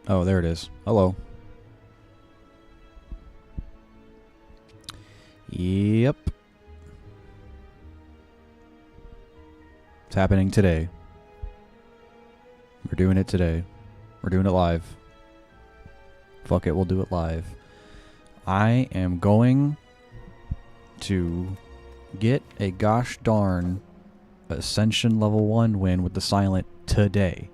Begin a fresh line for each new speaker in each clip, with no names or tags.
Oh, there it is. Hello. Yep. It's happening today. We're doing it today. We're doing it live. Fuck it, we'll do it live. I am going to get a gosh darn Ascension level 1 win with the Silent today.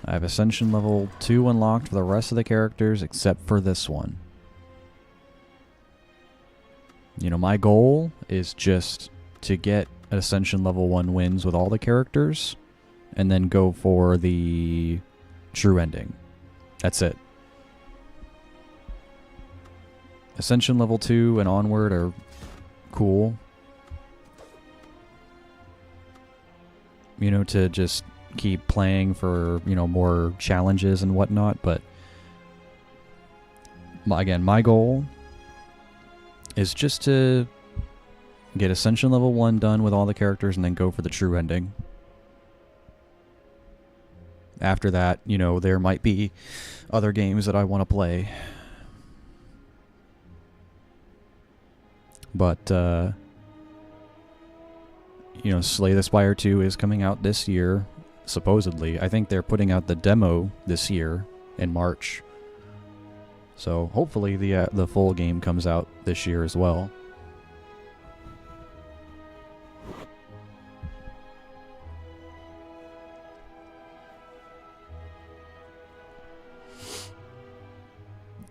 I have Ascension level 2 unlocked for the rest of the characters except for this one. You know, my goal is just to get Ascension level 1 wins with all the characters and then go for the true ending. That's it. Ascension level 2 and onward are cool. You know, to just keep playing for, you know, more challenges and whatnot, but again, my goal is just to get Ascension level 1 done with all the characters and then go for the true ending. After that, you know, there might be other games that I want to play. But, you know, Slay the Spire 2 is coming out this year, supposedly. I think they're putting out the demo this year in March. So hopefully the full game comes out this year as well.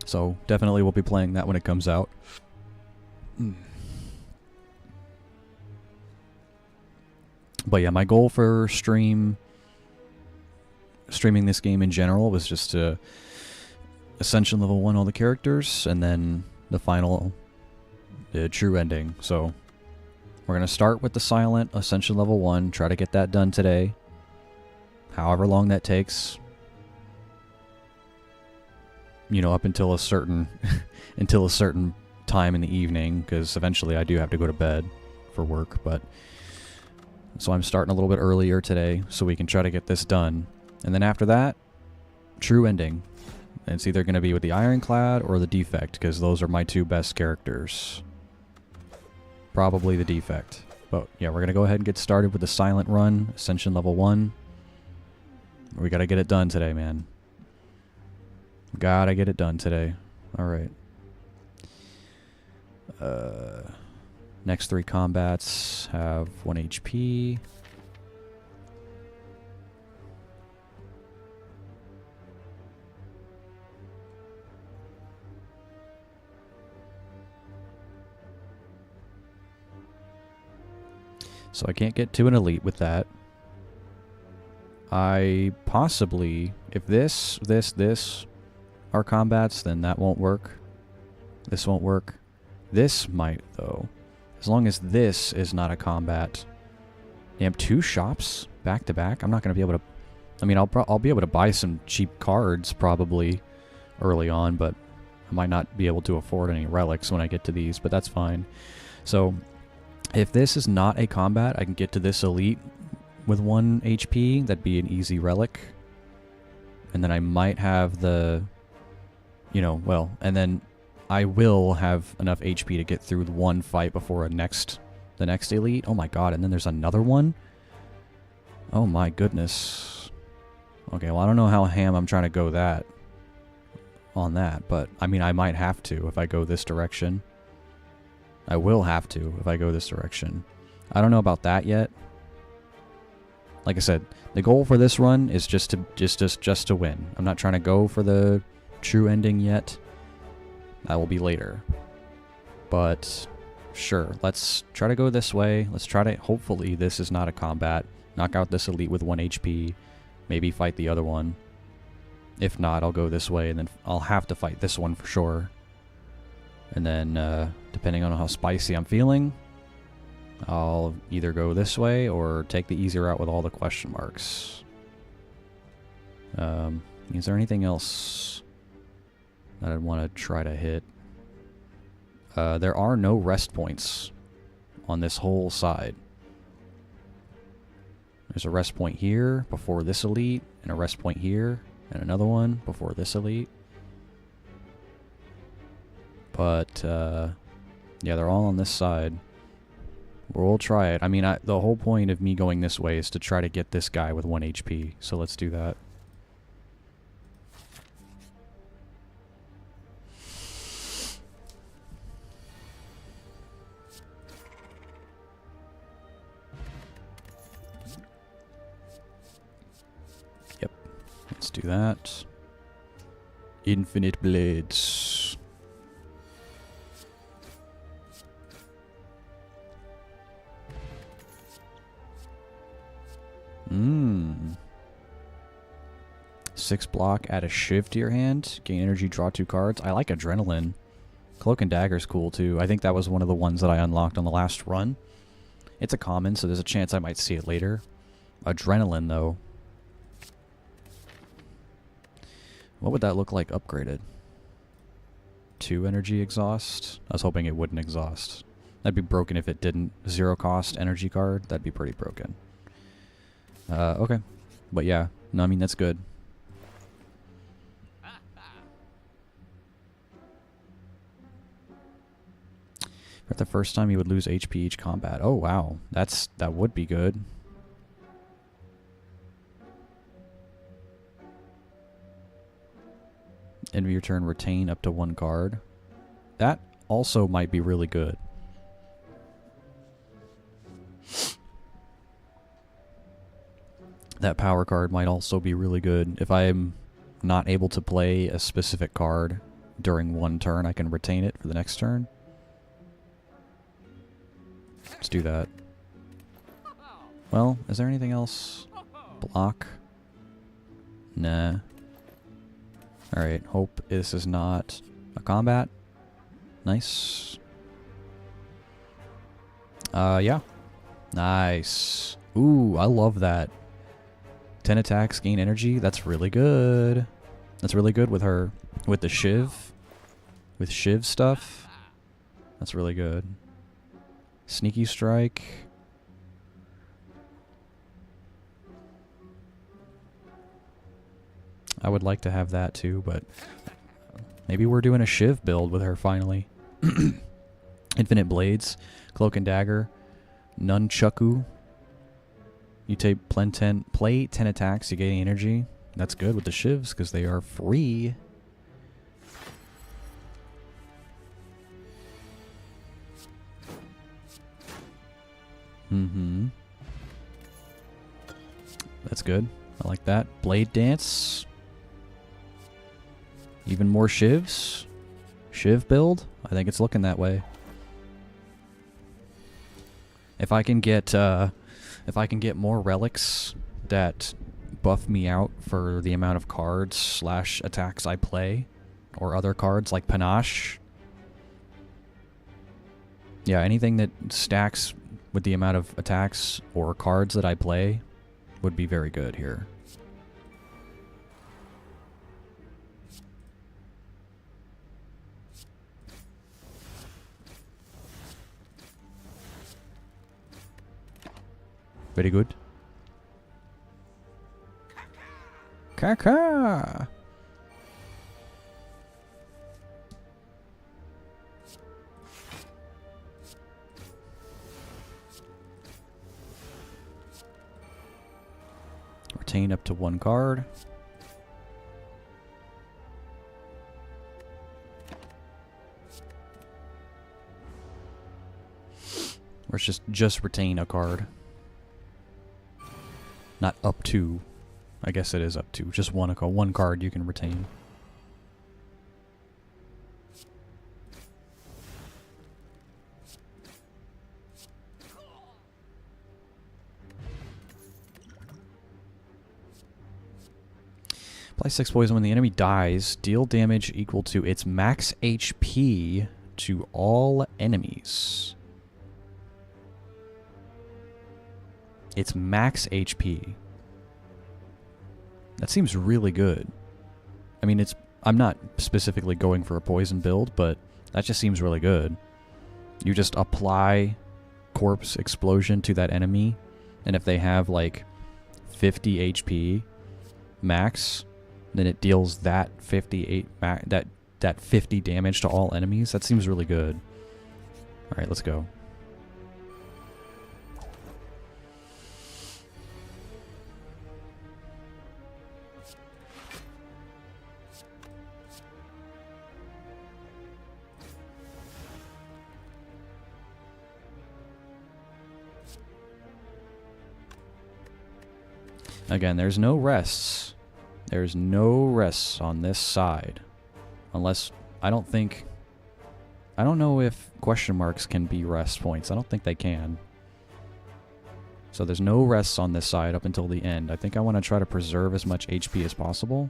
So definitely we'll be playing that when it comes out. But yeah, my goal for streaming this game in general was just to Ascension level 1 all the characters and then the final true ending. So we're going to start with the Silent Ascension level 1, try to get that done today. However long that takes. You know, up until a certain time in the evening, because eventually I do have to go to bed for work, but so I'm starting a little bit earlier today so we can try to get this done. And then after that, true ending. And it's either going to be with the Ironclad or the Defect, because those are my two best characters. Probably the Defect. But yeah, we're going to go ahead and get started with the Silent run, Ascension level 1. We got to get it done today, man. Gotta get it done today. Alright. Next 3 combats have 1 HP. So I can't get to an elite with that. I possibly, if this are combats, then that won't work. This won't work. This might, though. As long as this is not a combat. Damn, 2 shops back to back? I'm not going to be able to... I mean, I'll be able to buy some cheap cards, probably, early on, but I might not be able to afford any relics when I get to these, but that's fine. So, if this is not a combat, I can get to this elite with 1 HP. That'd be an easy relic. And then I might have the... You know, well, and then I will have enough HP to get through the 1 fight before the next elite. Oh my god, and then there's another one? Oh my goodness. Okay, well, I don't know how ham I'm trying to go on that, but I mean, I might have to if I go this direction. I will have to if I go this direction. I don't know about that yet. Like I said, the goal for this run is just to win. I'm not trying to go for the true ending yet. That will be later. But sure, let's try to go this way. Let's try to, hopefully this is not a combat. Knock out this elite with 1 HP. Maybe fight the other one. If not, I'll go this way and then I'll have to fight this one for sure. And then, depending on how spicy I'm feeling, I'll either go this way or take the easy route with all the question marks. Is there anything else that I'd want to try to hit? There are no rest points on this whole side. There's a rest point here before this elite, and a rest point here, and another one before this elite. But, yeah, they're all on this side. We'll try it. I mean, the whole point of me going this way is to try to get this guy with 1 HP. So let's do that. Yep. Let's do that. Infinite Blades. Mmm. 6 block, add a Shiv to your hand. Gain energy, draw 2 cards. I like Adrenaline. Cloak and Dagger's cool too. I think that was one of the ones that I unlocked on the last run. It's a common, so there's a chance I might see it later. Adrenaline, though. What would that look like upgraded? 2 energy exhaust? I was hoping it wouldn't exhaust. That'd be broken if it didn't. 0 cost energy card? That'd be pretty broken. Okay. But yeah. No, I mean, that's good. For the first time, you would lose HP each combat. Oh, wow. That would be good. End of your turn, retain up to 1 card. That also might be really good. That power card might also be really good. If I'm not able to play a specific card during 1 turn, I can retain it for the next turn. Let's do that. Well, is there anything else? Block? Nah. Alright, hope this is not a combat. Nice. Yeah. Nice. Ooh, I love that. 10 attacks, gain energy. That's really good. That's really good with her. With the Shiv. With Shiv stuff. That's really good. Sneaky Strike. I would like to have that too, but maybe we're doing a Shiv build with her finally. Infinite Blades. Cloak and Dagger. Nunchaku. You play 10 attacks, you gain energy. That's good with the Shivs, because they are free. Mm-hmm. That's good. I like that. Blade Dance. Even more Shivs. Shiv build? I think it's looking that way. If I can get more relics that buff me out for the amount of cards / attacks I play, or other cards like Panache. Yeah, anything that stacks with the amount of attacks or cards that I play would be very good here. Very good. Kaka! Retain up to 1 card. Or it's just retain a card. Not up to. I guess it is up to. Just one card you can retain. Apply 6 poison when the enemy dies. Deal damage equal to its max HP to all enemies. It's max HP. That seems really good. I mean, I'm not specifically going for a poison build, but that just seems really good. You just apply Corpse Explosion to that enemy, and if they have, like, 50 HP max, then it deals that 58 that 50 damage to all enemies. That seems really good. All right, let's go. Again, there's no rests. There's no rests on this side. Unless, I don't know if question marks can be rest points. I don't think they can. So there's no rests on this side up until the end. I think I want to try to preserve as much HP as possible.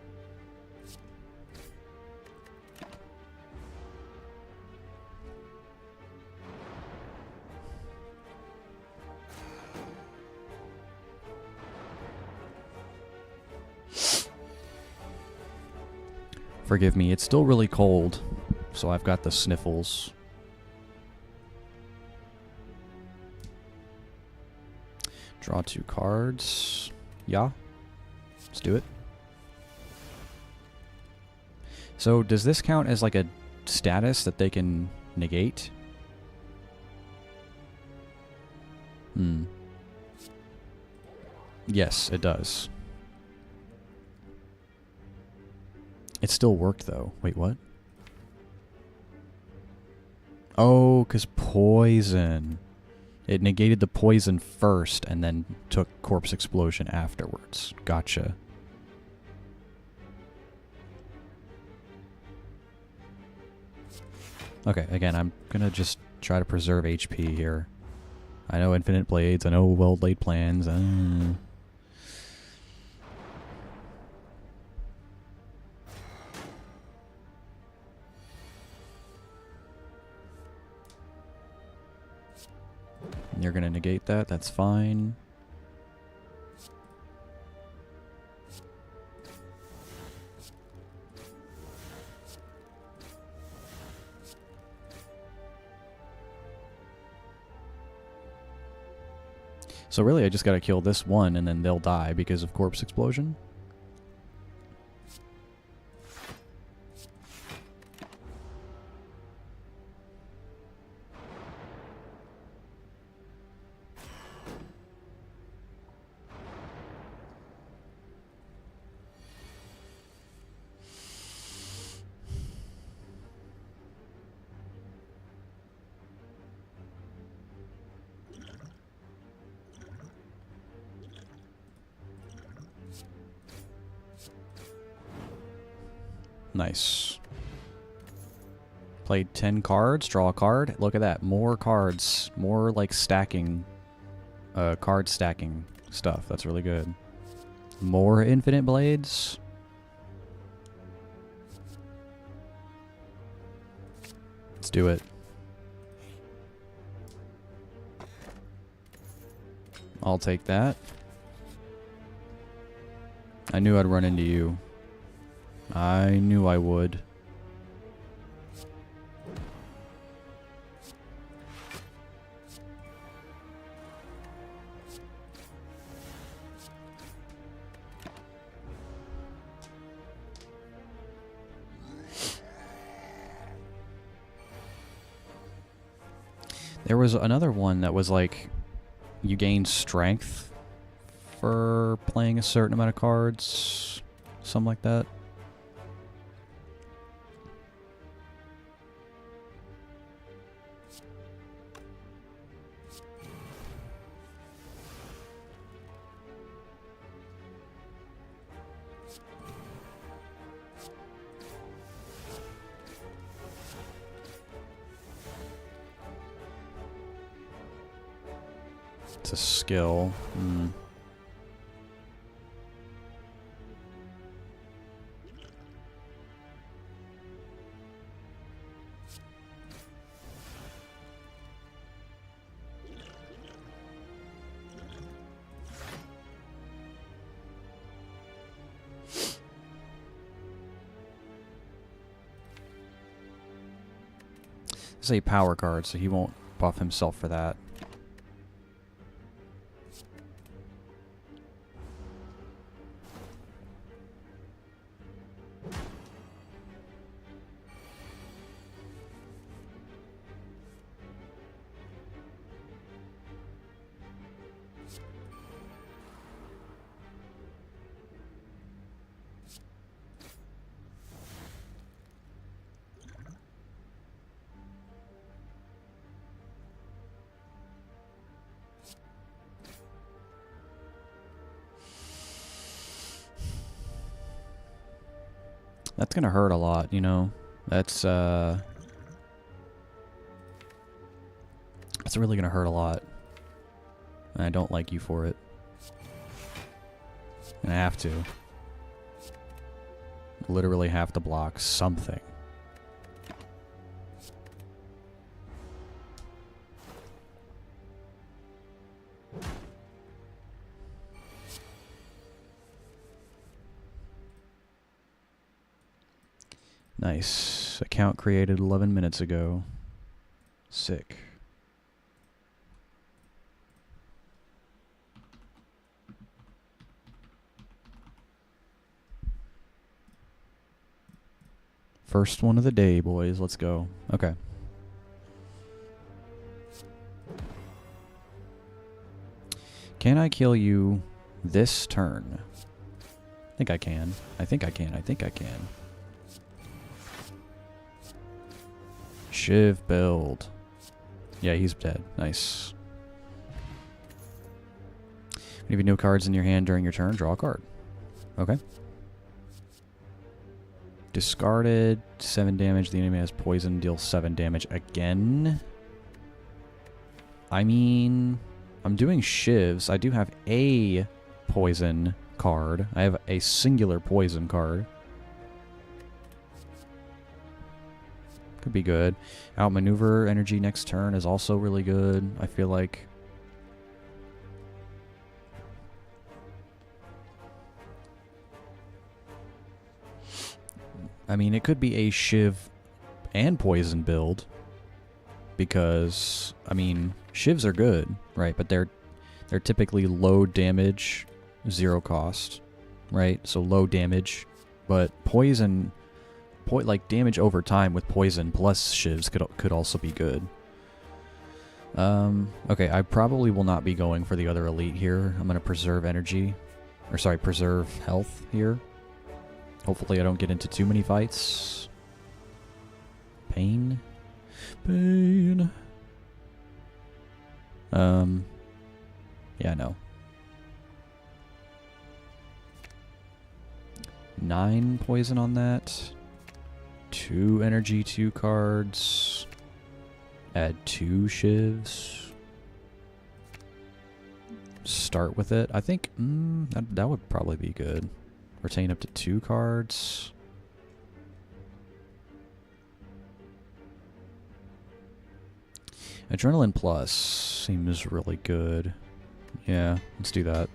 Forgive me, it's still really cold, so I've got the sniffles. Draw 2 cards. Yeah. Let's do it. So does this count as like a status that they can negate? Yes, it does. It still worked, though. Wait, what? Oh, because poison. It negated the poison first and then took Corpse Explosion afterwards. Gotcha. Okay, again, I'm going to just try to preserve HP here. I know infinite blades. I know well-laid plans. You're going to negate that. That's fine. So really, I just got to kill this one, and then they'll die because of Corpse Explosion. Nice. Played 10 cards, draw a card. Look at that. More cards. More like stacking. Card stacking stuff. That's really good. More infinite blades. Let's do it. I'll take that. I knew I'd run into you. I knew I would. There was another one that was like, you gain strength for playing a certain amount of cards. Something like that. It's a skill. It's a power card, so he won't buff himself for that. That's gonna hurt a lot, you know? That's really gonna hurt a lot. And I don't like you for it. And I have to. Literally have to block something. Nice. Account created 11 minutes ago. Sick. First one of the day, boys. Let's go. Okay. Can I kill you this turn? I think I can. I think I can. I think I can. Shiv build. Yeah, he's dead. Nice. If you have no cards in your hand during your turn, draw a card. Okay. Discarded. 7 damage. The enemy has poison. Deal 7 damage again. I mean, I'm doing shivs. I do have a poison card. I have a singular poison card. Could be good. Outmaneuver energy next turn is also really good, I feel like. I mean, it could be a Shiv and poison build. Because, I mean, Shivs are good, right? But they're typically low damage, 0 cost, right? So low damage. But poison... like damage over time with poison plus shivs could also be good. Okay, I probably will not be going for the other elite here. I'm gonna preserve energy, or sorry, preserve health here. Hopefully I don't get into too many fights. Pain. Yeah, no. 9 poison on that. 2 energy, 2 cards. Add 2 shivs. Start with it. I think that would probably be good. Retain up to 2 cards. Adrenaline Plus seems really good. Yeah, let's do that.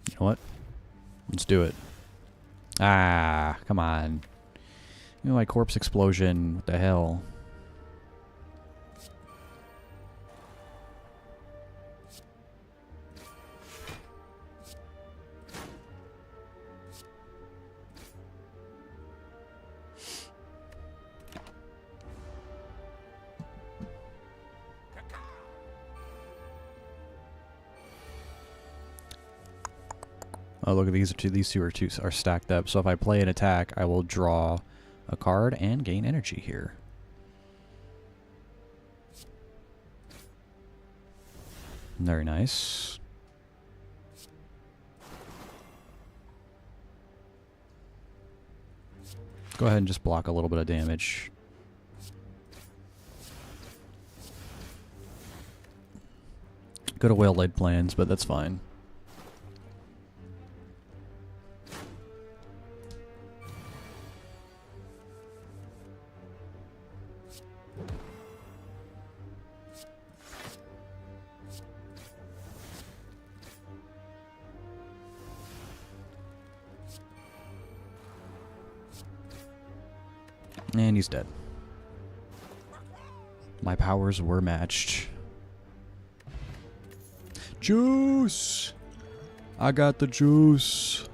You know what? Let's do it. Ah, come on. You know, my corpse explosion. What the hell? Oh, look at these two. These two are stacked up. So if I play an attack, I will draw a card and gain energy here. Very nice. Go ahead and just block a little bit of damage. Could have well-laid plans, but that's fine. And he's dead. My powers were matched. Juice! I got the juice.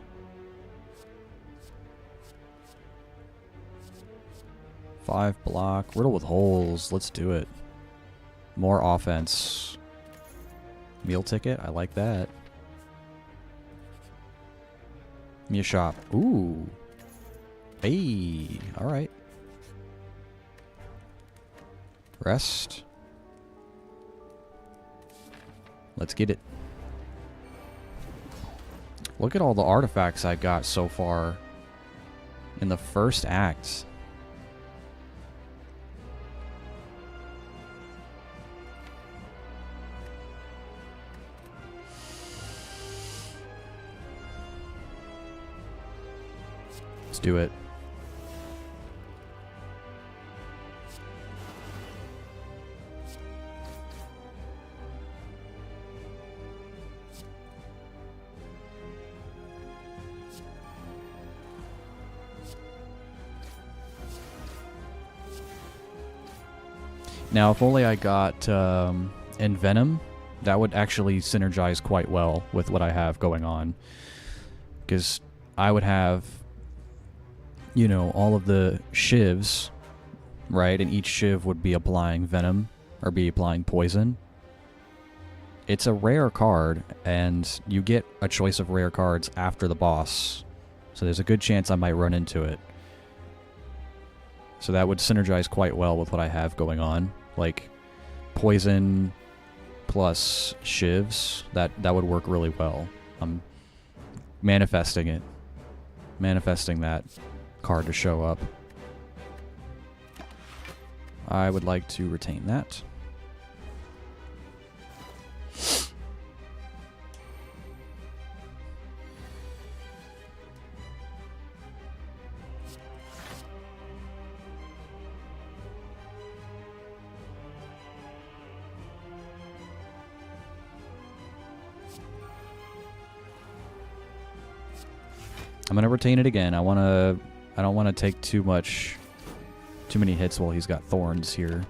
Five block. Riddle with holes. Let's do it. More offense. Meal ticket. I like that. Me a shop. Ooh. Hey. Alright. Rest. Let's get it. Look at all the artifacts I got so far in the first act. Let's do it. Now, if only I got Envenom, that would actually synergize quite well with what I have going on. Because I would have, you know, all of the shivs, right? And each shiv would be applying venom or be applying poison. It's a rare card, and you get a choice of rare cards after the boss. So there's a good chance I might run into it. So that would synergize quite well with what I have going on. Like, poison plus shivs, that would work really well. I'm manifesting it. Manifesting that card to show up. I would like to retain that. I'm gonna retain it again. I don't wanna take too many hits while he's got thorns here.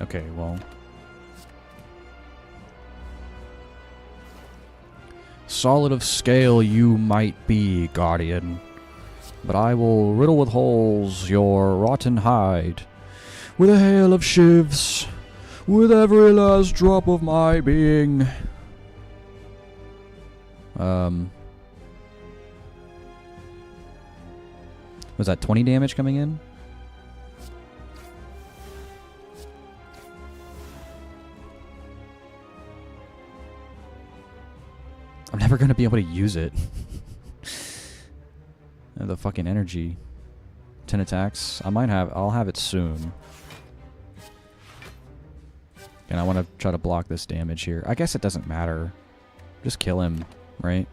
Okay, well. Solid of scale you might be, Guardian, but I will riddle with holes your rotten hide with a hail of shivs, with every last drop of my being. Was that 20 damage coming in? I'm never gonna be able to use it. The fucking energy. 10 attacks. I'll have it soon. And I want to try to block this damage here. I guess it doesn't matter. Just kill him, right?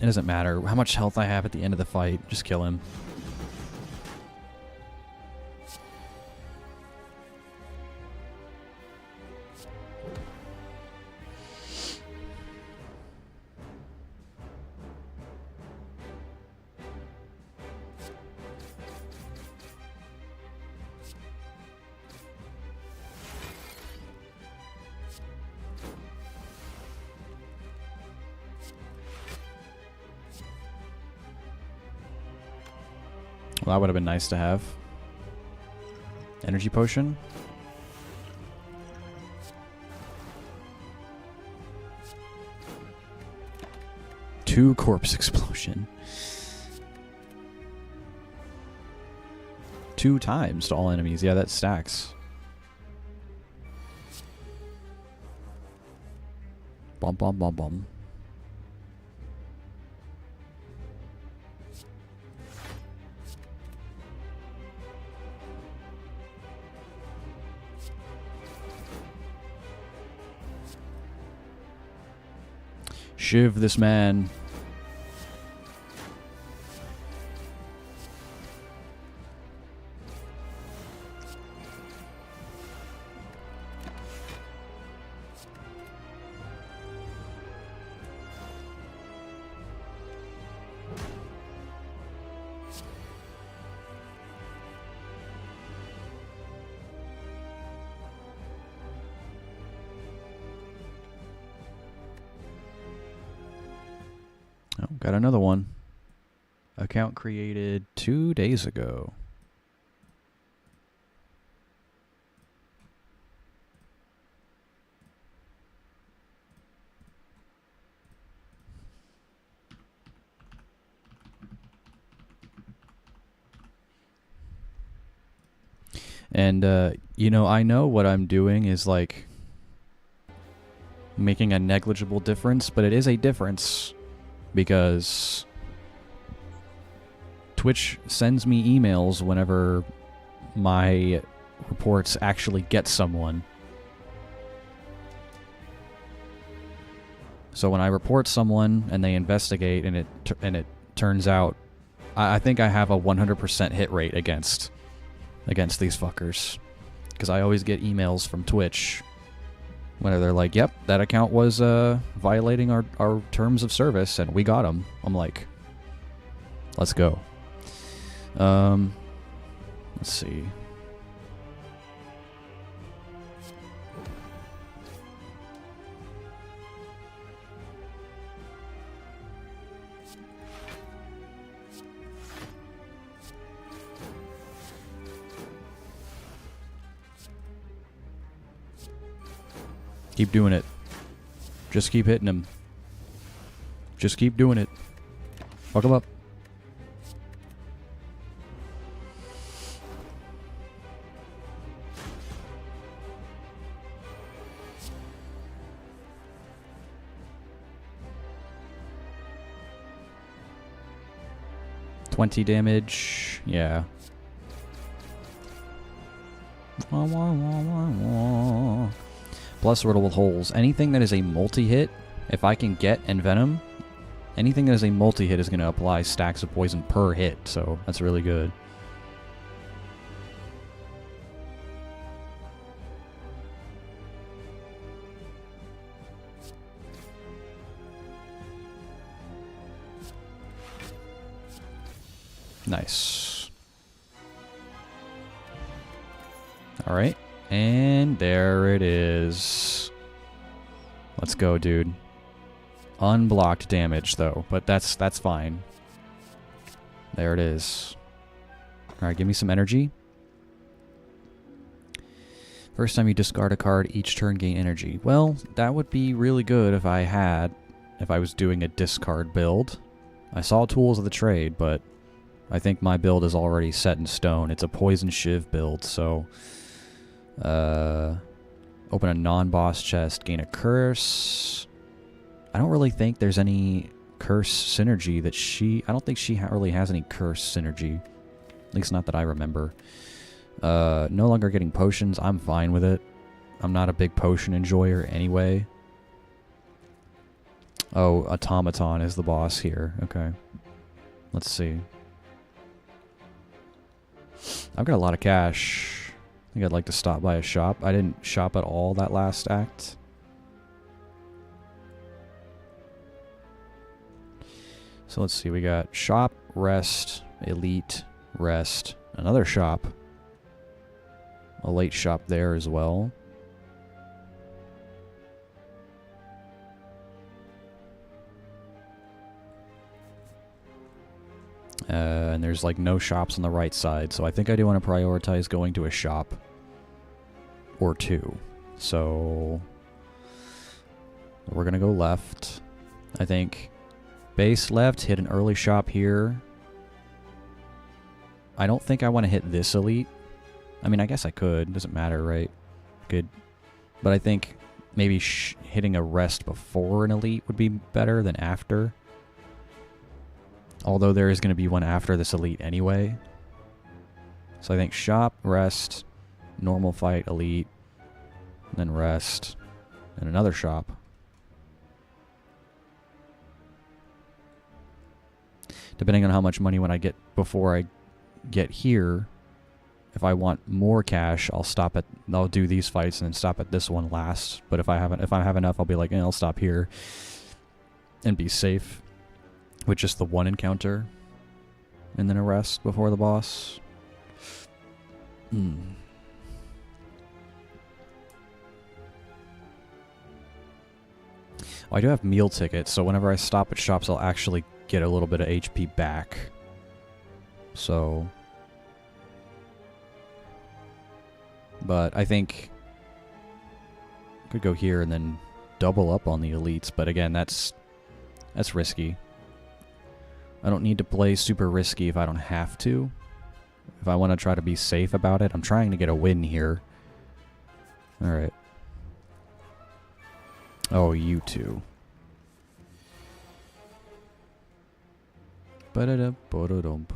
It doesn't matter how much health I have at the end of the fight. Just kill him. Well, that would have been nice to have. Energy potion. Two corpse explosion. 2 times to all enemies. Yeah, that stacks. Bum bum bum bum. Shiv this man. Oh, got another one. Account created 2 days ago. And, you know, I know what I'm doing is like making a negligible difference, but it is a difference because Twitch sends me emails whenever my reports actually get someone. So when I report someone and they investigate and it turns out, I think I have a 100% hit rate against these fuckers, because I always get emails from Twitch whenever they're like, "Yep, that account was violating our terms of service, and we got them." I'm like, "Let's go." Let's see. Keep doing it. Just keep hitting him. Just keep doing it. Fuck him up. $20 damage. Yeah. Wah, wah, wah, wah, wah. Plus riddle with holes. Anything that is a multi-hit, if I can get Envenom, anything that is a multi-hit is going to apply stacks of poison per hit, so that's really good. Nice. Alright. And there it is. Let's go, dude. Unblocked damage, though, but that's fine. There it is. Alright, give me some energy. First time you discard a card, each turn gain energy. Well, that would be really good if I was doing a discard build. I saw Tools of the Trade, but I think my build is already set in stone. It's a Poison Shiv build, so... open a non-boss chest, gain a curse. I don't really think there's any curse synergy that I don't think she really has any curse synergy. At least not that I remember. No longer getting potions. I'm fine with it. I'm not a big potion enjoyer anyway. Oh, Automaton is the boss here. Okay. Let's see. I've got a lot of cash. I think I'd like to stop by a shop. I didn't shop at all that last act. So let's see. We got shop, rest, elite, rest, another shop. A late shop there as well. And there's like no shops on the right side, so I think I do want to prioritize going to a shop or two. So we're gonna go left. I think base left, hit an early shop here. I don't think I want to hit this elite. I mean, I guess I could. Doesn't matter, right? Good. But I think maybe hitting a rest before an elite would be better than after. Although there is going to be one after this elite anyway. So I think shop, rest, normal fight, elite, then rest, and another shop. Depending on how much money when I get before I get here, if I want more cash, I'll do these fights and then stop at this one last. But if I have enough, I'll be like, I'll stop here and be safe with just the one encounter and then a rest before the boss. Oh, I do have meal tickets, so whenever I stop at shops, I'll actually get a little bit of HP back. So... But I think... I could go here and then double up on the elites, but again, that's risky. I don't need to play super risky if I don't have to. If I want to try to be safe about it, I'm trying to get a win here. Alright. Oh, you two. Ba-da-da-ba-da-dump.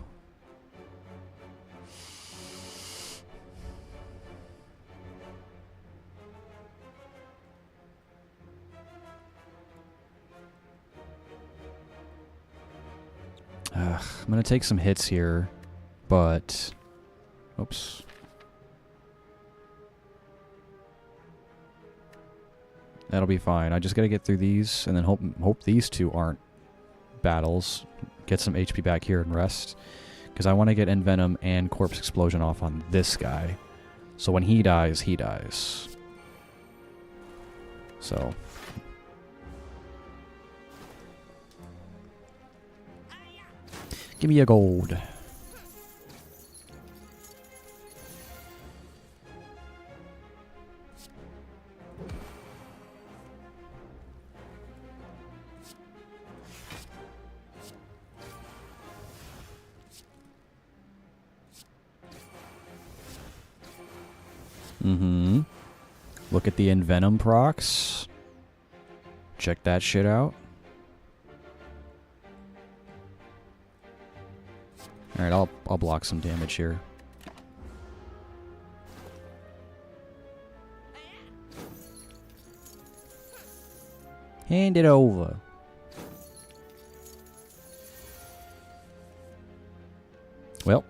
I'm gonna take some hits here, but... Oops. That'll be fine. I just gotta get through these, and then hope these two aren't battles. Get some HP back here and rest. Because I want to get Envenom and Corpse Explosion off on this guy. So when he dies, he dies. So... Give me a gold. Mm-hmm. Look at the Envenom procs. Check that shit out. Alright, I'll block some damage here. Hand it over. Well.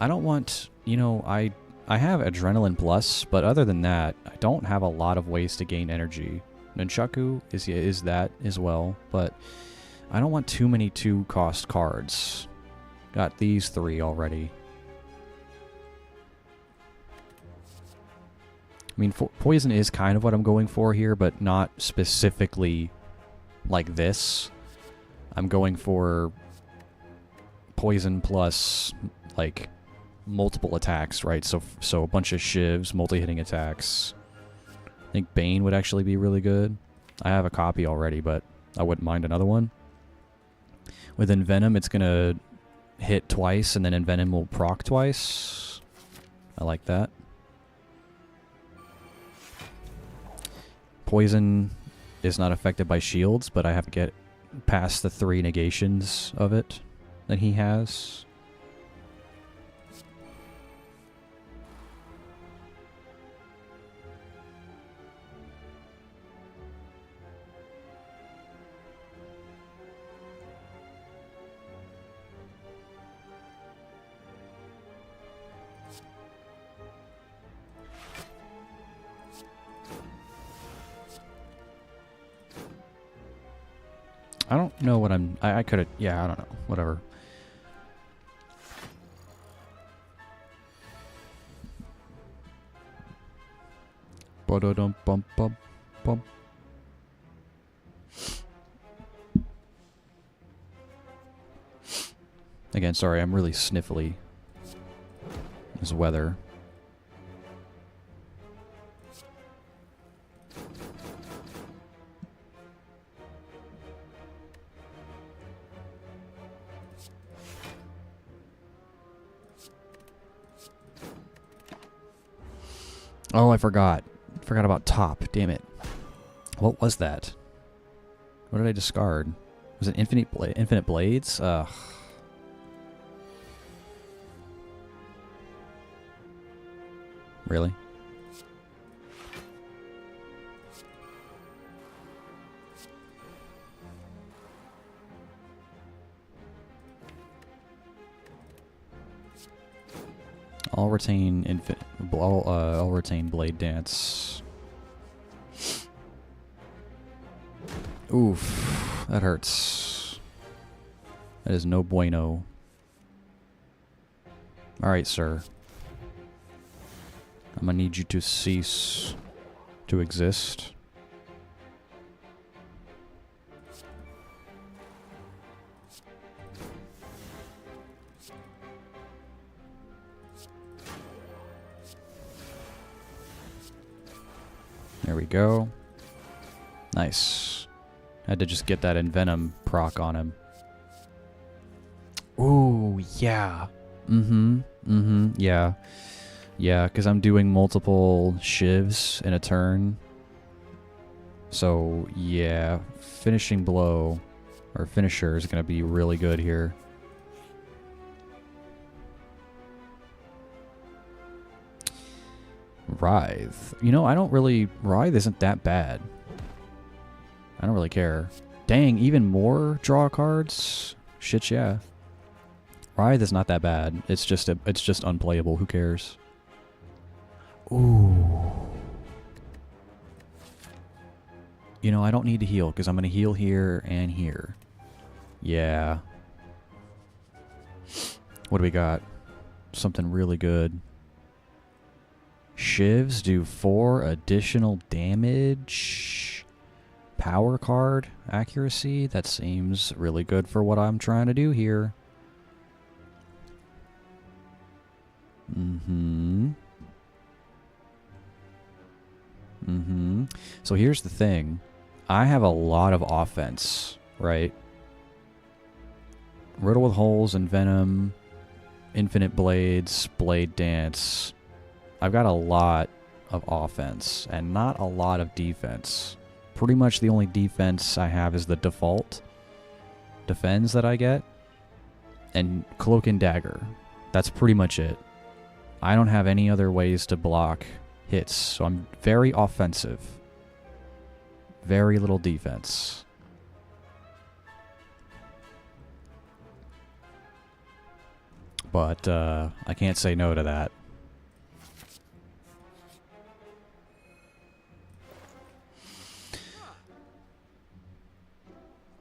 I don't want, you know, I have Adrenaline Plus, but other than that, I don't have a lot of ways to gain energy. Nunchaku is that as well, but I don't want too many 2-cost cards. Got these 3 already. I mean, poison is kind of what I'm going for here, but not specifically like this. I'm going for poison plus, like... multiple attacks, right? So a bunch of shivs, multi-hitting attacks. I think Bane would actually be really good. I have a copy already, but I wouldn't mind another one. With Envenom, it's gonna hit twice, and then Envenom will proc twice. I like that. Poison is not affected by shields, but I have to get past the 3 negations of it that he has. I don't know what I could have... Yeah, I don't know. Whatever. Ba-da-dum-bum-bum-bum. Again, sorry, I'm really sniffly. This weather. Oh, I forgot. Forgot about top. Damn it. What was that? What did I discard? Was it infinite blades? Ugh. Really? I'll retain I'll retain Blade Dance. Oof, that hurts. That is no bueno. Alright, sir. I'm gonna need you to cease to exist. There we go. Nice. Had to just get that Envenom proc on him. Ooh, yeah. Yeah. Yeah, because I'm doing multiple shivs in a turn. So, yeah. Finishing blow, or finisher, is going to be really good here. Writhe. You know, I don't really... Writhe isn't that bad. I don't really care. Dang, even more draw cards? Shit, yeah. Writhe is not that bad. It's just unplayable. Who cares? Ooh. You know, I don't need to heal, because I'm going to heal here and here. Yeah. What do we got? Something really good. Shivs do 4 additional damage. Power card accuracy. That seems really good for what I'm trying to do here. So here's the thing. I have a lot of offense, right? Riddle with Holes and Venom, Infinite Blades, Blade Dance. I've got a lot of offense and not a lot of defense. Pretty much the only defense I have is the default defense that I get. And Cloak and Dagger. That's pretty much it. I don't have any other ways to block hits, so I'm very offensive. Very little defense. But I can't say no to that.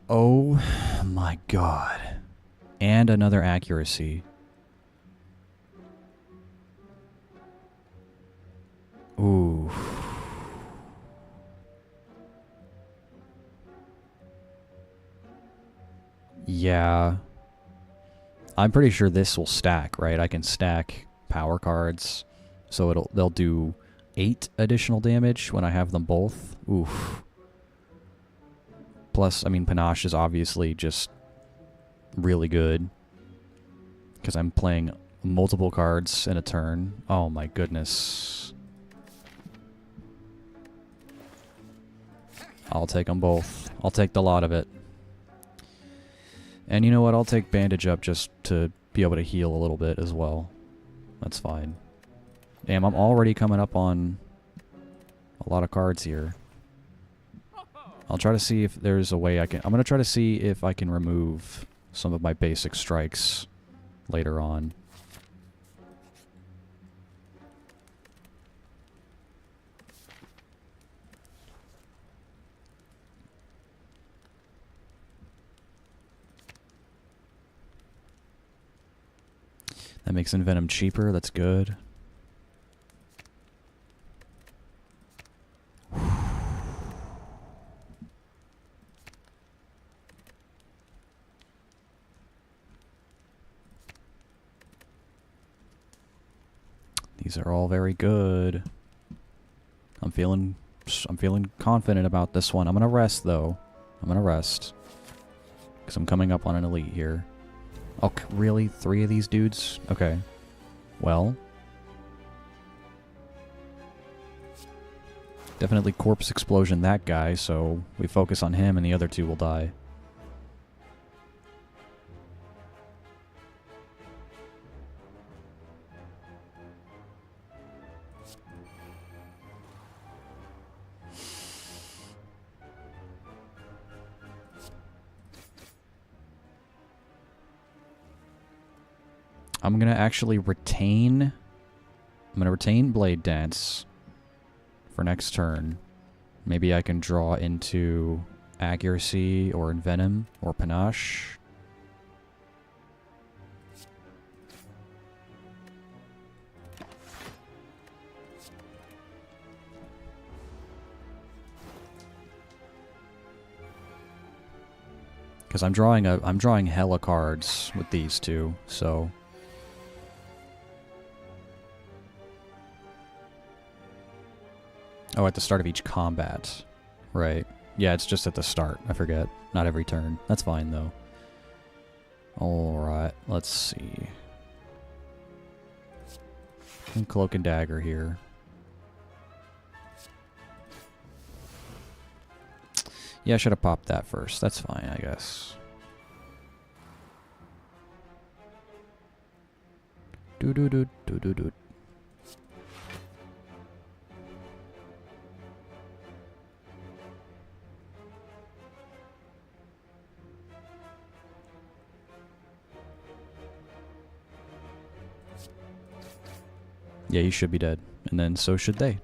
Oh my god. And another accuracy. Ooh. Yeah. I'm pretty sure this will stack, right? I can stack power cards. So they'll do 8 additional damage when I have them both. Oof. Plus, I mean, Panache is obviously just really good. Because I'm playing multiple cards in a turn. Oh my goodness. I'll take them both. I'll take the lot of it. And you know what? I'll take Bandage up just to be able to heal a little bit as well. That's fine. Damn, I'm already coming up on a lot of cards here. I'll try to see if there's a way I can... I'm going to try to see if I can remove some of my basic strikes later on. That makes Envenom cheaper. That's good. These are all very good. I'm feeling confident about this one. I'm gonna rest though. I'm gonna rest because I'm coming up on an elite here. Oh, really? 3 of these dudes? Okay. Well. Definitely Corpse Explosion that guy, so we focus on him and the other 2 will die. I'm gonna actually retain... I'm gonna retain Blade Dance for next turn. Maybe I can draw into Accuracy or Envenom or Panache. Because I'm drawing hella cards with these two, so. Oh, at the start of each combat. Right. Yeah, it's just at the start. I forget. Not every turn. That's fine, though. Alright, let's see. And Cloak and Dagger here. Yeah, I should have popped that first. That's fine, I guess. Do-do-do-do-do-do. Yeah, you should be dead. And then so should they.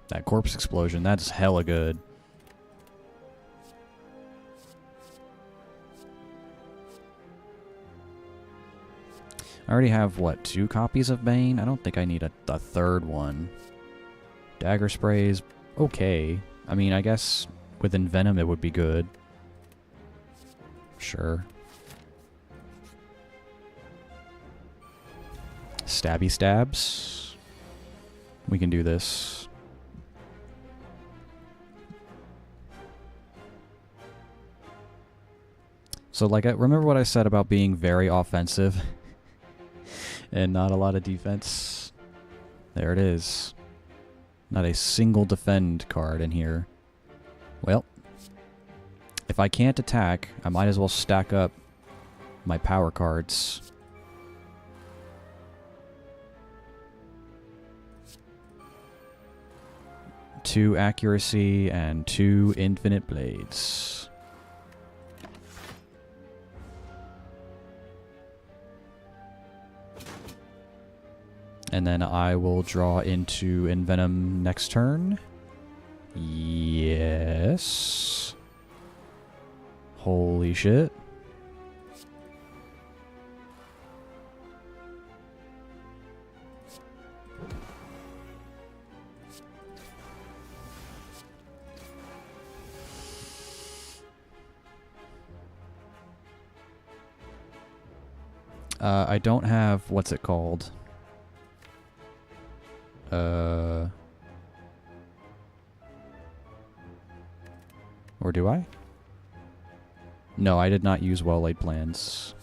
That corpse explosion, that's hella good. I already have, what, 2 copies of Bane? I don't think I need a third one. Dagger sprays, okay. I mean, I guess with Envenom it would be good. Sure. Stabby stabs. We can do this. So, like, remember what I said about being very offensive and not a lot of defense? There it is. Not a single defend card in here. Well, if I can't attack, I might as well stack up my power cards. Two accuracy and 2 infinite blades. And then I will draw into Envenom next turn. Yes. Holy shit. I don't have, what's it called? Or do I? No, I did not use well-laid plans.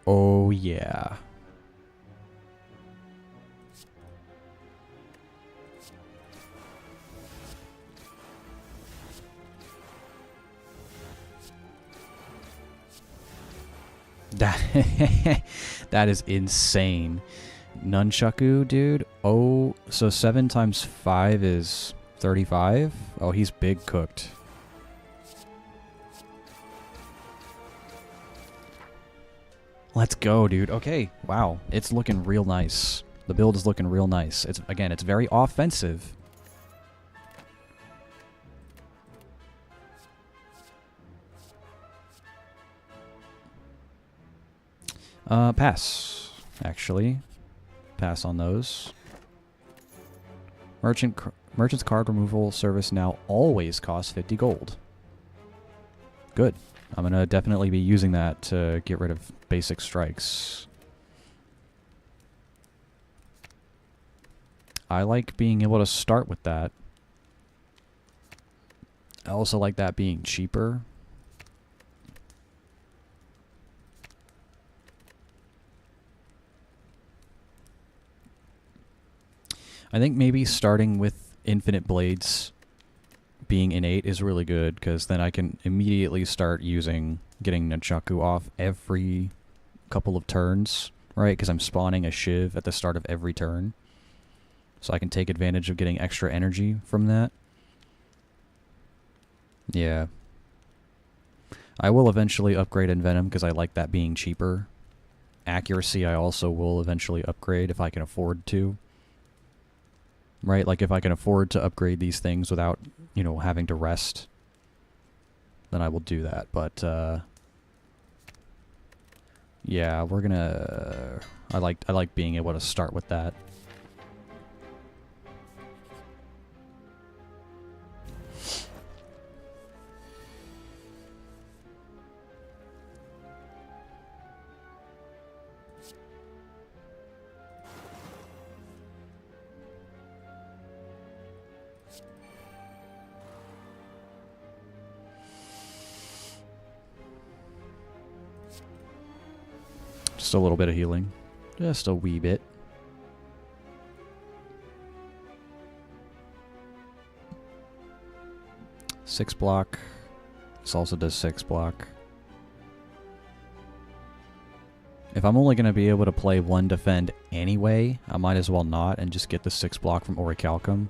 Oh, yeah. That is insane. Nunchaku, dude. Oh, so 7 times 5 is 35? Oh, he's big cooked. Let's go, dude. Okay, wow. It's looking real nice. The build is looking real nice. Again, it's very offensive. Pass, actually. Pass on those. Merchant's card removal service now always costs 50 gold. Good. I'm going to definitely be using that to get rid of basic strikes. I like being able to start with that. I also like that being cheaper. I think maybe starting with infinite blades being innate is really good, because then I can immediately start getting Nunchaku off every couple of turns, right? Because I'm spawning a Shiv at the start of every turn. So I can take advantage of getting extra energy from that. Yeah. I will eventually upgrade Envenom because I like that being cheaper. accuracy I also will eventually upgrade if I can afford to. Right? Like if I can afford to upgrade these things without, you know, having to rest, then I will do that. But, yeah, we're gonna... I like being able to start with that. Just a little bit of healing. Just a wee bit. Six block. This also does 6 block. If I'm only going to be able to play 1 defend anyway, I might as well not and just get the 6 block from Orichalcum.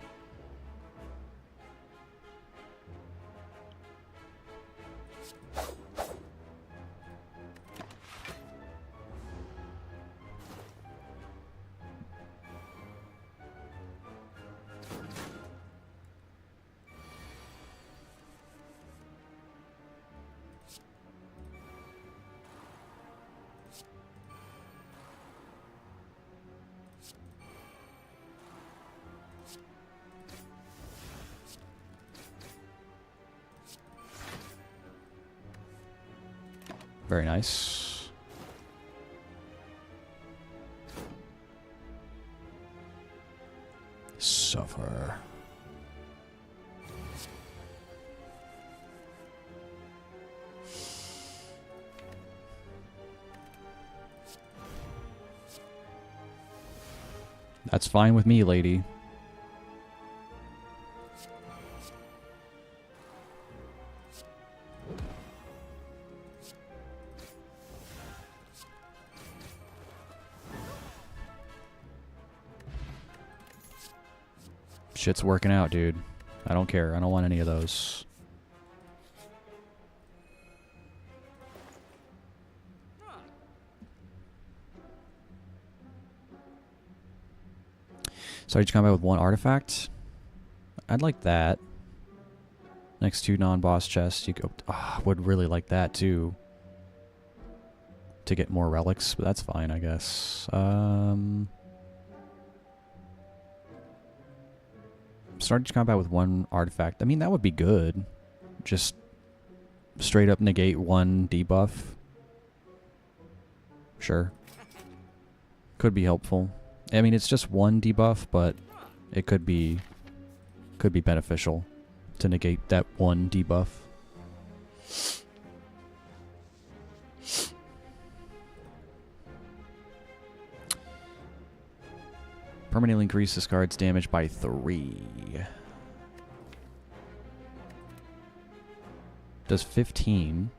Very nice. Suffer. That's fine with me, lady. Shit's working out, dude. I don't care. I don't want any of those. So each combat with 1 artifact. I'd like that. Next 2 non-boss chests. You go. Oh, I would really like that too. To get more relics, but that's fine, I guess. Start each combat with 1 artifact. I mean, that would be good. Just straight up negate 1 debuff. Sure. Could be helpful. I mean, it's just 1 debuff, but it could be beneficial to negate that 1 debuff. Permanently increase this card's damage by 3. Does 15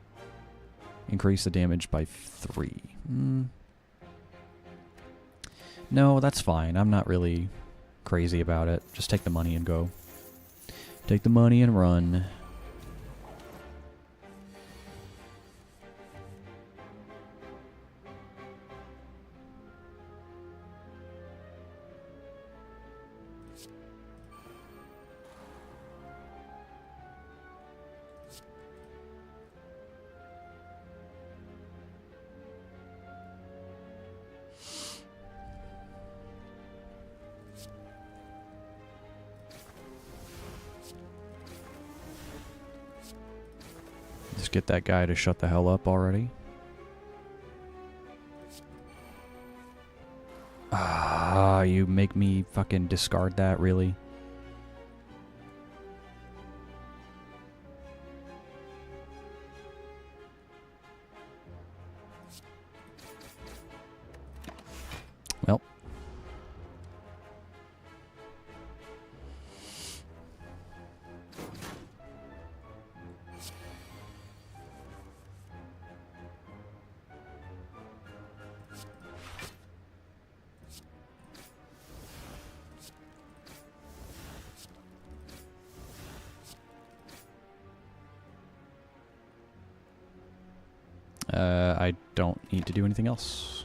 increase the damage by 3? No, that's fine. I'm not really crazy about it. Just take the money and go. Take the money and run. Just get that guy to shut the hell up already. Ah, you make me fucking discard that, really? Well. I don't need to do anything else.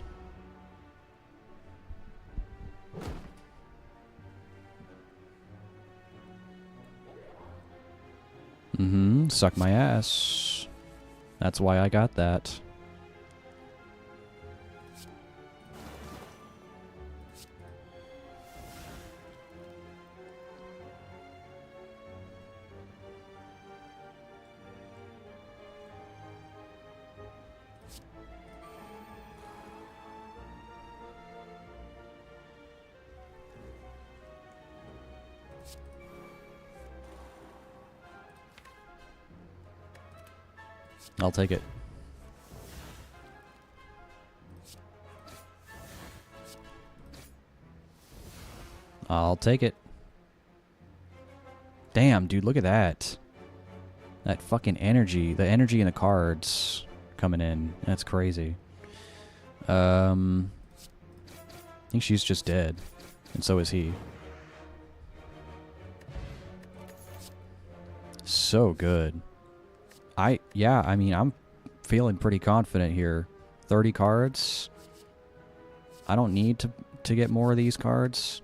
Mm-hmm. Suck my ass. That's why I got that. I'll take it. I'll take it. Damn, dude, look at that. That fucking energy. The energy in the cards coming in. That's crazy. I think she's just dead. And so is he. So good. Yeah, I mean, I'm feeling pretty confident here. 30 cards. I don't need to get more of these cards.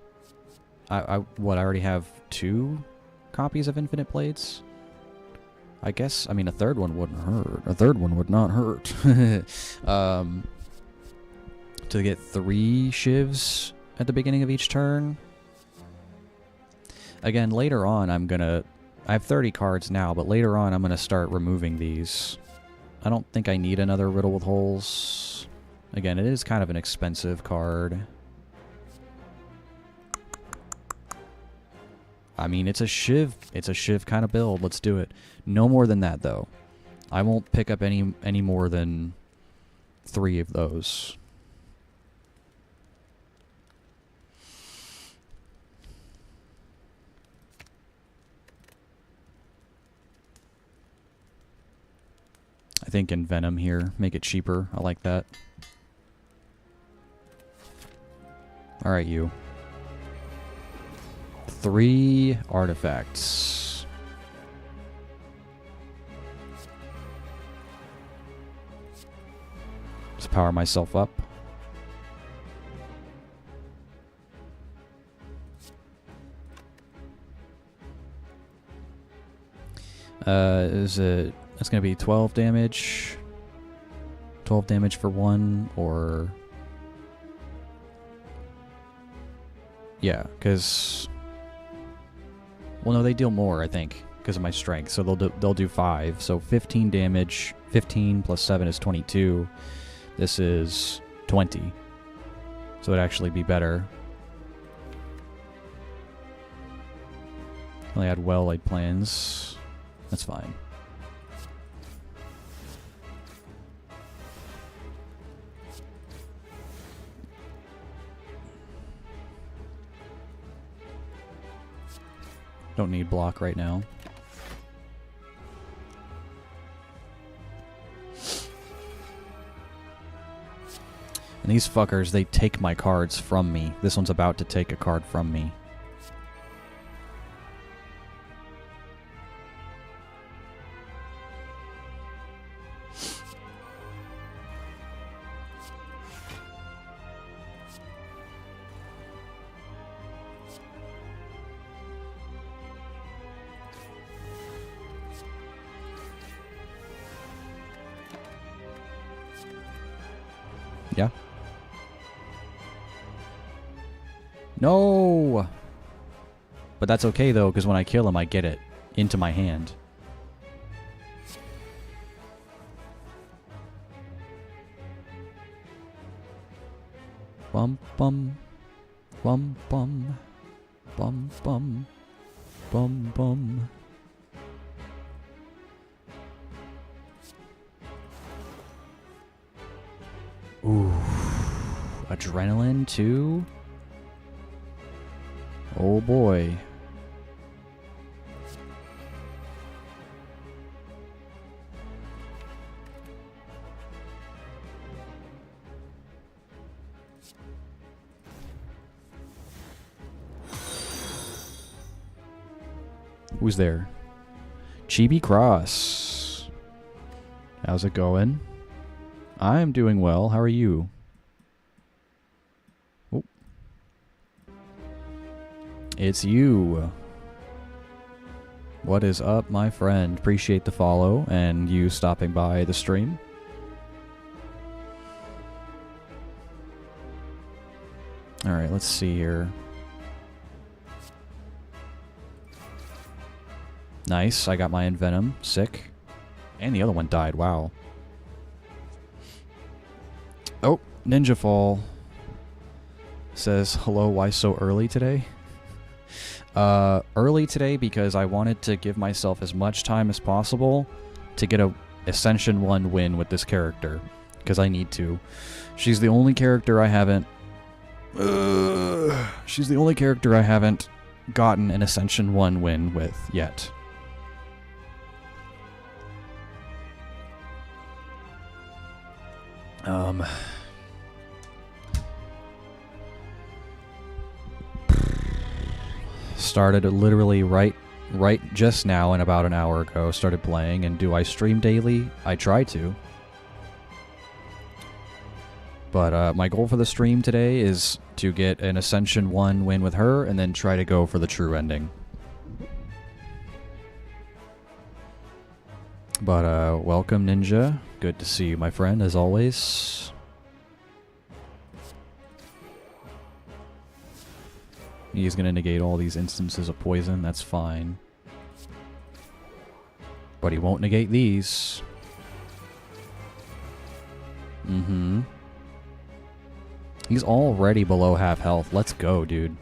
I already have 2 copies of Infinite Blades? I guess, I mean, a third one wouldn't hurt. A third one would not hurt. To get 3 shivs at the beginning of each turn. Again, later on, I have 30 cards now, but later on I'm going to start removing these. I don't think I need another Riddle with Holes. Again, it is kind of an expensive card. I mean, it's a shiv. It's a shiv kind of build. Let's do it. No more than that, though. I won't pick up any more than 3 of those. I think in Venom here, make it cheaper. I like that. Alright, you. 3 artifacts. Let's power myself up. That's going to be 12 damage. 12 damage for 1, or... Yeah, because... Well, no, they deal more, I think, because of my strength. So they'll do 5. So 15 damage. 15 plus 7 is 22. This is 20. So it'd actually be better. Only had well-laid plans. That's fine. Don't need block right now. And these fuckers, they take my cards from me. This one's about to take a card from me. Yeah. No! But that's okay, though, because when I kill him, I get it into my hand. Bum bum. Bum bum. Bum bum. Bum bum. Ooh. Adrenaline, too? Oh boy. Who's there? Chibi Cross. How's it going? I'm doing well. How are you? Oh. It's you. What is up, my friend? Appreciate the follow and you stopping by the stream. Alright, let's see here. Nice, I got my Envenom. Sick. And the other one died, wow. Oh, Ninja Fall says, hello, why so early today? Early today because I wanted to give myself as much time as possible to get a Ascension 1 win with this character. Because I need to. She's the only character I haven't... she's the only character I haven't gotten an Ascension 1 win with yet. Started literally right just now and about an hour ago started playing, and do I stream daily? I try to. But my goal for the stream today is to get an Ascension 1 win with her and then try to go for the true ending. But welcome, Ninja. Good to see you, my friend, as always. He's going to negate all these instances of poison. That's fine. But he won't negate these. Mm-hmm. He's already below half health. Let's go, dude.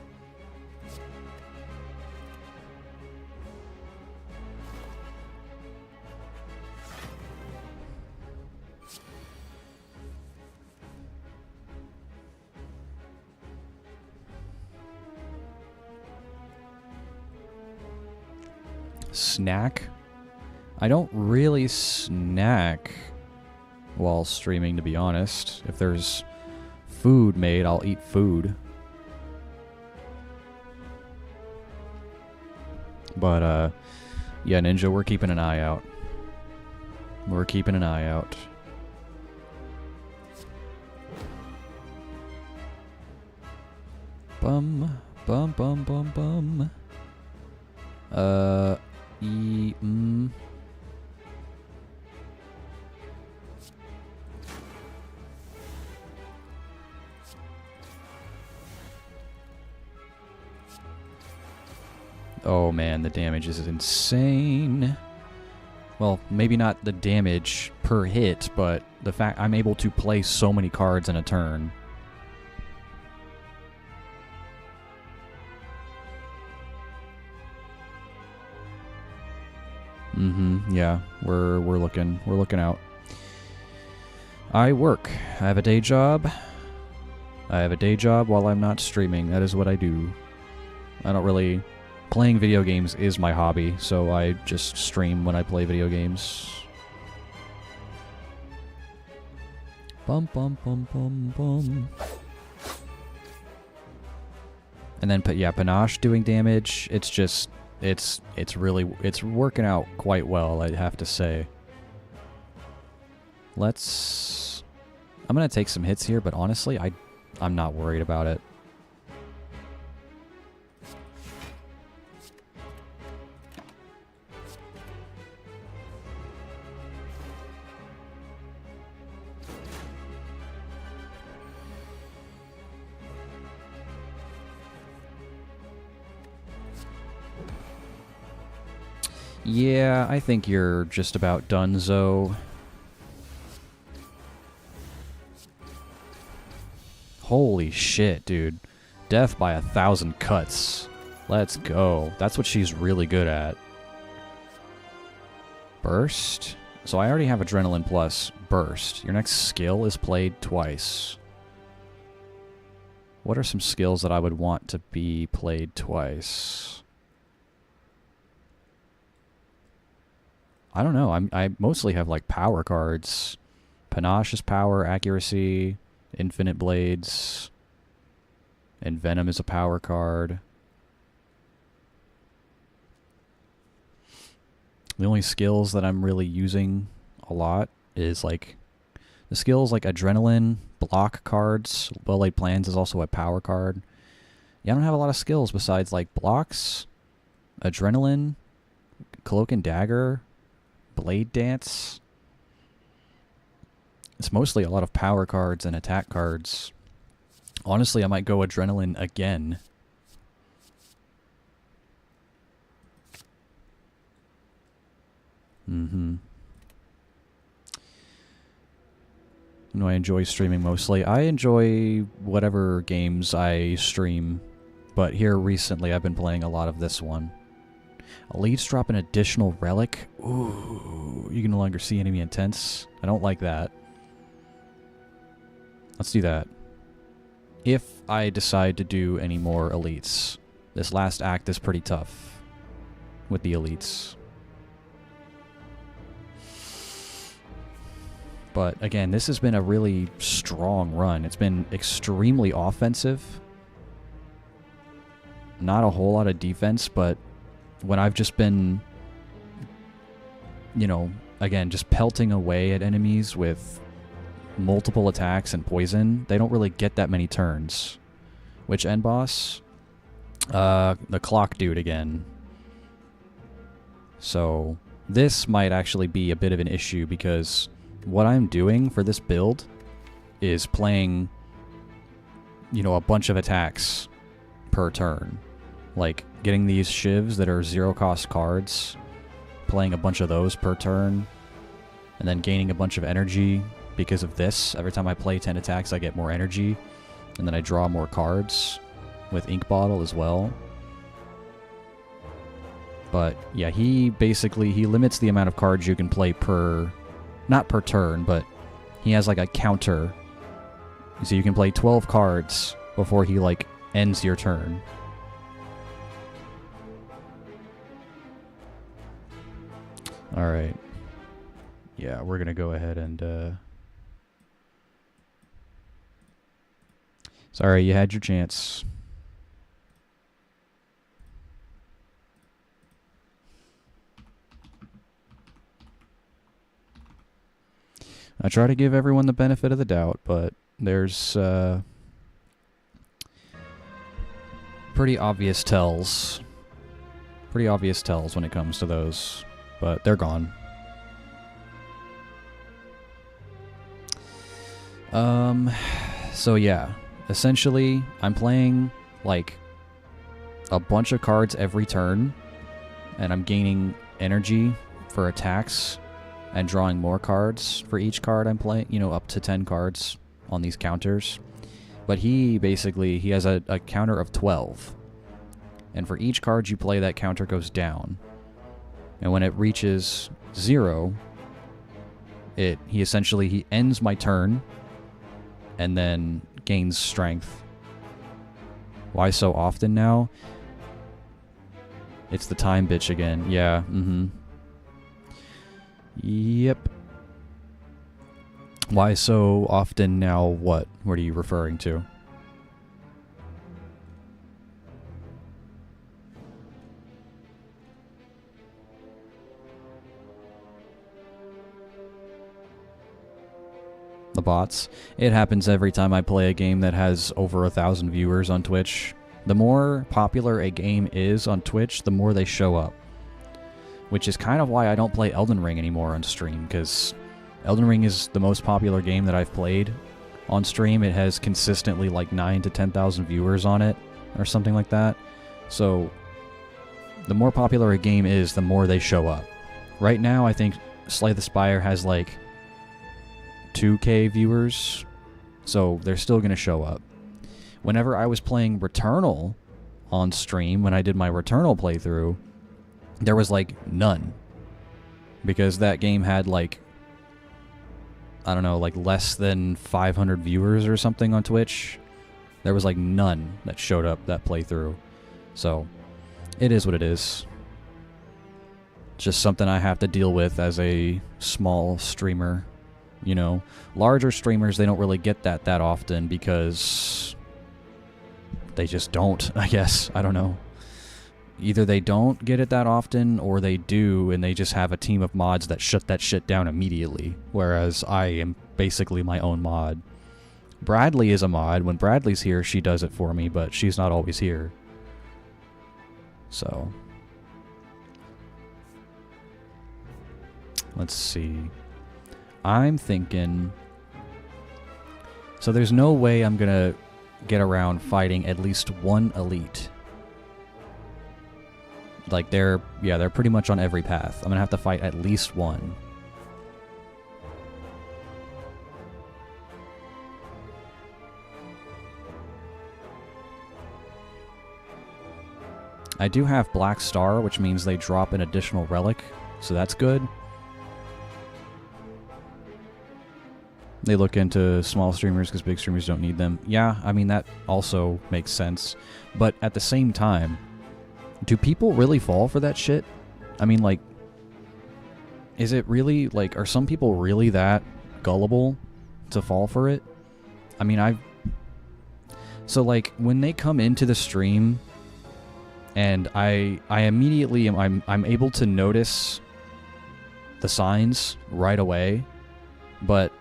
Snack? I don't really snack while streaming, to be honest. If there's food made, I'll eat food. But, yeah, Ninja, we're keeping an eye out. We're keeping an eye out. Bum, bum, bum, bum, bum. Oh man, the damage is insane. Well, maybe not the damage per hit, but the fact I'm able to play so many cards in a turn. Yeah, we're looking out. I work. I have a day job. I have a day job while I'm not streaming. That is what I do. I don't really... Playing video games is my hobby, so I just stream when I play video games. Bum bum bum bum bum. And then, yeah, Panache doing damage. It's just... It's working out quite well, I'd have to say. I'm gonna take some hits here, but honestly, I'm not worried about it. Yeah, I think you're just about donezo. Holy shit, dude. Death by 1,000 cuts. Let's go. That's what she's really good at. Burst? So I already have Adrenaline plus Burst. Your next skill is played twice. What are some skills that I would want to be played twice? I don't know. I mostly have like power cards. Panache is power, accuracy, infinite blades, and Venom is a power card. The only skills that I'm really using a lot is like the skills like Adrenaline, block cards. Well-Laid Plans is also a power card. Yeah, I don't have a lot of skills besides like blocks, Adrenaline, Cloak and Dagger, Blade Dance. It's mostly a lot of power cards and attack cards. Honestly, I might go Adrenaline again. No, I enjoy streaming mostly. I enjoy whatever games I stream, but here recently I've been playing a lot of this one. Elites drop an additional relic. Ooh, you can no longer see enemy intents. I don't like that. Let's do that. If I decide to do any more elites. This last act is pretty tough with the elites. But again, this has been a really strong run. It's been extremely offensive. Not a whole lot of defense, but when I've just been, you know, again, just pelting away at enemies with multiple attacks and poison, they don't really get that many turns. Which end boss? The clock dude again. So this might actually be a bit of an issue because what I'm doing for this build is playing, you know, a bunch of attacks per turn. Like getting these shivs that are 0-cost cards, playing a bunch of those per turn, and then gaining a bunch of energy because of this. Every time I play 10 attacks, I get more energy, and then I draw more cards with Ink Bottle as well. But yeah, he limits the amount of cards you can play per, not per turn, but he has like a counter. So you can play 12 cards before he like ends your turn. Alright. Yeah, we're gonna go ahead and sorry, you had your chance. I try to give everyone the benefit of the doubt, but there's pretty obvious tells. Pretty obvious tells when it comes to those, but they're gone. So yeah, essentially, I'm playing like a bunch of cards every turn, and I'm gaining energy for attacks and drawing more cards for each card I'm playing, you know, up to 10 cards on these counters. But he has a counter of 12. And for each card you play, that counter goes down. And when it reaches 0, he ends my turn and then gains strength. Why so often now? It's the time bitch again. Yeah, Yep. Why so often now what? What are you referring to? The bots. It happens every time I play a game that has over 1,000 viewers on Twitch. The more popular a game is on Twitch, the more they show up. Which is kind of why I don't play Elden Ring anymore on stream, because Elden Ring is the most popular game that I've played on stream. It has consistently like 9,000 to 10,000 viewers on it, or something like that. So, the more popular a game is, the more they show up. Right now, I think Slay the Spire has like 2K viewers, so they're still going to show up. Whenever I was playing Returnal on stream, when I did my Returnal playthrough, there was like none. Because that game had like, I don't know, like less than 500 viewers or something on Twitch. There was like none that showed up that playthrough. So, it is what it is. Just something I have to deal with as a small streamer. You know, larger streamers, they don't really get that often because they just don't, I guess. I don't know. Either they don't get it that often, or they do, and they just have a team of mods that shut that shit down immediately. Whereas I am basically my own mod. Bradley is a mod. When Bradley's here, she does it for me, but she's not always here. So. Let's see. I'm thinking... So there's no way I'm gonna get around fighting at least one elite. Like, they're pretty much on every path. I'm gonna have to fight at least one. I do have Black Star, which means they drop an additional relic, so that's good. They look into small streamers because big streamers don't need them. Yeah, I mean, that also makes sense. But at the same time, do people really fall for that shit? I mean, like, is it really, like, are some people really that gullible to fall for it? I mean, so, like, when they come into the stream... And I immediately I'm able to notice the signs right away, but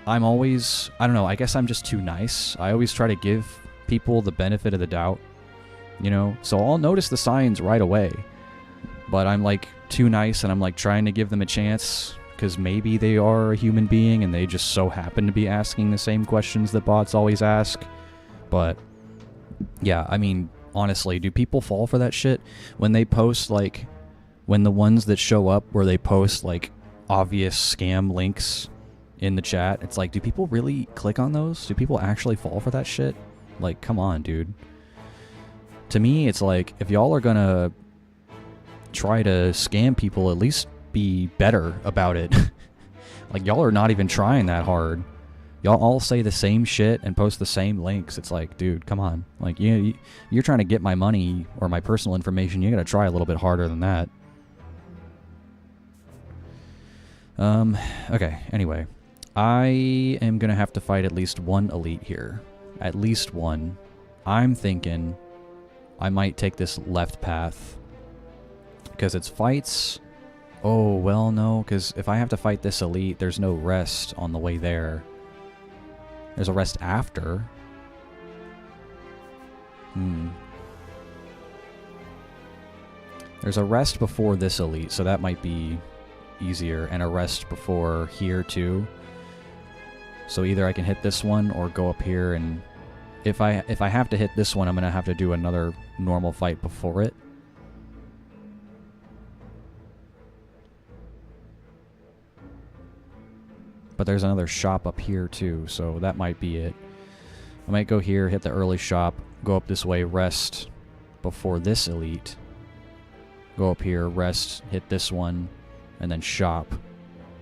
I'm always, I don't know, I guess I'm just too nice. I always try to give people the benefit of the doubt, you know? So I'll notice the signs right away, but I'm like too nice and I'm like trying to give them a chance because maybe they are a human being and they just so happen to be asking the same questions that bots always ask. But yeah, I mean, honestly, do people fall for that shit? When they post, like, when the ones that show up where they post, like, obvious scam links in the chat, it's like, do people really click on those? Do people actually fall for that shit? Like, come on, dude. To me, it's like, if y'all are gonna try to scam people, at least be better about it. Like, y'all are not even trying that hard. Y'all all say the same shit and post the same links. It's like, dude, come on. Like, you're trying to get my money or my personal information. You gotta try a little bit harder than that. Okay, anyway. I am gonna have to fight at least one elite here. At least one. I'm thinking I might take this left path. Because it's fights... Oh, well, no, because if I have to fight this elite, there's no rest on the way there. There's a rest after. There's a rest before this elite, so that might be easier. And a rest before here, too. So either I can hit this one or go up here, and... If I have to hit this one, I'm going to have to do another normal fight before it. But there's another shop up here too, so that might be it. I might go here, hit the early shop, go up this way, rest before this elite. Go up here, rest, hit this one, and then shop,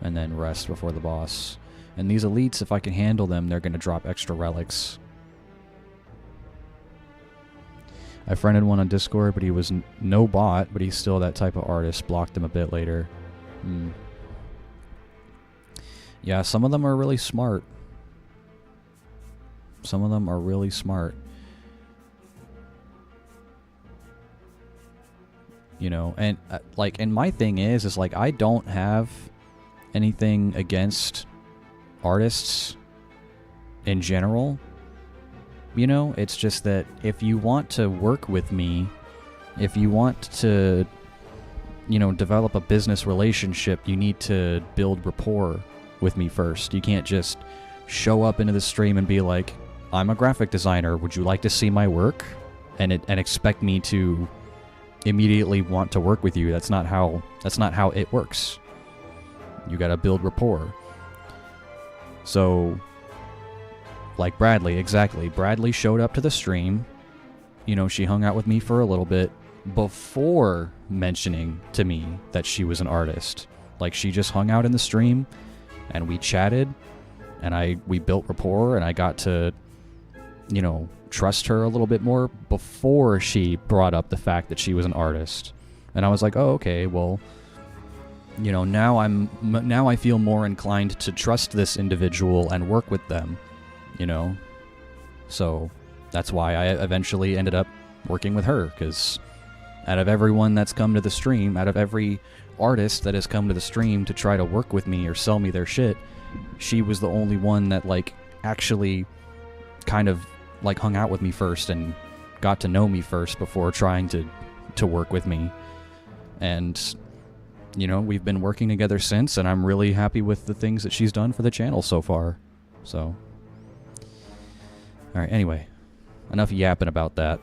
and then rest before the boss. And these elites, if I can handle them, they're going to drop extra relics. I friended one on Discord, but he was no bot, but he's still that type of artist. Blocked him a bit later. Yeah, some of them are really smart. Some of them are really smart. You know, and like, and my thing is like, I don't have anything against artists in general. You know, it's just that if you want to work with me, if you want to, you know, develop a business relationship, you need to build rapport with me first. You can't just show up into the stream and be like, I'm a graphic designer, would you like to see my work? And expect me to immediately want to work with you. That's not how it works. You gotta build rapport. So, like Bradley, exactly. Bradley showed up to the stream. You know, she hung out with me for a little bit before mentioning to me that she was an artist. Like, she just hung out in the stream and we chatted and we built rapport and I got to, you know, trust her a little bit more before she brought up the fact that she was an artist. And I was like, oh, okay, well, you know, now I feel more inclined to trust this individual and work with them, you know? So that's why I eventually ended up working with her, because out of everyone that's come to the stream, out of every artist that has come to the stream to try to work with me or sell me their shit, she was the only one that, like, actually kind of, like, hung out with me first and got to know me first before trying to work with me. And you know, we've been working together since, and I'm really happy with the things that she's done for the channel so far. So, alright, anyway. Enough yapping about that.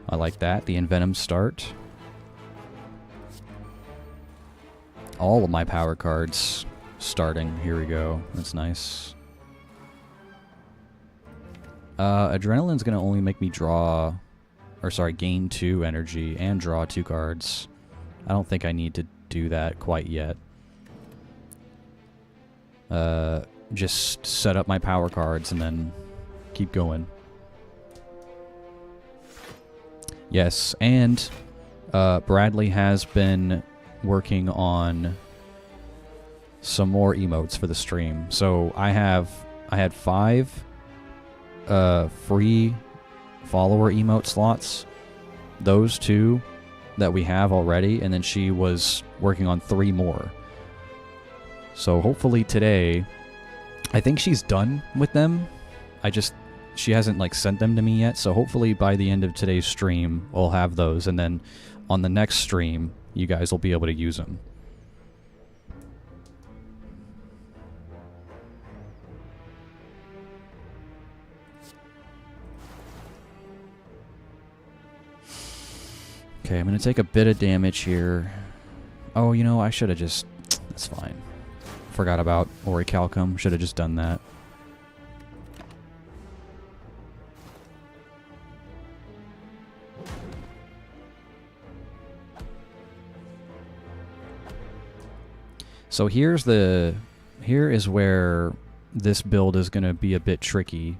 I like that. The Envenom start. All of my power cards starting. Here we go. That's nice. Adrenaline's going to only make me draw... Or sorry, gain 2 energy and draw 2 cards. I don't think I need to do that quite yet. Just set up my power cards and then keep going. Yes, and Bradley has been working on some more emotes for the stream. So I had 5 free follower emote slots. Those 2 that we have already, and then she was working on 3 more. So hopefully today, I think she's done with them. She hasn't like sent them to me yet, so hopefully by the end of today's stream, we'll have those, and then on the next stream, you guys will be able to use them. Okay, I'm going to take a bit of damage here. Oh, you know, I should have just... That's fine. Forgot about Orichalcum. Should have just done that. So here is where this build is going to be a bit tricky.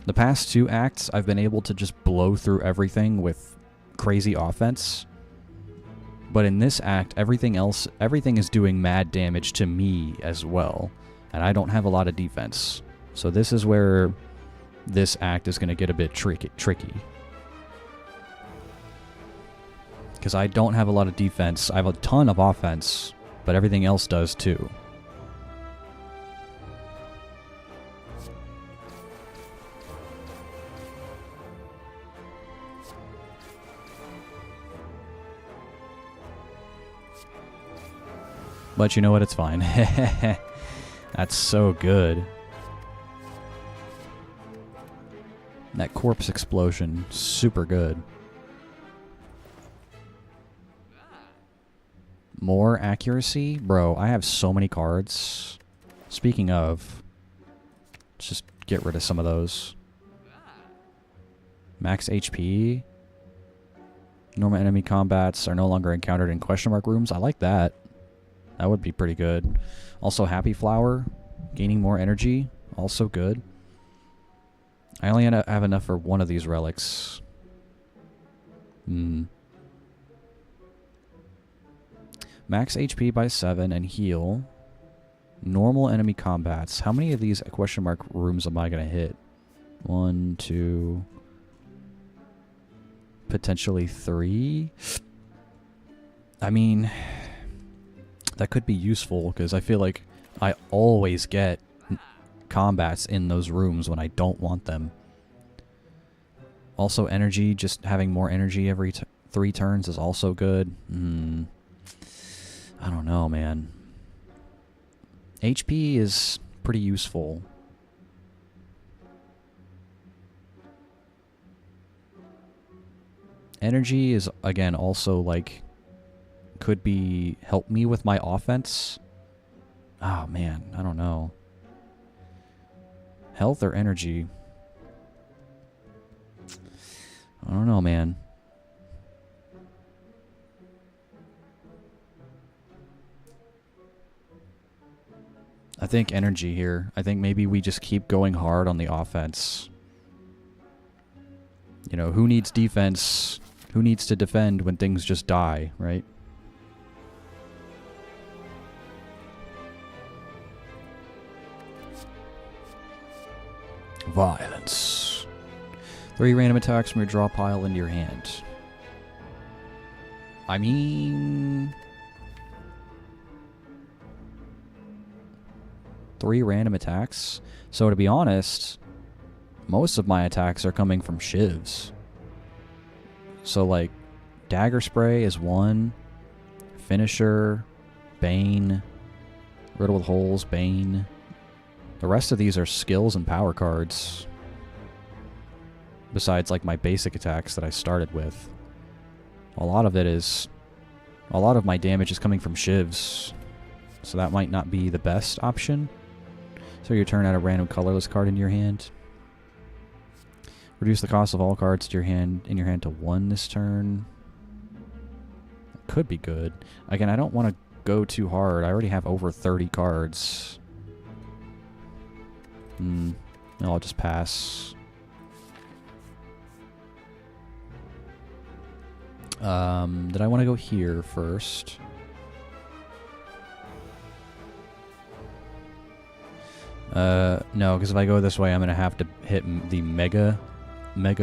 The past 2 acts, I've been able to just blow through everything with crazy offense. But in this act, everything is doing mad damage to me as well. And I don't have a lot of defense. So this is where this act is going to get a bit tricky. Because I don't have a lot of defense. I have a ton of offense. But everything else does too. But you know what? It's fine. That's so good. That corpse explosion, super good. More accuracy? Bro, I have so many cards. Speaking of, let's just get rid of some of those. Max HP. Normal enemy combats are no longer encountered in question mark rooms. I like that. That would be pretty good. Also, Happy Flower. Gaining more energy. Also good. I only have enough for one of these relics. Max HP by 7 and heal. Normal enemy combats. How many of these question mark rooms am I going to hit? 1, 2... Potentially 3? I mean, that could be useful, because I feel like I always get combats in those rooms when I don't want them. Also, energy, just having more energy every 3 turns is also good. I don't know, man. HP is pretty useful. Energy is, again, also, like, could be help me with my offense. Oh, man, I don't know. Health or energy? I don't know, man. I think energy here. I think maybe we just keep going hard on the offense. You know, who needs defense? Who needs to defend when things just die, right? Violence. 3 random attacks from your draw pile into your hand. I mean... 3 random attacks? So to be honest, most of my attacks are coming from shivs. So, like, Dagger Spray is 1. Finisher, Bane, Riddle with Holes, Bane. The rest of these are skills and power cards. Besides, like, my basic attacks that I started with. A lot of my damage is coming from shivs. So that might not be the best option. So your turn, add a random colorless card into your hand. Reduce the cost of all cards to in your hand to 1 this turn. Could be good. Again, I don't want to go too hard. I already have over 30 cards. No, I'll just pass. Did I want to go here first? No, because if I go this way, I'm going to have to hit the Mega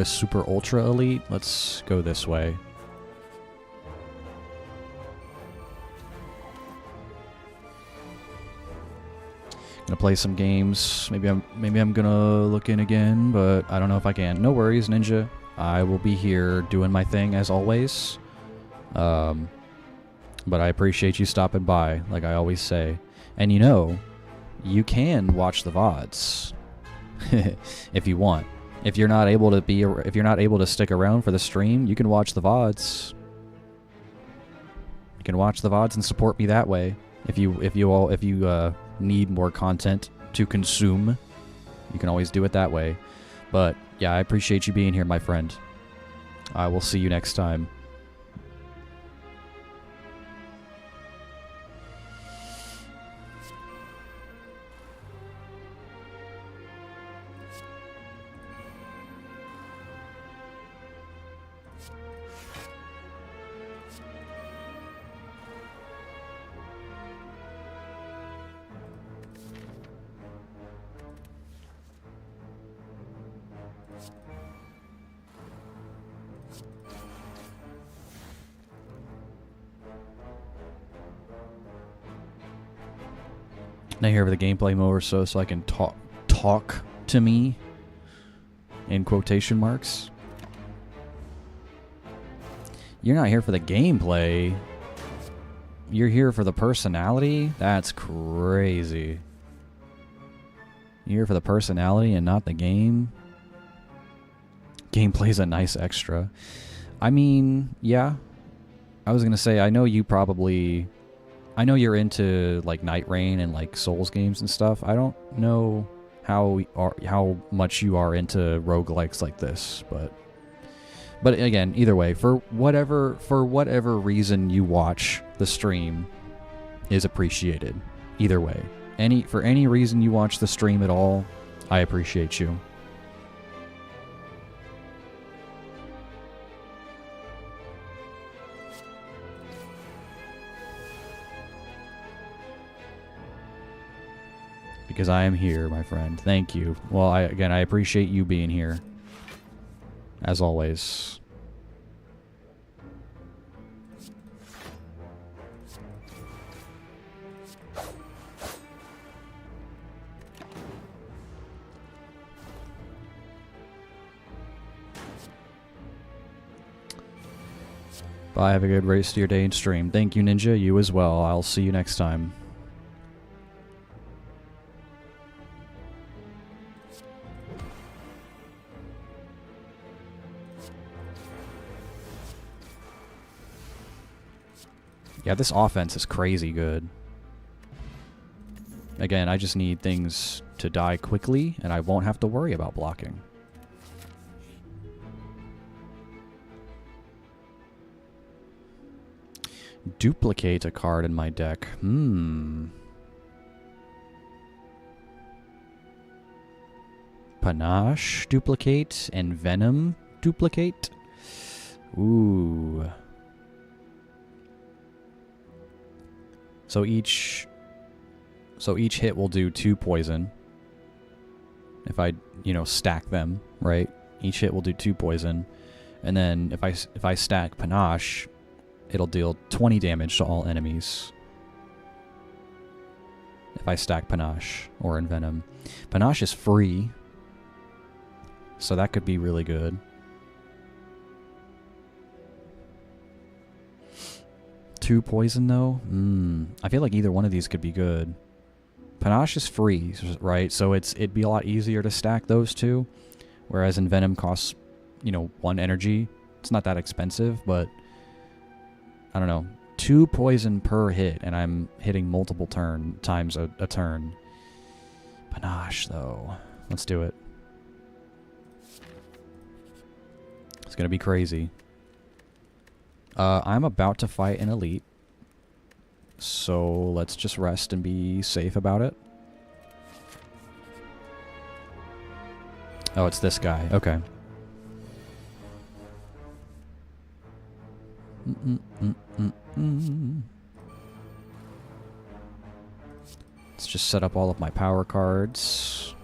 Super Ultra Elite. Let's go this way. Gonna play some games. Maybe I'm gonna look in again, but I don't know if I can. No worries, Ninja. I will be here doing my thing as always. But I appreciate you stopping by, like I always say. And you know, you can watch the VODs if you want. If you're not able to stick around for the stream, you can watch the VODs. You can watch the VODs and support me that way. If you need more content to consume, you can always do it that way. But yeah, I appreciate you being here, my friend. I will see you next time. Now here for the gameplay mode so I can talk to me in quotation marks. You're not here for the gameplay. You're here for the personality? That's crazy. You're here for the personality and not the game? Gameplay's a nice extra. I mean, yeah. I was gonna say, I know you're into like Night Rain and like Souls games and stuff. I don't know how much you are into roguelikes like this, but again, either way, for whatever reason you watch the stream is appreciated. Either way. For any reason you watch the stream at all, I appreciate you. Because I am here, my friend. Thank you. Well, I appreciate you being here. As always. Bye, have a good rest of your day and stream. Thank you, Ninja. You as well. I'll see you next time. Yeah, this offense is crazy good. Again, I just need things to die quickly, and I won't have to worry about blocking. Duplicate a card in my deck. Panache duplicate and Venom duplicate. Ooh. So each hit will do 2 poison. If I, stack them, right? Each hit will do 2 poison. And then if I stack Panache, it'll deal 20 damage to all enemies. If I stack Panache or Envenom. Panache is free. So that could be really good. Two poison, though? I feel like either one of these could be good. Panache is free, right? So it'd be a lot easier to stack those two. Whereas Envenom costs, you know, 1 energy. It's not that expensive, but I don't know. 2 poison per hit, and I'm hitting multiple times a turn. Panache, though. Let's do it. It's gonna be crazy. I'm about to fight an elite. So let's just rest and be safe about it. Oh, it's this guy. Okay. Let's just set up all of my power cards.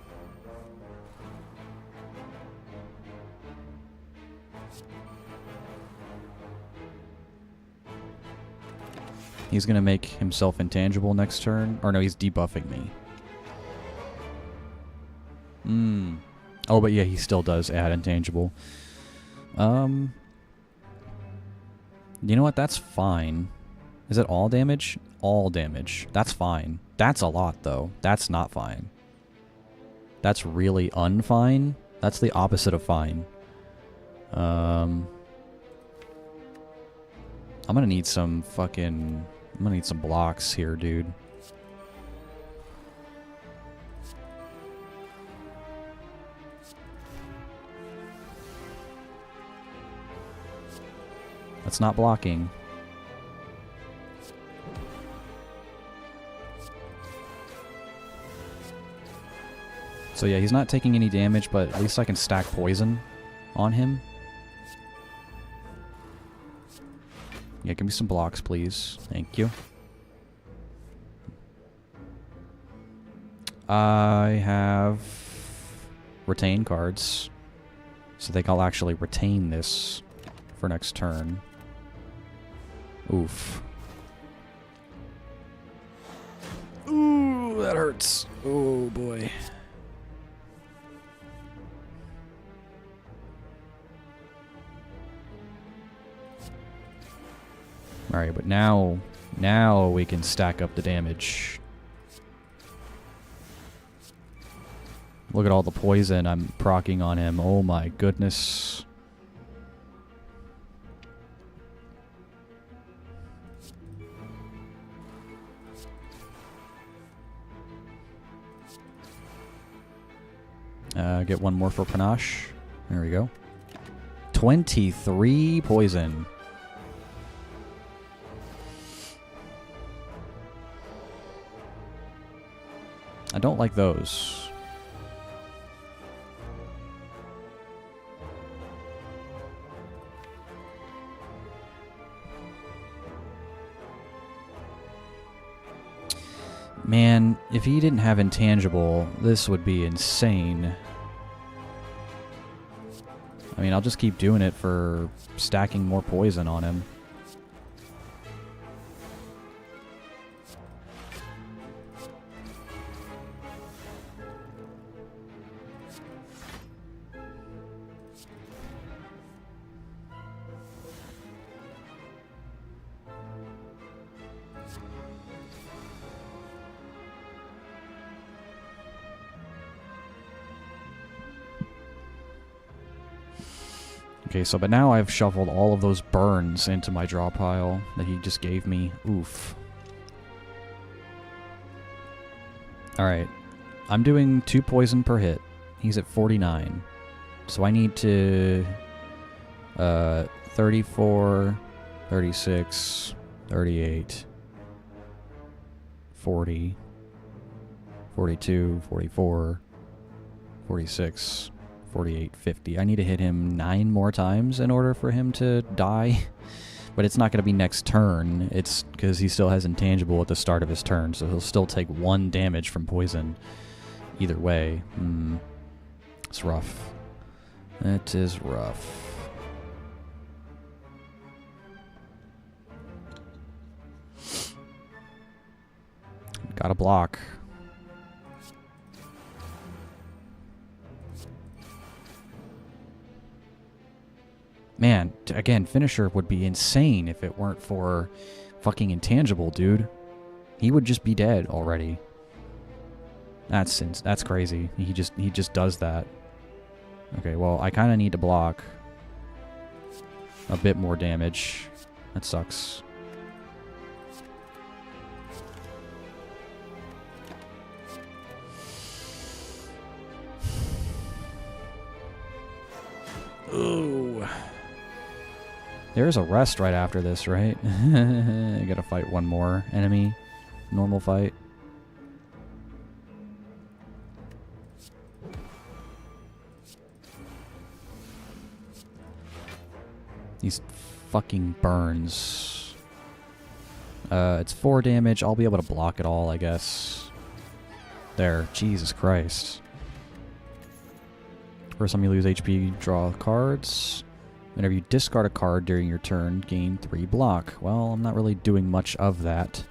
He's going to make himself intangible next turn. Or no, he's debuffing me. Oh, but yeah, he still does add intangible. You know what? That's fine. Is it all damage? All damage. That's fine. That's a lot, though. That's not fine. That's really unfine. That's the opposite of fine. I'm gonna need some fucking... I'm gonna need some blocks here, dude. That's not blocking. So yeah, he's not taking any damage, but at least I can stack poison on him. Yeah, give me some blocks, please. Thank you. I have retain cards, so I think I'll actually retain this for next turn. Oof. Ooh, that hurts. Oh, boy. Alright, but now we can stack up the damage. Look at all the poison I'm proccing on him. Oh my goodness. Get one more for Panache. There we go. 23 poison. I don't like those. Man, if he didn't have intangible, this would be insane. I mean, I'll just keep doing it for stacking more poison on him. Okay, so but now I've shuffled all of those burns into my draw pile that he just gave me. Oof. Alright. I'm doing 2 poison per hit. He's at 49. So I need to... 34, 36, 38, 40, 42, 44, 46... 48, 50. I need to hit him 9 more times in order for him to die. But it's not going to be next turn. It's because he still has intangible at the start of his turn, so he'll still take 1 damage from poison. Either way. It's rough. It is rough. Got a block. Man, again, finisher would be insane if it weren't for fucking intangible, dude. He would just be dead already. That's crazy. He just does that. Okay, well, I kind of need to block a bit more damage. That sucks. Ooh. There's a rest right after this, right? I gotta fight one more enemy. Normal fight. These fucking burns. It's 4 damage. I'll be able to block it all, I guess. There. Jesus Christ. First time you lose HP, draw cards. Whenever you discard a card during your turn, gain 3 block. Well, I'm not really doing much of that.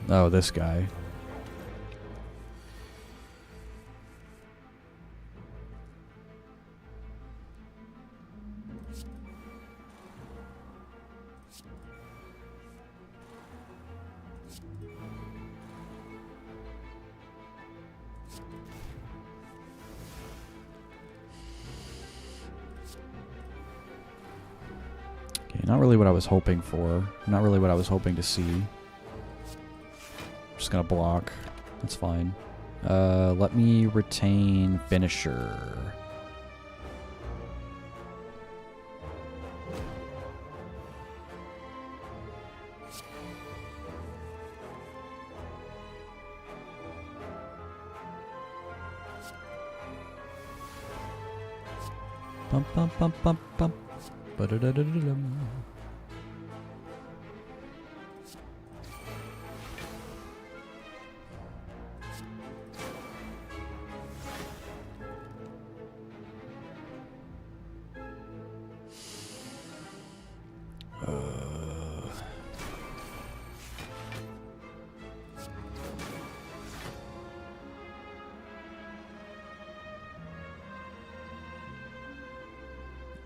Oh, this guy. Okay, not really what I was hoping for. Not really what I was hoping to see. Just gonna block. That's fine. Let me retain finisher. Bum bum bum bum bum. Ba-da-da-da-da-dum.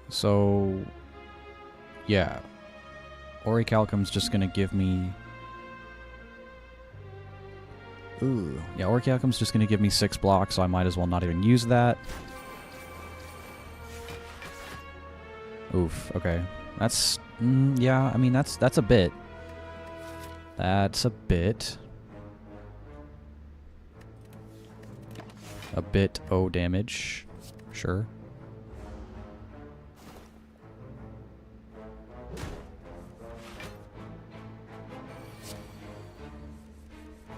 So, yeah. Orichalcum's just gonna give me... Ooh. Yeah, Orichalcum's just gonna give me 6 blocks, so I might as well not even use that. Oof, okay. That's... yeah, I mean, that's a bit. That's a bit. A bit O damage. Sure.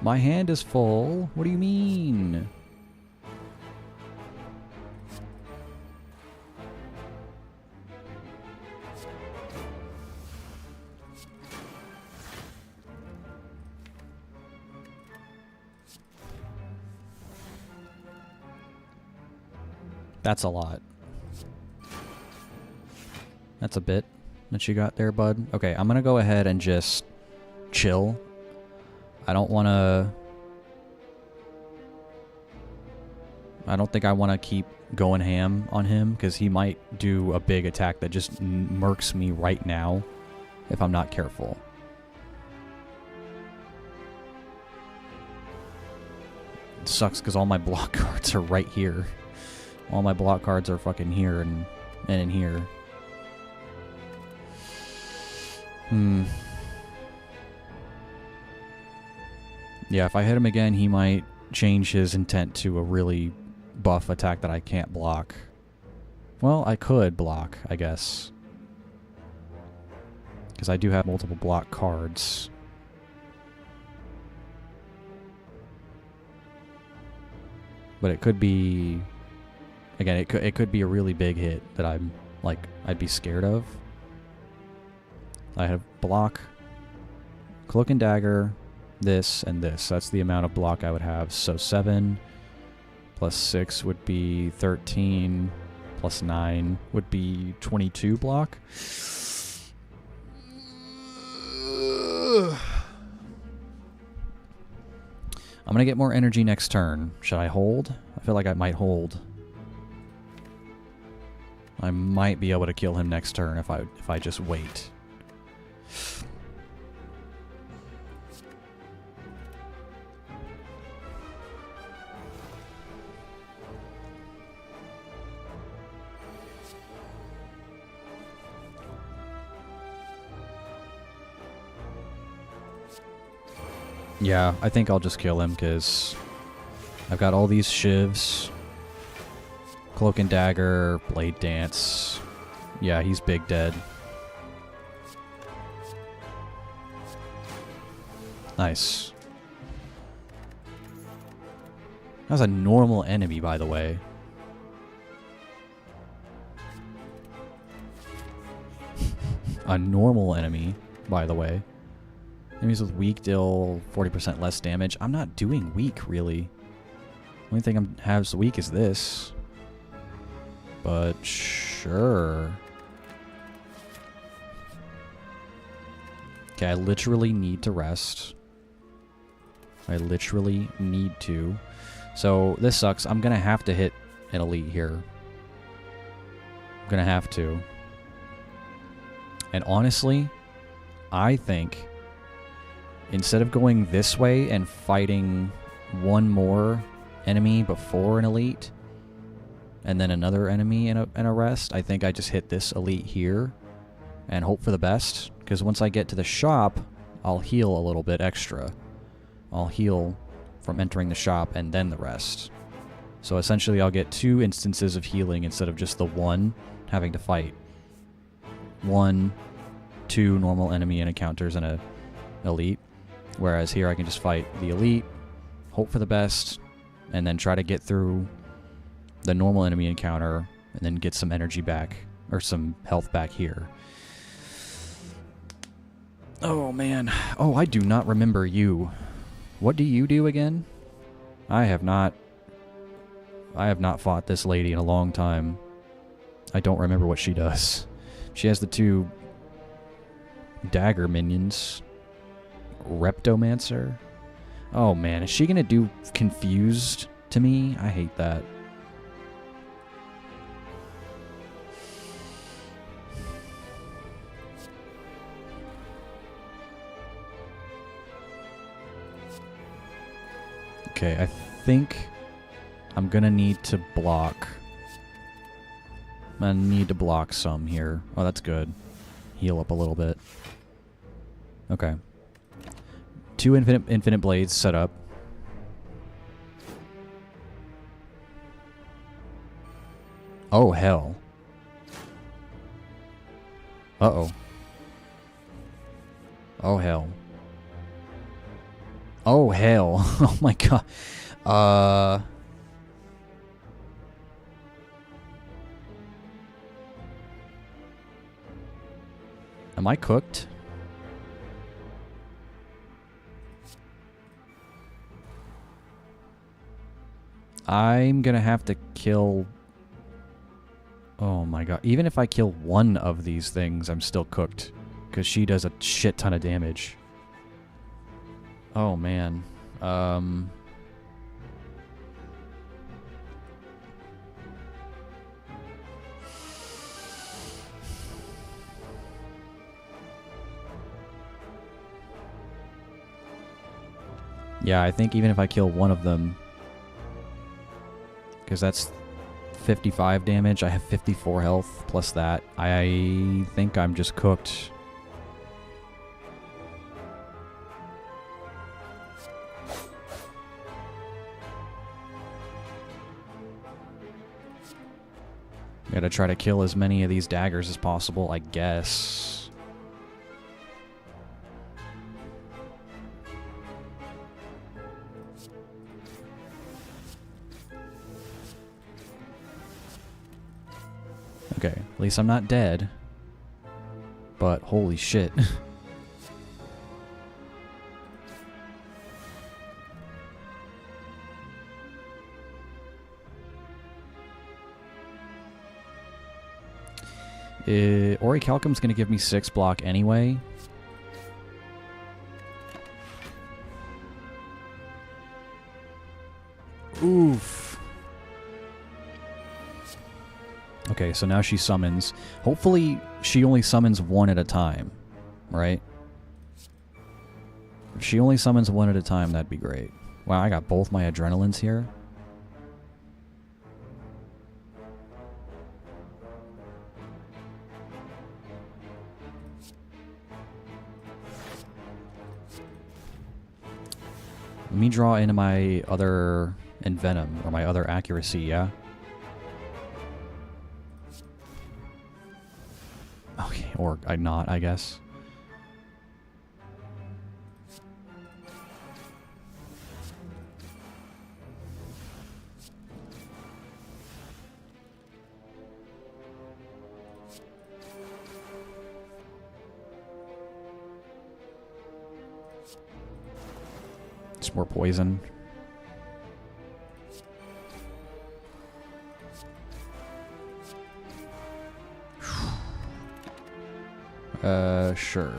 My hand is full. What do you mean? That's a lot. That's a bit that you got there, bud. Okay, I'm gonna go ahead and just chill. I don't want to... I don't think I want to keep going ham on him, because he might do a big attack that just murks me right now if I'm not careful. It sucks because all my block cards are right here. All my block cards are fucking here and in here. Yeah, if I hit him again, he might change his intent to a really buff attack that I can't block. Well, I could block, I guess. Because I do have multiple block cards. But it could be... Again, it could be a really big hit that I'm, like, I'd be scared of. I have block, cloak and dagger, this, and this. That's the amount of block I would have. So 7 plus 6 would be 13, plus 9 would be 22 block. I'm going to get more energy next turn. Should I hold? I feel like I might hold. I might be able to kill him next turn if I just wait. Yeah, I think I'll just kill him because I've got all these shivs. Cloak and Dagger, Blade Dance. Yeah, he's big dead. Nice. That was a normal enemy, by the way. A normal enemy, by the way. Enemies with weak deal 40% less damage. I'm not doing weak, really. Only thing I have weak is this. But sure. Okay, I literally need to rest. I literally need to. So this sucks. I'm gonna have to hit an elite here. I'm gonna have to. And honestly, I think instead of going this way and fighting one more enemy before an elite and then another enemy in a rest, I think I just hit this elite here and hope for the best. Because once I get to the shop, I'll heal a little bit extra. I'll heal from entering the shop and then the rest. So essentially I'll get 2 instances of healing instead of just the one having to fight 2 normal enemy encounters and a elite. Whereas here I can just fight the elite, hope for the best, and then try to get through the normal enemy encounter and then get some energy back, or some health back here. Oh man. Oh, I do not remember you. What do you do again? I have not fought this lady in a long time. I don't remember what she does. She has the 2 dagger minions. Reptomancer? Oh man, is she gonna do confused to me? I hate that. Okay, I think I'm gonna need to block. I'm gonna need to block some here. Oh, that's good. Heal up a little bit. Okay. 2 infinite blades set up. Oh, hell. Uh-oh. Oh, hell. Oh, hell. Oh, my God. Am I cooked? I'm gonna have to kill... Oh my god. Even if I kill one of these things, I'm still cooked. Because she does a shit ton of damage. Oh man. Yeah, I think even if I kill one of them... Because that's 55 damage. I have 54 health plus that. I think I'm just cooked. Gotta try to kill as many of these daggers as possible, I guess. Okay, at least I'm not dead. But holy shit. Orichalcum's gonna give me 6 block anyway. Oof. Okay, so now she summons. Hopefully she only summons one at a time, right? If she only summons one at a time, that'd be great. Wow, I got both my adrenalines here. Let me draw into my other Envenom, or my other accuracy, yeah? Okay, or I not, I guess. It's more poison. Sure.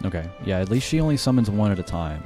Okay, yeah, at least she only summons one at a time.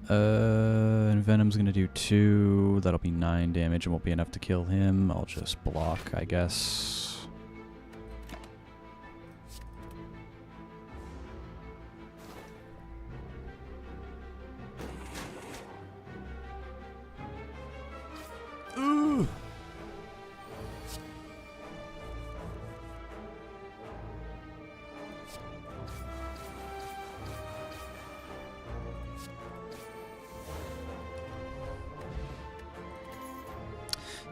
And Venom's gonna do 2. That'll be 9 damage. It won't be enough to kill him. I'll just block, I guess. Ooh.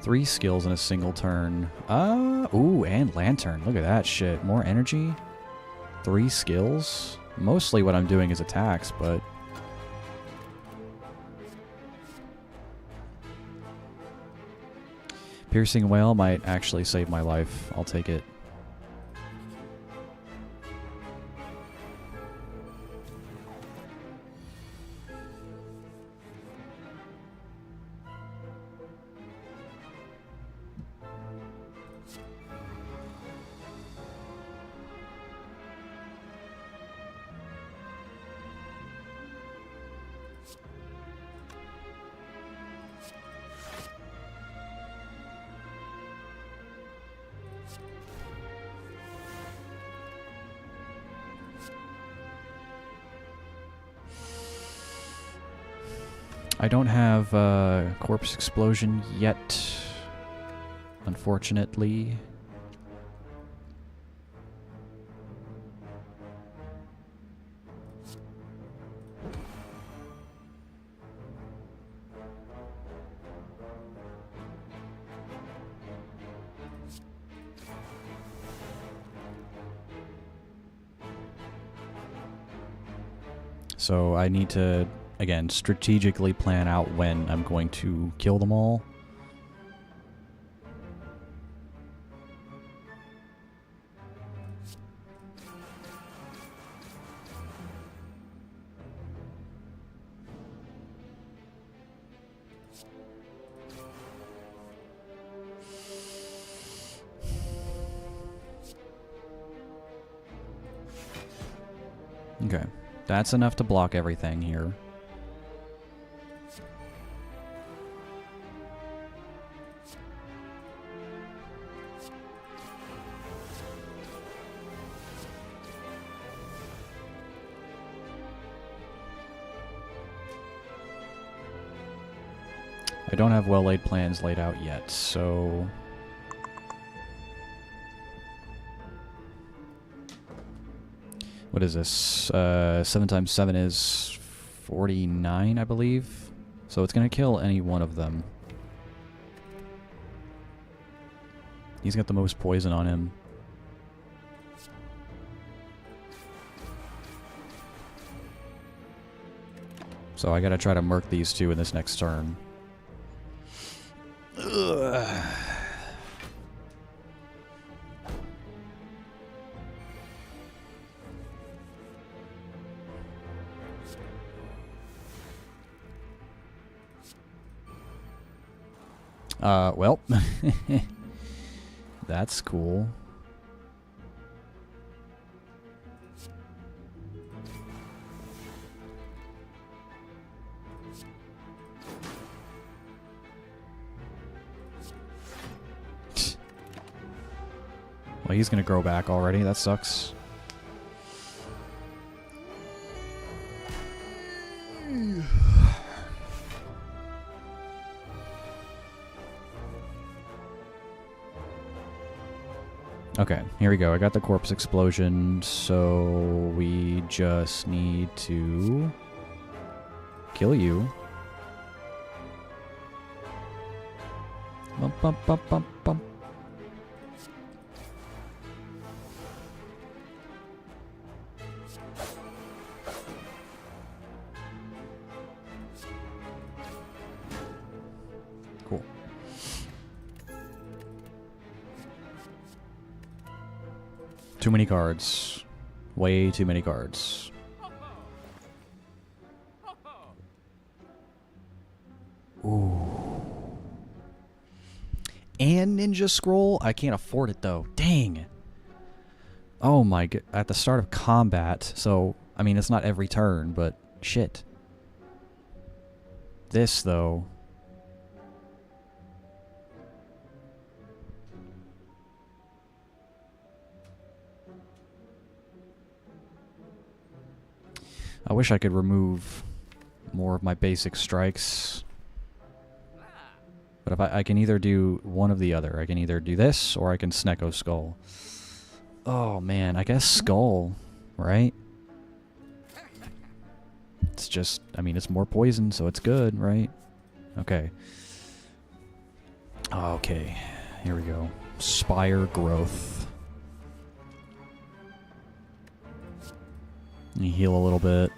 Three skills in a single turn. Ooh, and Lantern. Look at that shit. More energy. 3 skills. Mostly what I'm doing is attacks, but... Piercing Whale might actually save my life. I'll take it. I don't have Corpse Explosion yet, unfortunately. So I need to, again, strategically plan out when I'm going to kill them all. Okay, that's enough to block everything here. I don't have well-laid plans laid out yet, so... What is this? 7 times 7 is 49, I believe. So it's going to kill any one of them. He's got the most poison on him. So I gotta try to murk these two in this next turn. Ugh. Well, that's cool. Well, he's gonna grow back already. That sucks. Okay, here we go. I got the corpse explosion, so we just need to kill you. Bump, bump, bump, bump, bump. Cool. Too many cards. Way too many cards. Ooh. And Ninja Scroll? I can't afford it though. Dang. Oh my god. At the start of combat. So, I mean, it's not every turn, but shit. This though. I wish I could remove more of my basic strikes. But if I can either do one of the other. I can either do this, or I can Snecko Skull. Oh man, I guess Skull, right? It's just, I mean, it's more poison, so it's good, right? Okay. Okay, here we go. Spire Growth. You heal a little bit.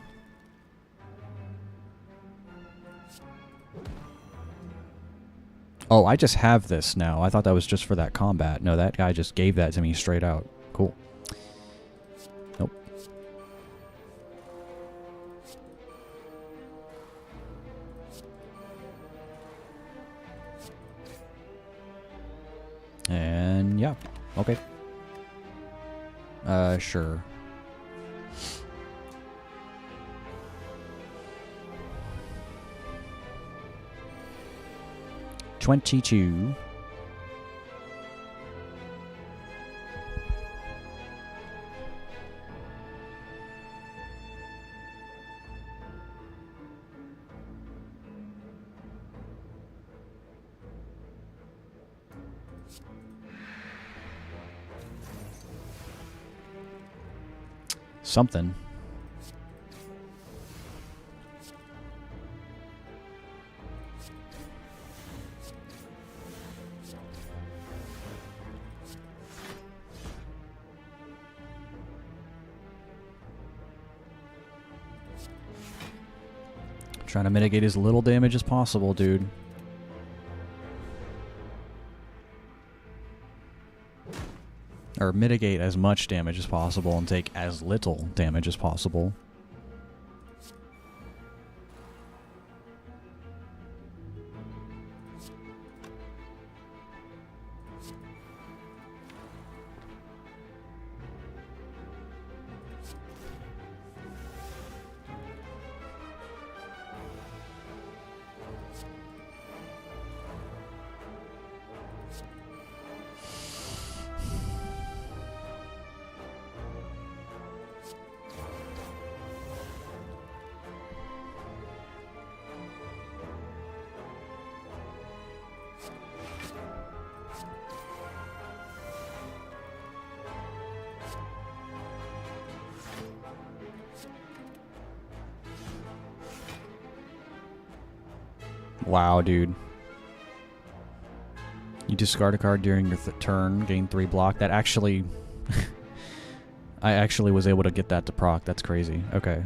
Oh, I just have this now. I thought that was just for that combat. No, that guy just gave that to me straight out. Cool. Nope. And yeah. Okay. Sure. $22. Something. Trying to mitigate as little damage as possible, dude. Or mitigate as much damage as possible and take as little damage as possible. Wow, dude. You discard a card during your turn, gain 3 block. That actually... I actually was able to get that to proc. That's crazy. Okay.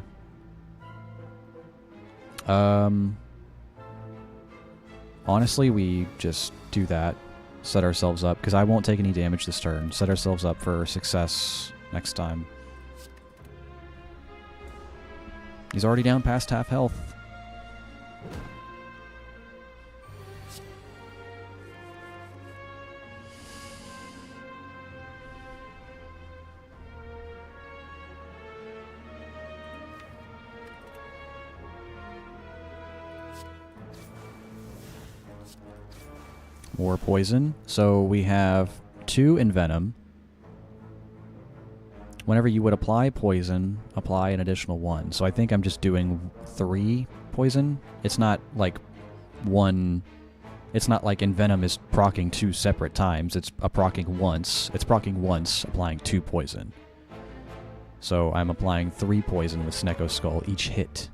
Honestly, we just do that. Set ourselves up, because I won't take any damage this turn. Set ourselves up for success next time. He's already down past half health. More poison. So we have 2 Envenom. Whenever you would apply poison, apply an additional 1. So I think I'm just doing 3 poison. It's not like one... It's not like Envenom is proccing 2 separate times. It's proccing once. It's proccing once, applying 2 poison. So I'm applying 3 poison with Snecko Skull each hit.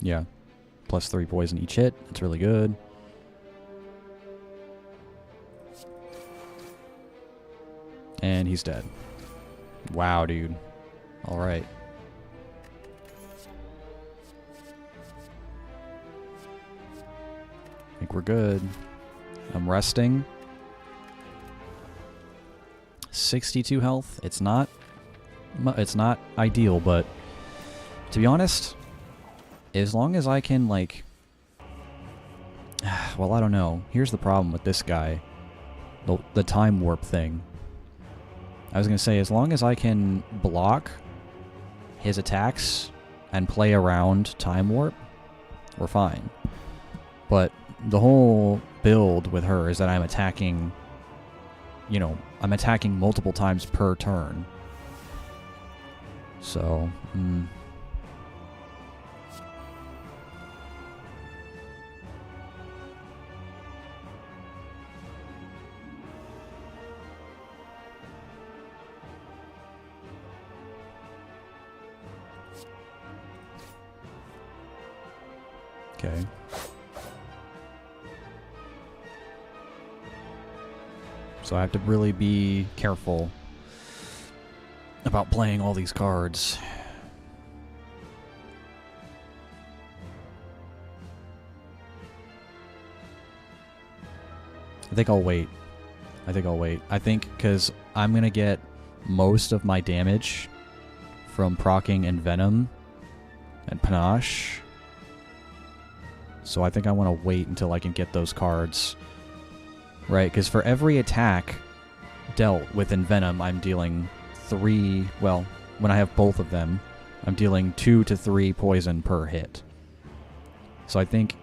Yeah. Plus 3 poison each hit. That's really good. And he's dead. Wow, dude. Alright. I think we're good. I'm resting. 62 health. It's not ideal, but to be honest, as long as I can, like... Well, I don't know. Here's the problem with this guy. The time warp thing. I was going to say, as long as I can block his attacks and play around time warp, we're fine. But the whole build with her is that I'm attacking... You know, I'm attacking multiple times per turn. So... Okay. So I have to really be careful about playing all these cards. I think I'll wait. I think because I'm going to get most of my damage from proccing Envenom and Panache. So I think I want to wait until I can get those cards. Right, because for every attack dealt with Envenom, I'm dealing 3... Well, when I have both of them, I'm dealing 2 to 3 poison per hit. So I think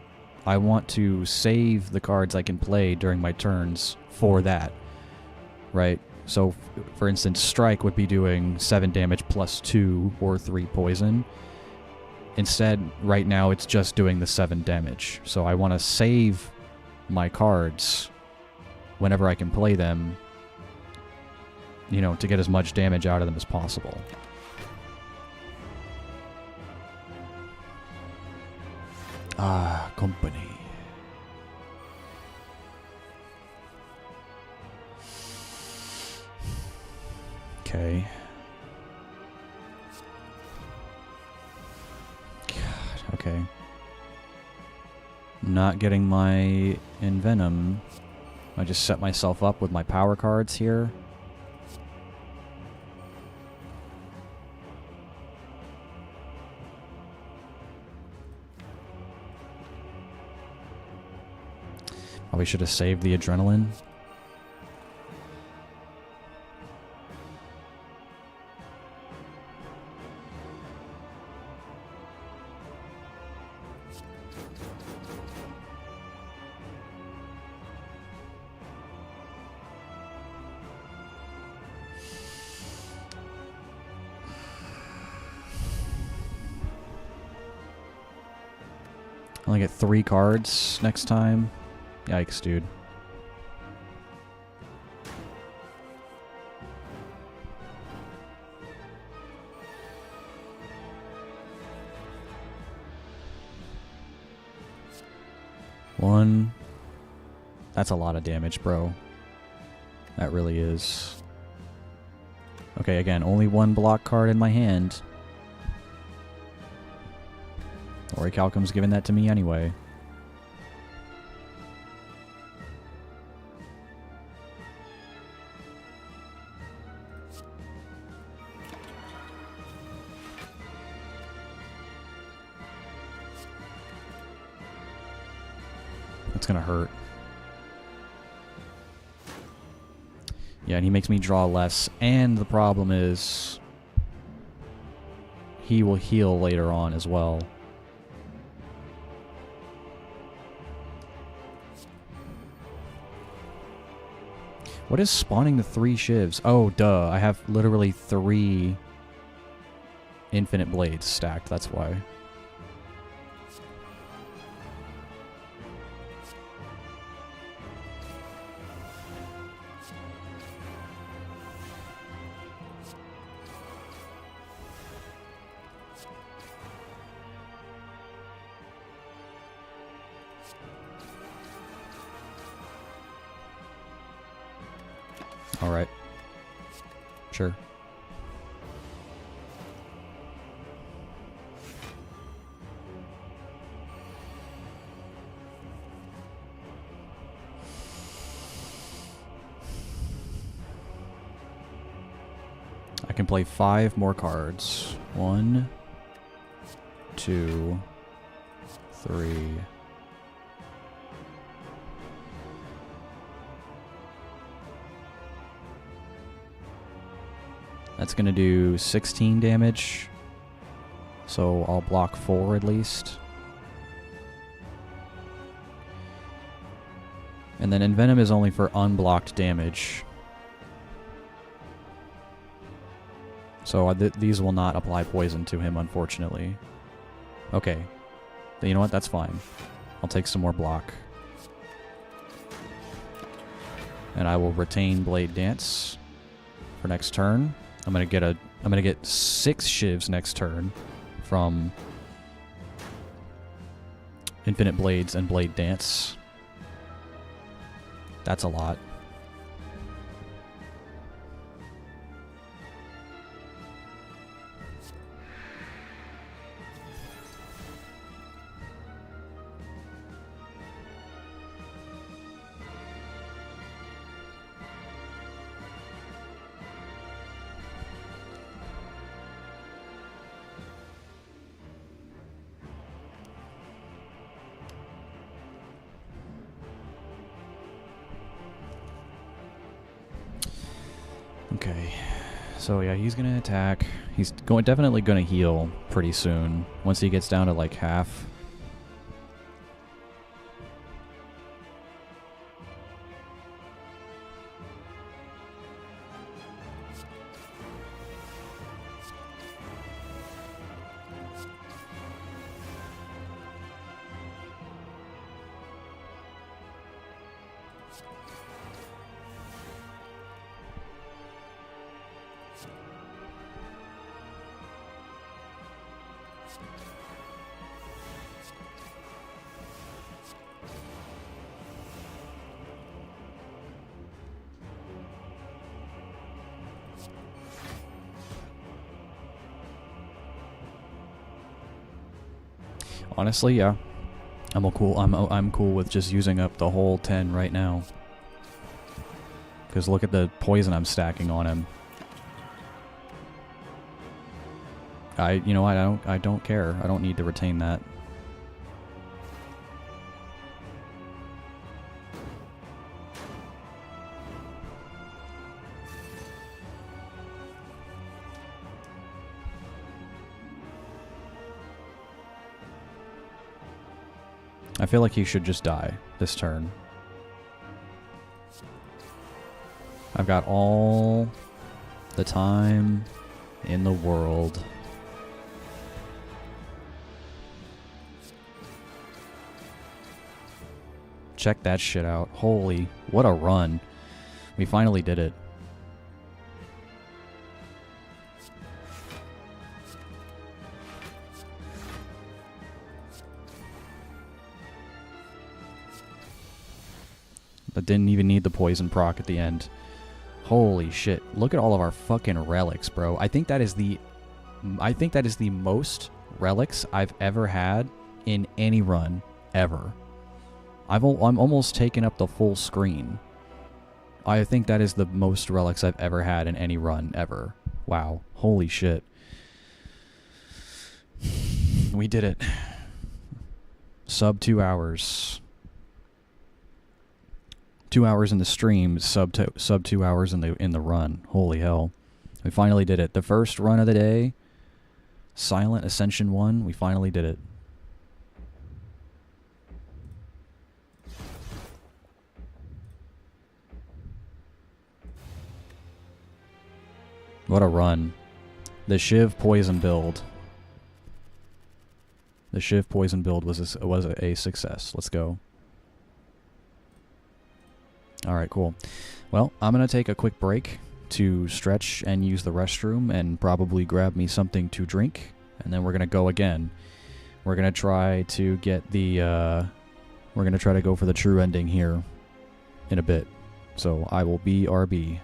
I want to save the cards I can play during my turns for that. Right? So, for instance, Strike would be doing 7 damage plus 2 or 3 poison. Instead, right now, it's just doing the 7 damage. So I want to save my cards whenever I can play them, you know, to get as much damage out of them as possible. Ah, company. Okay. Okay. Not getting my Envenom. I just set myself up with my power cards here. Probably should have saved the adrenaline. I only get 3 cards next time. Yikes, dude. One. That's a lot of damage, bro. That really is. Okay, again, only one block card in my hand. Orichalcum's giving that to me anyway. It's gonna hurt. Yeah, and he makes me draw less, and the problem is he will heal later on as well. What is spawning the 3 shivs? Oh, duh. I have literally 3 infinite blades stacked, that's why. Alright. Sure. I can play 5 more cards. 1, 2, 3. That's going to do 16 damage. So I'll block 4 at least. And then Envenom is only for unblocked damage. So these will not apply poison to him, unfortunately. Okay. You know what? That's fine. I'll take some more block. And I will retain Blade Dance for next turn. I'm gonna get 6 shivs next turn from Infinite Blades and Blade Dance. That's a lot. Okay, so yeah, he's gonna attack. He's definitely gonna heal pretty soon once he gets down to like half. Honestly, yeah. I'm cool with just using up the whole 10 right now. Cuz look at the poison I'm stacking on him. You know what? I don't care. I don't need to retain that. I feel like he should just die this turn. I've got all the time in the world. Check that shit out. Holy, what a run. We finally did it. That didn't even need the poison proc at the end. Holy shit. Look at all of our fucking relics, bro. I think that is the most relics I've ever had in any run ever. I'm almost taking up the full screen. I think that is the most relics I've ever had in any run ever. Wow. Holy shit. We did it. Sub 2 hours. 2 hours in the stream, sub 2 hours in the run. Holy hell. We finally did it. The first run of the day, Silent Ascension 1, we finally did it. What a run. The Shiv poison build. The Shiv poison build was a success. Let's go. Alright, cool. Well, I'm going to take a quick break to stretch and use the restroom and probably grab me something to drink. And then we're going to go again. We're going to try to get the... we're going to try to go for the true ending here in a bit. So I will be RB.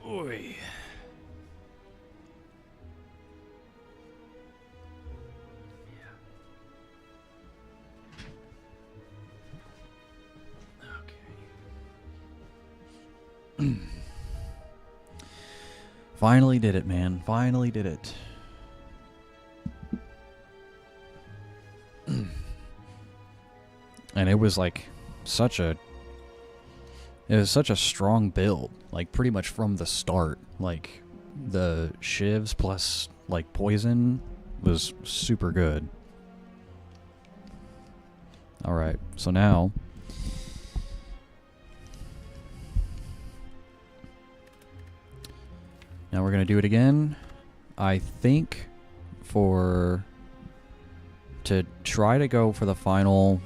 Oy. Okay. Finally did it, man. Finally did it. And it was like such a strong build, like pretty much from the start. Like the shivs plus like poison was super good. Alright, so now... Now we're going to do it again. I think to try to go for the final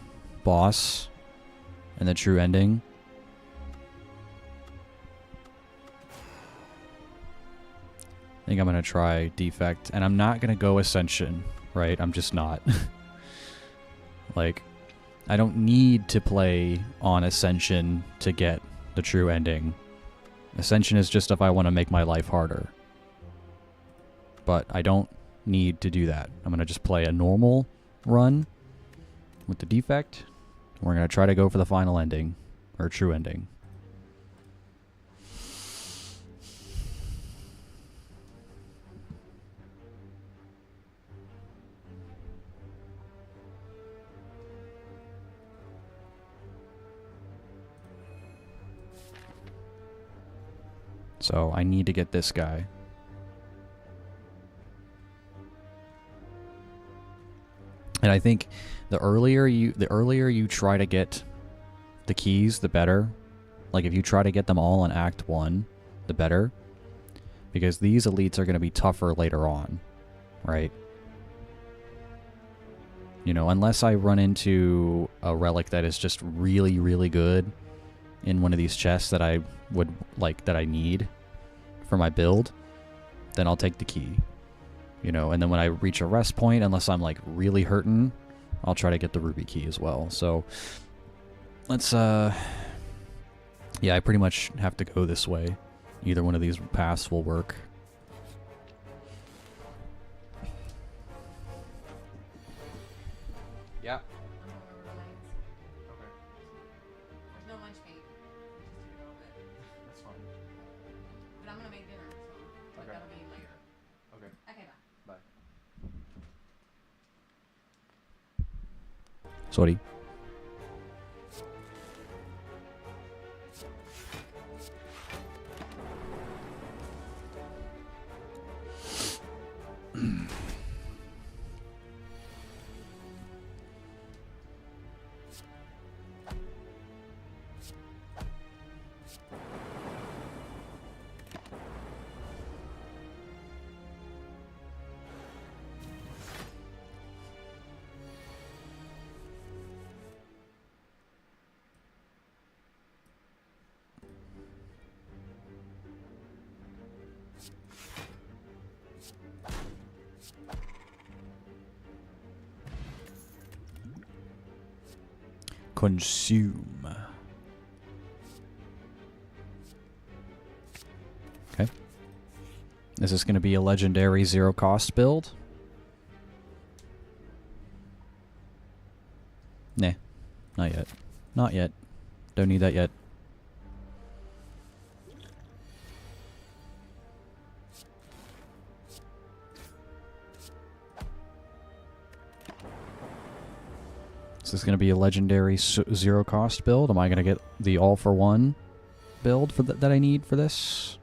boss and the true ending, I think I'm going to try Defect, and I'm not going to go Ascension, right? I'm just not. Like, I don't need to play on Ascension to get the true ending. Ascension is just if I want to make my life harder. But I don't need to do that. I'm going to just play a normal run with the Defect. We're going to try to go for the final ending, or true ending. So I need to get this guy. And I think the earlier you try to get the keys, the better. Like if you try to get them all in Act 1, the better. Because these elites are going to be tougher later on, right? You know, unless I run into a relic that is just really, really good in one of these chests that I would like, that I need for my build, then I'll take the key. You know, and then when I reach a rest point, unless I'm like really hurting, I'll try to get the ruby key as well. So let's yeah, I pretty much have to go this way. Either one of these paths will work. Yeah. Okay.
There's no lunch meat. Just a little bit.
That's fine.
But I'm gonna make dinner, so like, that'll be later.
Okay.
Okay, bye.
Bye. Sorry. Consume. Okay. Is this going to be a legendary zero cost build? Nah. Not yet. Not yet. Don't need that yet. Is this going to be a legendary zero cost build? Am I going to get the all for one build for that I need for this?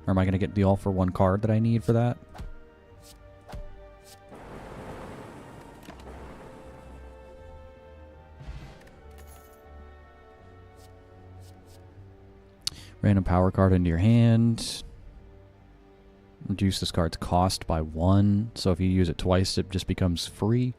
Or am I going to get the all for one card that I need for that? Random power card into your hand. Reduce this card's cost by 1. So if you use it twice, it just becomes free.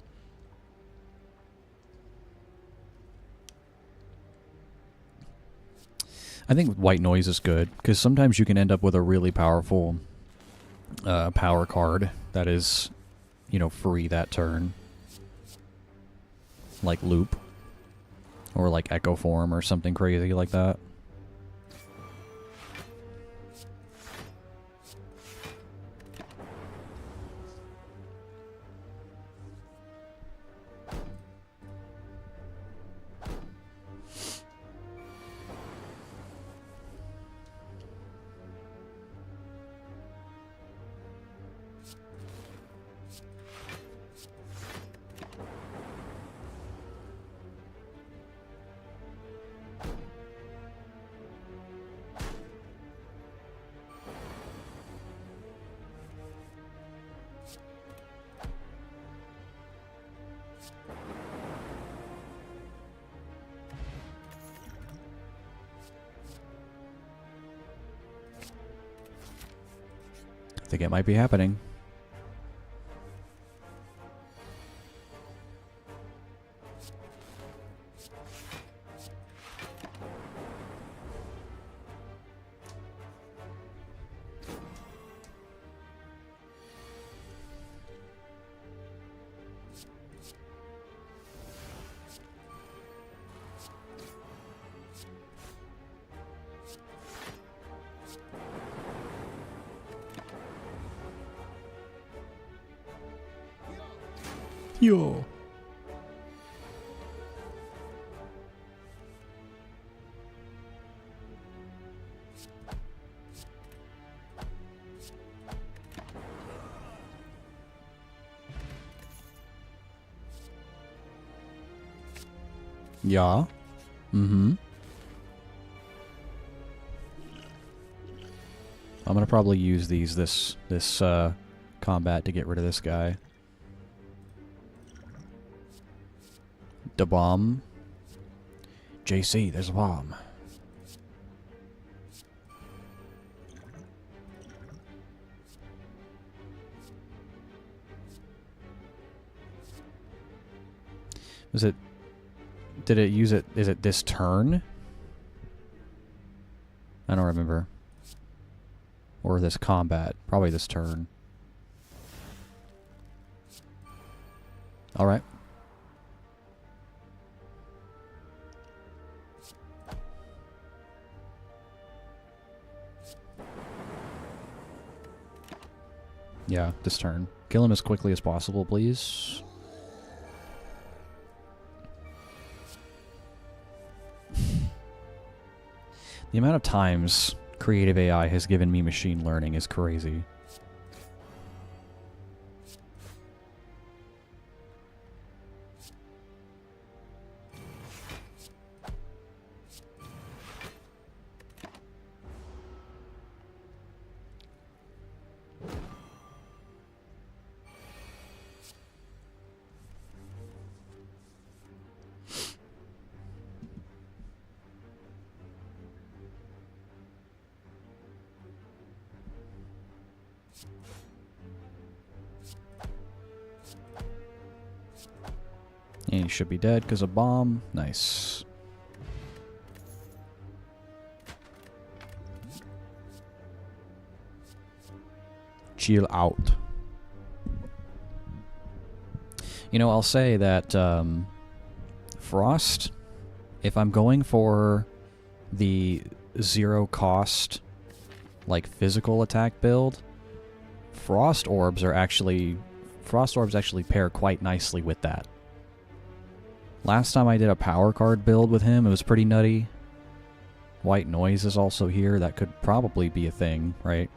I think white noise is good, because sometimes you can end up with a really powerful power card that is, you know, free that turn. Like Loop. Or like Echo Form or something crazy like that. think it might be happening. Yo. Yeah. Mm-hmm. I'm gonna probably use this combat to get rid of this guy. The bomb. JC, there's a bomb. Was it... Did it use it... Is it this turn? I don't remember. Or this combat. Probably this turn. Alright. Yeah, this turn. Kill him as quickly as possible, please. The amount of times creative AI has given me machine learning is crazy. And he should be dead because of bomb. Nice. Chill out. You know, I'll say that Frost, if I'm going for the zero cost, like physical attack build, Frost orbs actually pair quite nicely with that. Last time I did a power card build with him, it was pretty nutty. White Noise is also here. That could probably be a thing, right?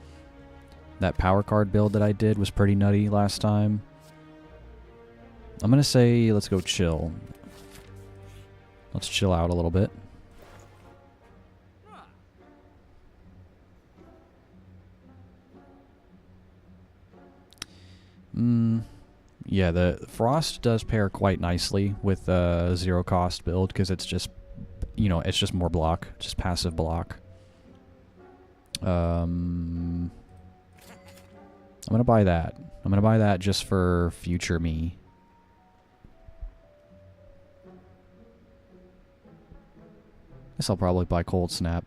That power card build that I did was pretty nutty last time. I'm gonna say let's go chill. Let's chill out a little bit. Yeah, the Frost does pair quite nicely with the zero cost build because it's just, you know, it's just more block, just passive block. I'm gonna buy that. I'm gonna buy that just for future me. Guess I'll probably buy Cold Snap.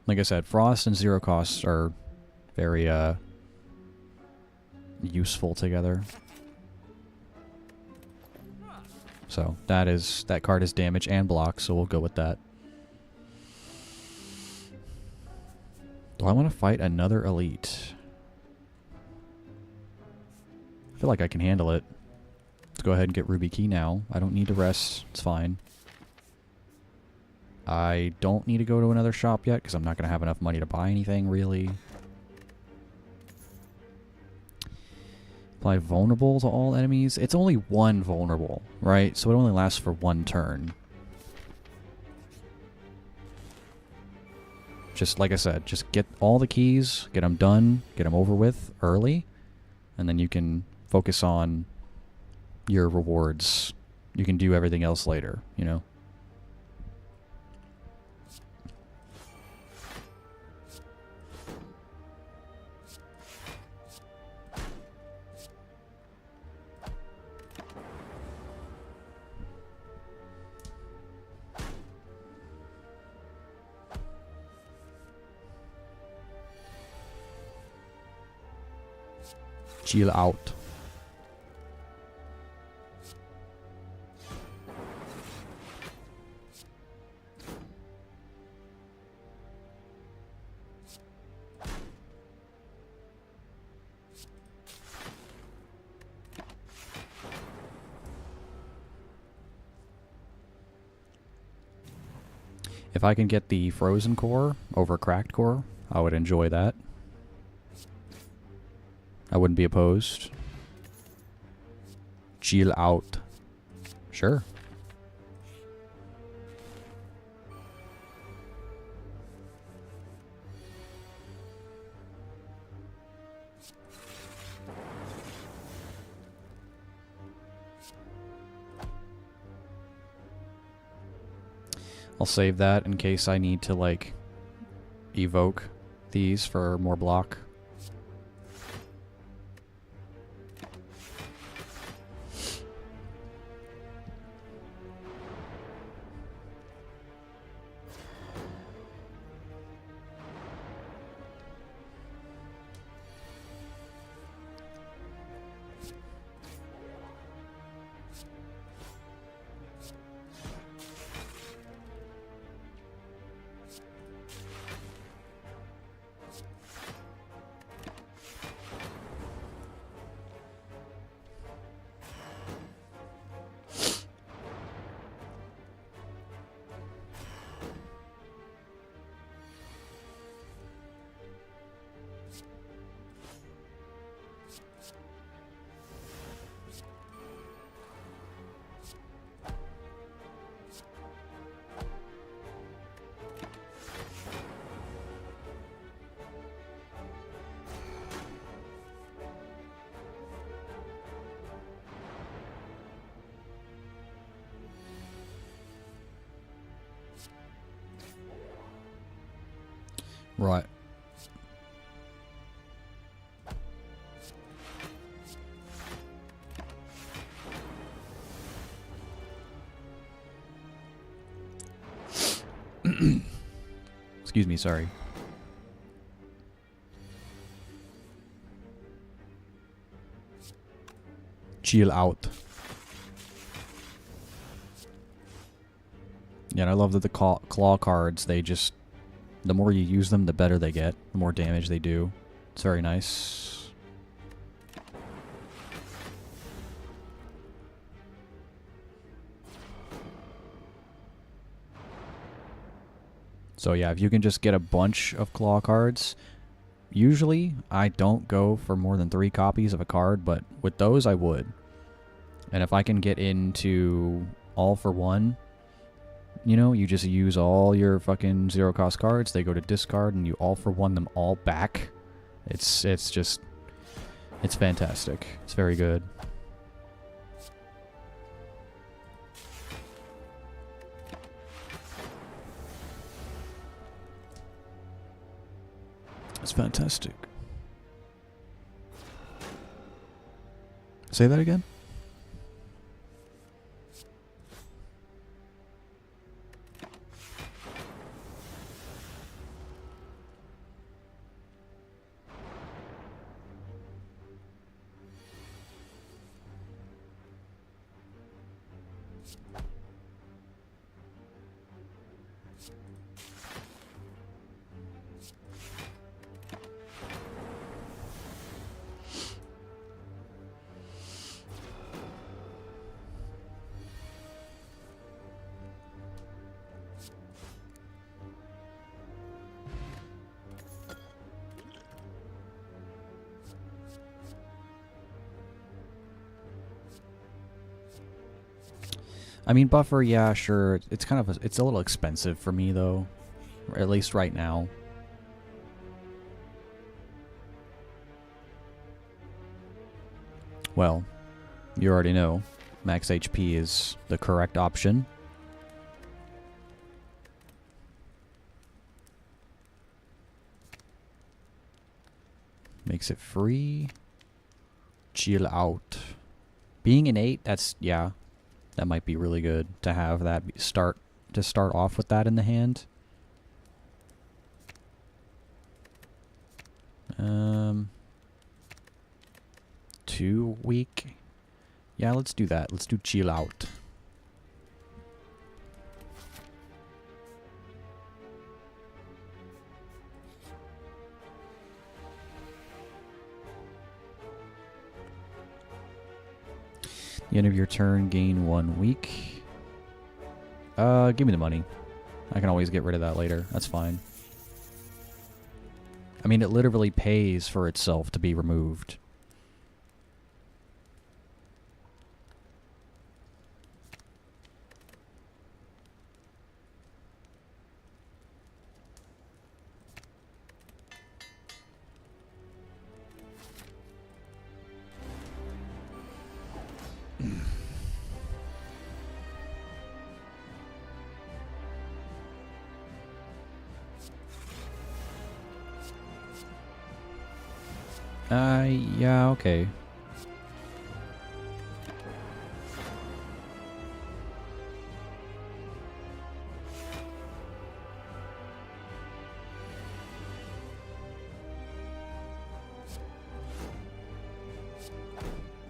Like I said, Frost and zero costs are very useful together. So that card is damage and block, so we'll go with that. Do I want to fight another elite? I feel like I can handle it. Let's go ahead and get Ruby Key now. I don't need to rest. It's fine. I don't need to go to another shop yet because I'm not going to have enough money to buy anything, really. Apply vulnerable to all enemies. It's only one vulnerable, right? So it only lasts for one turn. Just like I said, just get all the keys, get them done, get them over with early, and then you can focus on your rewards. You can do everything else later, you know? Chill out. If I can get the frozen core over cracked core, I would enjoy that. I wouldn't be opposed. Chill out. Sure. I'll save that in case I need to, like, evoke these for more block. Right. Excuse me, sorry. Chill out. Yeah, and I love that the claw cards, they just... The more you use them, the better they get. The more damage they do. It's very nice. So yeah, if you can just get a bunch of claw cards... Usually, I don't go for more than 3 copies of a card, but with those, I would. And if I can get into all for one... You know, you just use all your fucking zero-cost cards, they go to discard, and you all-for-one them all back. It's just... It's fantastic. It's very good. It's fantastic. Say that again? I mean, buffer, yeah, sure. It's kind of it's a little expensive for me though, or at least right now. Well, you already know, max HP is the correct option. Makes it free. Chill out. Being an 8, that's, yeah. That might be really good to have that start off with that in the hand. 2 week. Yeah, let's do that. Let's do chill out. The end of your turn, gain 1 week. Give me the money. I can always get rid of that later. That's fine. I mean, it literally pays for itself to be removed. Yeah, okay.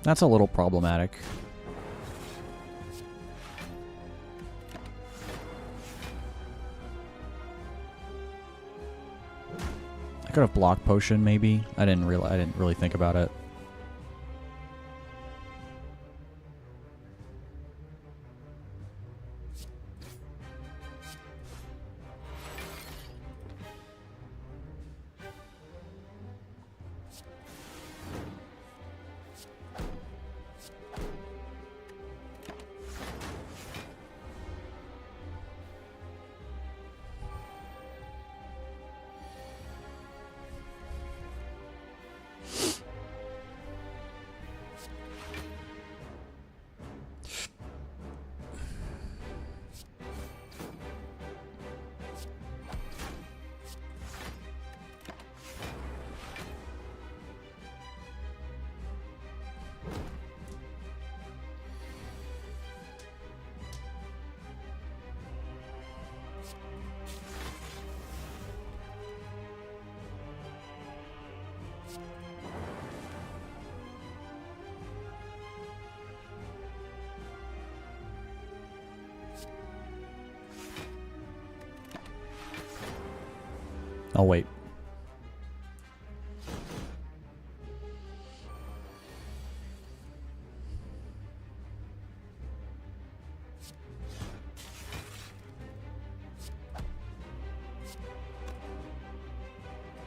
That's a little problematic. I could have block potion maybe. I didn't really think about it. I'll wait.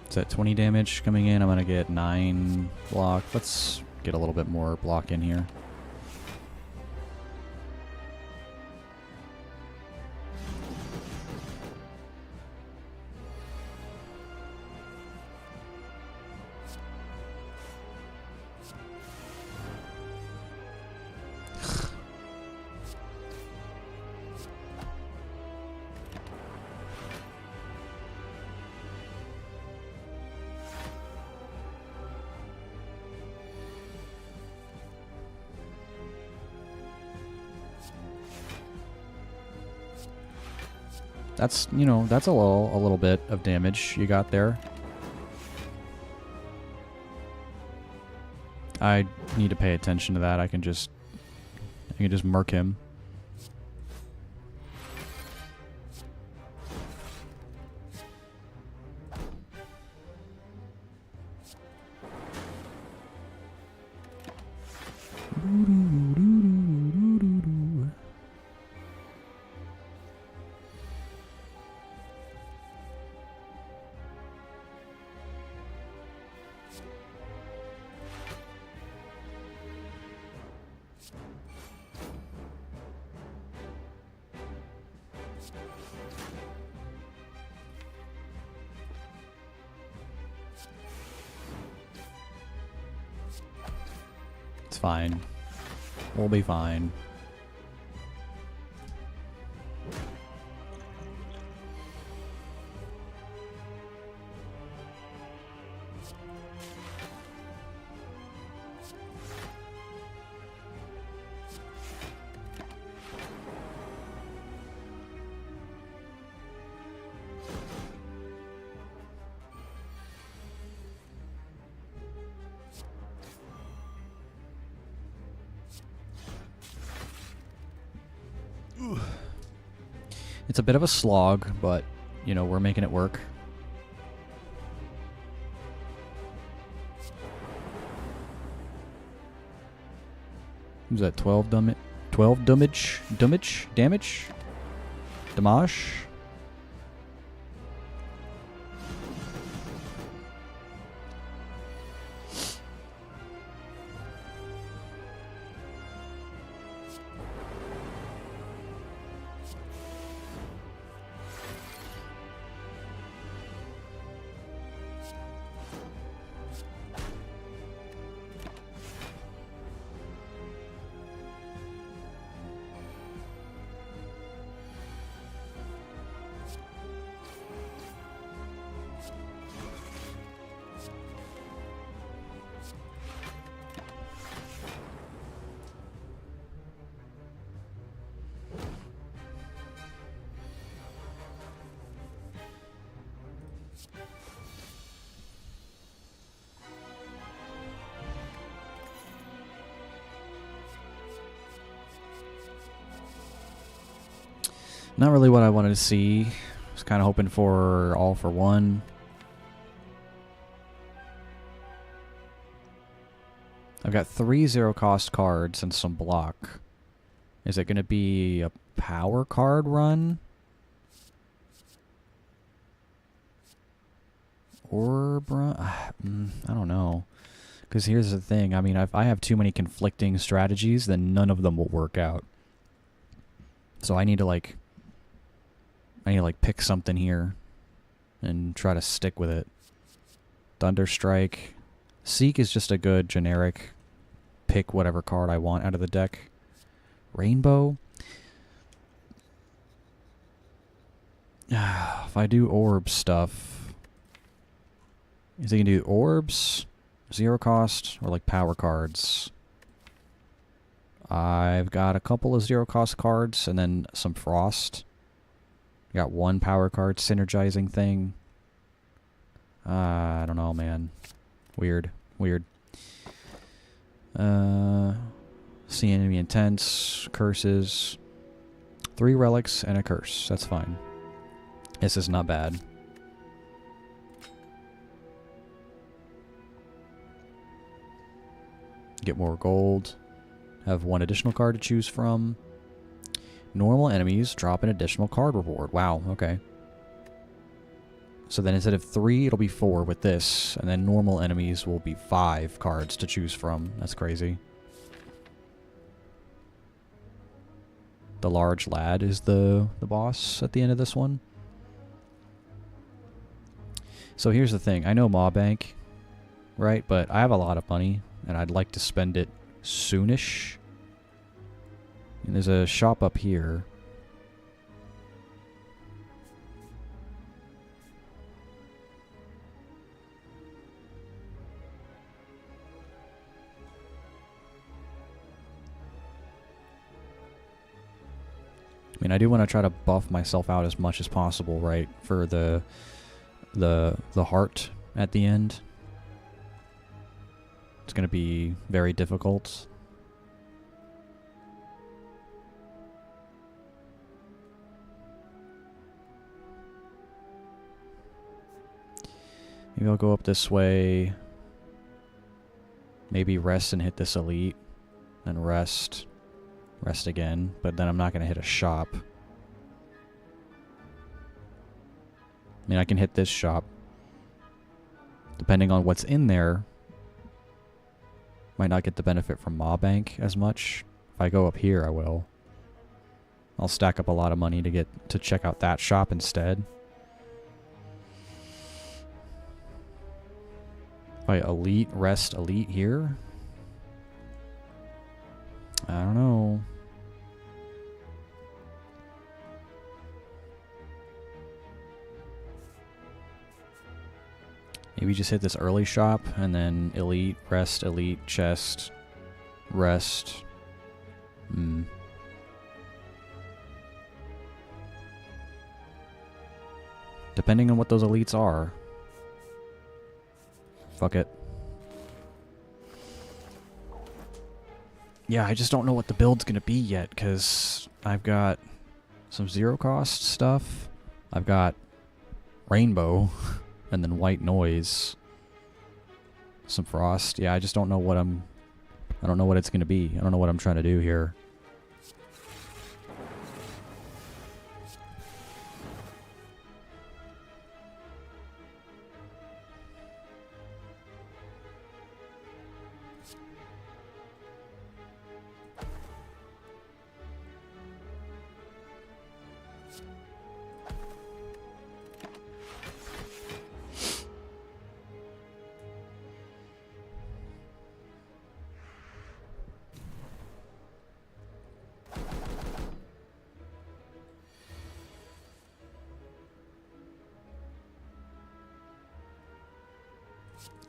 Is that 20 damage coming in? I'm going to get 9 block. Let's get a little bit more block in here. That's, you know, that's a little bit of damage you got there. I need to pay attention to that. I can just murk him. It's fine. We'll be fine. It's a bit of a slog, but, you know, we're making it work. Who's that? 12 damage? 12 damage? Damage? Damage? Damage? Not really what I wanted to see. I was kind of hoping for all for one. I've got 3 zero-cost cards and some block. Is it going to be a power card run? Orb run? I don't know. Because here's the thing. I mean, if I have too many conflicting strategies, then none of them will work out. So I need to, like, pick something here and try to stick with it. Thunderstrike. Seek is just a good generic pick whatever card I want out of the deck. Rainbow. If I do orb stuff, is he gonna do orbs, zero cost, or like power cards? I've got a couple of zero cost cards and then some frost. Got one power card synergizing thing. I don't know, man. Weird. See enemy intense, curses. 3 relics and a curse. That's fine. This is not bad. Get more gold. Have 1 additional card to choose from. Normal enemies drop an additional card reward. Wow, okay. So then instead of 3, it'll be 4 with this. And then normal enemies will be 5 cards to choose from. That's crazy. The large lad is the boss at the end of this one. So here's the thing. I know Maw Bank, right? But I have a lot of money, and I'd like to spend it soonish. And there's a shop up here. I mean, I do want to try to buff myself out as much as possible, right? For the heart at the end. It's going to be very difficult. Maybe I'll go up this way. Maybe rest and hit this elite. Then rest. Rest again. But then I'm not going to hit a shop. I mean, I can hit this shop. Depending on what's in there. Might not get the benefit from Maw Bank as much. If I go up here, I will. I'll stack up a lot of money to get to check out that shop instead. By elite, rest, elite here? I don't know. Maybe just hit this early shop and then elite, rest, elite, chest, rest. Depending on what those elites are. Fuck it. Yeah, I just don't know what the build's gonna be yet, because I've got some zero cost stuff. I've got rainbow and then white noise. Some frost. Yeah, I just don't know what I don't know what it's going to be. I don't know what I'm trying to do here.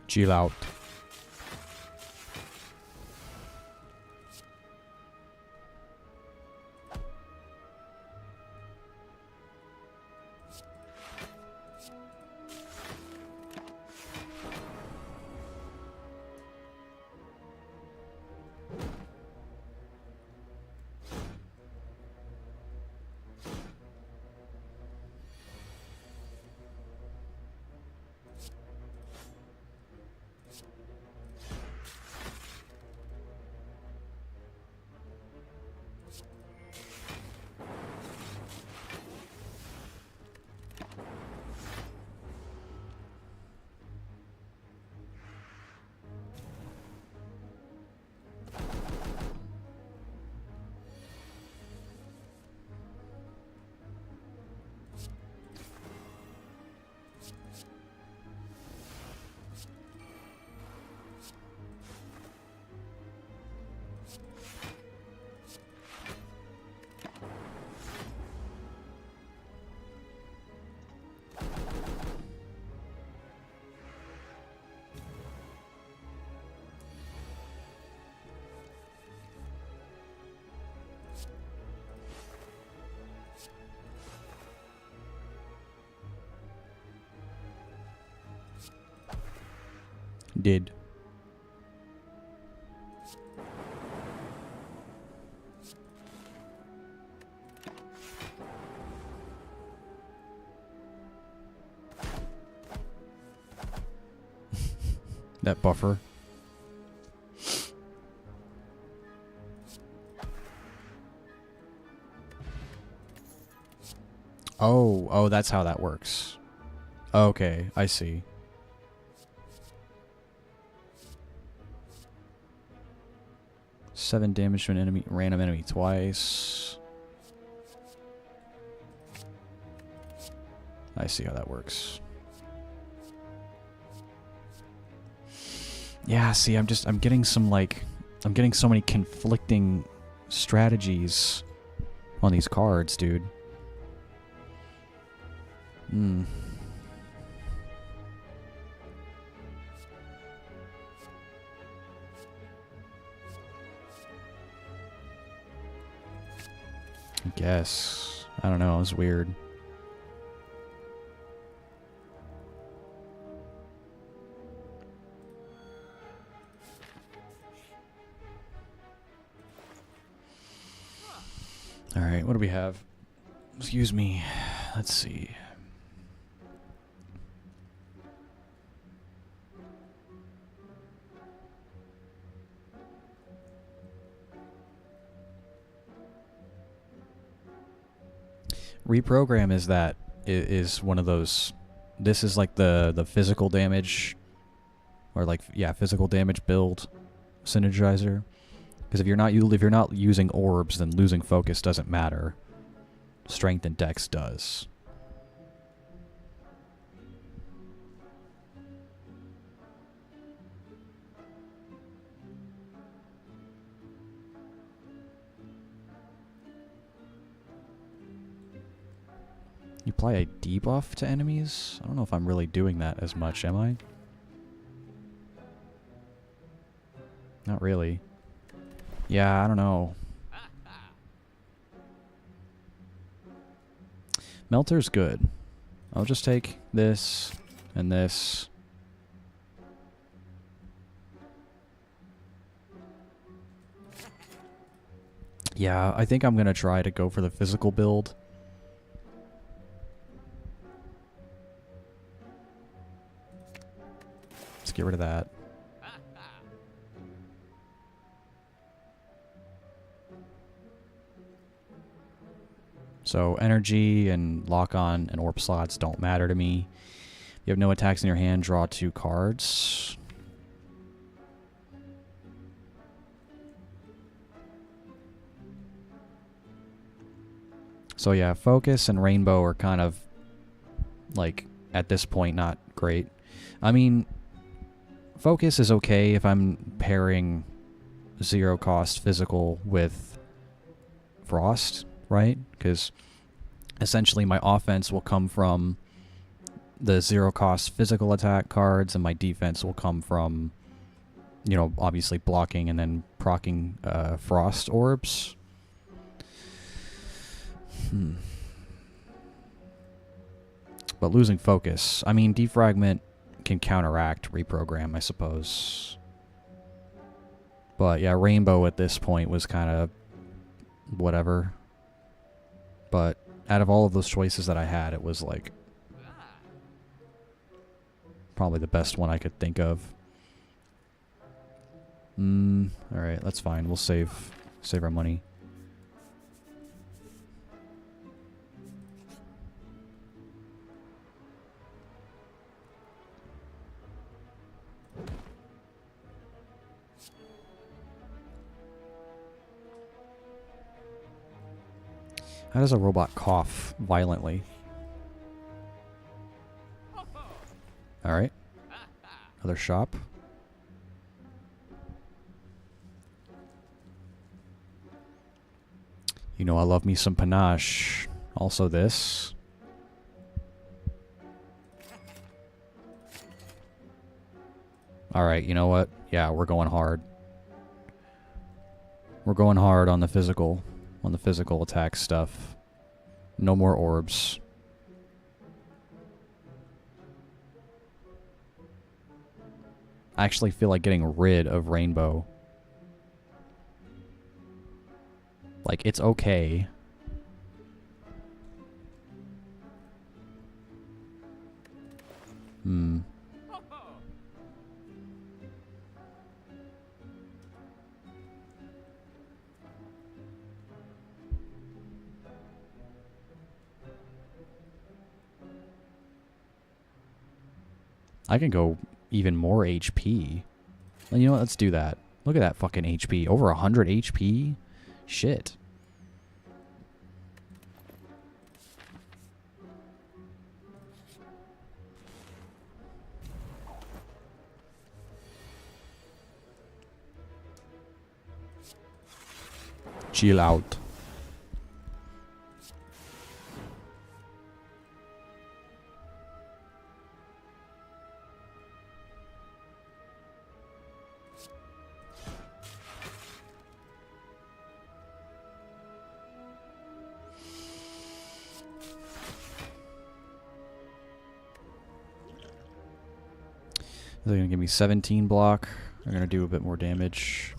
Chill out. Did. That buffer. Oh, that's how that works. Okay, I see. Seven damage to an enemy, random enemy twice. I see how that works. Yeah, see, I'm getting some, like, I'm getting so many conflicting strategies on these cards, dude. Hmm. I guess. I don't know, it's weird. Alright, what do we have? Excuse me. Let's see. Reprogram is one of those. This is like the physical damage, or like, yeah, physical damage build synergizer. Because if you're not using orbs, then losing focus doesn't matter. Strength and dex does. You apply a debuff to enemies? I don't know if I'm really doing that as much, am I? Not really. Yeah, I don't know. Melter's good. I'll just take this and this. Yeah, I think I'm gonna try to go for the physical build. get rid of that. So energy and lock-on and orb slots don't matter to me. You have no attacks in your hand, draw 2 cards. So yeah, Focus and Rainbow are kind of, like, at this point, not great. I mean, Focus is okay if I'm pairing 0-cost physical with Frost, right? Because essentially my offense will come from the 0-cost physical attack cards, and my defense will come from, you know, obviously blocking and then proccing Frost orbs. But losing Focus, I mean, Defragment can counteract Reprogram, I suppose. But yeah, Rainbow at this point was kind of whatever. But out of all of those choices that I had, it was like probably the best one I could think of. Alright, that's fine. We'll save our money. How does a robot cough violently? Alright. Another shop. You know I love me some panache. Also this. Alright, you know what? Yeah, we're going hard. We're going hard on the physical attack stuff. No more orbs. I actually feel like getting rid of Rainbow. Like, it's okay. I can go even more HP. You know what? Let's do that. Look at that fucking HP. Over 100 HP? Shit. Chill out. They're going to give me 17 block. They're going to do a bit more damage.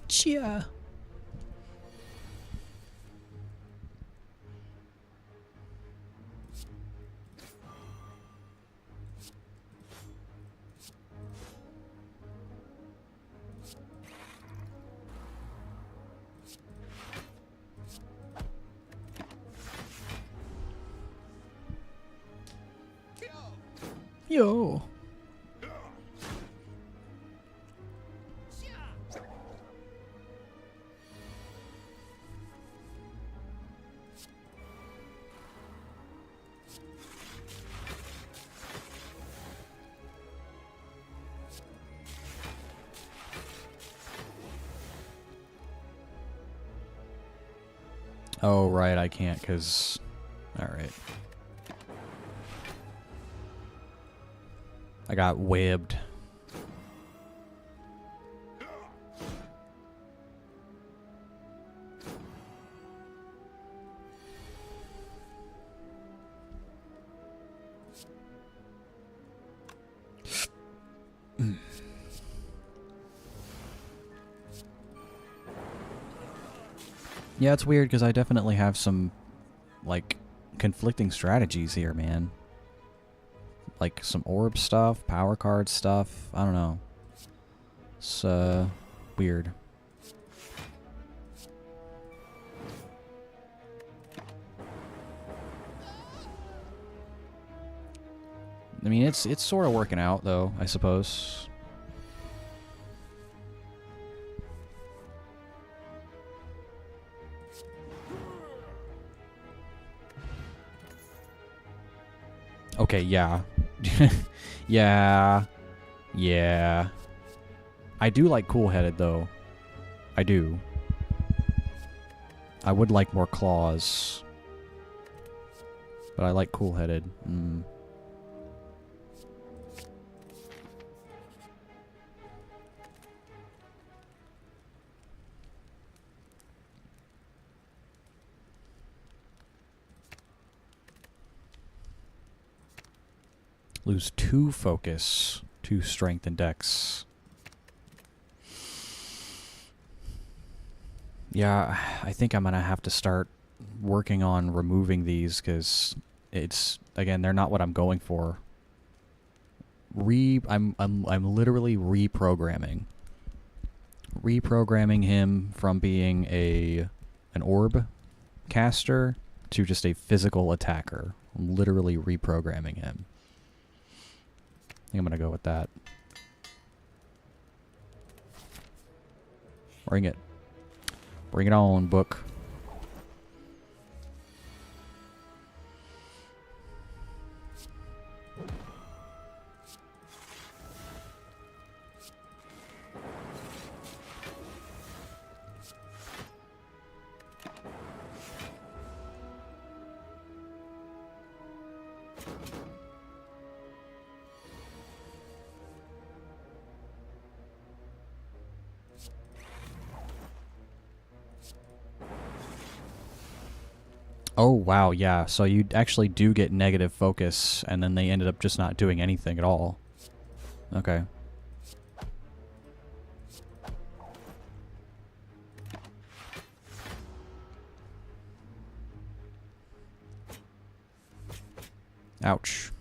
Chia. Yo. Oh, right, I can't, because... Alright. I got webbed. Yeah, it's weird because I definitely have some, like, conflicting strategies here, man. Like, some orb stuff, power card stuff, I don't know. It's, weird. I mean, it's sort of working out, though, I suppose. Okay, yeah. Yeah. Yeah. I do like cool-headed, though. I do. I would like more claws. But I like cool-headed. Mm. Lose 2 focus, 2 strength and dex. Yeah, I think I'm gonna have to start working on removing these because it's, again, they're not what I'm going for. I'm literally reprogramming him from being an orb caster to just a physical attacker. I'm literally reprogramming him. I think I'm gonna go with that. Bring it. Bring it on, book. Oh, wow, yeah. So you actually do get negative focus, and then they ended up just not doing anything at all. Okay. Ouch.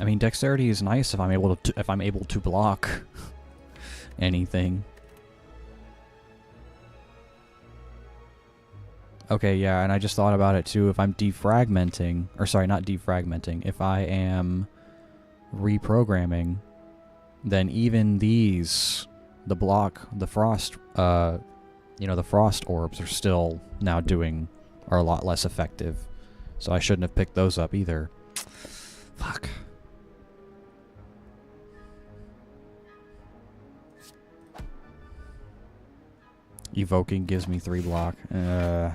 I mean, dexterity is nice if I'm able to block anything. Okay, yeah, and I just thought about it too. If I'm defragmenting, or sorry, not defragmenting, if I am reprogramming, then even these, the frost, the frost orbs are a lot less effective. So I shouldn't have picked those up either. Fuck. Evoking gives me 3 block. Yeah,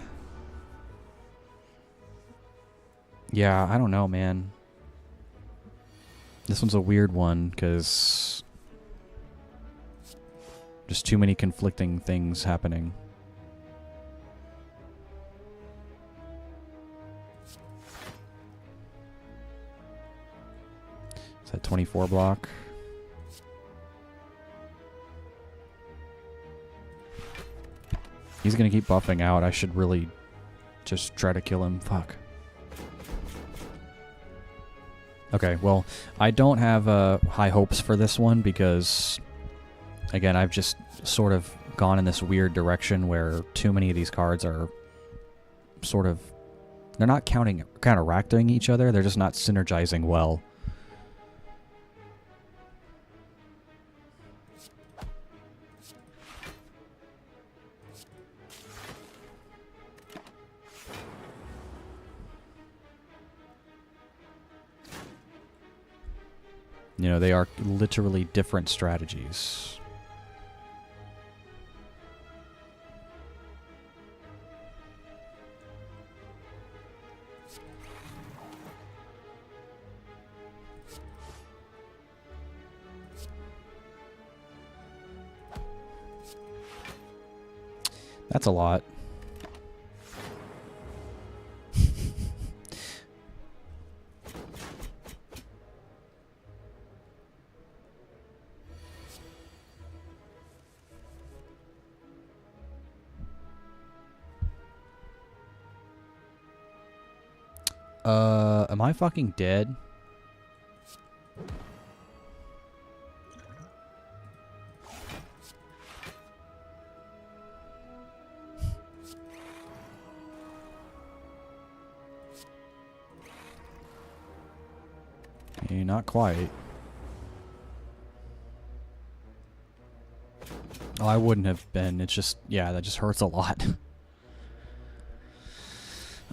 I don't know, man. This one's a weird one, because just too many conflicting things happening. Is that 24 block? He's gonna keep buffing out. I should really just try to kill him. Fuck. Okay, well, I don't have high hopes for this one because, again, I've just sort of gone in this weird direction where too many of these cards are sort of... They're not counteracting each other, they're just not synergizing well. You know, they are literally different strategies. That's a lot. Am I fucking dead? Not quite. Oh, I wouldn't have been. It's just, yeah, that just hurts a lot.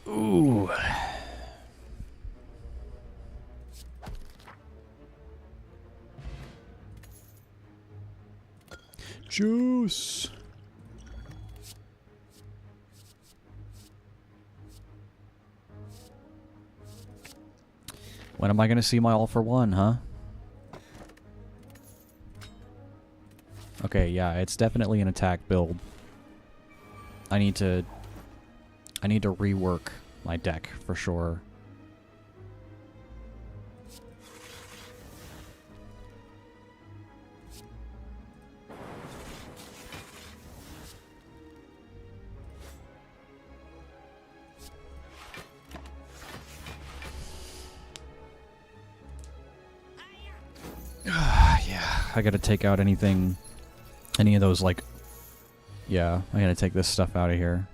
Ooh. Juice. When am I going to see my all for one, huh? Okay, yeah, it's definitely an attack build. I need to rework my deck for sure. Yeah, I gotta take out any of those, like, yeah, I gotta take this stuff out of here.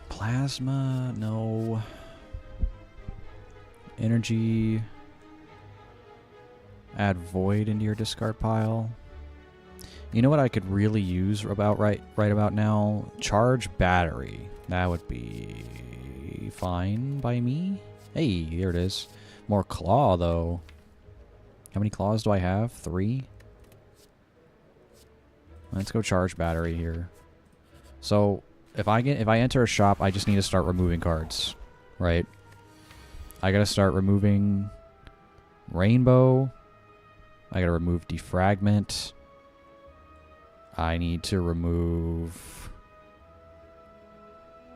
Plasma, no. Energy. Add void into your discard pile. You know what I could really use about right about now? Charge battery. That would be fine by me. Hey, here it is. More claw though. How many claws do I have? 3? Let's go charge battery here. So if I enter a shop, I just need to start removing cards, right? I gotta start removing Rainbow. I gotta remove Defragment. I need to remove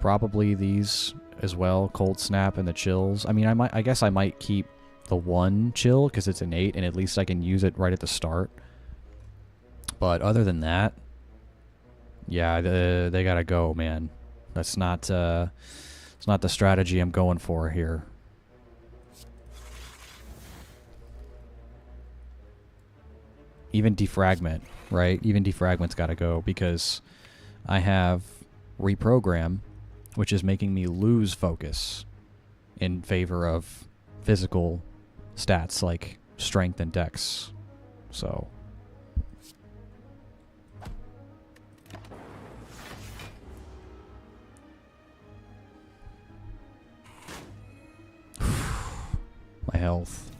probably these as well, Cold Snap and the Chills. I mean, I guess I might keep the 1 chill because it's innate, and at least I can use it right at the start. But other than that, yeah, they gotta go, man. That's not it's not the strategy I'm going for here. Even Defragment, right? Even Defragment's gotta go because I have Reprogram, which is making me lose focus in favor of physical stats like strength and dex. So health.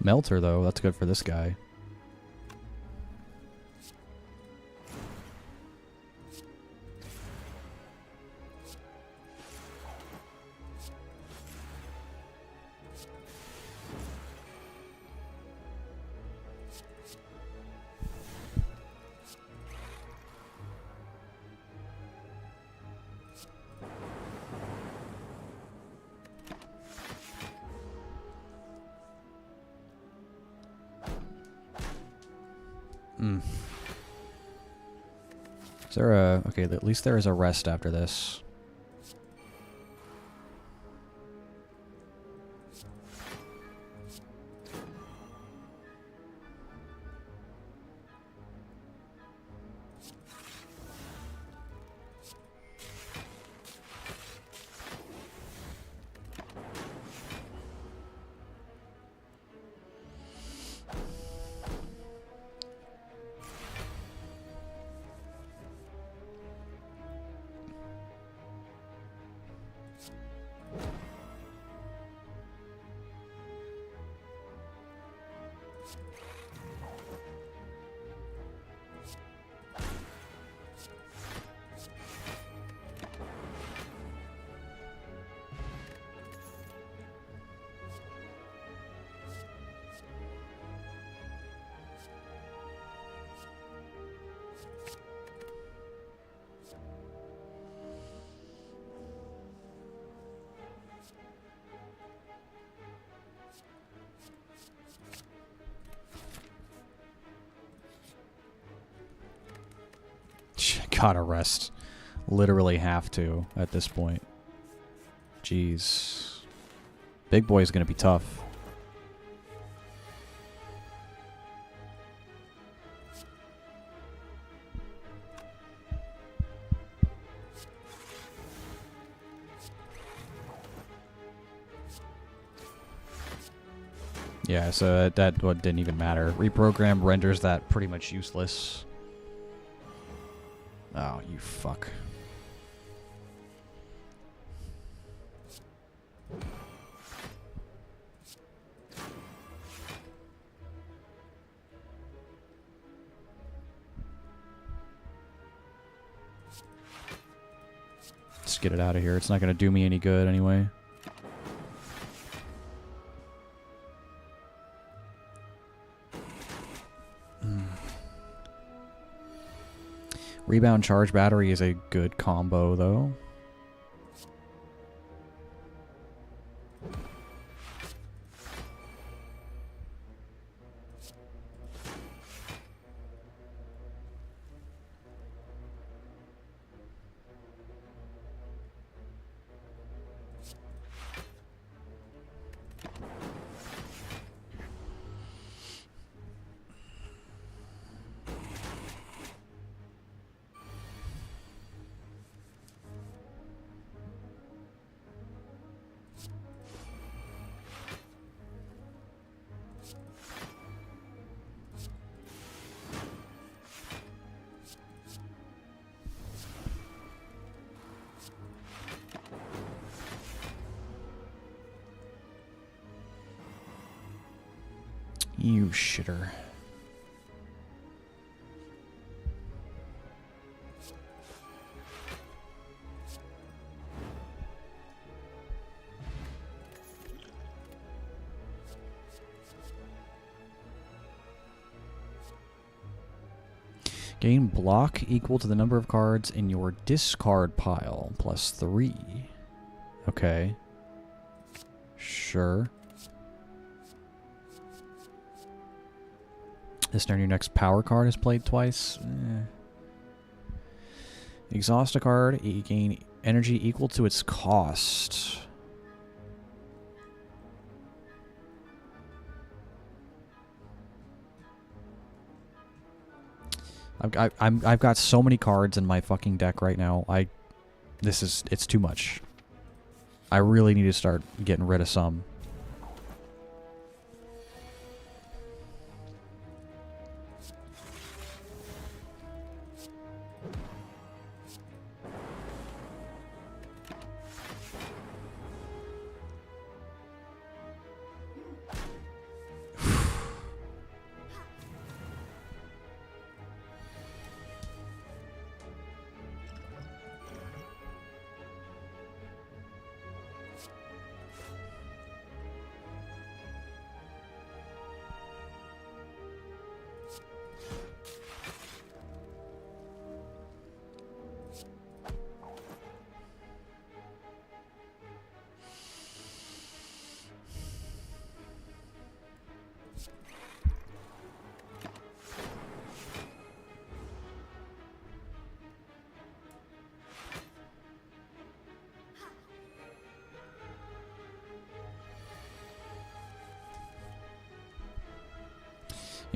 Melter, though, that's good for this guy. Is there a... Okay, at least there is a rest after this. Gotta rest. Literally have to at this point. Jeez. Big boy's gonna be tough. Yeah, so that what didn't even matter. Reprogram renders that pretty much useless. Oh, you fuck. Just get it out of here. It's not going to do me any good anyway. Rebound charge battery is a good combo, though. You shitter. Gain block equal to the number of cards in your discard pile, plus 3. Okay. Sure. This turn, your next power card is played twice. Exhaust a card, you gain energy equal to its cost. I've got so many cards in my fucking deck right now. It's too much. I really need to start getting rid of some.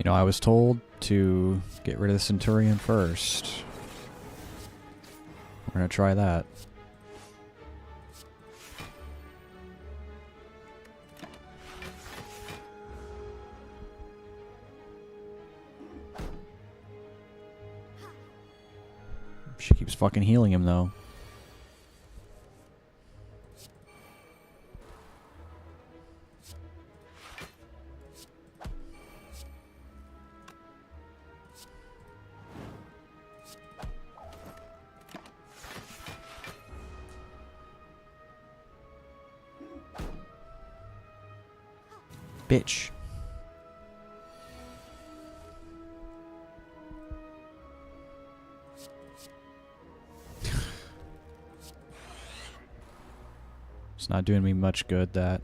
You know, I was told to get rid of the Centurion first. We're gonna try that. She keeps fucking healing him, though. Bitch. It's not doing me much good, that.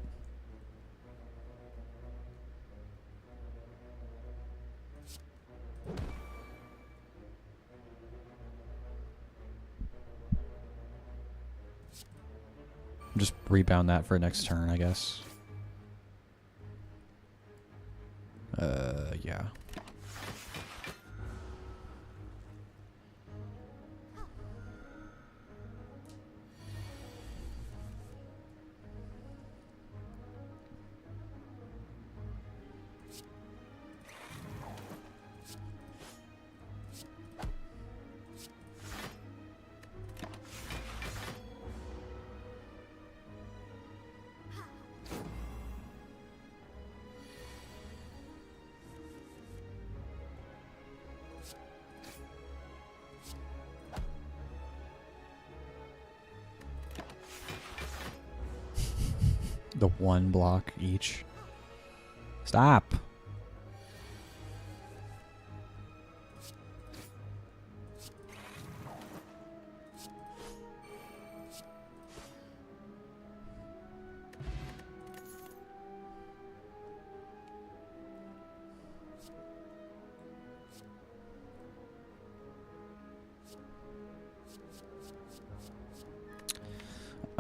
Just rebound that for next turn, I guess. Yeah. The one block each. Stop.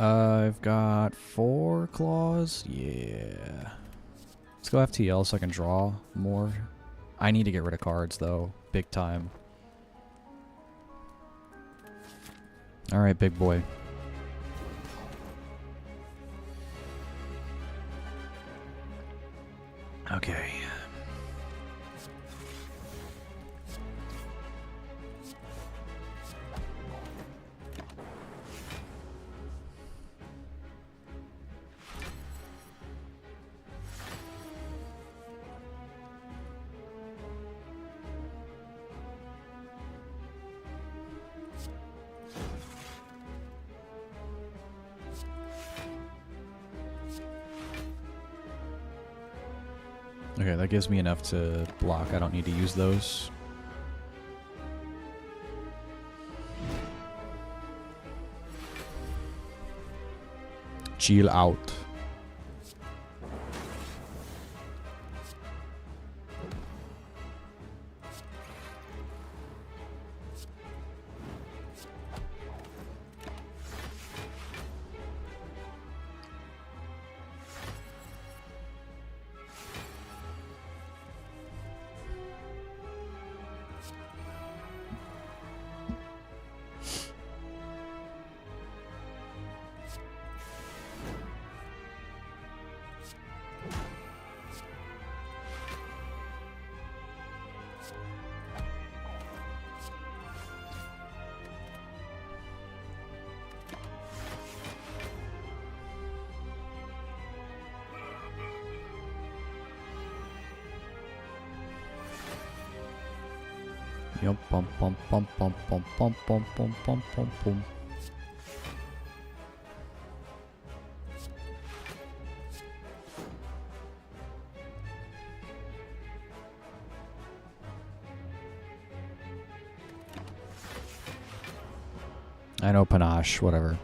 I've got 4 claws. Yeah. Let's go FTL so I can draw more. I need to get rid of cards, though. Big time. Alright, big boy. Okay. Okay, that gives me enough to block. I don't need to use those. Chill out. Yum bum bum bum bum bum bum bum bum bum bum bum. I know panache, whatever.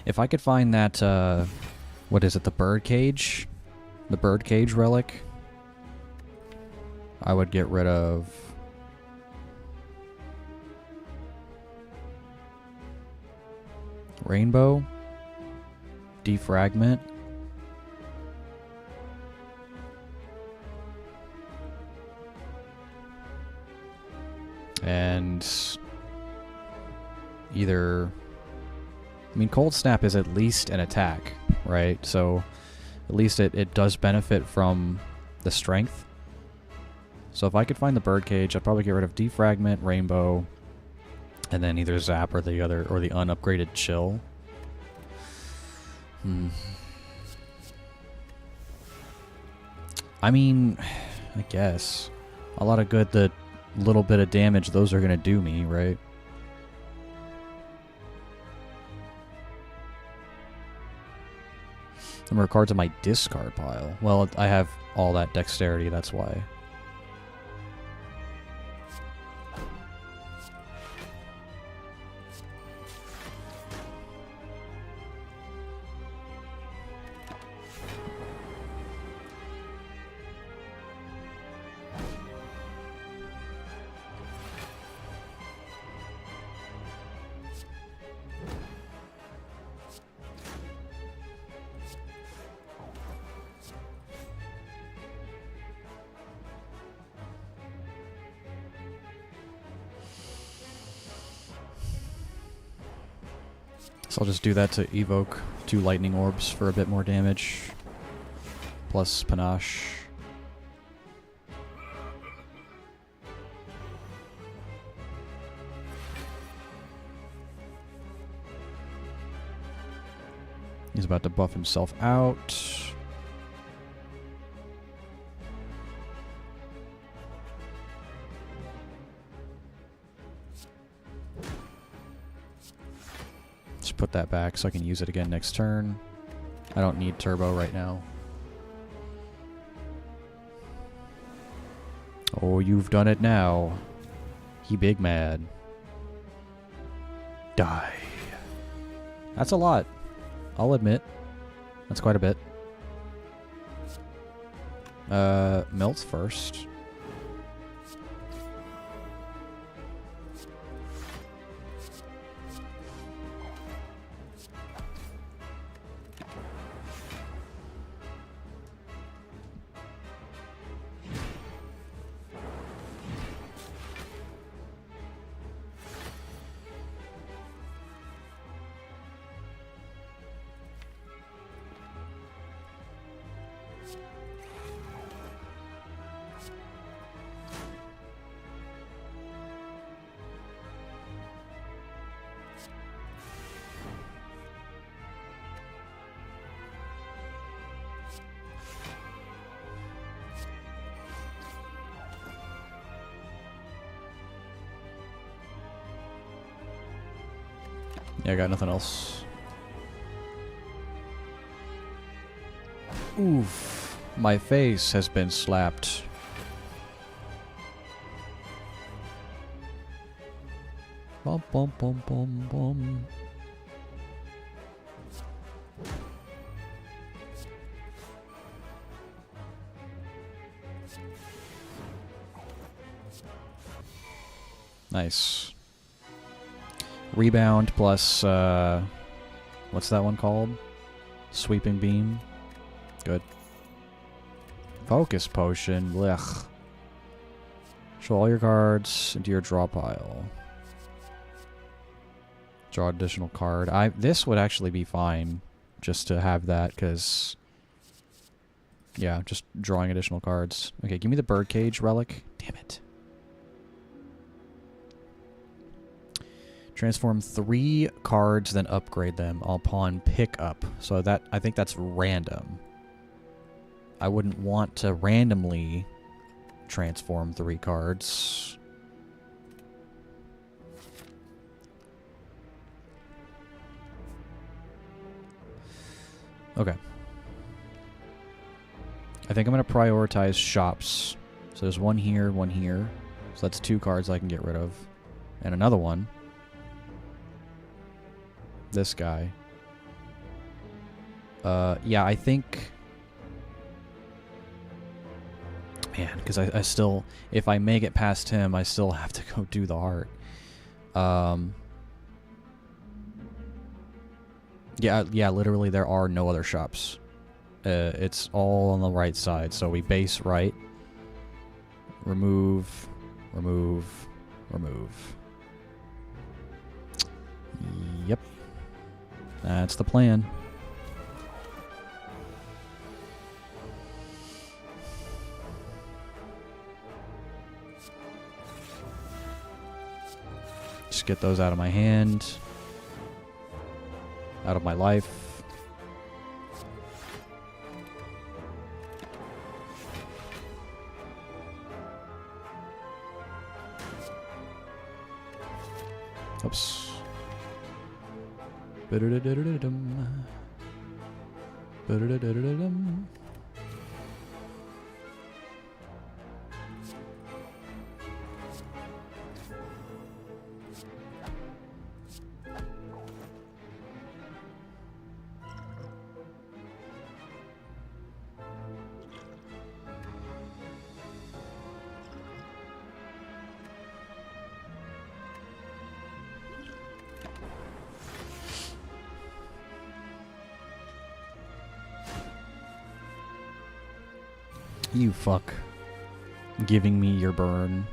If I could find that, what is it, the birdcage? The birdcage relic, I would get rid of Rainbow, Defragment, and either... I mean, Cold Snap is at least an attack, right? So at least it does benefit from the strength. So if I could find the birdcage, I'd probably get rid of Defragment, Rainbow, and then either Zap or the other, or the unupgraded Chill. I mean, I guess a lot of good. The little bit of damage those are gonna do me, right? Number of cards in my discard pile. Well, I have all that dexterity, that's why. So I'll just do that to evoke 2 lightning orbs for a bit more damage. Plus panache. He's about to buff himself out. Put that back so I can use it again next turn. I don't need turbo right now. Oh, you've done it now. He big mad. Die. That's a lot. I'll admit. That's quite a bit. Melts first. Yeah, I got nothing else. Oof. My face has been slapped. Bum bum bum bum bum. Nice. Rebound plus, what's that one called? Sweeping Beam. Good. Focus Potion. Blech. Show all your cards into your draw pile. Draw additional card. This would actually be fine just to have that, because... yeah, just drawing additional cards. Okay, give me the Birdcage Relic. Damn it. Transform 3 cards, then upgrade them upon pickup. So that, I think that's random. I wouldn't want to randomly transform 3 cards. Okay. I think I'm going to prioritize shops. So there's one here, one here. So that's 2 cards I can get rid of. And another one. This guy. Yeah, I think... Man, because I still... If I make it past him, I still have to go do the heart. Yeah, literally there are no other shops. It's all on the right side, so we base right. Remove, remove, remove. Yep. That's the plan. Just get those out of my hand. Out of my life. Oops. Ba-da-da-da-da-dum. Ba-da-da-da-da-dum. You fuck. Giving me your burn.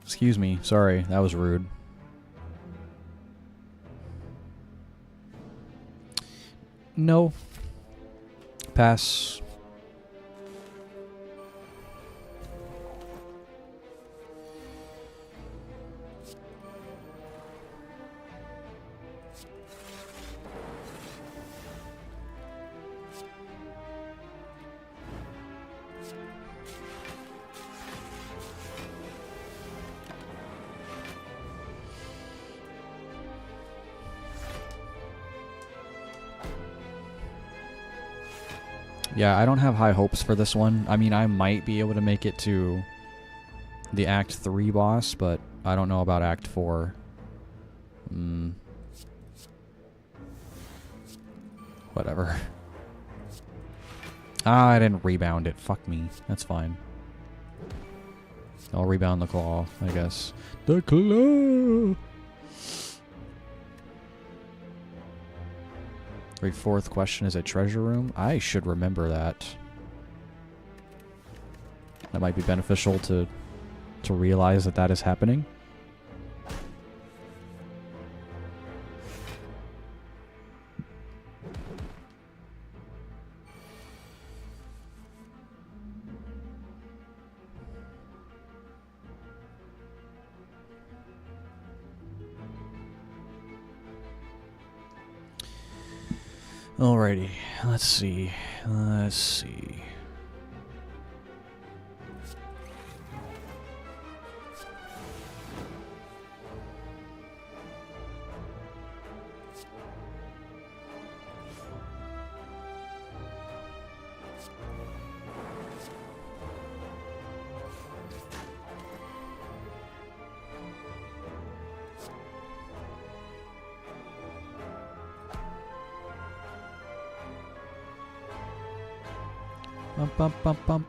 Excuse me. Sorry, that was rude. No. Pass. Yeah, I don't have high hopes for this one. I mean, I might be able to make it to the Act 3 boss, but I don't know about Act 4. Whatever. Ah, I didn't rebound it. Fuck me. That's fine. I'll rebound the claw, I guess. The claw! Every fourth question is a treasure room. I should remember that. That might be beneficial to realize that that is happening. Alrighty, let's see. Let's see. Bump, bump, bump, bump.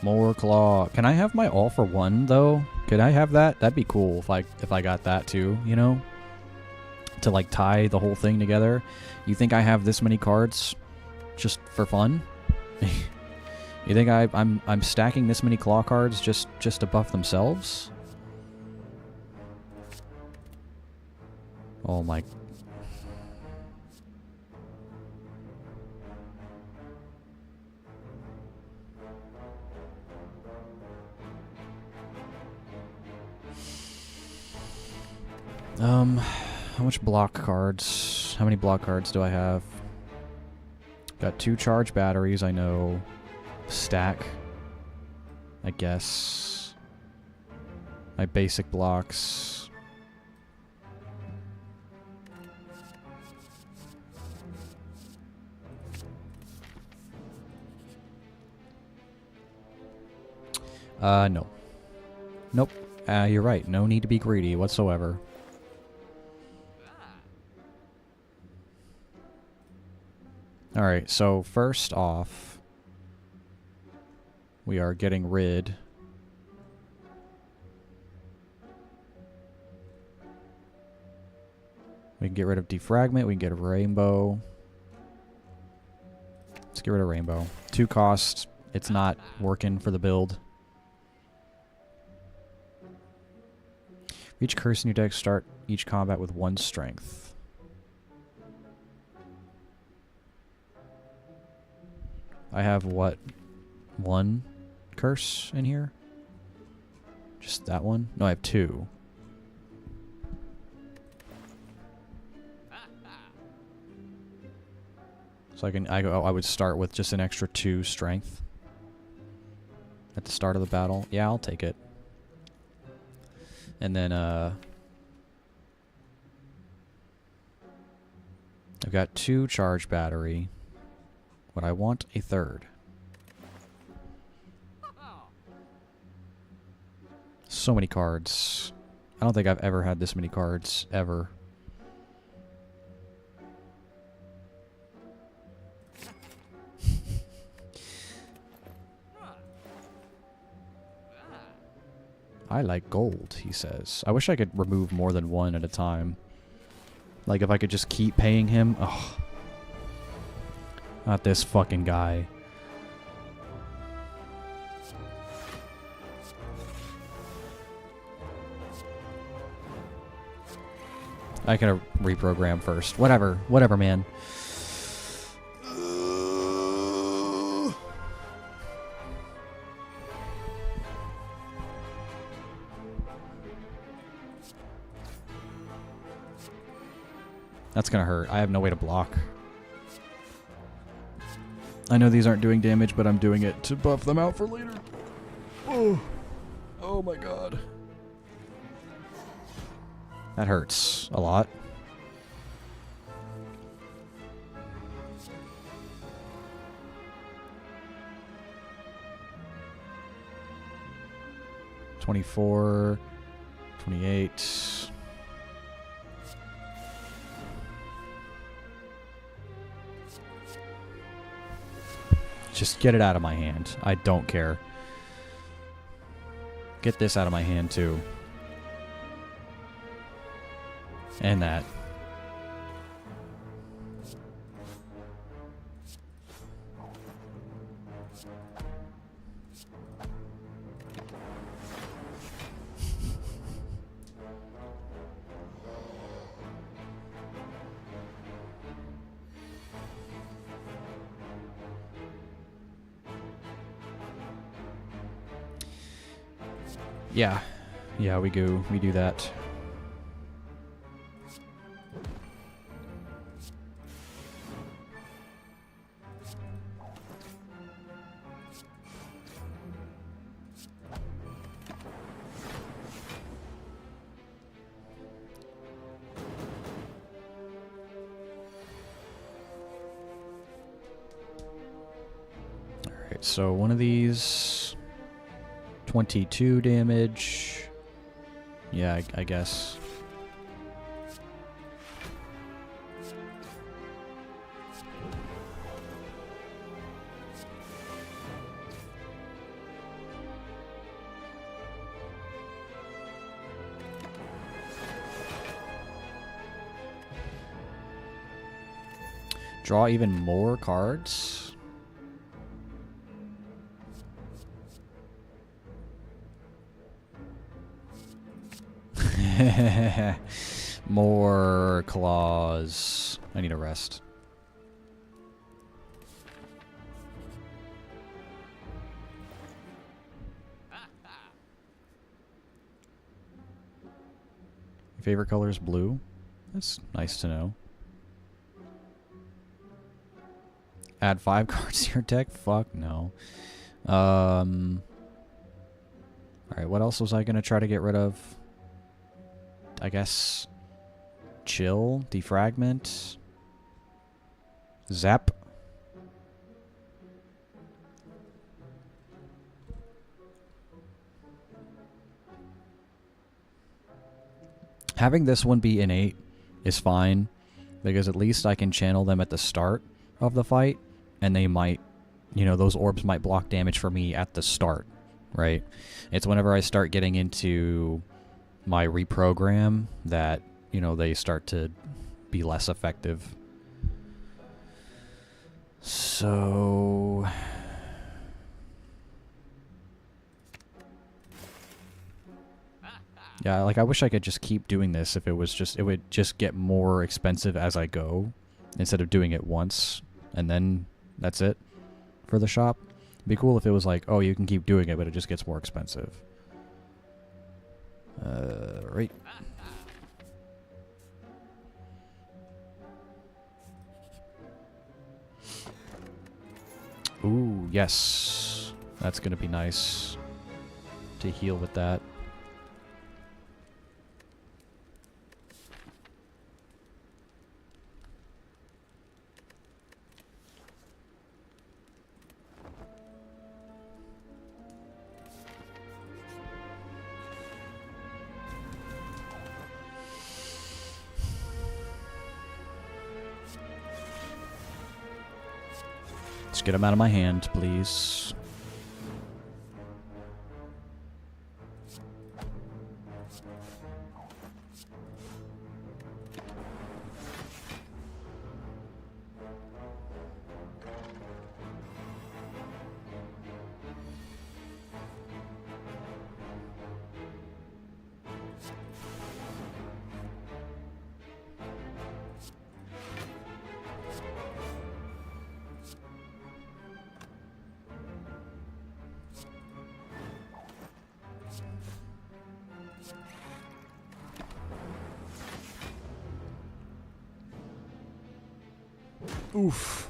More claw. Can I have my all for one though? Could I have that? That'd be cool if I got that too, you know? To like tie the whole thing together. You think I have this many cards just for fun? You think I'm stacking this many claw cards just to buff themselves? Oh my. How much block cards? How many block cards do I have? Got 2 charge batteries, I know. Stack, I guess. My basic blocks. No. Nope. You're right. No need to be greedy whatsoever. Alright, so first off, we are getting rid we can get rid of defragment, we can get rid of rainbow. Let's get rid of rainbow. 2 cost, it's not working for the build. Each curse in your deck, start each combat with 1 strength. I have what? 1 curse in here? Just that one? No, I have 2. So I would start with just an extra 2 strength at the start of the battle. Yeah, I'll take it. And then I've got 2 charge battery. But I want a 3rd. So many cards. I don't think I've ever had this many cards, ever. I like gold, he says. I wish I could remove more than 1 at a time. Like if I could just keep paying him. Ugh. Not this fucking guy. I can reprogram first. Whatever. Whatever, man. That's gonna hurt. I have no way to block. I know these aren't doing damage, but I'm doing it to buff them out for later. Oh, oh my god. That hurts a lot. $24, $28. Just get it out of my hand. I don't care. Get this out of my hand, too. And that. Yeah. Yeah, we do that. Alright, so one of these 22 damage. Yeah, I guess. Draw even more cards? More claws. I need a rest. Your favorite color is blue? That's nice to know. Add 5 cards to your deck? Fuck no. Alright, what else was I gonna try to get rid of? I guess... Chill? Defragment? Zap? Having this one be innate is fine, because at least I can channel them at the start of the fight, and they might, you know, those orbs might block damage for me at the start, right? It's whenever I start getting into my reprogram that, you know, they start to be less effective. So... yeah, like I wish I could just keep doing this if it was just, it would just get more expensive as I go, instead of doing it once, and then that's it for the shop. It'd be cool if it was like, oh, you can keep doing it, but it just gets more expensive. Right. Ooh, yes. That's gonna be nice to heal with that. Just get him out of my hand, please. Oof.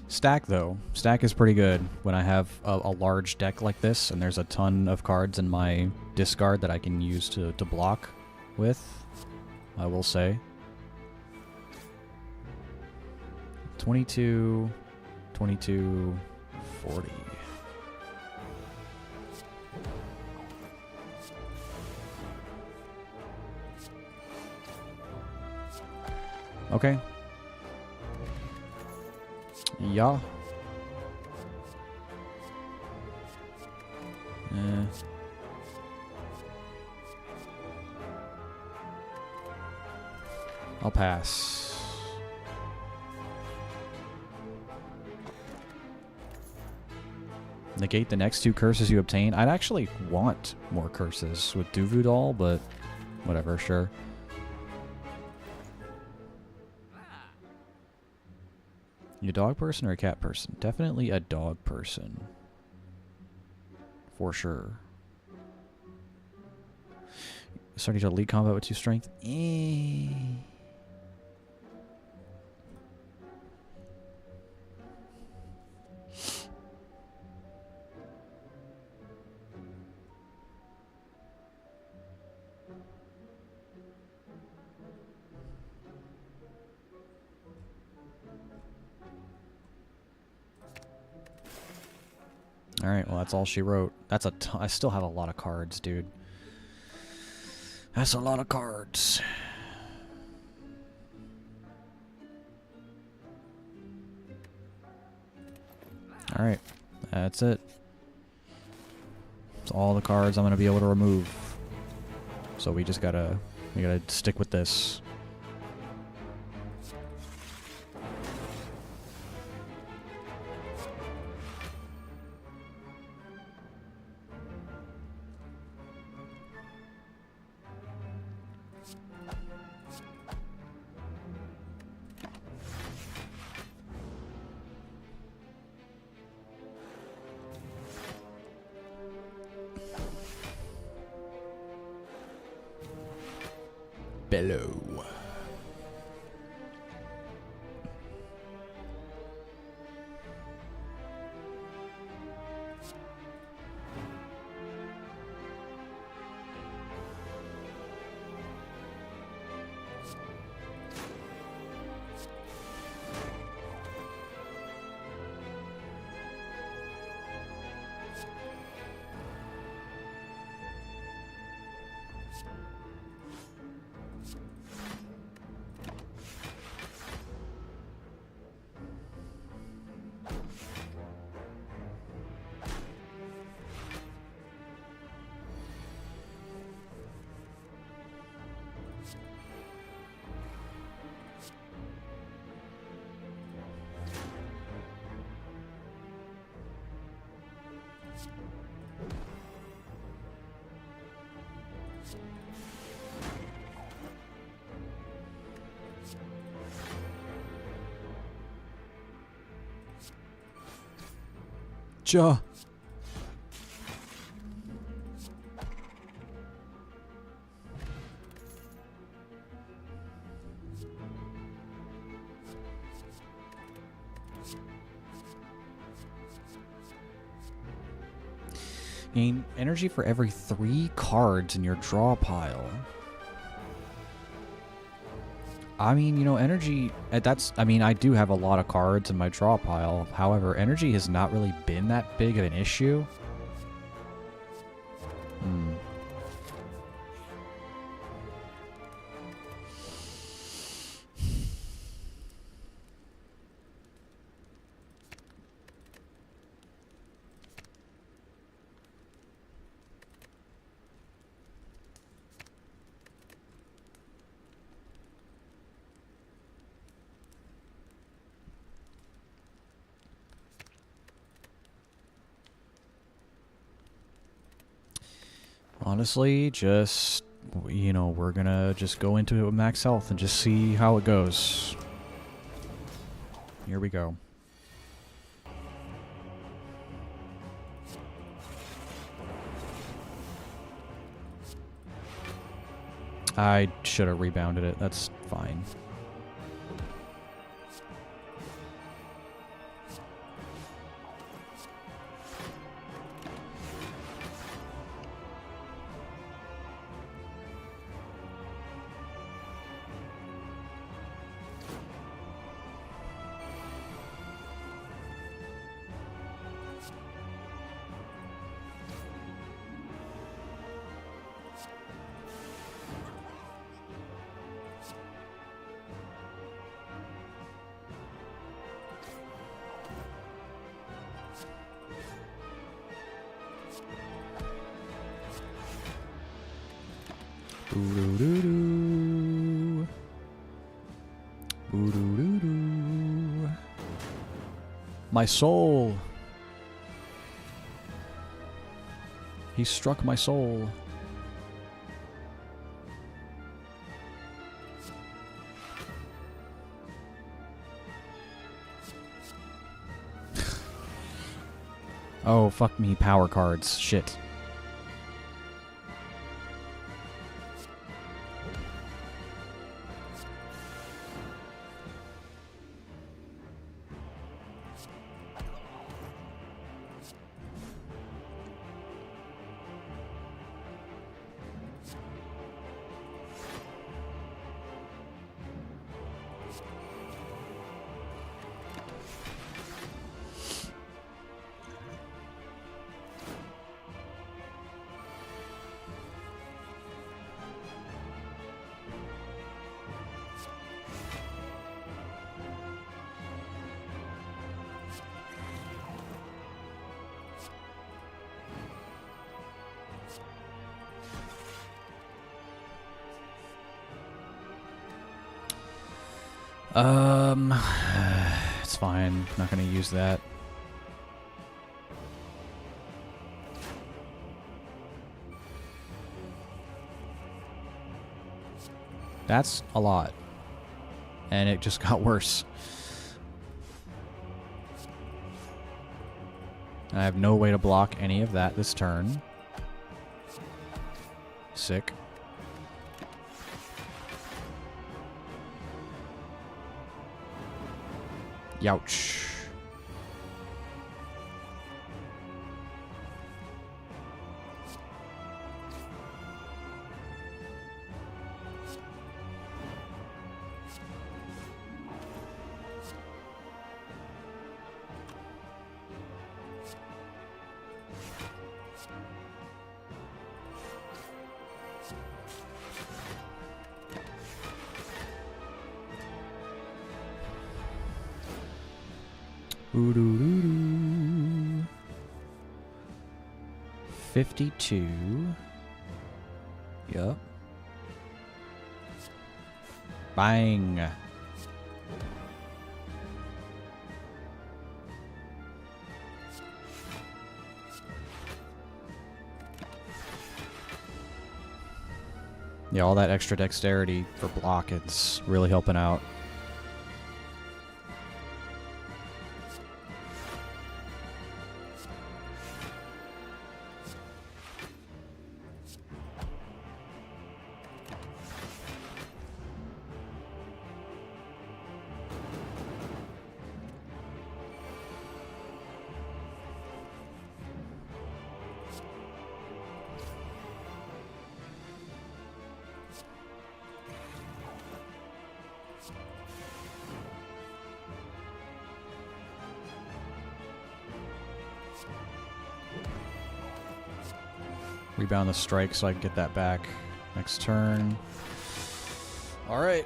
Stack, though. Stack is pretty good when I have a large deck like this and there's a ton of cards in my discard that I can use to block with, I will say. 22, 22, 40. Okay. Yeah. I'll pass. Negate the next 2 curses you obtain. I'd actually want more curses with Duvu Doll, but whatever, sure. You a dog person or a cat person? Definitely a dog person. For sure. Starting to lead combat with 2 strength? Alright, well that's all she wrote. That's I still have a lot of cards, dude. That's a lot of cards. Alright, that's it. That's all the cards I'm gonna be able to remove. So we gotta stick with this. Bellow. Ja. Gain energy for every 3 cards in your draw pile. I mean, you know, energy, I do have a lot of cards in my draw pile. However, energy has not really been that big of an issue. Honestly, just, you know, we're gonna just go into it with max health and just see how it goes. Here we go. I should have rebounded it. That's fine. Doo-doo-doo-doo. Ooh-doo-doo-doo. My soul. He struck my soul. Oh, fuck me, power cards. Shit. It's fine. Not gonna use that. That's a lot. And it just got worse. I have no way to block any of that this turn. Sick. Youch. Ooh-doo-doo-doo. 52. Yup. Bang. Yeah, all that extra dexterity for block, it's really helping out. Rebound the strike so I can get that back next turn. All right.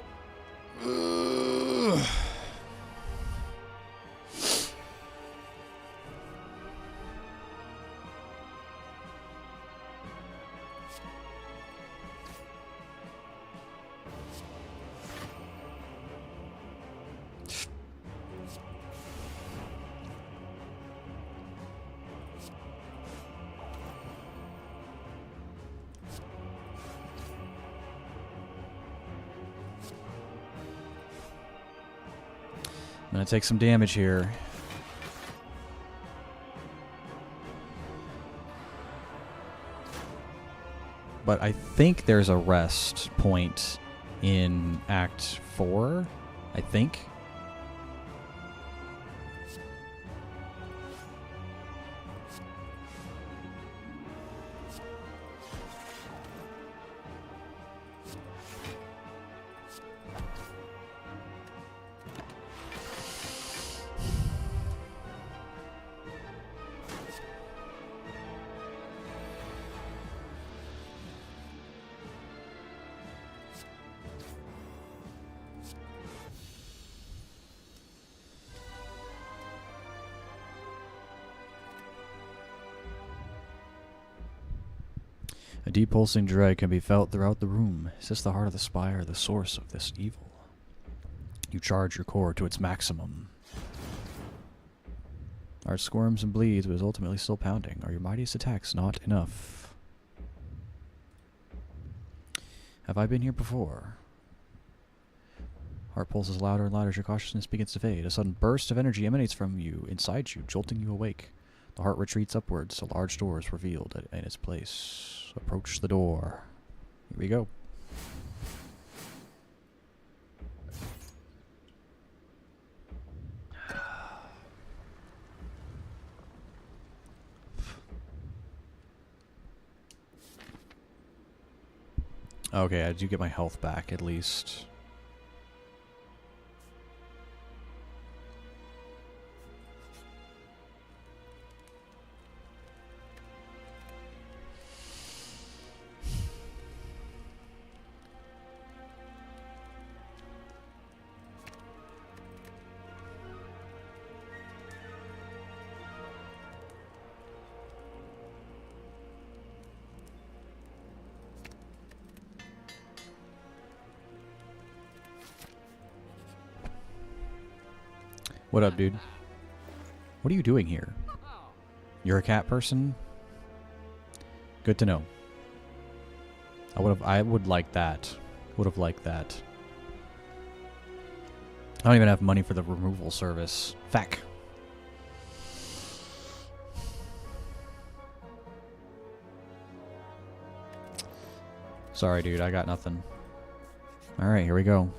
I'm gonna take some damage here. But I think there's a rest point in Act 4. I think. A deep pulsing dread can be felt throughout the room. Is this the heart of the spire, the source of this evil? You charge your core to its maximum. Art squirms and bleeds, but is ultimately still pounding. Are your mightiest attacks not enough? Have I been here before? Heart pulses louder and louder as your cautiousness begins to fade. A sudden burst of energy emanates from you, inside you, jolting you awake. The heart retreats upwards. A large door is revealed in its place. Approach the door. Here we go. Okay, I do get my health back at least. What up, dude? What are you doing here? You're a cat person? Good to know. I would like that. Would have liked that. I don't even have money for the removal service. Feck. Sorry, dude. I got nothing. Alright, here we go.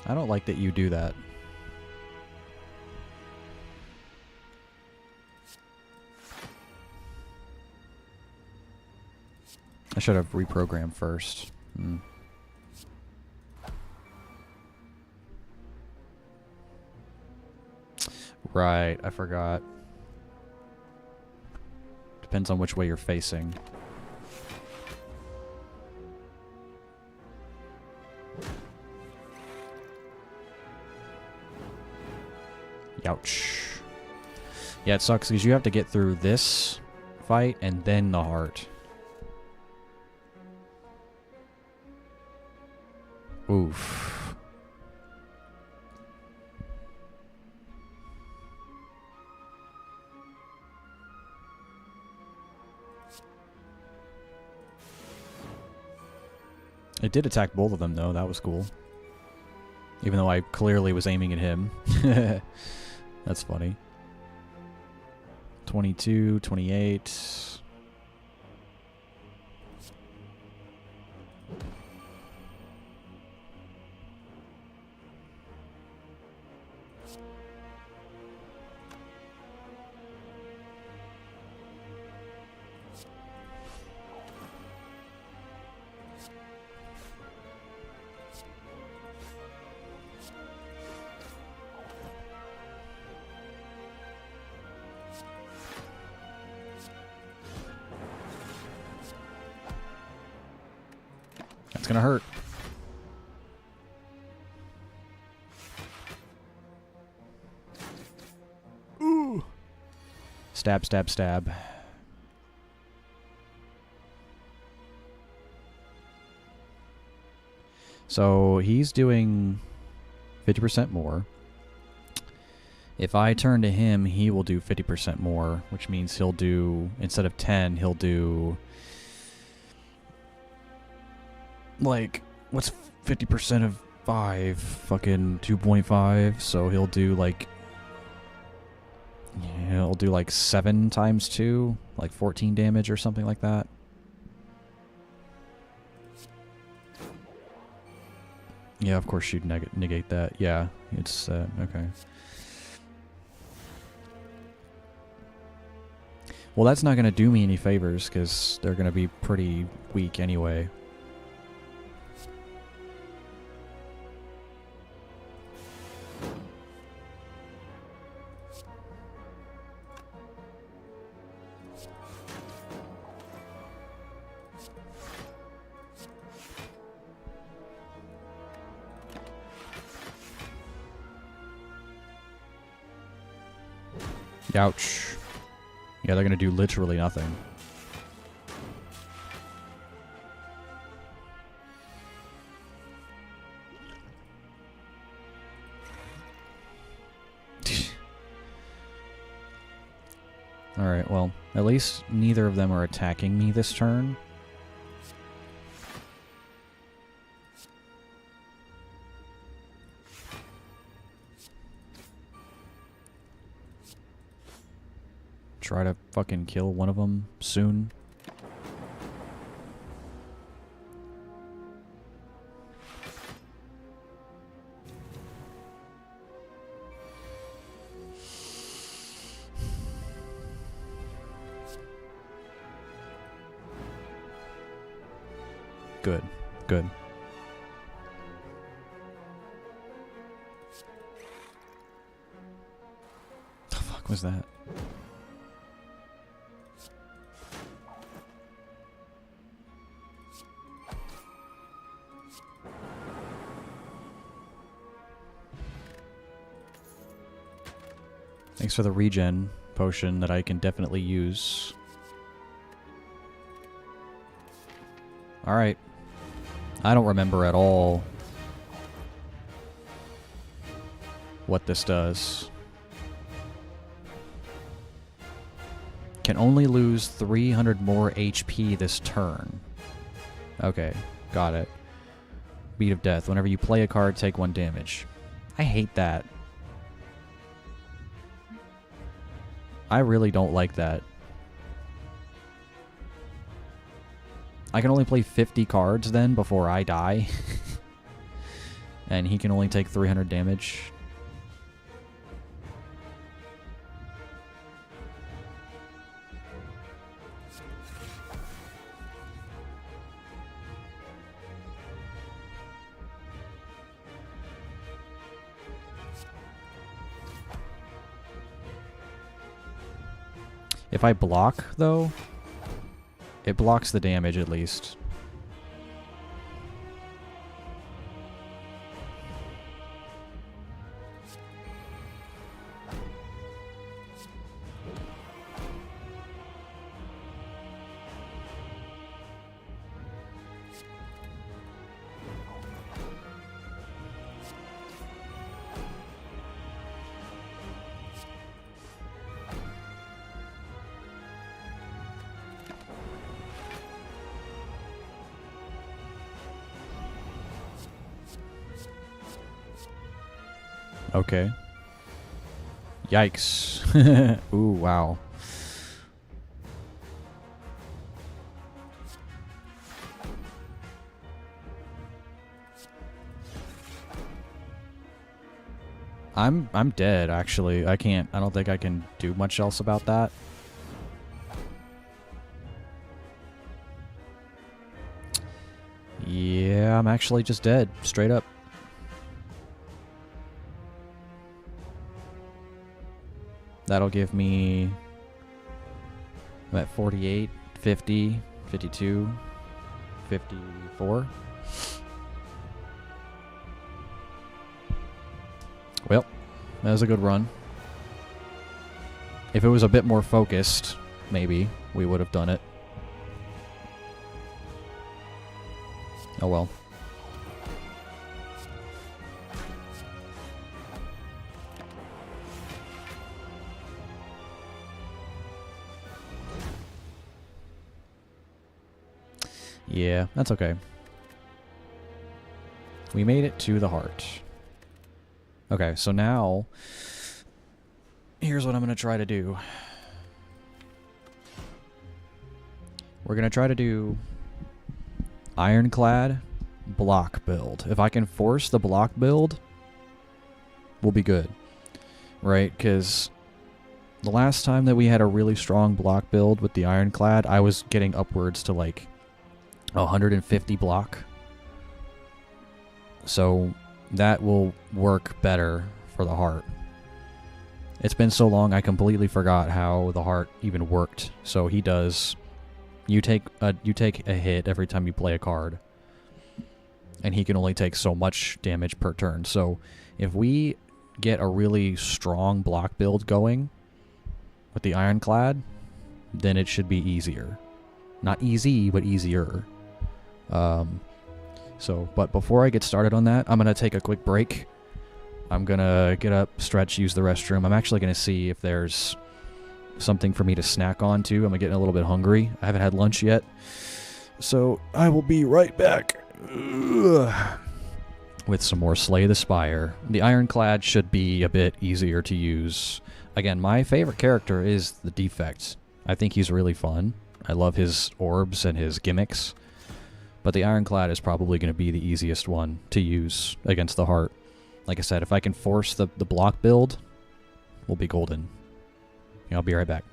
I don't like that you do that. I should have reprogrammed first. Right, I forgot. Depends on which way you're facing. Ouch. Yeah, it sucks because you have to get through this fight and then the heart. Oof. It did attack both of them, though. That was cool. Even though I clearly was aiming at him. That's funny. 22, 28. It's gonna hurt. Ooh. Stab, stab, stab. So he's doing 50% more. If I turn to him, he will do 50% more, which means he'll do, instead of 10, he'll do... Like, what's 50% of 5? Fucking 2.5. So he'll do like... Yeah, he'll do like 7 times 2. Like 14 damage or something like that. Yeah, of course you'd negate that. Yeah, it's... okay. Well, that's not going to do me any favors, because they're going to be pretty weak anyway. Ouch. Yeah, they're gonna do literally nothing. Alright, well, at least neither of them are attacking me this turn. Try to fucking kill one of them soon. Good. Good. The fuck was that? Thanks for the regen potion that I can definitely use. Alright. I don't remember at all what this does. Can only lose 300 more HP this turn. Okay, got it. Beat of Death. Whenever you play a card, take 1 damage. I hate that. I really don't like that. I can only play 50 cards then before I die. And he can only take 300 damage. If I block, though, it blocks the damage at least. Okay. Yikes. Ooh, wow. I'm dead, actually. I don't think I can do much else about that. Yeah, I'm actually just dead, straight up. That'll give me... I'm at 48, 50, 52, 54. Well, that was a good run. If it was a bit more focused, maybe we would have done it. Oh well. Yeah, that's okay. We made it to the heart. Okay, so now, here's what I'm going to try to do. We're going to try to do Ironclad block build. If I can force the block build, we'll be good. Right? Because the last time that we had a really strong block build with the Ironclad, I was getting upwards to like 150 block. So that will work better for the heart. It's been so long I completely forgot how the heart even worked. So he does... You take a hit every time you play a card. And he can only take so much damage per turn. So if we get a really strong block build going, with the Ironclad, then it should be easier. Not easy, but easier. But before I get started on that, I'm going to take a quick break. I'm going to get up, stretch, use the restroom. I'm actually going to see if there's something for me to snack on, too. I'm getting a little bit hungry. I haven't had lunch yet. So I will be right back with some more Slay the Spire. The Ironclad should be a bit easier to use. Again, my favorite character is the Defect. I think he's really fun. I love his orbs and his gimmicks. But the Ironclad is probably going to be the easiest one to use against the Heart. Like I said, if I can force the block build, we'll be golden. Yeah, I'll be right back.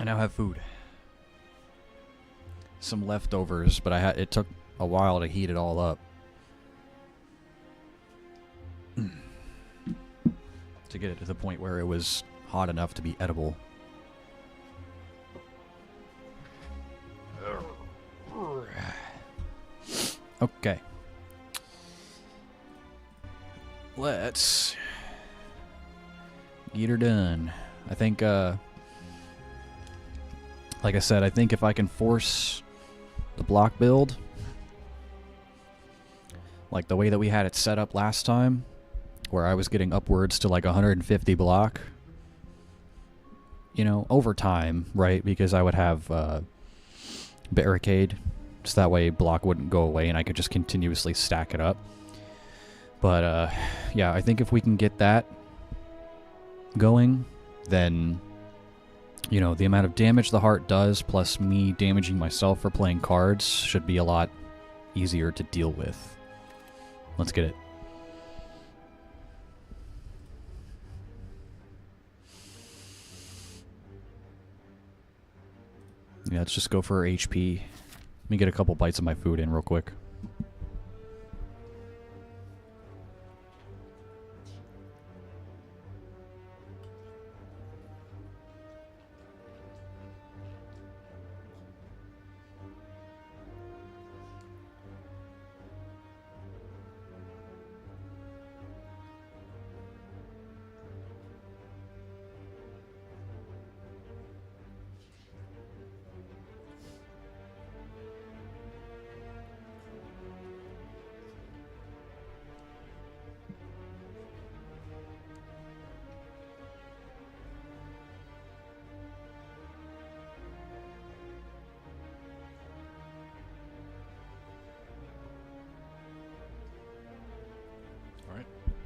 now have food. Some leftovers, but it took a while to heat it all up. To get it to the point where it was hot enough to be edible. Okay. Let's get her done. I think, like I said, I think if I can force the block build, like the way that we had it set up last time, where I was getting upwards to like 150 block, you know, over time, right? Because I would have barricade, so that way block wouldn't go away and I could just continuously stack it up. But yeah, I think if we can get that going, then, you know, the amount of damage the heart does, plus me damaging myself for playing cards, should be a lot easier to deal with. Let's get it. Yeah, let's just go for HP. Let me get a couple bites of my food in real quick.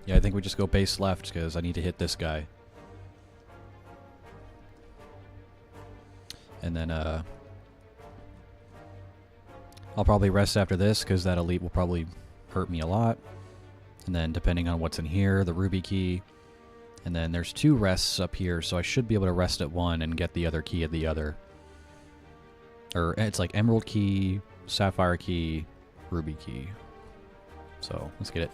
Yeah, I think we just go base left because I need to hit this guy. And then I'll probably rest after this because that elite will probably hurt me a lot. And then depending on what's in here, the ruby key. And then there's 2 rests up here, so I should be able to rest at one and get the other key at the other. Or it's like emerald key, sapphire key, ruby key. So let's get it.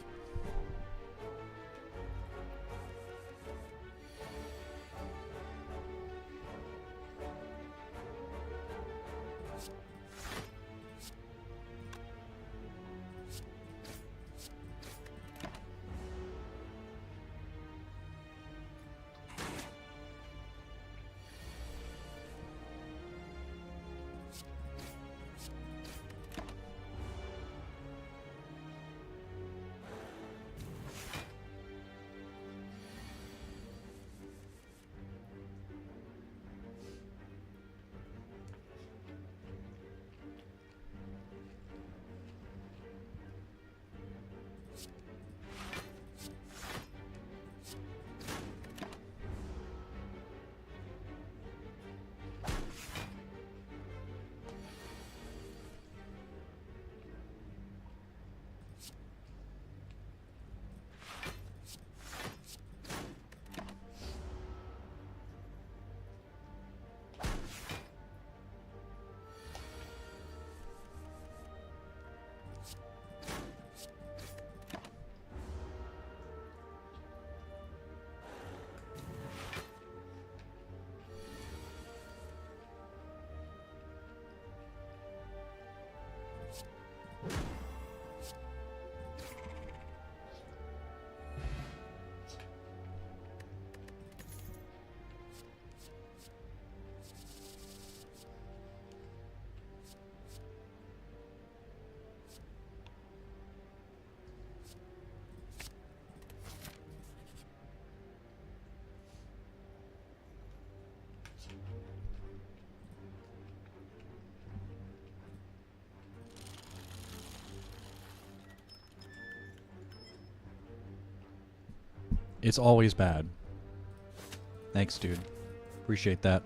It's always bad. Thanks, dude. Appreciate that.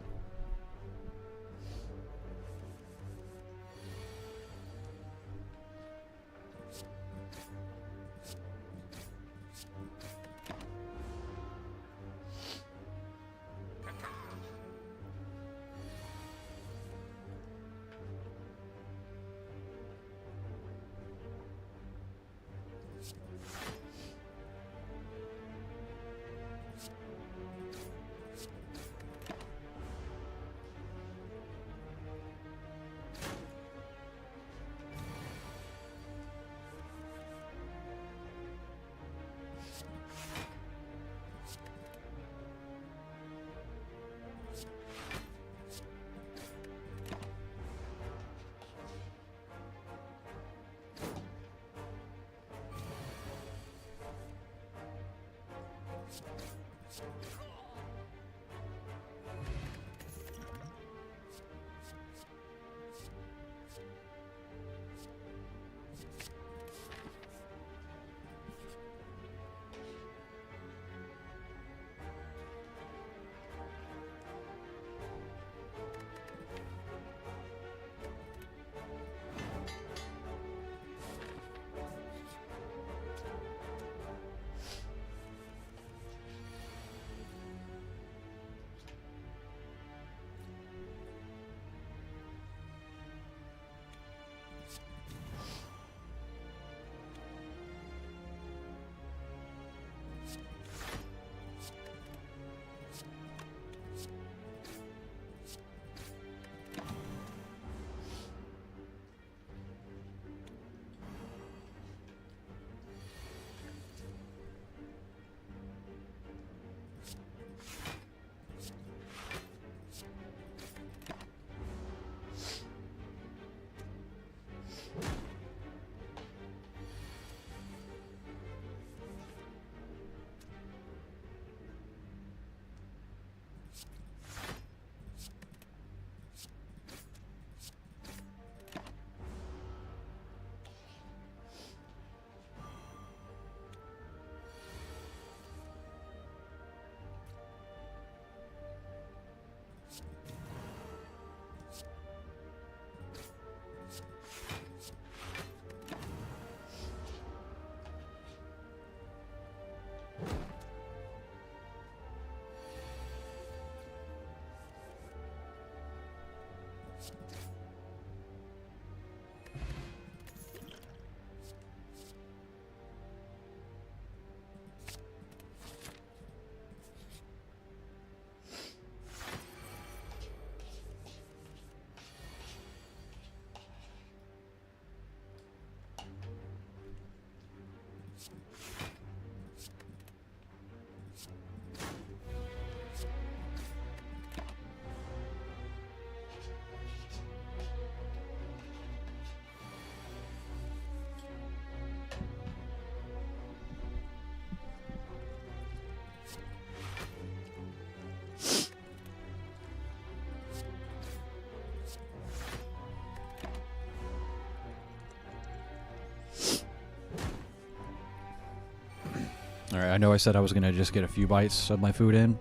Alright, I know I said I was gonna just get a few bites of my food in,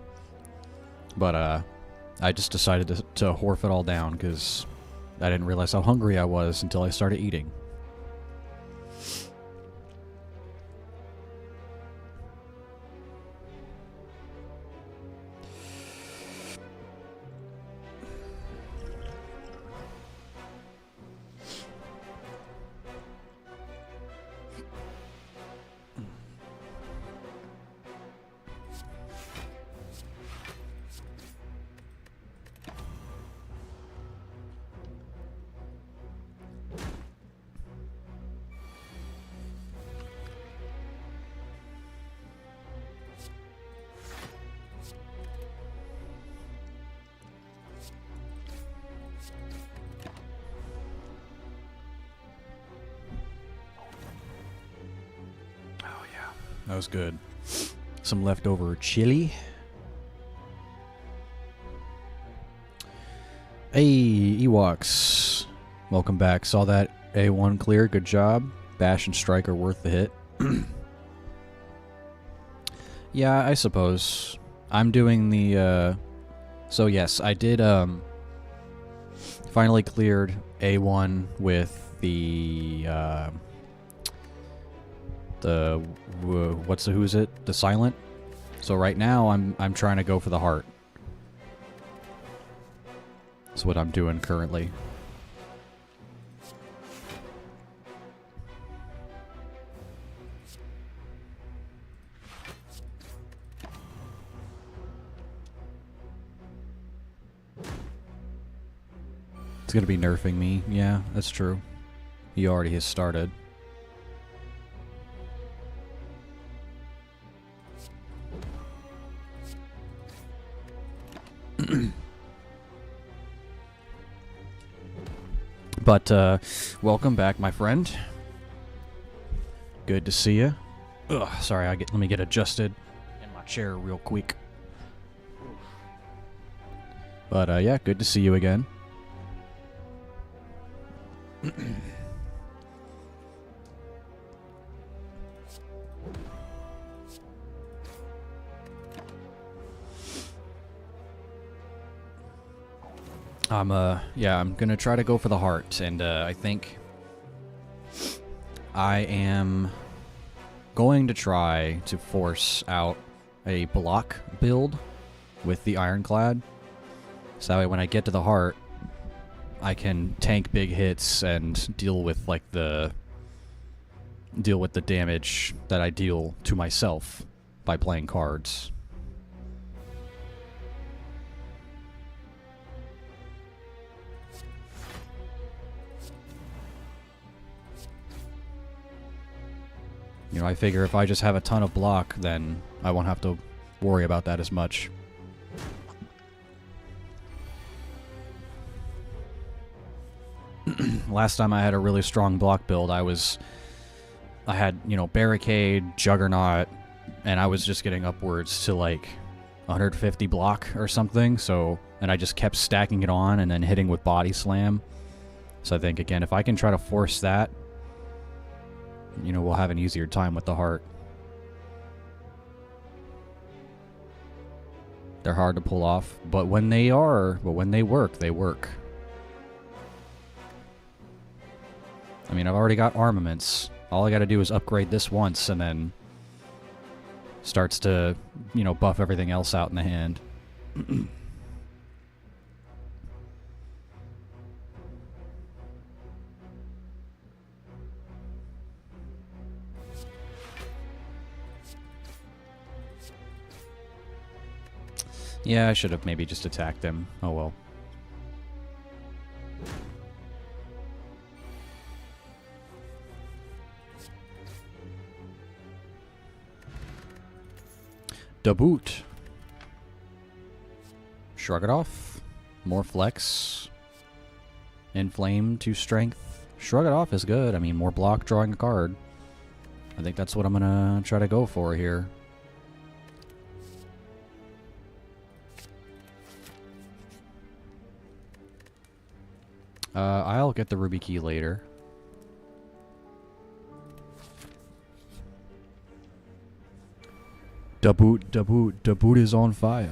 but I just decided to horf it all down because I didn't realize how hungry I was until I started eating. That was good. Some leftover chili. Hey, Ewoks. Welcome back. Saw that A1 clear. Good job. Bash and Strike are worth the hit. Yeah, I suppose. I'm doing the, So yes, I did, finally cleared A1 with the, who's it? The silent. So right now I'm trying to go for the heart. That's what I'm doing currently. It's gonna be nerfing me. Yeah, that's true. He already has started. But, welcome back, my friend. Good to see you. Ugh, sorry, let me get adjusted in my chair real quick. But, yeah, good to see you again. I'm gonna try to go for the heart, and I think I am going to try to force out a block build with the Ironclad, so that way when I get to the heart, I can tank big hits and deal with the damage that I deal to myself by playing cards. You know, I figure if I just have a ton of block, then I won't have to worry about that as much. Last time I had a really strong block build, I had, you know, Barricade, Juggernaut, and I was just getting upwards to like 150 block or something, and I just kept stacking it on and then hitting with Body Slam. So I think, again, if I can try to force that, you know, we'll have an easier time with the heart. They're hard to pull off, but when they work, they work. I mean, I've already got armaments. All I gotta do is upgrade this once, and then starts to, you know, buff everything else out in the hand. Yeah, I should have maybe just attacked him. Oh well. Daboot. Shrug it off. More flex. Inflame to strength. Shrug it off is good. I mean, more block, drawing a card. I think that's what I'm gonna try to go for here. I'll get the ruby key later. Da boot is on fire.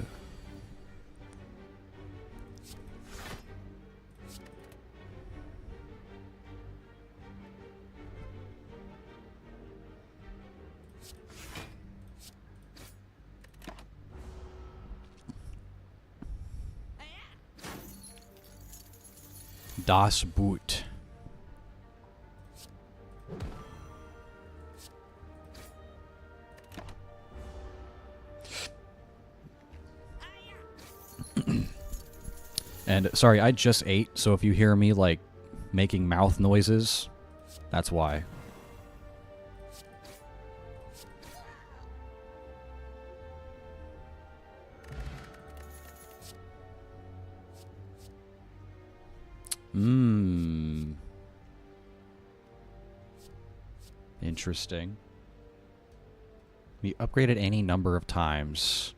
Das Boot. And sorry, I just ate, so if you hear me like making mouth noises, that's why. Interesting. We upgraded any number of times.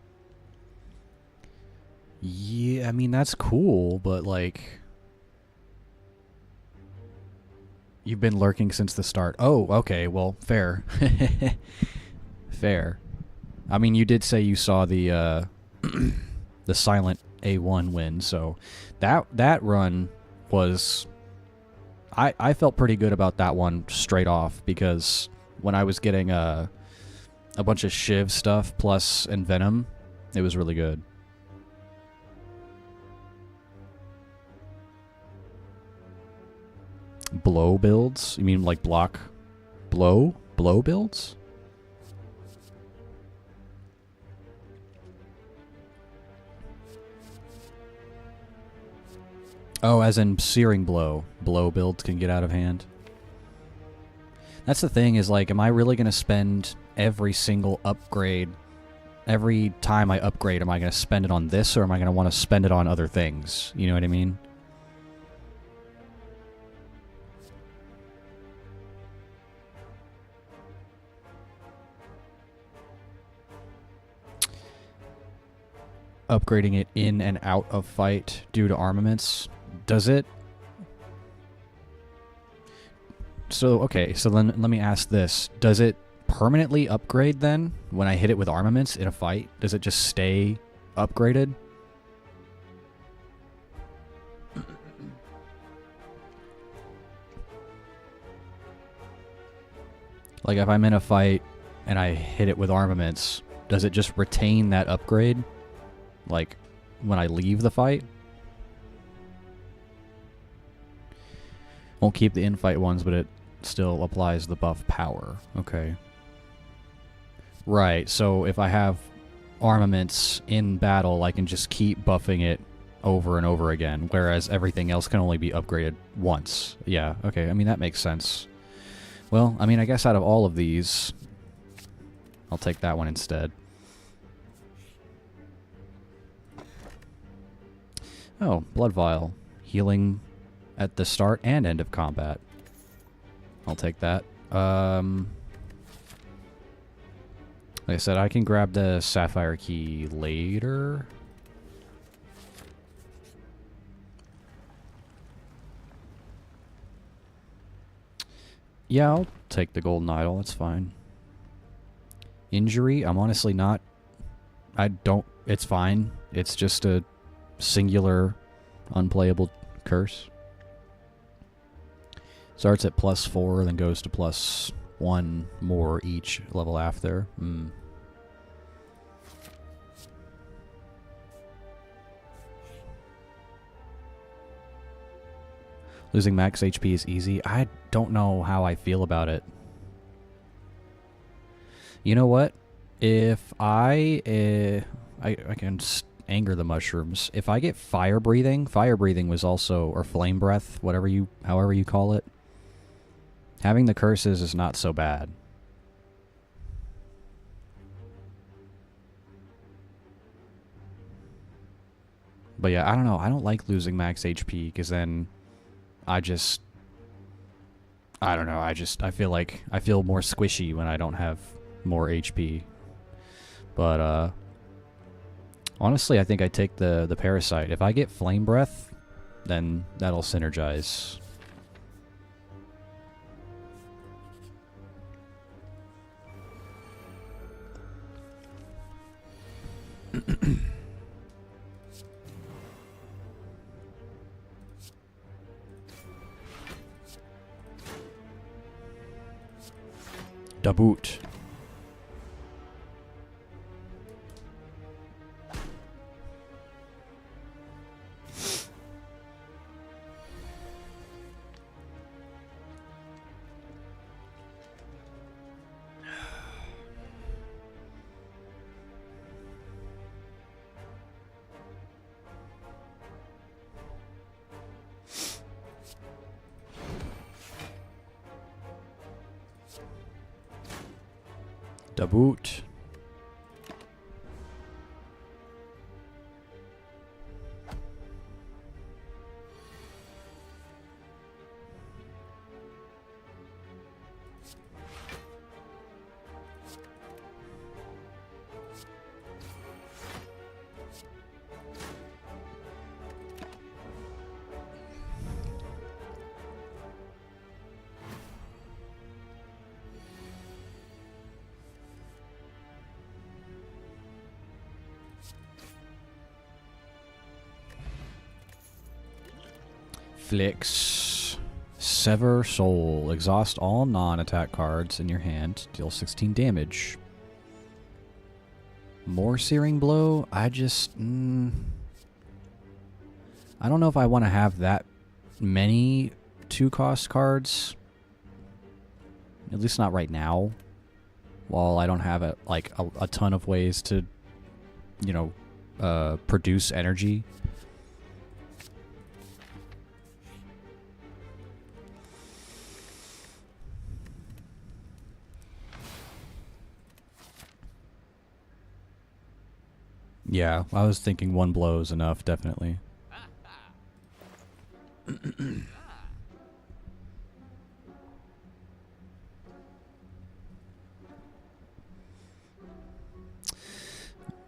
Yeah, I mean, that's cool, but like... You've been lurking since the start. Oh, okay, well, fair. Fair. I mean, you did say you saw the, the silent A1 win, so... That run was... I felt pretty good about that one straight off, because when I was getting a bunch of Shiv stuff plus Envenom, it was really good. Blow builds? You mean like block blow? Blow builds? Oh, as in Searing Blow. Blow builds can get out of hand. That's the thing, is like, am I really going to spend every single upgrade, every time I upgrade, am I going to spend it on this, or am I going to want to spend it on other things? You know what I mean? Upgrading it in and out of fight due to armaments. Does it? So, okay, so then let me ask this. Does it permanently upgrade then when I hit it with armaments in a fight? Does it just stay upgraded? Like if I'm in a fight and I hit it with armaments, does it just retain that upgrade? Like when I leave the fight? Won't keep the in-fight ones, but it still applies the buff power. Okay. Right, so if I have armaments in battle, I can just keep buffing it over and over again, whereas everything else can only be upgraded once. Yeah, okay, I mean, that makes sense. Well, I mean, I guess out of all of these, I'll take that one instead. Oh, Blood Vial. Healing at the start and end of combat. I'll take that. Like I said, I can grab the Sapphire Key later. Yeah, I'll take the Golden Idol. That's fine. Injury? I'm honestly not... I don't... It's fine. It's just a singular unplayable curse. Starts at +4, then goes to +1 more each level after. Losing max HP is easy. I don't know how I feel about it. You know what? If I can anger the mushrooms. If I get fire breathing was also, or flame breath, however you call it. Having the curses is not so bad. But yeah, I don't know. I don't like losing max HP, because then I don't know. I feel like I feel more squishy when I don't have more HP. But honestly, I think I take the Parasite. If I get Flame Breath, then that'll synergize. Daboot. Daboot. Flicks. Sever Soul. Exhaust all non-attack cards in your hand. Deal 16 damage. More Searing Blow? I just... I don't know if I want to have that many 2-cost cards. At least not right now. While I don't have a ton of ways to, you know, produce energy. Yeah, I was thinking one blow is enough, definitely.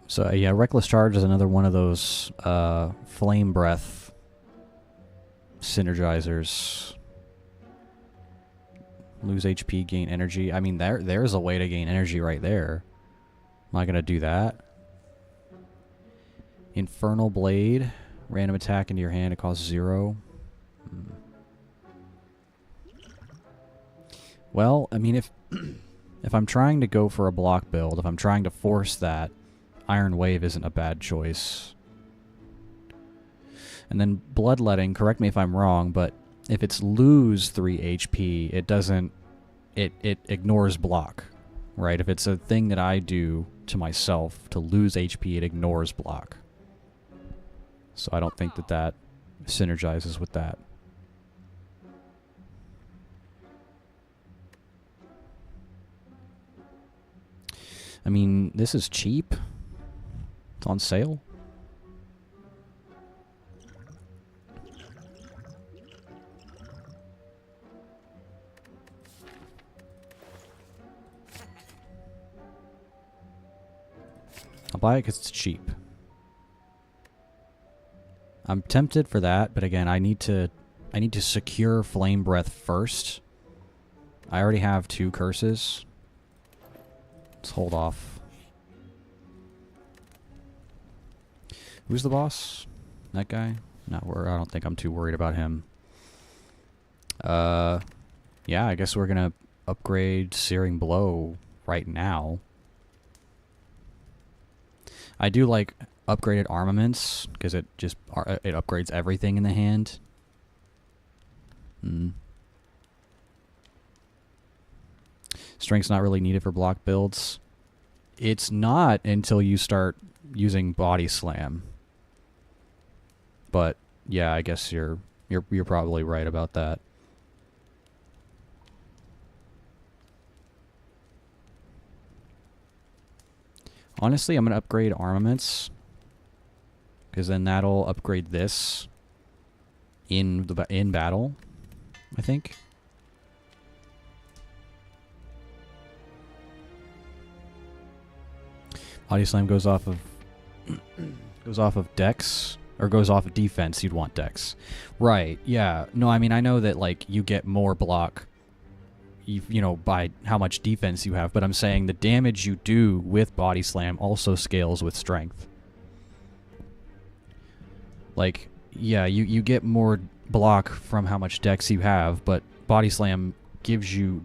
So, yeah, Reckless Charge is another one of those Flame Breath synergizers. Lose HP, gain energy. I mean, there's a way to gain energy right there. Am I going to do that? Infernal Blade. Random attack into your hand. It costs 0. Well, I mean, if I'm trying to go for a block build, if I'm trying to force that, Iron Wave isn't a bad choice. And then Bloodletting, correct me if I'm wrong, but if it's lose 3 HP, it doesn't... It ignores block, right? If it's a thing that I do to myself to lose HP, it ignores block. So I don't think that synergizes with that. I mean, this is cheap. It's on sale. I'll buy it because it's cheap. I'm tempted for that, but again, I need to secure Flame Breath first. I already have 2 curses. Let's hold off. Who's the boss? That guy? I don't think I'm too worried about him. Yeah, I guess we're gonna upgrade Searing Blow right now. I do like upgraded armaments because it upgrades everything in the hand. Strength's not really needed for block builds. It's not until you start using Body Slam. But yeah, I guess you're probably right about that. Honestly, I'm gonna upgrade armaments because then that'll upgrade this in battle, I think. Body Slam goes off of Dex, or goes off of defense. You'd want Dex, right? Yeah. No, I mean I know that like you get more block, you know, by how much defense you have. But I'm saying the damage you do with Body Slam also scales with strength. Like, yeah, you get more block from how much dex you have, but Body Slam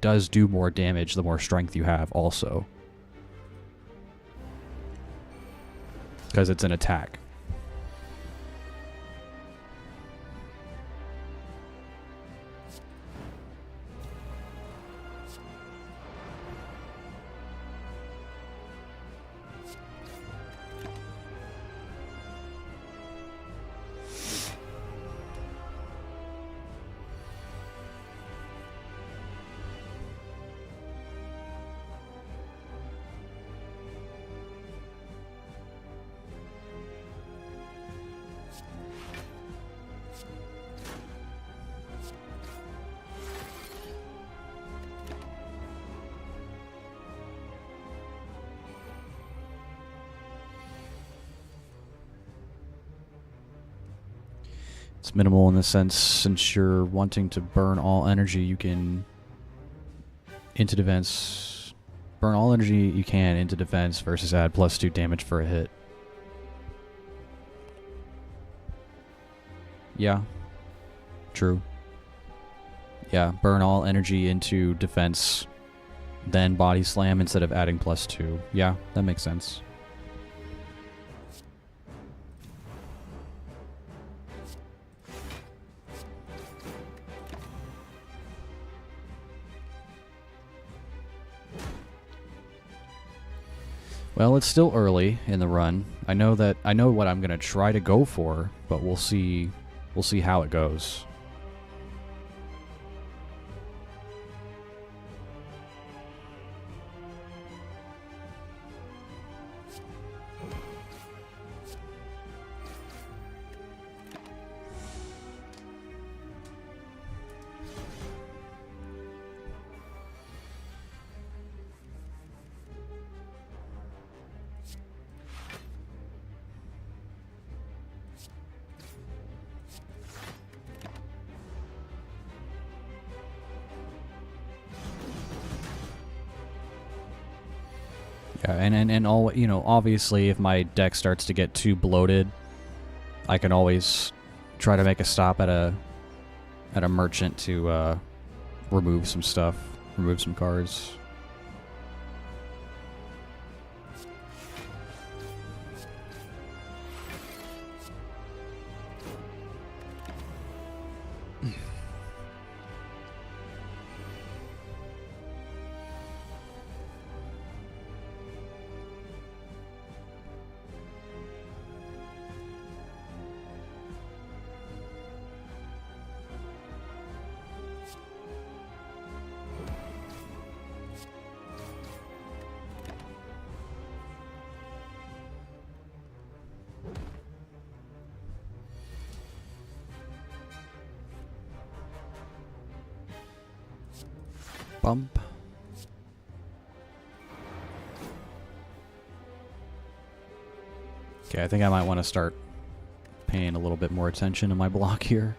does do more damage the more strength you have also. Because it's an attack. It's minimal in the sense, since you're wanting to burn all energy you can into defense. Burn all energy you can into defense versus add +2 damage for a hit. Yeah. True. Yeah, burn all energy into defense, then Body Slam instead of adding +2. Yeah, that makes sense. Well, it's still early in the run. I know what I'm gonna try to go for, but we'll see how it goes. Yeah, and all, you know, obviously if my deck starts to get too bloated, I can always try to make a stop at a merchant to remove some stuff, remove some cards. Bump. Okay, I think I might want to start paying a little bit more attention to my block here.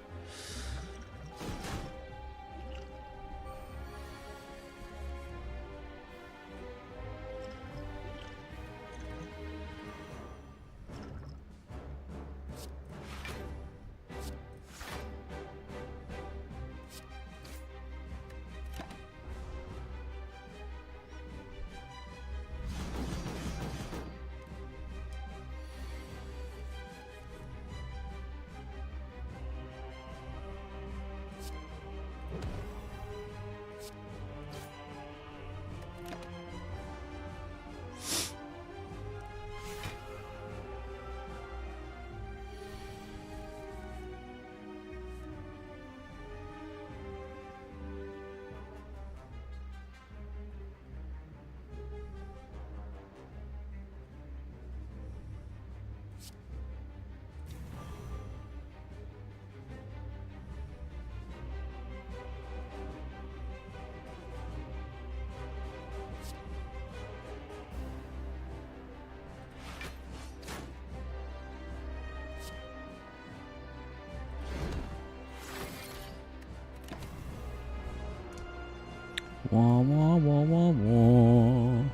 Wah, wah, wah, wah, wah.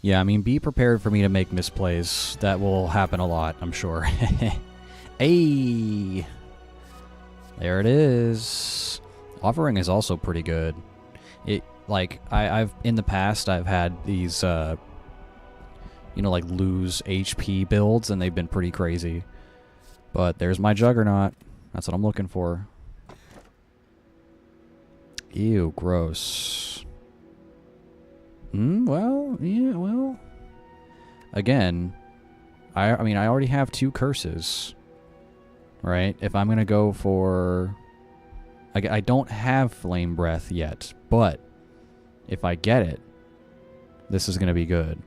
Yeah, I mean, be prepared for me to make misplays. That will happen a lot, I'm sure. Hey! There it is. Offering is also pretty good. It, like, I've, in the past, I've had these, you know, like, lose HP builds, and they've been pretty crazy. But there's my Juggernaut. That's what I'm looking for. Ew, gross. Well, yeah, well. Again, I mean, I already have 2 curses. Right? If I'm going to go for... I don't have Flame Breath yet, but if I get it, this is going to be good.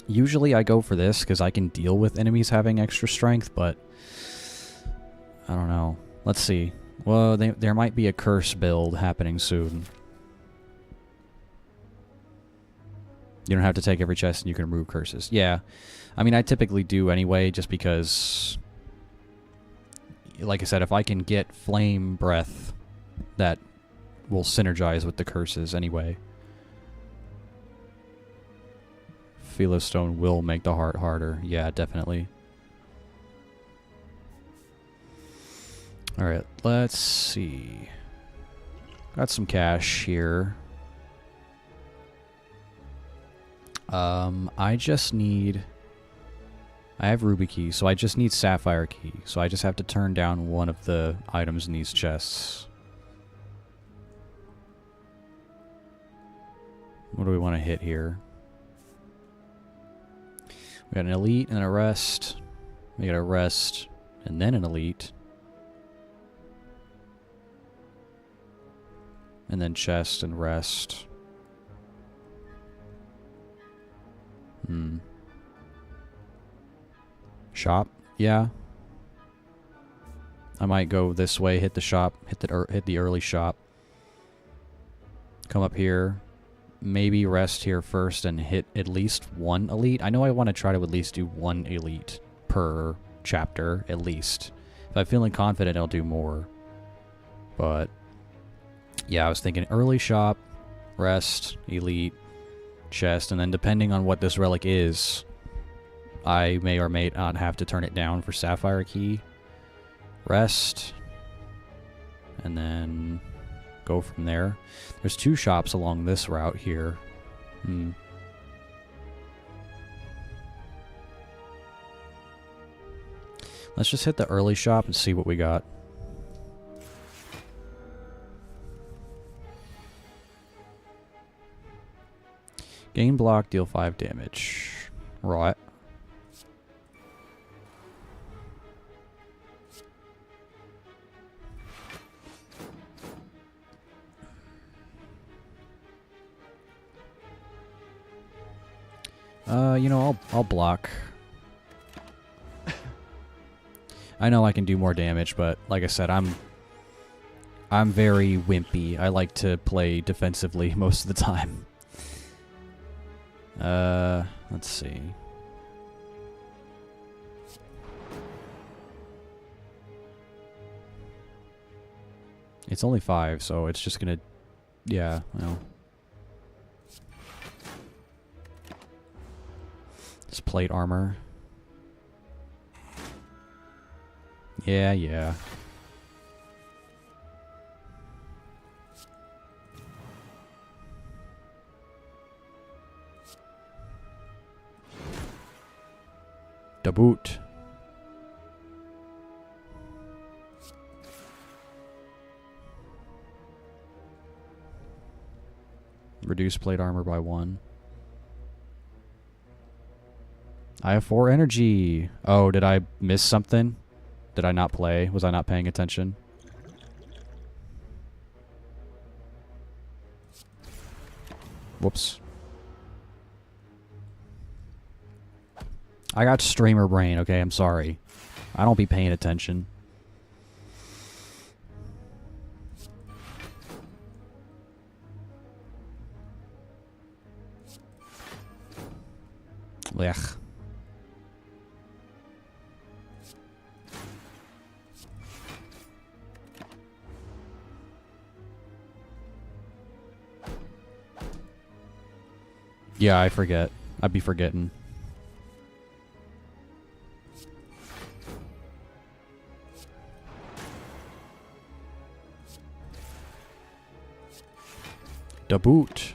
Usually I go for this because I can deal with enemies having extra strength, but I don't know. Let's see. Well, there might be a curse build happening soon. You don't have to take every chest and you can remove curses. Yeah. I mean, I typically do anyway, just because, like I said, if I can get Flame Breath, that will synergize with the curses anyway. Philostone will make the heart harder. Yeah, definitely. Alright, let's see. Got some cash here. I just need... I have Ruby Key, so I just need Sapphire Key. So I just have to turn down one of the items in these chests. What do we want to hit here? We got an Elite and a Rest. We got a Rest and then an Elite. And then Chest and Rest. Shop? Yeah. I might go this way, hit the shop, hit the early shop. Come up here. Maybe rest here first and hit at least 1 elite. I know I want to try to at least do 1 elite per chapter, at least. If I'm feeling confident, I'll do more. But, yeah, I was thinking early shop, rest, elite, chest, and then depending on what this relic is, I may or may not have to turn it down for Sapphire Key. Rest. And then go from there. There's 2 shops along this route here. Let's just hit the early shop and see what we got. Gain block, deal 5 damage. Right. You know, I'll block. I know I can do more damage, but like I said, I'm very wimpy. I like to play defensively most of the time. Let's see. It's only 5, so it's just gonna... Yeah, well... It's plate armor. Yeah, yeah. Da boot. Reduce plate armor by 1. I have 4 energy. Oh, did I miss something? Did I not play? Was I not paying attention? Whoops. I got streamer brain, okay? I'm sorry. I don't be paying attention. Blech. Yeah, I forget. I'd be forgetting. Da boot.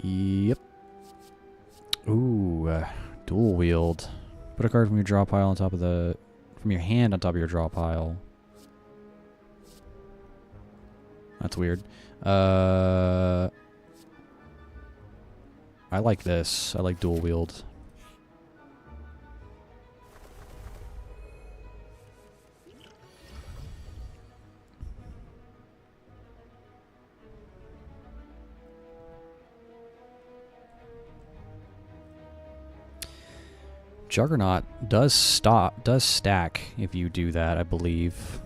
Yep. Ooh, dual wield. Put a card from your draw pile on top of the... from your hand on top of your draw pile. That's weird. I like this. I like dual wield. Juggernaut does stack if you do that, I believe.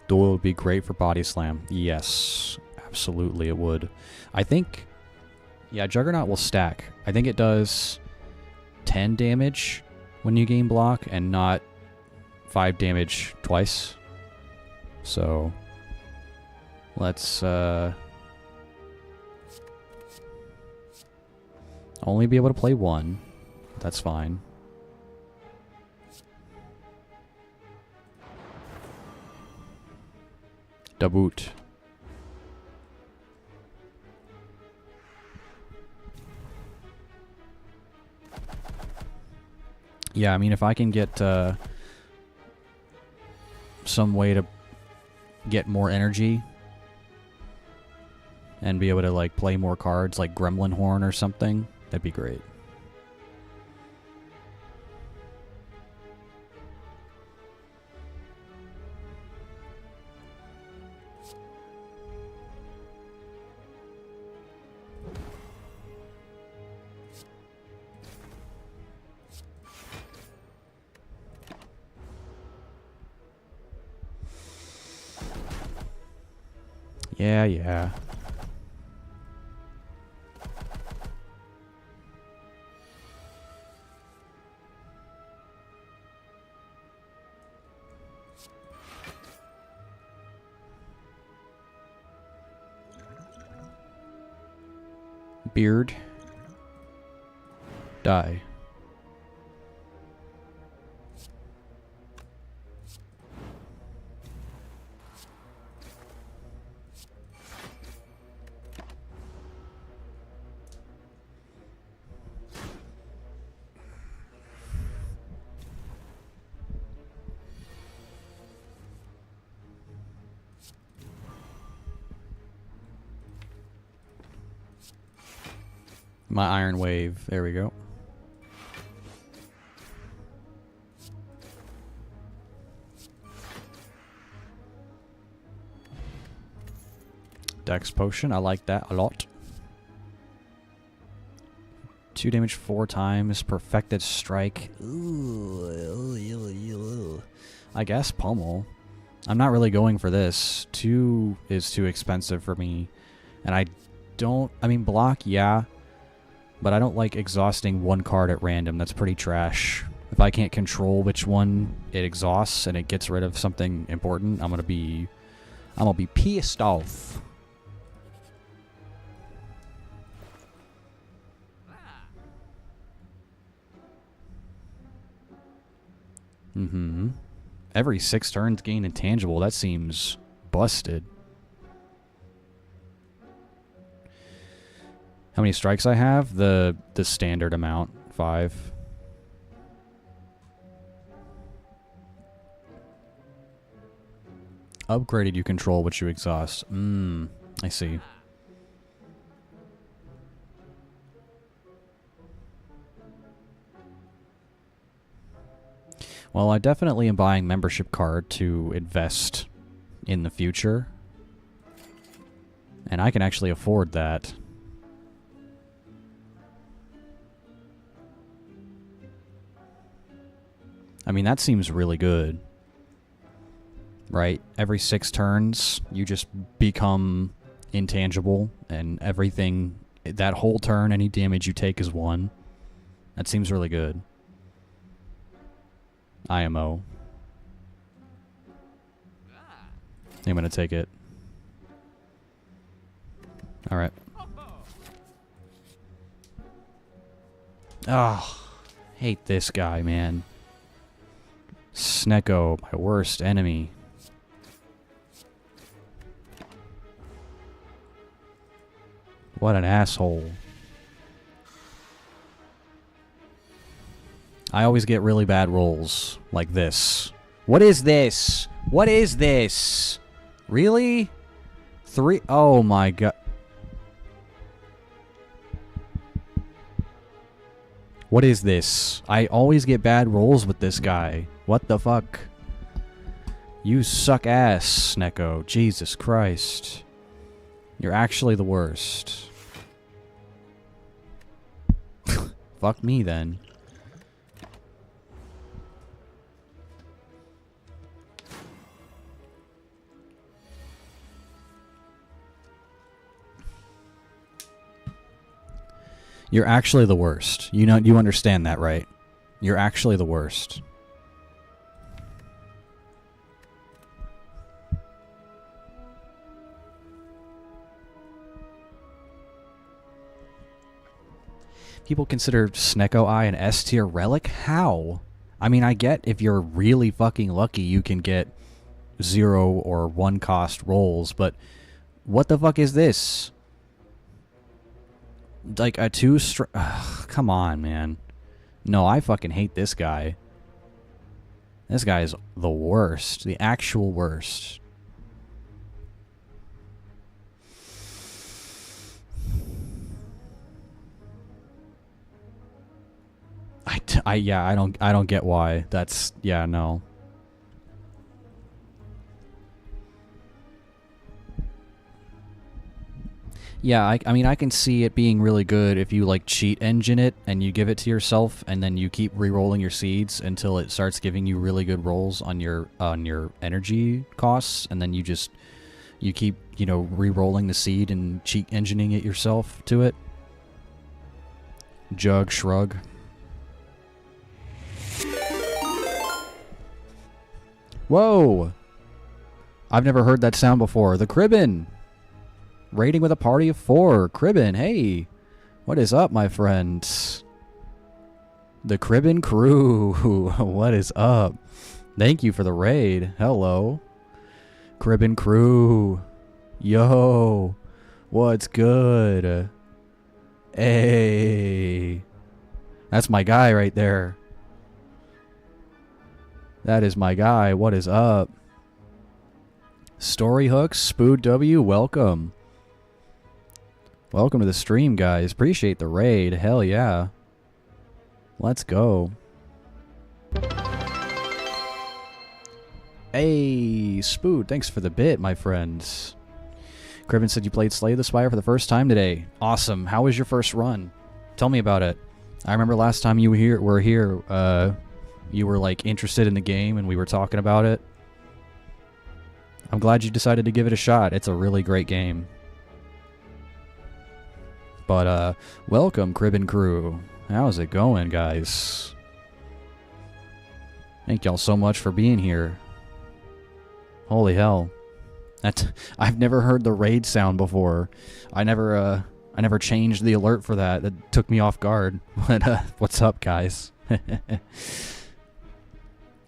Duel would be great for body slam. Yes, absolutely it would. I think, yeah, Juggernaut will stack. I think it does 10 damage when you gain block and not 5 damage twice. So, let's only be able to play one. That's fine. Daboot. Yeah, I mean, if I can get some way to get more energy and be able to like play more cards like Gremlin Horn or something, that'd be great. Yeah, yeah. Beard. Die. My Iron Wave. There we go. Dex Potion. I like that a lot. 2 damage 4 times. Perfected Strike. Ooh. I guess Pummel. I'm not really going for this. 2 is too expensive for me. And I don't... I mean, block, yeah. But I don't like exhausting one card at random. That's pretty trash. If I can't control which one it exhausts and it gets rid of something important, I'm gonna be pissed off. Mm-hmm. Every 6 turns gain intangible. That seems busted. How many strikes I have? The standard amount, 5. Upgraded, you control what you exhaust. I see. Well, I definitely am buying membership card to invest in the future. And I can actually afford that. I mean, that seems really good. right? Every 6 turns, you just become intangible, and everything, that whole turn, any damage you take is 1. That seems really good. IMO. I'm gonna take it. Alright. Oh, hate this guy, man. Snecko, my worst enemy. What an asshole. I always get really bad rolls like this. What is this? What is this? Really? 3? Oh my god. What is this? I always get bad rolls with this guy. What the fuck? You suck ass, Snecko. Jesus Christ. You're actually the worst. Fuck me then. You're actually the worst. You know, you understand that, right? You're actually the worst. People consider Snecko Eye an S tier relic? How? I mean, I get if you're really fucking lucky you can get 0 or 1 cost rolls, but what the fuck is this? Like a 2 come on, man. No, I fucking hate this guy. This guy is the worst. The actual worst. I don't get why. That's, yeah, no. Yeah, I mean, I can see it being really good if you, like, cheat engine it and you give it to yourself and then you keep re-rolling your seeds until it starts giving you really good rolls on your energy costs, and then you keep, you know, re-rolling the seed and cheat engineering it yourself to it. Jug shrug. Whoa! I've never heard that sound before. The Cribbin! Raiding with a party of 4. Cribbin, hey! What is up, my friends? The Cribbin crew. What is up? Thank you for the raid. Hello. Cribbin crew. Yo. What's good? Hey. That's my guy right there. That is my guy. What is up? Story Hooks, Spood W, welcome. Welcome to the stream, guys. Appreciate the raid. Hell yeah. Let's go. Hey, Spood, thanks for the bit, my friends. Cribbin said you played Slay the Spire for the first time today. Awesome. How was your first run? Tell me about it. I remember last time you were here, you were, like, interested in the game and we were talking about it. I'm glad you decided to give it a shot. It's a really great game. But, welcome, Cribbin crew. How's it going, guys? Thank y'all so much for being here. Holy hell. I've never heard the raid sound before. I never changed the alert for that. That took me off guard. But, what's up, guys?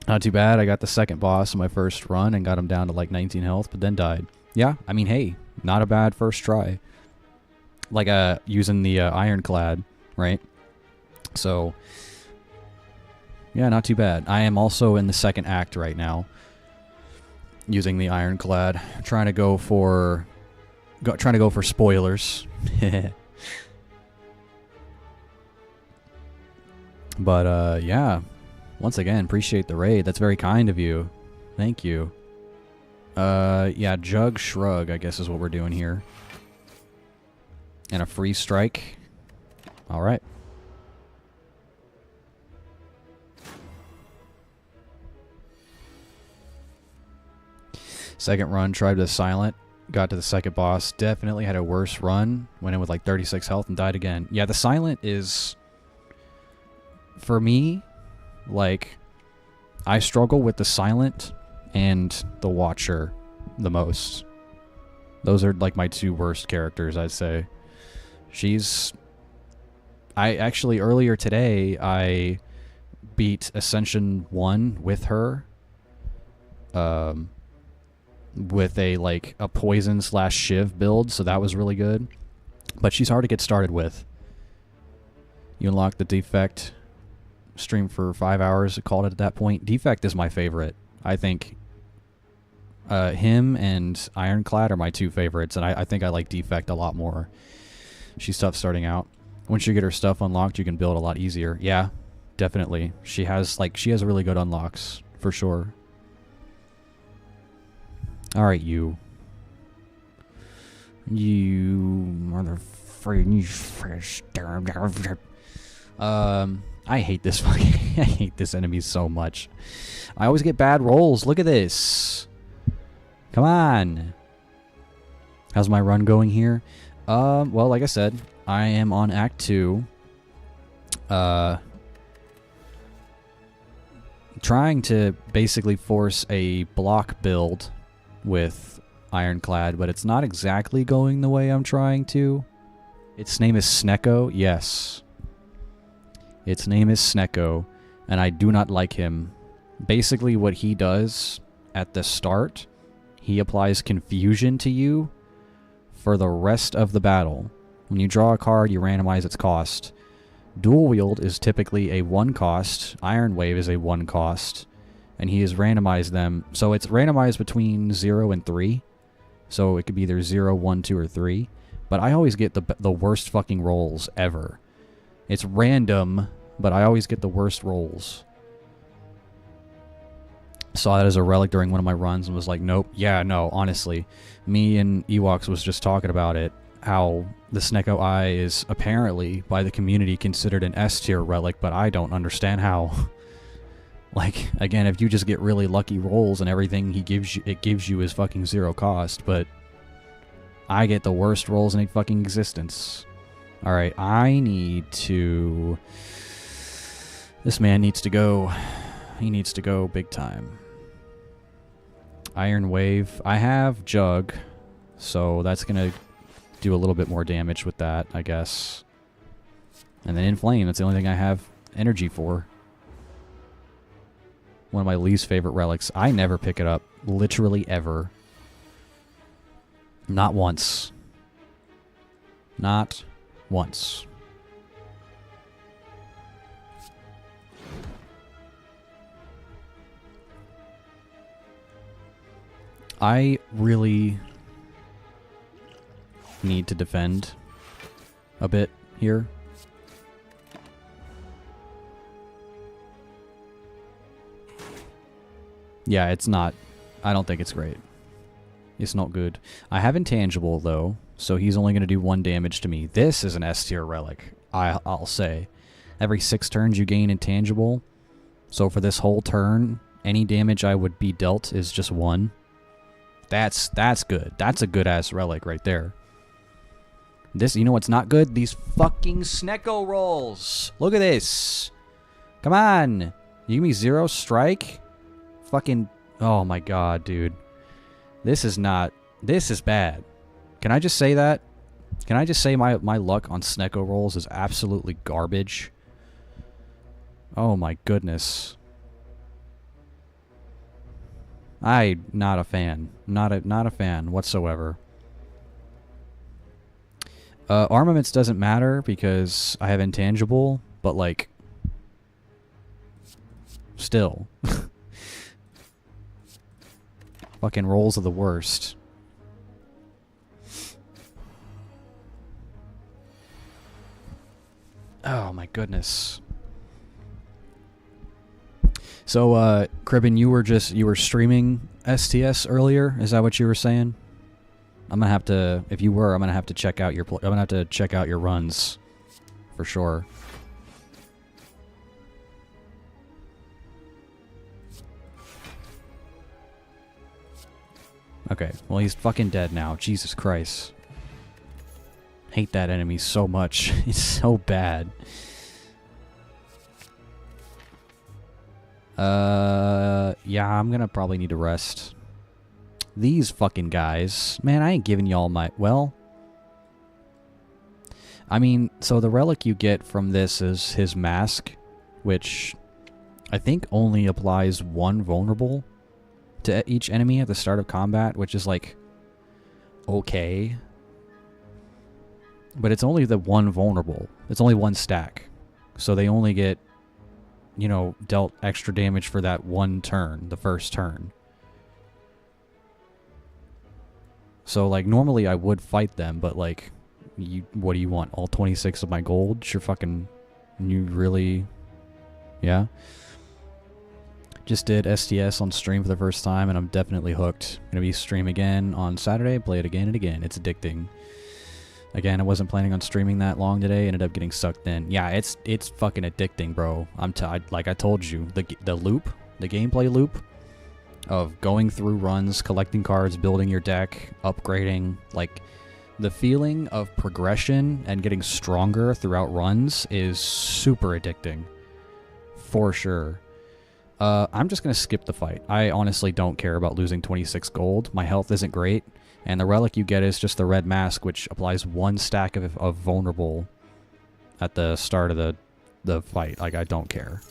Not too bad. I got the second boss in my first run and got him down to like 19 health, but then died. Yeah, I mean, hey, not a bad first try. Like, using the ironclad, right? So, yeah, not too bad. I am also in the second act right now, using the ironclad, trying to go for spoilers. But yeah, once again, appreciate the raid. That's very kind of you. Thank you. Yeah, Jug Shrug, I guess is what we're doing here. And a free strike. All right. Second run, tried the silent. Got to the second boss. Definitely had a worse run. Went in with like 36 health and died again. Yeah, the silent is... For me, like... I struggle with the silent and the watcher the most. Those are like my two worst characters, I'd say. She's... I actually, earlier today, I beat Ascension 1 with her. With a poison / shiv build, so that was really good. But she's hard to get started with. You unlock the defect. Stream for 5 hours, called it at that point. Defect is my favorite. I think him and Ironclad are my two favorites, and I think I like Defect a lot more. She's tough starting out. Once you get her stuff unlocked, you can build a lot easier. Yeah, definitely. She has really good unlocks, for sure. Alright, you. You motherfucker. I hate this fucking... I hate this enemy so much. I always get bad rolls. Look at this. Come on. How's my run going here? Well, like I said, I am on Act 2. Trying to basically force a block build with Ironclad, but it's not exactly going the way I'm trying to. Its name is Snecko. Yes. Its name is Snecko, and I do not like him. Basically, what he does at the start, he applies confusion to you for the rest of the battle. When you draw a card, you randomize its cost. Dual Wield is typically a 1 cost. Iron Wave is a 1 cost. And he has randomized them. So it's randomized between 0 and 3. So it could be either 0, 1, 2, or 3. But I always get the worst fucking rolls ever. It's random, but I always get the worst rolls. Saw that as a relic during one of my runs and was like, nope. Yeah, no, honestly. Me and Ewoks was just talking about it. How the Snecko Eye is apparently, by the community, considered an S tier relic, but I don't understand how. Like, again, if you just get really lucky rolls and everything it gives you is fucking 0 cost, but I get the worst rolls in fucking existence. Alright, I need to... This man needs to go. He needs to go big time. Iron Wave. I have Jug, so that's going to do a little bit more damage with that, I guess. And then Inflame, that's the only thing I have energy for. One of my least favorite relics. I never pick it up. Literally ever. Not once. Not once. I really need to defend a bit here. Yeah, it's not. I don't think it's great. It's not good. I have Intangible, though, so he's only going to do 1 damage to me. This is an S tier relic, I'll say. Every 6 turns you gain Intangible. So for this whole turn, any damage I would be dealt is just 1. That's good. That's a good-ass relic right there. This, you know what's not good? These fucking Snecko rolls. Look at this. Come on. You give me 0 strike? Fucking... Oh my god, dude. This is not... This is bad. Can I just say that? Can I just say my luck on Snecko rolls is absolutely garbage? Oh my goodness. I'm not a fan. Not a fan whatsoever. Armaments doesn't matter because I have Intangible, but like... Still. Fucking rolls are the worst. Oh my goodness. So, Cribbin, you were streaming STS earlier? Is that what you were saying? I'm gonna have to, if you were, I'm gonna have to check out your runs, for sure. Okay, well he's fucking dead now. Jesus Christ. Hate that enemy so much. It's so bad. Yeah, I'm gonna probably need to rest. These fucking guys. Man, I ain't giving y'all my... Well... I mean, so the relic you get from this is his mask, which I think only applies one vulnerable to each enemy at the start of combat, which is like, okay. But it's only the one vulnerable. It's only one stack. So they only get, you know, dealt extra damage for that one turn, the first turn. So like normally I would fight them, but like... what do you want? All 26 of my gold? Sure fucking... You really... Yeah? Just did STS on stream for the first time, and I'm definitely hooked. Gonna be stream again on Saturday, play it again and again. It's addicting. Again, I wasn't planning on streaming that long today, ended up getting sucked in. Yeah, it's fucking addicting, bro. Like I told you, the loop, the gameplay loop of going through runs, collecting cards, building your deck, upgrading, like... The feeling of progression and getting stronger throughout runs is super addicting. For sure. I'm just going to skip the fight. I honestly don't care about losing 26 gold. My health isn't great. And the relic you get is just the red mask, which applies one stack of vulnerable at the start of the fight. Like, I don't care.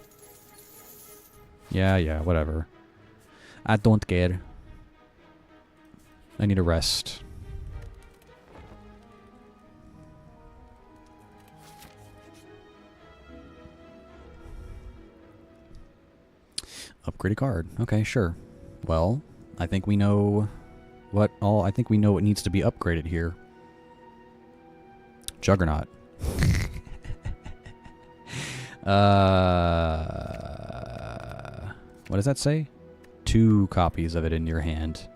Yeah, whatever. I don't care. I need a rest. Upgrade a card. Okay, sure. Well, I think we know what all... I think we know what needs to be upgraded here. Juggernaut. What does that say? 2 copies of it in your hand.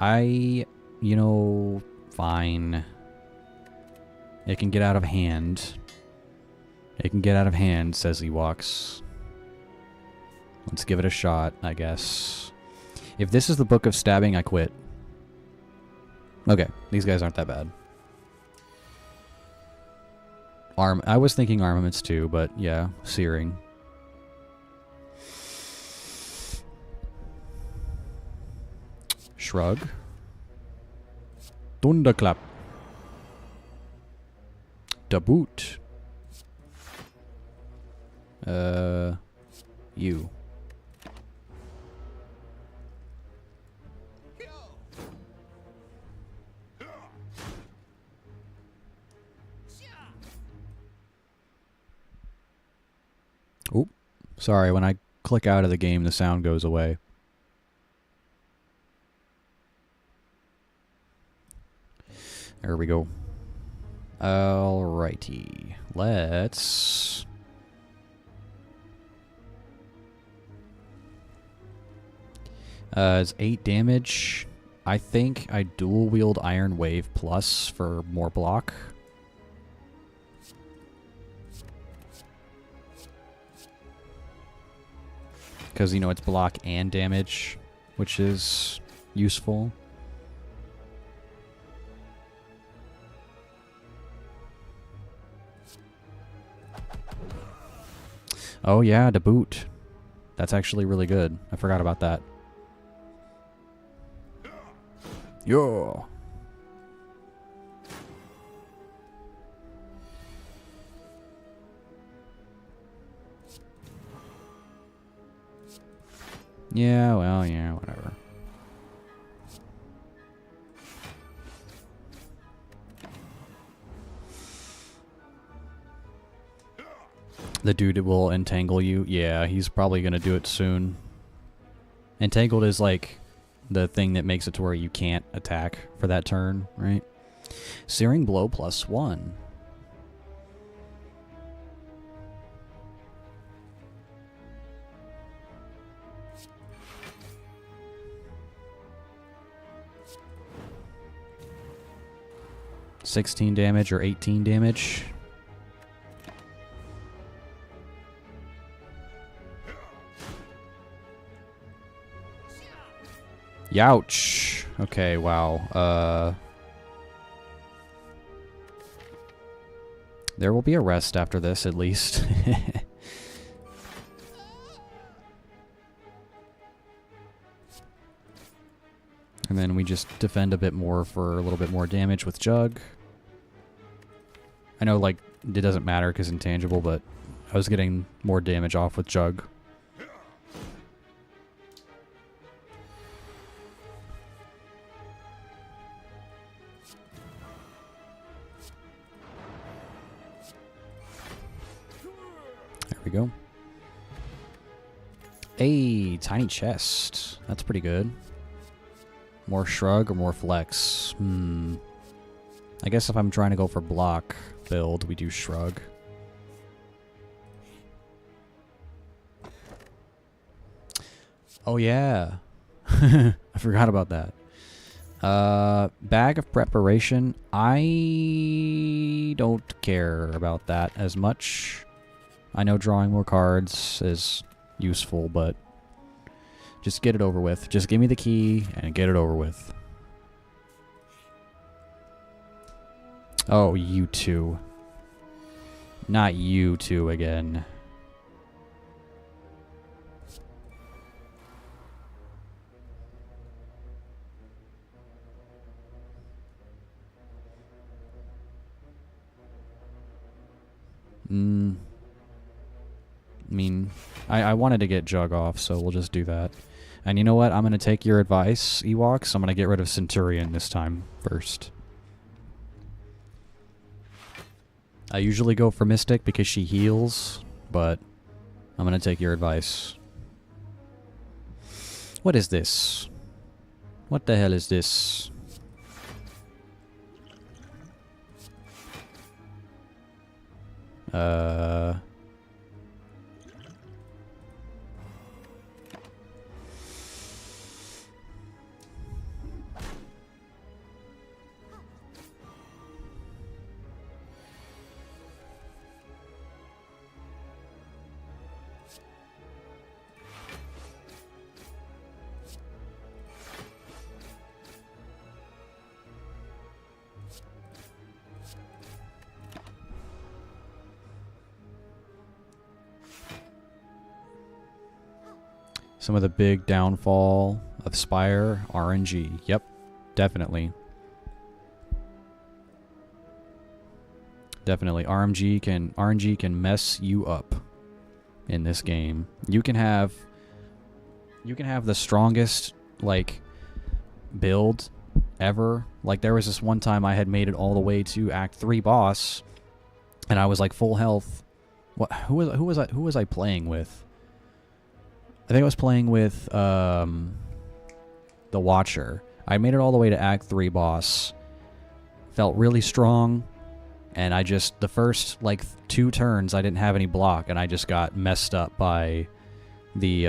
You know, fine. It can get out of hand. It can get out of hand, says he walks. Let's give it a shot, I guess. If this is the Book of Stabbing, I quit. Okay, these guys aren't that bad. I was thinking armaments too, but yeah, searing. Shrug. Thunderclap. Daboot. You. Oop. Sorry, when I click out of the game, the sound goes away. There we go. Alrighty. Let's... it's 8 damage. I think I dual wield Iron Wave Plus for more block. Because, you know, it's block and damage, which is useful. Oh yeah, to boot. That's actually really good. I forgot about that. Yo. Yeah, well, yeah, whatever. The dude will entangle you. Yeah, he's probably going to do it soon. Entangled is like the thing that makes it to where you can't attack for that turn, right? Searing Blow +1. $16 damage or 18 damage. Youch. Okay, wow. There will be a rest after this, at least. And then we just defend a bit more for a little bit more damage with Jug. I know, like, it doesn't matter because intangible, but I was getting more damage off with Jug. There we go. A tiny chest. That's pretty good. More shrug or more flex? I guess if I'm trying to go for block build, we do shrug. Oh yeah. I forgot about that. Bag of preparation. I don't care about that as much. I know drawing more cards is useful, but just get it over with. Just give me the key and get it over with. Oh, you two. Not you two again. I mean, I wanted to get Jug off, so we'll just do that. And you know what? I'm going to take your advice, Ewoks. I'm going to get rid of Centurion this time first. I usually go for Mystic because she heals, but I'm going to take your advice. What is this? What the hell is this? Some of the big downfall of Spire, RNG. Yep, definitely. Definitely. RNG can mess you up in this game. You can have the strongest, like, build ever. Like, there was this one time I had made it all the way to Act 3 boss, and I was like full health. What? Who was I playing with? I think I was playing with the Watcher. I made it all the way to Act 3 boss. Felt really strong, and I just, the first like 2 turns I didn't have any block, and I just got messed up by the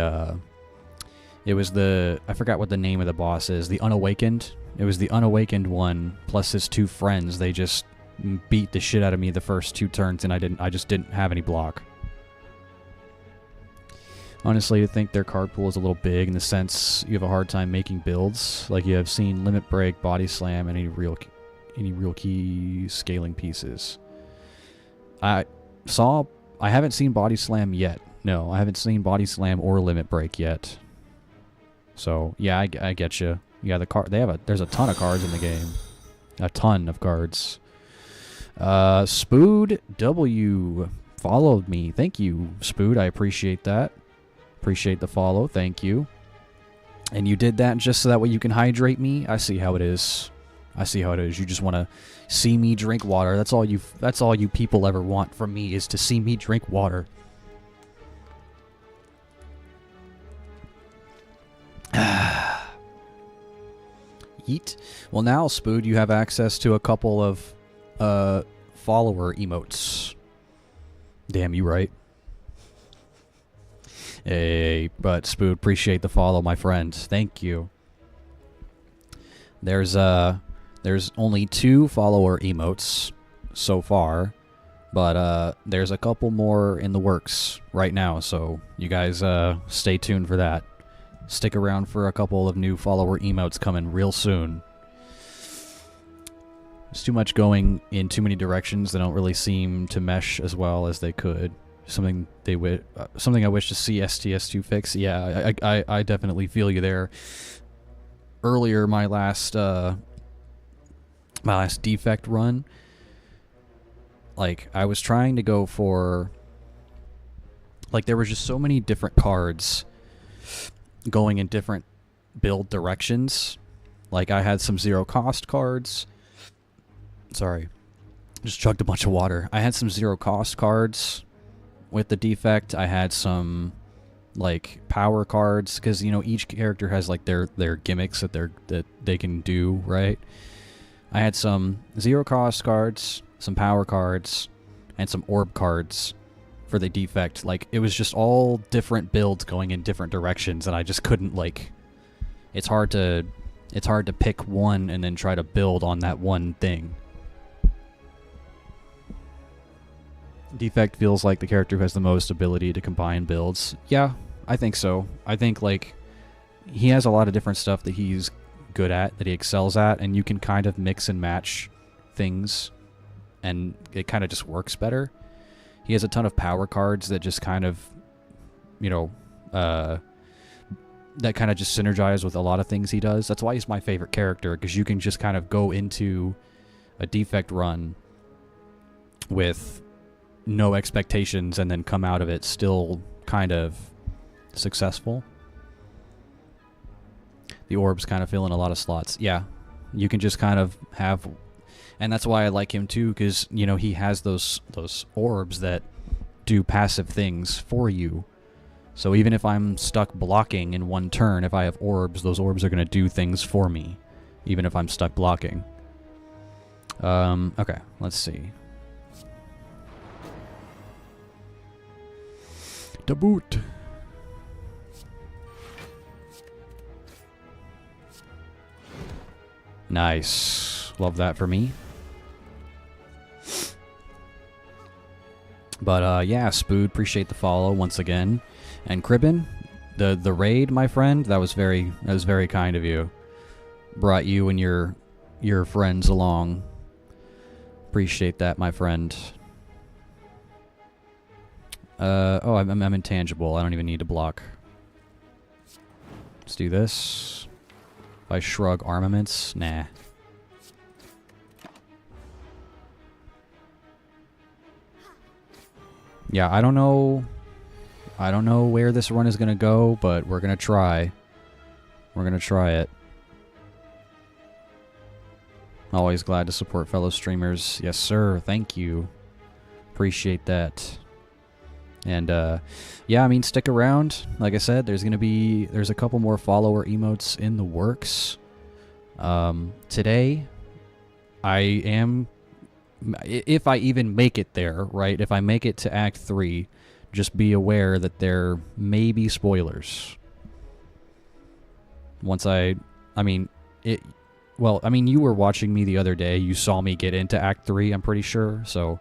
it was the, I forgot what the name of the boss is, the Unawakened. It was the Unawakened one plus his 2 friends. They just beat the shit out of me the first 2 turns, and I just didn't have any block. Honestly, I think their card pool is a little big in the sense you have a hard time making builds. Like, you have seen Limit Break, Body Slam, and any real key scaling pieces. I haven't seen Body Slam yet. No, I haven't seen Body Slam or Limit Break yet. So yeah, I get you. Yeah, there's a ton of cards in the game. A ton of cards. Spood W followed me. Thank you, Spood. I appreciate that. Appreciate the follow. Thank you. And you did that just so that way you can hydrate me? I see how it is. I see how it is. You just want to see me drink water. That's all you people ever want from me, is to see me drink water. Yeet. Well, now, Spood, you have access to a couple of follower emotes. Damn you right. Hey, but Spood, appreciate the follow, my friend. Thank you. There's only 2 follower emotes so far, but there's a couple more in the works right now, so you guys stay tuned for that. Stick around for a couple of new follower emotes coming real soon. There's too much going in too many directions that don't really seem to mesh as well as they could. Something I wish to see STS2 fix. Yeah, I definitely feel you there. Earlier, my last defect run, like, I was trying to go for, like, there were just so many different cards going in different build directions. Like, I had some zero cost cards. Sorry. Just chugged a bunch of water. I had some zero cost cards with the defect. I had some, like, power cards, because, you know, each character has, like, their gimmicks that they can do, right? I had some zero cost cards, some power cards, and some orb cards for the defect. Like, it was just all different builds going in different directions, and I just couldn't, like, it's hard to pick one and then try to build on that one thing. Defect feels like the character who has the most ability to combine builds. Yeah, I think so. I think, like, he has a lot of different stuff that he's good at, that he excels at, and you can kind of mix and match things, and it kind of just works better. He has a ton of power cards that just kind of, you know, that kind of just synergize with a lot of things he does. That's why he's my favorite character, because you can just kind of go into a defect run with no expectations and then come out of it still kind of successful. The orbs kind of fill in a lot of slots. Yeah, you can just kind of have... And that's why I like him too, because, you know, he has those orbs that do passive things for you. So even if I'm stuck blocking in one turn, if I have orbs, those orbs are going to do things for me, even if I'm stuck blocking. Okay, let's see. Debut. Nice. Love that for me. But yeah, Spood, appreciate the follow once again. And Cribbin, the raid, my friend, that was very kind of you. Brought you and your friends along. Appreciate that, my friend. Oh, I'm intangible. I don't even need to block. Let's do this. If I shrug armaments, nah. Yeah, I don't know where this run is going to go, but we're going to try. We're going to try it. Always glad to support fellow streamers. Yes, sir. Thank you. Appreciate that. And, yeah, I mean, stick around. Like I said, there's a couple more follower emotes in the works. Today, I am... If I even make it there, right? If I make it to Act 3, just be aware that there may be spoilers. Once I mean, you were watching me the other day. You saw me get into Act 3, I'm pretty sure. So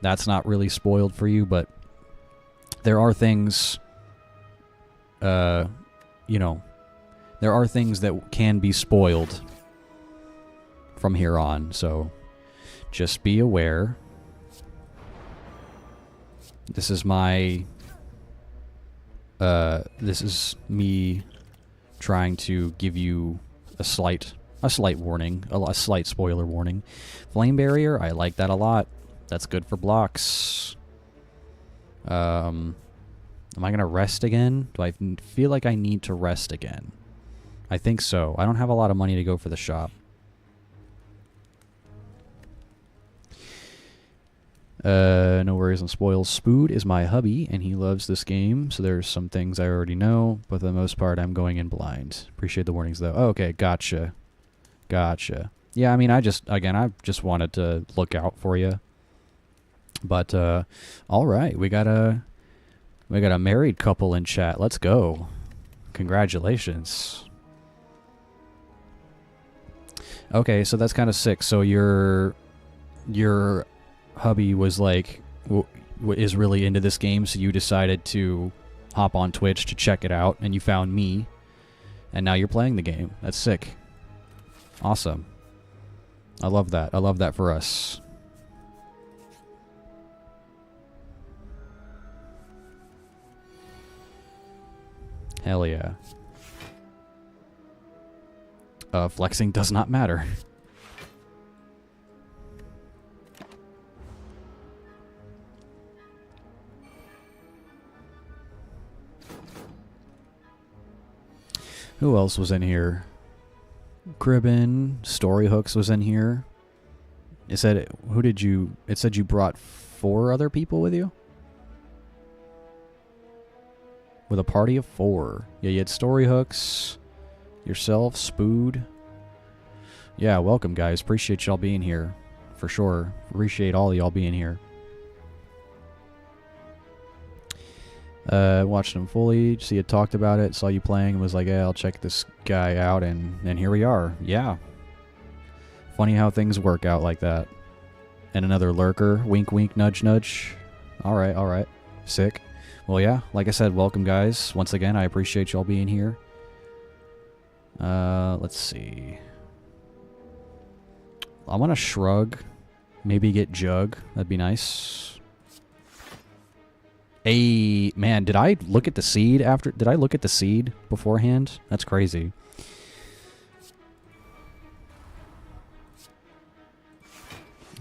that's not really spoiled for you, but there are things, you know, there are things that can be spoiled from here on, so... Just be aware. This is my... this is me trying to give you a slight warning. A slight spoiler warning. Flame Barrier, I like that a lot. That's good for blocks. Am I going to rest again? Do I feel like I need to rest again? I think so. I don't have a lot of money to go for the shop. No worries on spoils. Spood is my hubby, and he loves this game, so there's some things I already know, but for the most part, I'm going in blind. Appreciate the warnings, though. Oh, okay, gotcha. Gotcha. Yeah, I mean, I just wanted to look out for you. But, alright, we got a married couple in chat. Let's go. Congratulations. Okay, so that's kind of sick. So your hubby was like, is really into this game, so you decided to hop on Twitch to check it out, and you found me, And now you're playing the game. That's sick. Awesome. I love that. I love that for us. Hell yeah. Flexing does not matter. Who else was in here? Cribbin, Storyhooks was in here. It said, who did you... It said you brought 4 other people with you? With a party of 4. Yeah, you had Storyhooks, yourself, Spood. Yeah, welcome, guys. Appreciate y'all being here. For sure. Appreciate all of y'all being here. Watched him fully. See, you talked about it. Saw you playing and was like, yeah, I'll check this guy out. And here we are. Yeah. Funny how things work out like that. And another lurker. Wink, wink, nudge, nudge. Alright, alright. Sick. Well, yeah. Like I said, welcome, guys. Once again, I appreciate y'all being here. Let's see. I want to shrug. Maybe get Jug. That'd be nice. Hey, man, did I look at the seed after? Did I look at the seed beforehand? That's crazy.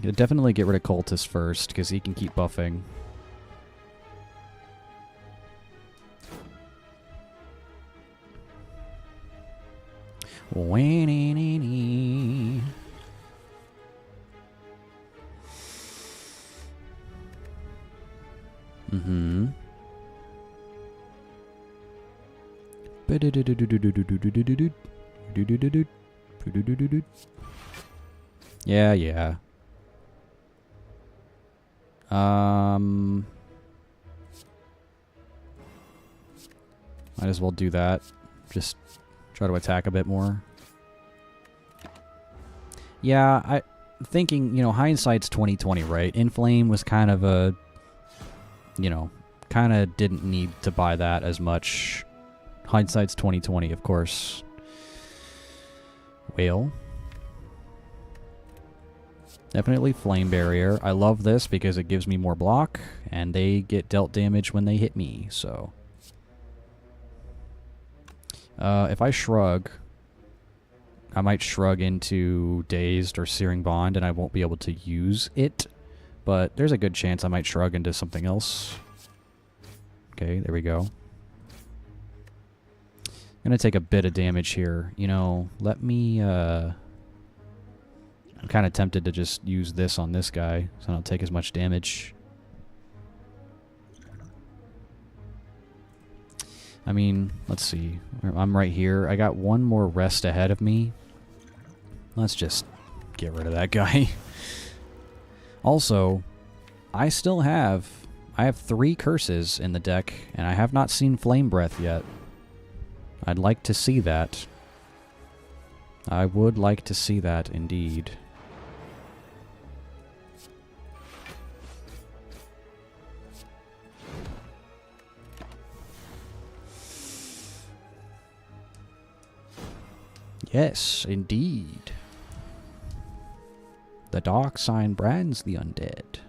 Yeah, definitely get rid of Cultist first, because he can keep buffing. Mm-hmm. Yeah, yeah. Might as well do that. Just try to attack a bit more. Yeah, I'm thinking, you know, hindsight's 20/20, right? Inflame was kind of a, you know, kind of didn't need to buy that as much. Hindsight's 20/20, of course. Whale. Definitely Flame Barrier. I love this because it gives me more block, and they get dealt damage when they hit me, so. If I shrug, I might shrug into Dazed or Searing Bond, and I won't be able to use it. But there's a good chance I might shrug into something else. Okay, there we go. I'm gonna take a bit of damage here. You know, let me, I'm kind of tempted to just use this on this guy, so I don't take as much damage. I mean, let's see. I'm right here. I got one more rest ahead of me. Let's just get rid of that guy. Also, I have 3 curses in the deck, and I have not seen Flame Breath yet. I'd like to see that. I would like to see that, indeed. Yes, indeed. The dark sign brands the undead.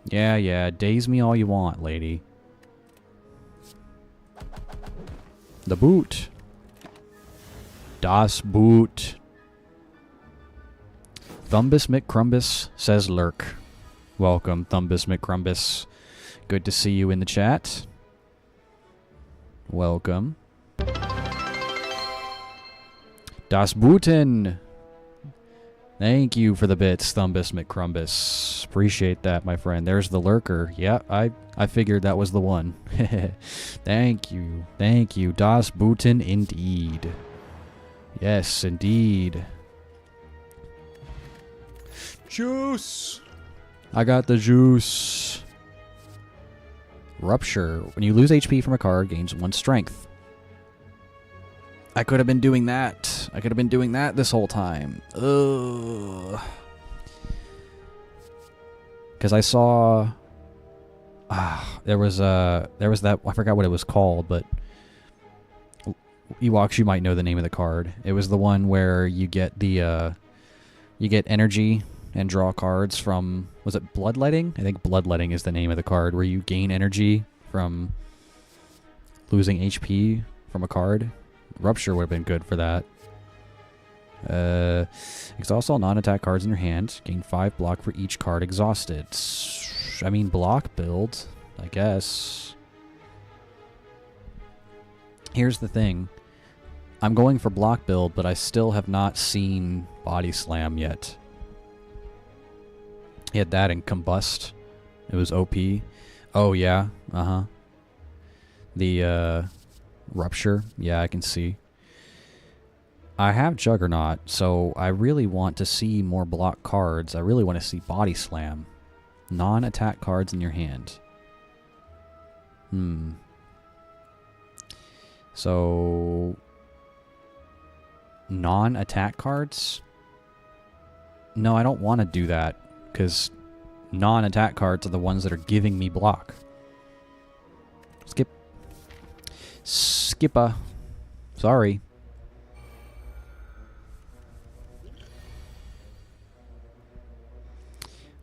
Yeah, yeah, daze me all you want, lady. The boot. Das Boot. Thumbus McCrumbus says lurk. Welcome, Thumbus McCrumbus. Good to see you in the chat. Welcome. Das Booten. Thank you for the bits, Thumbus McCrumbus. Appreciate that, my friend. There's the lurker. Yeah, I figured that was the one. Thank you. Thank you. Das Booten indeed. Yes, indeed. Juice. I got the juice. Rupture. When you lose HP from a card, gains 1 strength. I could have been doing that. I could have been doing that this whole time. Ugh. Because I saw... There was that, I forgot what it was called, but Ewoks, you might know the name of the card. It was the one where you get the you get energy and draw cards from, was it Bloodletting? I think Bloodletting is the name of the card, where you gain energy from losing HP from a card. Rupture would have been good for that. Exhaust all non-attack cards in your hand. Gain 5 block for each card exhausted. I mean, block build, I guess. Here's the thing. I'm going for block build, but I still have not seen Body Slam yet. He had that and Combust. It was OP. Oh, yeah. Uh-huh. The, Rupture. Yeah, I can see. I have Juggernaut, so I really want to see more block cards. I really want to see Body Slam. Non-attack cards in your hand. So... non-attack cards? No, I don't want to do that, because non-attack cards are the ones that are giving me block. Skip. Skippa. Sorry.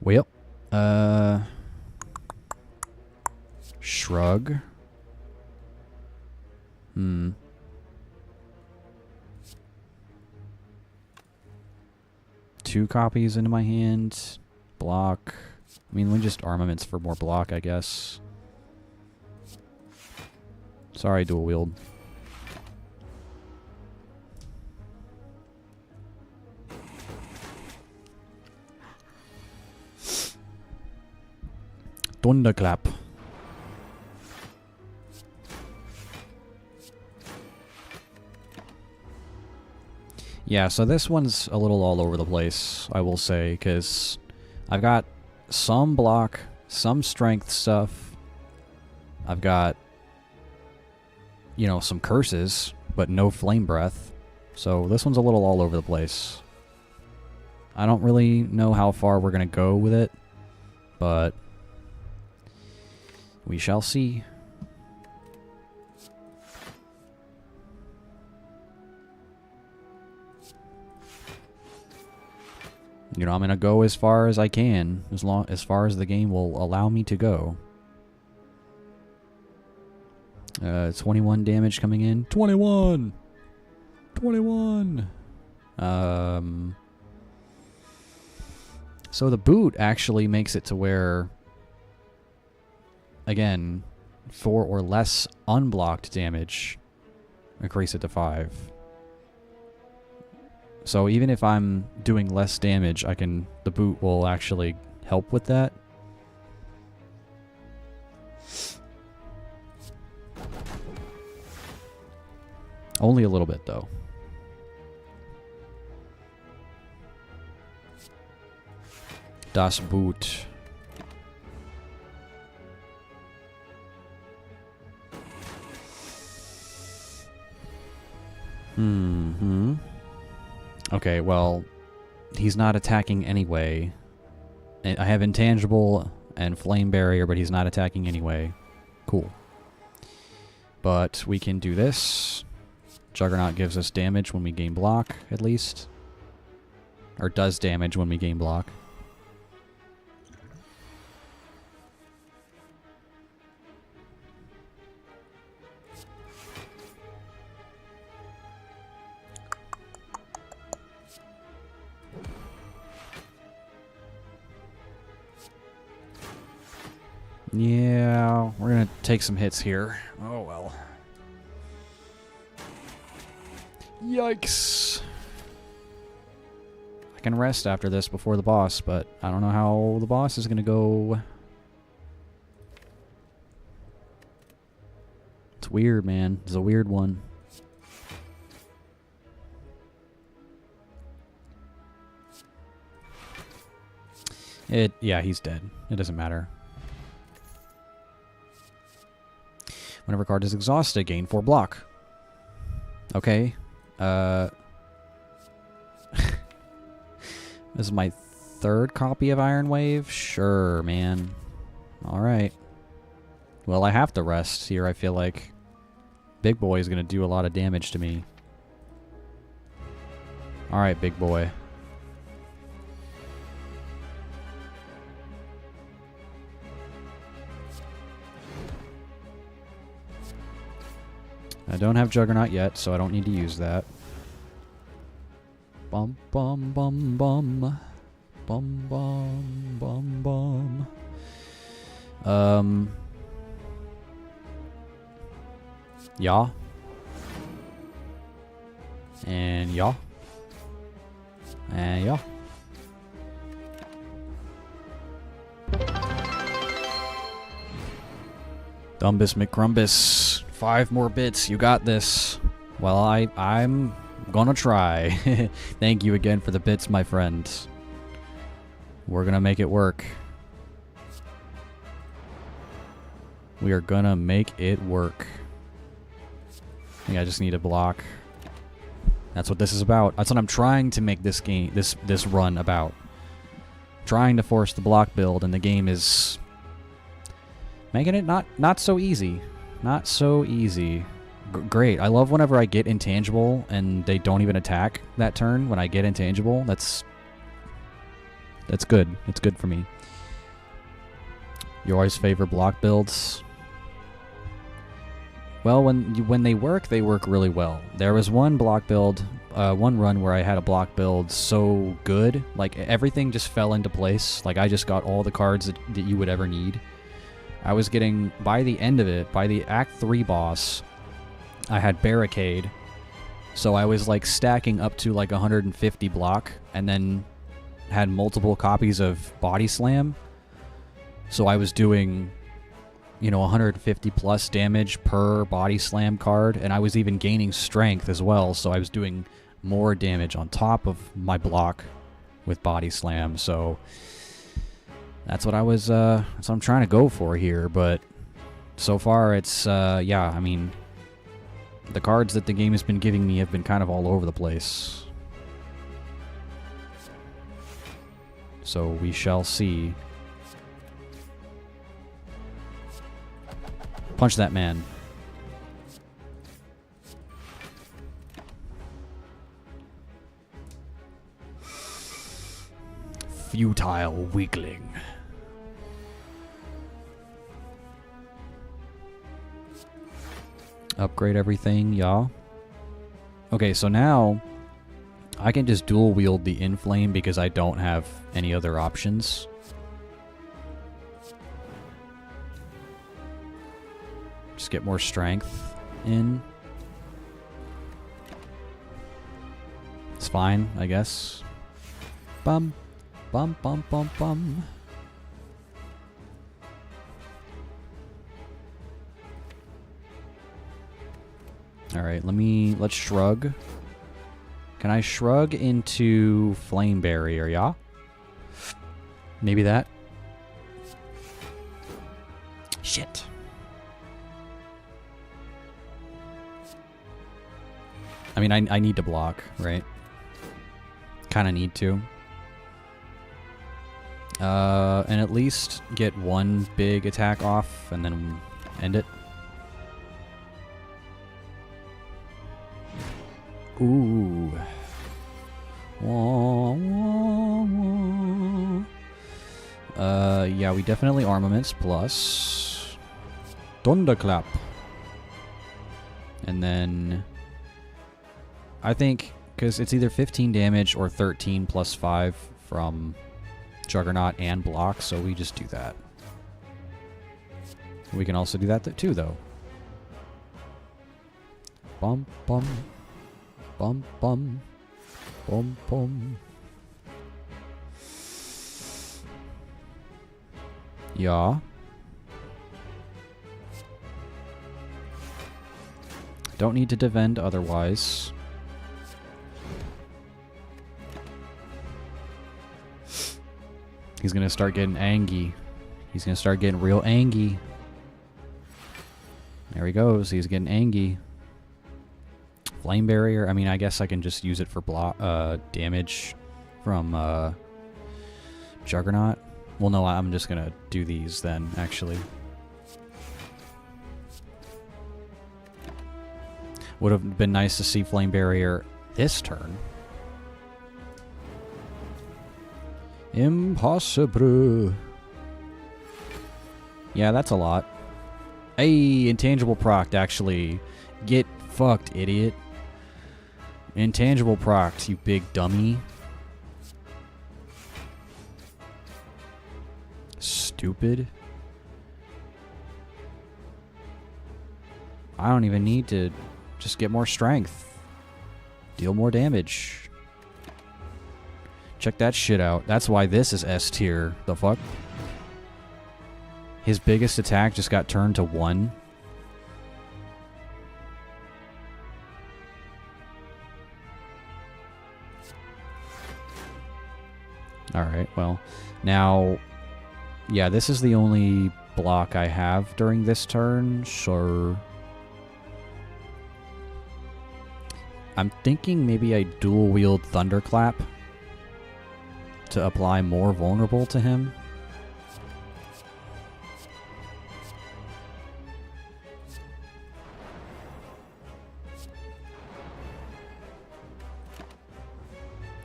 Well, shrug. 2 copies into my hand. Block. I mean, we just armaments for more block, I guess. Sorry, dual wield. Thunderclap. Yeah, so this one's a little all over the place, I will say, because I've got some block, some strength stuff. I've got, you know, some curses, but no flame breath. So this one's a little all over the place. I don't really know how far we're going to go with it, but we shall see. You know, I'm gonna go as far as I can, as far as the game will allow me to go. 21 damage coming in. 21! 21! So the boot actually makes it to where, again, 4 or less unblocked damage, increase it to 5. So even if I'm doing less damage, the boot will actually help with that. Only a little bit, though. Das Boot. Okay, well, he's not attacking anyway. I have Intangible and Flame Barrier, but he's not attacking anyway. Cool. But we can do this. Juggernaut gives us damage when we gain block, at least. Or does damage when we gain block. Yeah, we're gonna take some hits here. Oh well. Yikes. I can rest after this before the boss, but I don't know how the boss is gonna go. It's weird, man. It's a weird one. Yeah, he's dead. It doesn't matter. Whenever a card is exhausted, gain 4 block. Okay. This is my 3rd copy of Iron Wave? Sure, man. Alright. Well, I have to rest here, I feel like. Big boy is going to do a lot of damage to me. Alright, big boy. I don't have Juggernaut yet, so I don't need to use that. Bum bum bum bum. Bum bum bum bum. Yeah. And yeah. And yeah. Dumbus McCrumbus. 5 more bits. You got this. Well, I'm gonna try. Thank you again for the bits, my friends. We're gonna make it work. We are gonna make it work. I think I just need a block. That's what this is about. That's what I'm trying to make this game, this run about. Trying to force the block build, and the game is making it not so easy. Not so easy. Great. I love whenever I get intangible and they don't even attack that turn when I get intangible. That's good. It's good for me. You always favor block builds. Well, when they work really well. There was one block build, one run where I had a block build so good, like everything just fell into place. Like I just got all the cards that you would ever need. I was getting, by the end of it, by the Act 3 boss, I had Barricade. So I was like stacking up to like 150 block, and then had multiple copies of Body Slam. So I was doing, you know, 150 plus damage per Body Slam card, and I was even gaining strength as well, so I was doing more damage on top of my block with Body Slam, so that's what that's what I'm trying to go for here, but so far it's, yeah, I mean, the cards that the game has been giving me have been kind of all over the place. So we shall see. Punch that man. Futile weakling. Upgrade everything, yeah. Okay, so now I can just dual wield the Inflame because I don't have any other options. Just get more strength in. It's fine, I guess. Bum, bum, bum, bum, bum. Alright, let's shrug. Can I shrug into Flame Barrier, yeah? Maybe that? Shit. I mean, I need to block, right? Kinda need to. And at least get one big attack off and then end it. Ooh. Wah, wah, wah. Yeah, we definitely armaments plus Thunderclap. And then I think, because it's either 15 damage or 13 plus 5 from Juggernaut and block, so we just do that. We can also do that too, though. Bum, bum. Bum, bum. Bum, bum. Yeah. Don't need to defend otherwise. He's gonna start getting angry. He's gonna start getting real angry. There he goes. He's getting angry. Flame Barrier. I mean, I guess I can just use it for block damage from Juggernaut. Well, no, I'm just gonna do these then, actually. Would have been nice to see Flame Barrier this turn. Impossible. Yeah, that's a lot. Hey, intangible proc, actually. Get fucked, idiot. Intangible procs, you big dummy. Stupid. I don't even need to just get more strength. Deal more damage. Check that shit out. That's why this is S tier. The fuck? His biggest attack just got turned to 1. Alright, well. Now, yeah, this is the only block I have during this turn, so I'm thinking maybe I dual wield Thunderclap to apply more vulnerable to him.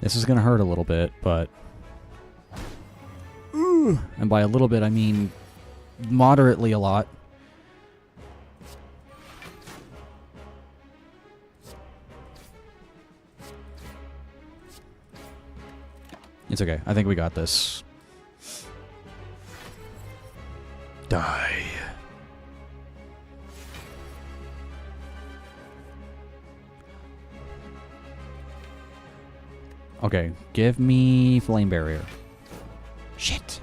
This is gonna hurt a little bit, but and by a little bit I mean moderately a lot. It's okay. I think we got this. Die. Okay, give me Flame Barrier. Shit.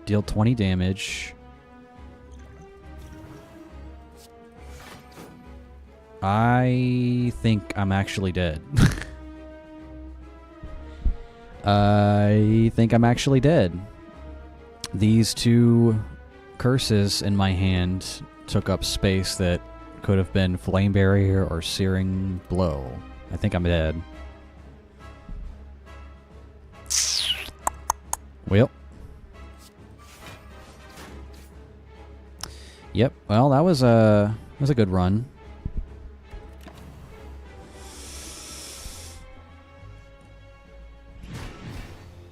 Deal 20 damage. I think I'm actually dead. I think I'm actually dead. These two curses in my hand took up space that could have been Flame Barrier or Searing Blow. I think I'm dead. Well. Yep. Well, that was a good run.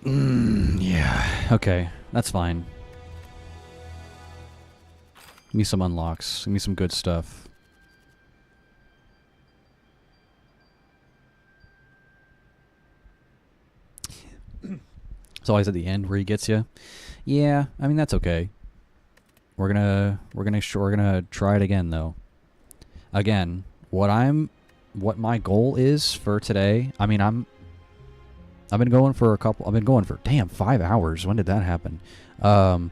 Yeah. Okay. That's fine. Give me some unlocks. Give me some good stuff. It's always at the end where he gets you. Yeah, I mean that's okay. We're gonna try it again though. Again, what my goal is for today. I mean I've been going for 5 hours. When did that happen? I'm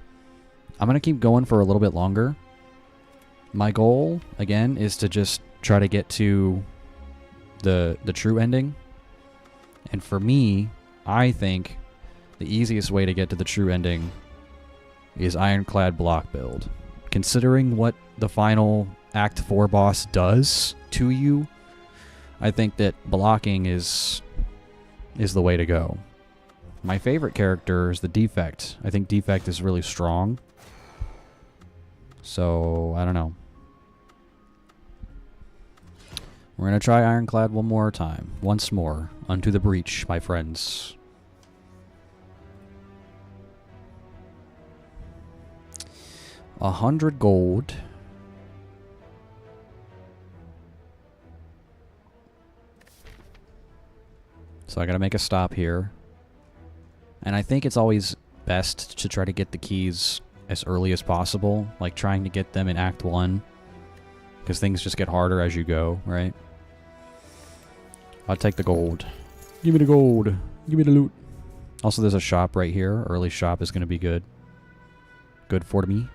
gonna keep going for a little bit longer. My goal again is to just try to get to the true ending. And for me, I think the easiest way to get to the true ending is Ironclad block build. Considering what the final Act 4 boss does to you, I think that blocking is the way to go. My favorite character is the Defect. I think Defect is really strong. So, I don't know. We're going to try Ironclad one more time. Once more. Unto the breach, my friends. $100 gold. So I gotta make a stop here. And I think it's always best to try to get the keys as early as possible. Like trying to get them in Act 1. Because things just get harder as you go, right? I'll take the gold. Give me the gold. Give me the loot. Also, there's a shop right here. Early shop is gonna be good. Good for me.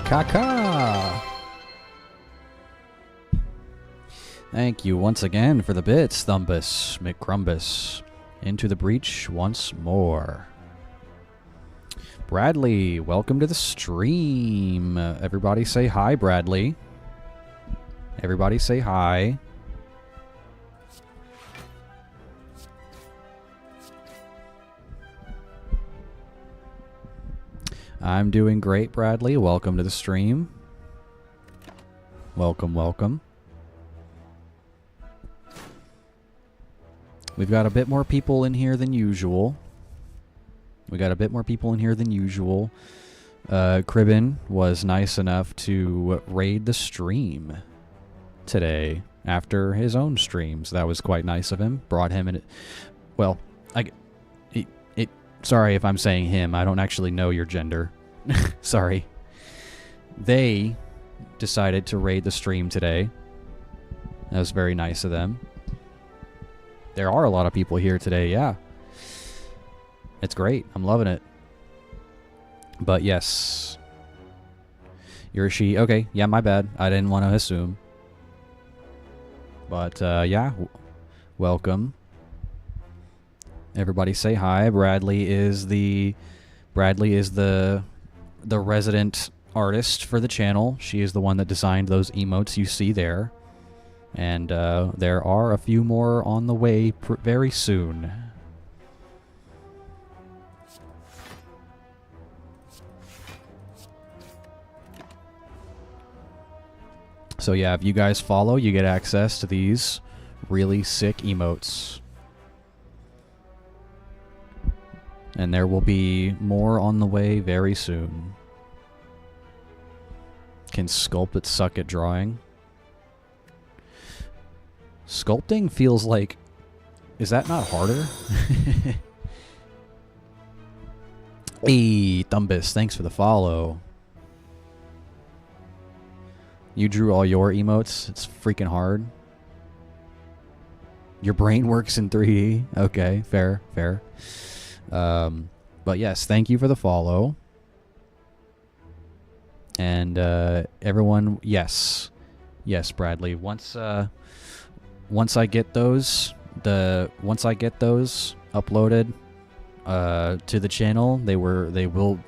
Kaka! Thank you once again for the bits, Thumbus McCrumbus. Into the breach once more. Bradley, welcome to the stream. Everybody say hi, Bradley. Everybody say hi. I'm doing great, Bradley. Welcome to the stream. Welcome, welcome. We've got a bit more people in here than usual. Cribbin was nice enough to raid the stream today after his own streams. That was quite nice of him. Brought him in. Well, sorry if I'm saying him. I don't actually know your gender. Sorry. They decided to raid the stream today. That was very nice of them. There are a lot of people here today, yeah. It's great. I'm loving it. But yes. You're a she. Okay, yeah, my bad. I didn't want to assume. But, yeah. Welcome. Everybody say hi. Bradley is the resident artist for the channel. She is the one that designed those emotes you see there. And there are a few more on the way very soon. So yeah, if you guys follow, you get access to these really sick emotes. And there will be more on the way very soon. Can sculpt it suck at drawing? Sculpting feels like... Is that not harder? Hey, Thumbus, thanks for the follow. You drew all your emotes? It's freaking hard. Your brain works in 3D? Okay, fair, fair. But yes, thank you for the follow. And everyone, yes. Yes, Bradley. Once I get those uploaded to the channel,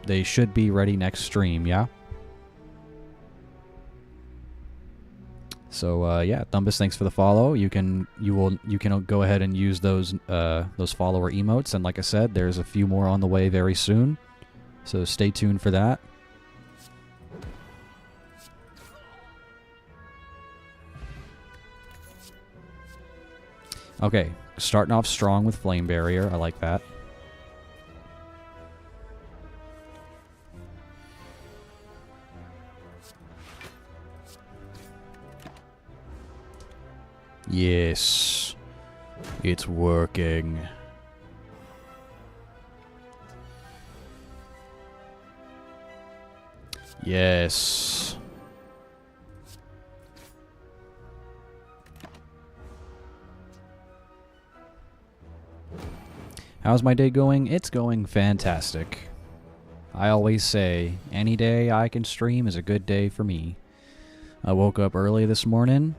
they should be ready next stream, yeah? So yeah, Thumbus, thanks for the follow. You can go ahead and use those follower emotes, and like I said, there's a few more on the way very soon. So stay tuned for that. Okay, starting off strong with Flame Barrier. I like that. Yes. It's working. Yes. How's my day going? It's going fantastic. I always say, any day I can stream is a good day for me. I woke up early this morning,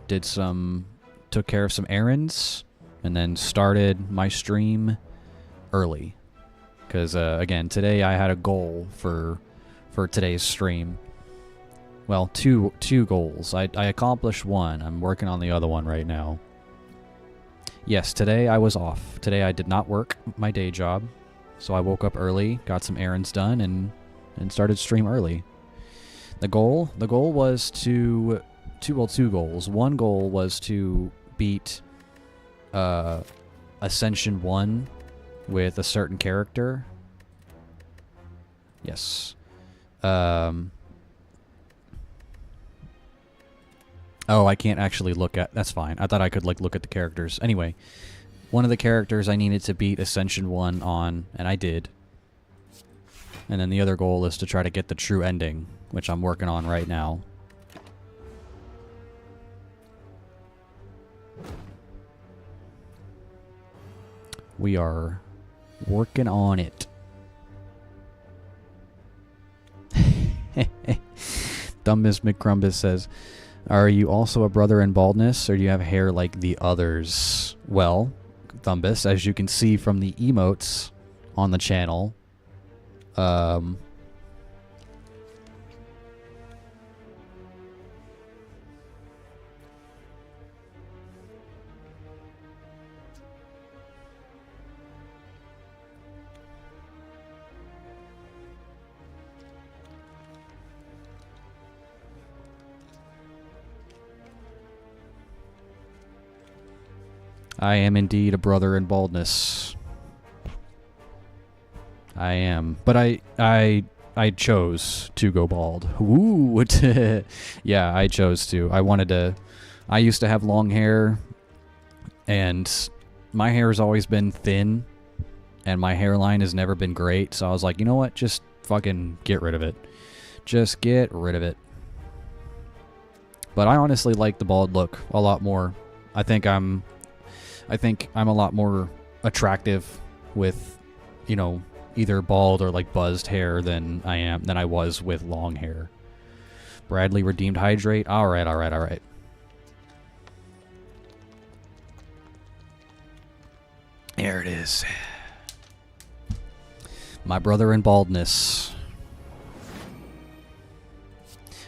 took care of some errands, and then started my stream early. Because, again, today I had a goal for today's stream. Well, two goals. I accomplished one. I'm working on the other one right now. Yes, today I was off. Today I did not work my day job. So I woke up early, got some errands done, and started stream early. The goal was two goals. One goal was to beat Ascension 1 with a certain character. Yes. Oh, I can't actually look at... That's fine. I thought I could look at the characters. Anyway, one of the characters I needed to beat Ascension 1 on, and I did. And then the other goal is to try to get the true ending, which I'm working on right now. We are working on it. Dumb McCrumbus says, are you also a brother in baldness, or do you have hair like the others? Well, Thumbus, as you can see from the emotes on the channel, Um, I am indeed a brother in baldness. I am, but I chose to go bald. Ooh, yeah, I chose to. I wanted to. I used to have long hair, and my hair has always been thin, and my hairline has never been great. So I was like, you know what? Just fucking get rid of it. Just get rid of it. But I honestly like the bald look a lot more. I think I'm a lot more attractive with, you know, either bald or like buzzed hair than I was with long hair. Bradley redeemed hydrate. All right. There it is. My brother in baldness.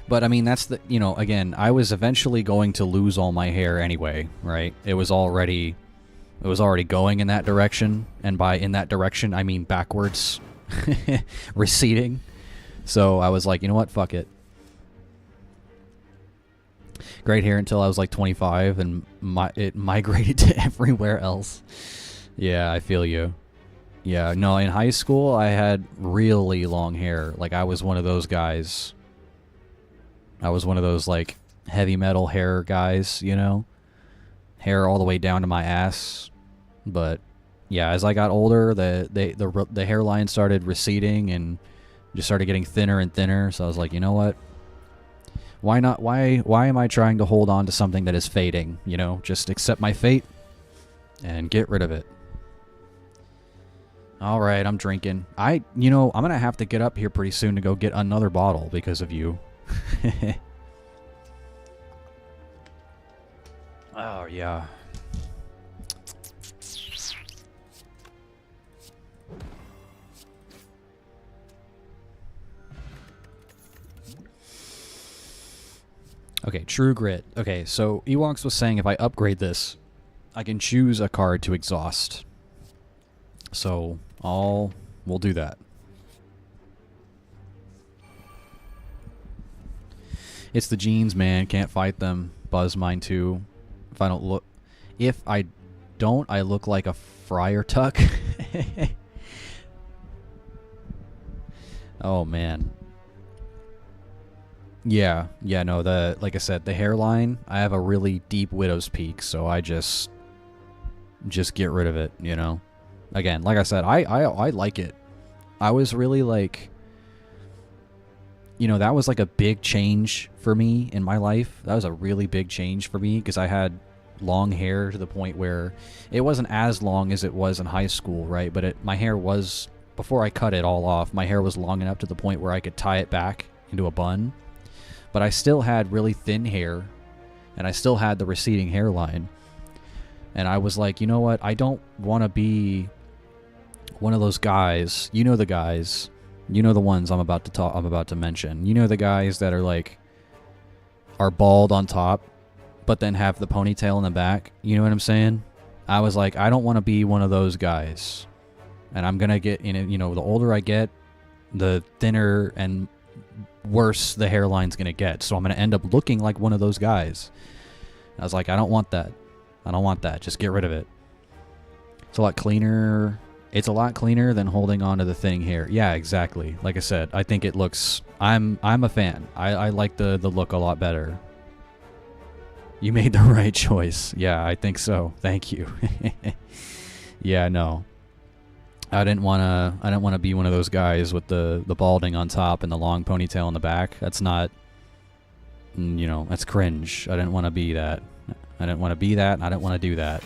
But I mean, that's the, you know, again, I was eventually going to lose all my hair anyway, right? It was already going in that direction, and by in that direction, I mean backwards, receding. So I was like, you know what, fuck it. Great hair until I was like 25, and it migrated to everywhere else. Yeah, I feel you. Yeah, no, in high school, I had really long hair. Like, I was one of those guys. I was one of those, like, heavy metal hair guys, you know? Hair all the way down to my ass. But yeah, as I got older, the hairline started receding and just started getting thinner and thinner. So I was like, you know what? Why not? Why am I trying to hold on to something that is fading? You know, just accept my fate and get rid of it. All right, I'm drinking. You know, I'm gonna have to get up here pretty soon to go get another bottle because of you. Oh yeah. Okay, True Grit. Okay, so Ewoks was saying if I upgrade this, I can choose a card to exhaust. So we'll do that. It's the genes, man. Can't fight them. Buzz mine too. If I don't, I look like a Friar Tuck. Oh man. Yeah, no, like I said, the hairline, I have a really deep widow's peak, so I just get rid of it, you know? Again, like I said, I like it. I was really like, you know, that was like a big change for me in my life. That was a really big change for me because I had long hair to the point where it wasn't as long as it was in high school, right? But my hair was, before I cut it all off, my hair was long enough to the point where I could tie it back into a bun. But I still had really thin hair, and I still had the receding hairline. And I was like, you know what? I don't want to be one of those guys. You know the guys. You know the ones I'm about to mention. You know the guys that are bald on top, but then have the ponytail in the back. You know what I'm saying? I was like, I don't want to be one of those guys. And I'm gonna get in it. You know, the older I get, the thinner and worse the hairline's gonna get. So I'm gonna end up looking like one of those guys. I was like, I don't want that. I don't want that. Just get rid of it. It's a lot cleaner. It's a lot cleaner than holding on to the thinning hair. Yeah, exactly. Like I said, I think it looks... I'm a fan. I like the look a lot better. You made the right choice. Yeah, I think so. Thank you. Yeah, no. I didn't want to be one of those guys with the balding on top and the long ponytail in the back. That's not... You know, that's cringe. I didn't want to be that. I didn't want to be that, and I didn't want to do that.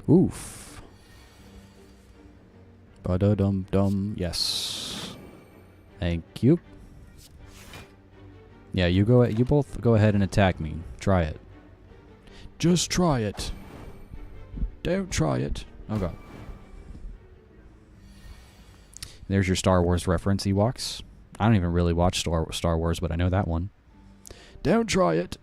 Oof. Ba-da-dum-dum. Yes. Thank you. Yeah, you both go ahead and attack me. Try it. Just try it. Don't try it. Oh god. There's your Star Wars reference, Ewoks. I don't even really watch Star Wars, but I know that one. Don't try it.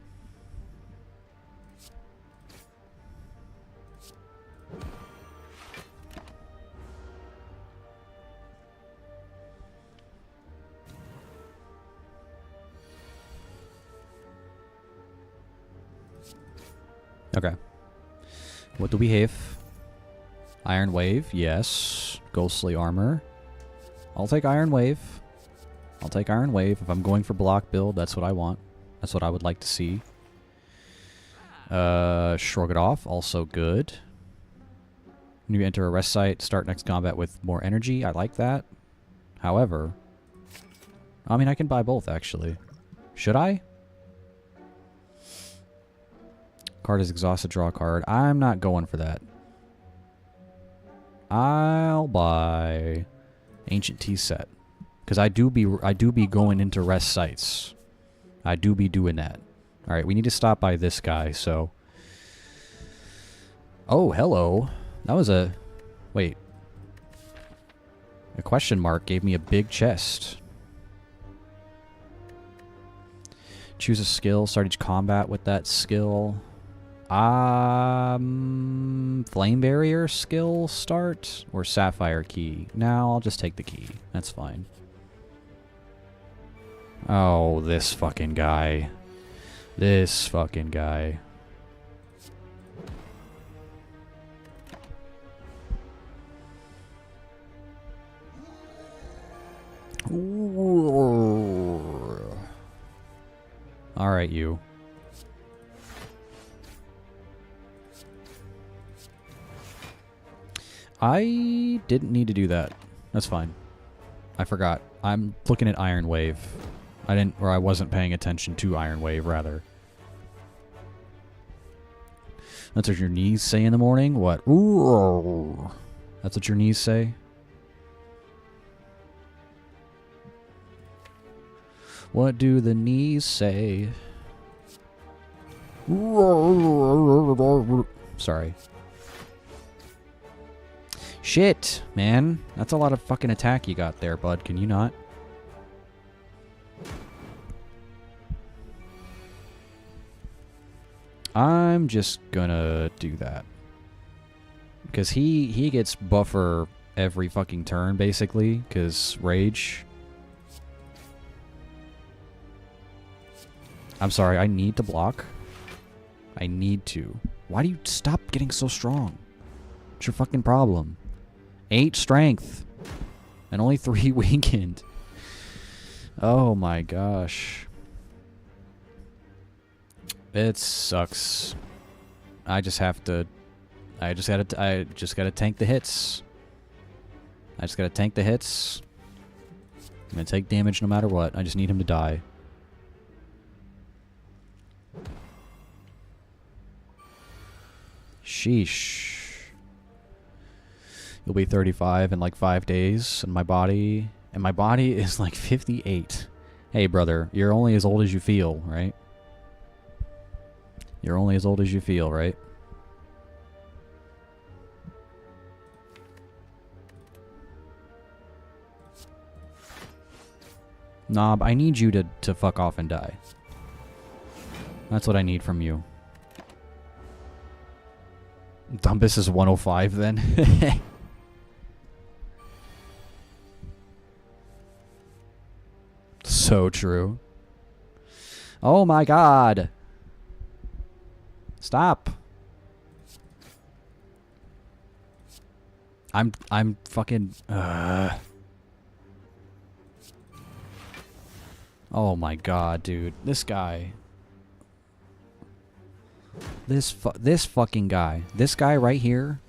Okay. What do we have? Iron Wave, yes. Ghostly Armor. I'll take Iron Wave. I'll take Iron Wave. If I'm going for block build, that's what I want. That's what I would like to see. Shrug it off, also good. When you enter a rest site, start next combat with more energy. I like that. However, I mean, I can buy both, actually. Should I? Card is exhausted, draw a card. I'm not going for that. I'll buy Ancient Tea Set. Because I do be going into rest sites. I do be doing that. Alright, we need to stop by this guy, so. Oh, hello. That was a... Wait. A question mark gave me a big chest. Choose a skill. Start each combat with that skill. Flame Barrier skill start? Or Sapphire Key? No, I'll just take the key. That's fine. Oh, this fucking guy. This fucking guy. Alright, you. I didn't need to do that. That's fine. I forgot. I'm looking at Iron Wave. I wasn't paying attention to Iron Wave, rather. That's what your knees say in the morning? What? Ooh. That's what your knees say? What do the knees say? Sorry. Shit, man. That's a lot of fucking attack you got there, bud. Can you not? I'm just gonna do that. Because he gets buffer every fucking turn, basically, because rage. I'm sorry, I need to block. I need to. Why do you stop getting so strong? What's your fucking problem? 8 strength. And only 3 weakened. Oh my gosh. It sucks. I just gotta tank the hits. I just gotta tank the hits. I'm gonna take damage no matter what. I just need him to die. Sheesh. You'll be 35 in like 5 days, and my body is like 58. Hey brother, you're only as old as you feel, right? You're only as old as you feel, right? Knob, I need you to fuck off and die. That's what I need from you. Dumbus is 105 then. So true. Oh my god. Stop. I'm fucking Oh my god, dude. This guy. This fucking guy. This guy right here.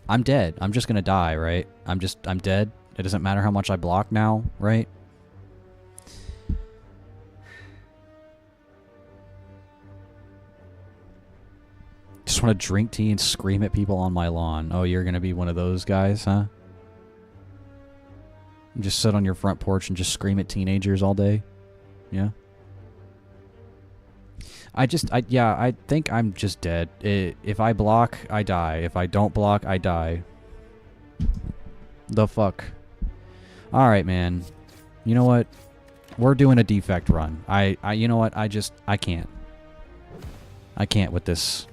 I'm dead. I'm just gonna die, right? I'm dead. It doesn't matter how much I block now, right? Just want to drink tea and scream at people on my lawn. Oh, you're gonna be one of those guys, huh? Just sit on your front porch and just scream at teenagers all day? Yeah? Yeah, I think I'm just dead. If I block, I die. If I don't block, I die. The fuck? Alright, man. You know what? We're doing a defect run. You know what? I can't. I can't with this.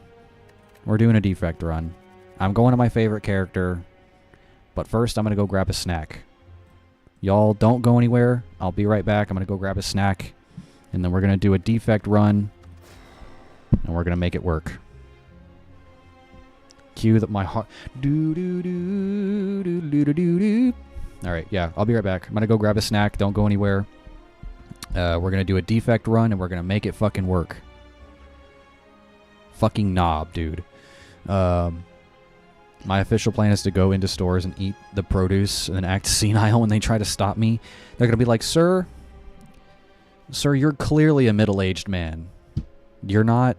We're doing a defect run. I'm going to my favorite character. But first, I'm going to go grab a snack. Y'all don't go anywhere. I'll be right back. I'm going to go grab a snack. And then we're going to do a defect run. And we're going to make it work. Cue that my heart... Alright, yeah. I'll be right back. I'm going to go grab a snack. Don't go anywhere. We're going to do a defect run. And we're going to make it fucking work. Fucking knob, dude. My official plan is to go into stores and eat the produce and then act senile when they try to stop me. They're going to be like, Sir, you're clearly a middle-aged man. You're not...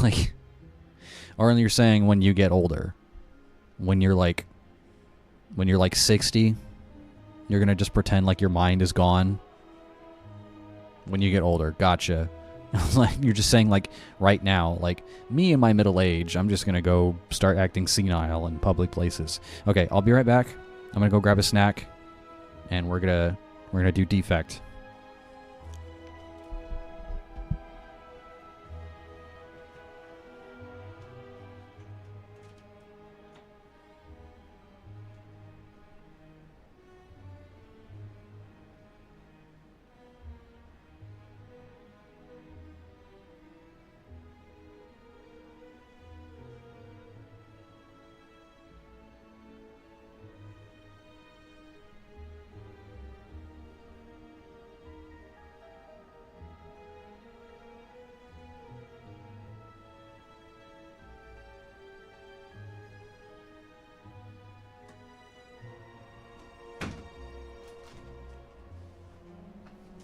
like... Or you're saying when you get older. When you're like 60, you're going to just pretend like your mind is gone. When you get older. Gotcha. I was like, you're just saying, like, right now, like, me in my middle age, I'm just gonna go start acting senile in public places. Okay, I'll be right back. I'm gonna go grab a snack, and we're gonna do defect.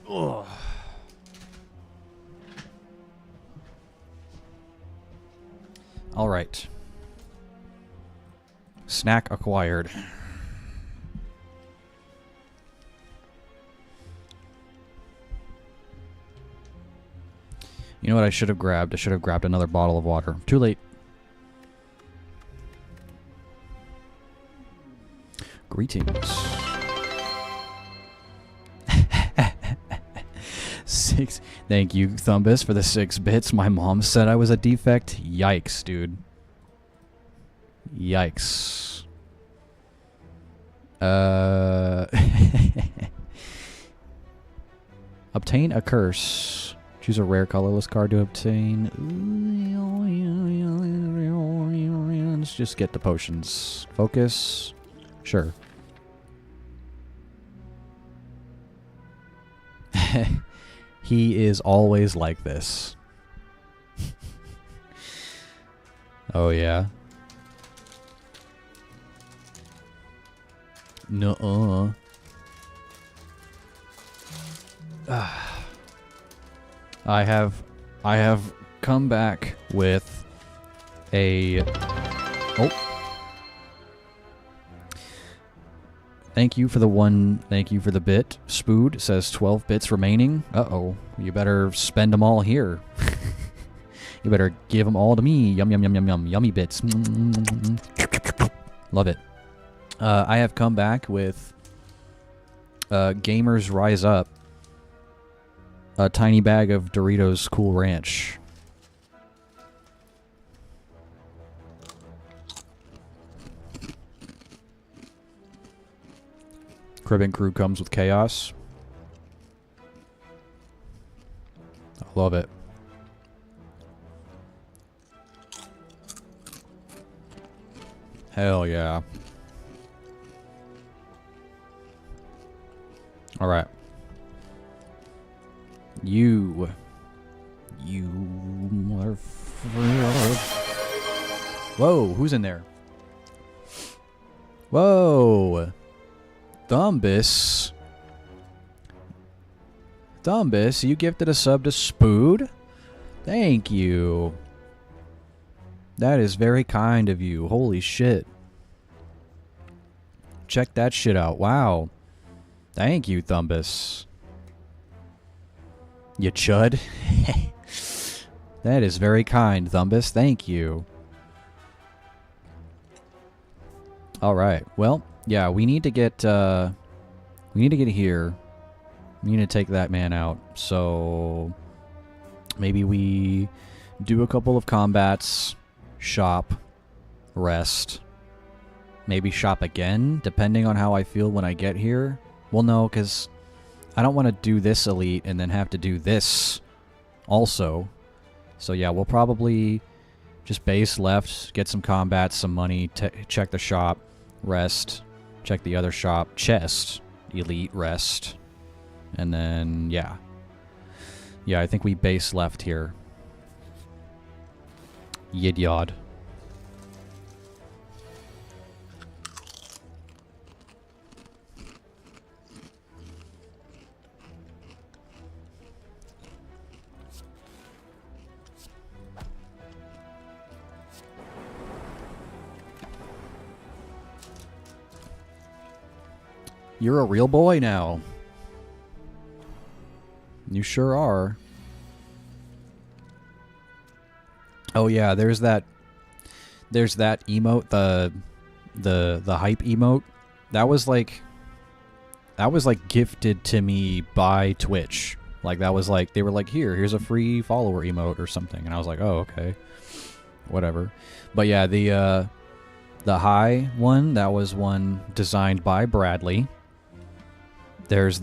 Ugh. All right. Snack acquired. You know what I should have grabbed? I should have grabbed another bottle of water. Too late. Greetings. 6. Thank you, Thumbus, for the 6 bits. My mom said I was a defect. Yikes, dude. Yikes. Obtain a curse. Choose a rare colorless card to obtain. Let's just get the potions. Focus. Sure. He is always like this. Oh, yeah? Nuh-uh. I have come back with a... Oh. Thank you for the one. Thank you for the bit. Spood says 12 bits remaining. Uh-oh. You better spend them all here. You better give them all to me. Yum, yum, yum, yum, yum. Yummy bits. Love it. I have come back with Gamers Rise Up. A tiny bag of Doritos Cool Ranch. Crib and Crew comes with chaos. I love it. Hell yeah. Alright. You motherfucker. Whoa, who's in there? Whoa. Thumbus, you gifted a sub to Spood? Thank you. That is very kind of you. Holy shit. Check that shit out. Wow. Thank you, Thumbus. You chud. That is very kind, Thumbus. Thank you. Alright, well, yeah, we need to get here. We need to take that man out. So maybe we do a couple of combats, shop, rest, maybe shop again, depending on how I feel when I get here. Well, no, because I don't want to do this elite and then have to do this also. So yeah, we'll probably just base left, get some combats, some money, check the shop, rest, check the other shop, chest, elite, rest, and then, yeah. Yeah, I think we base left here. Yidyod. You're a real boy now. You sure are. Oh yeah, there's that emote, the hype emote. That was like gifted to me by Twitch. Like that was like, they were like, here's a free follower emote or something, and I was like, oh, okay. Whatever. But yeah, the high one, that was one designed by Bradley. There's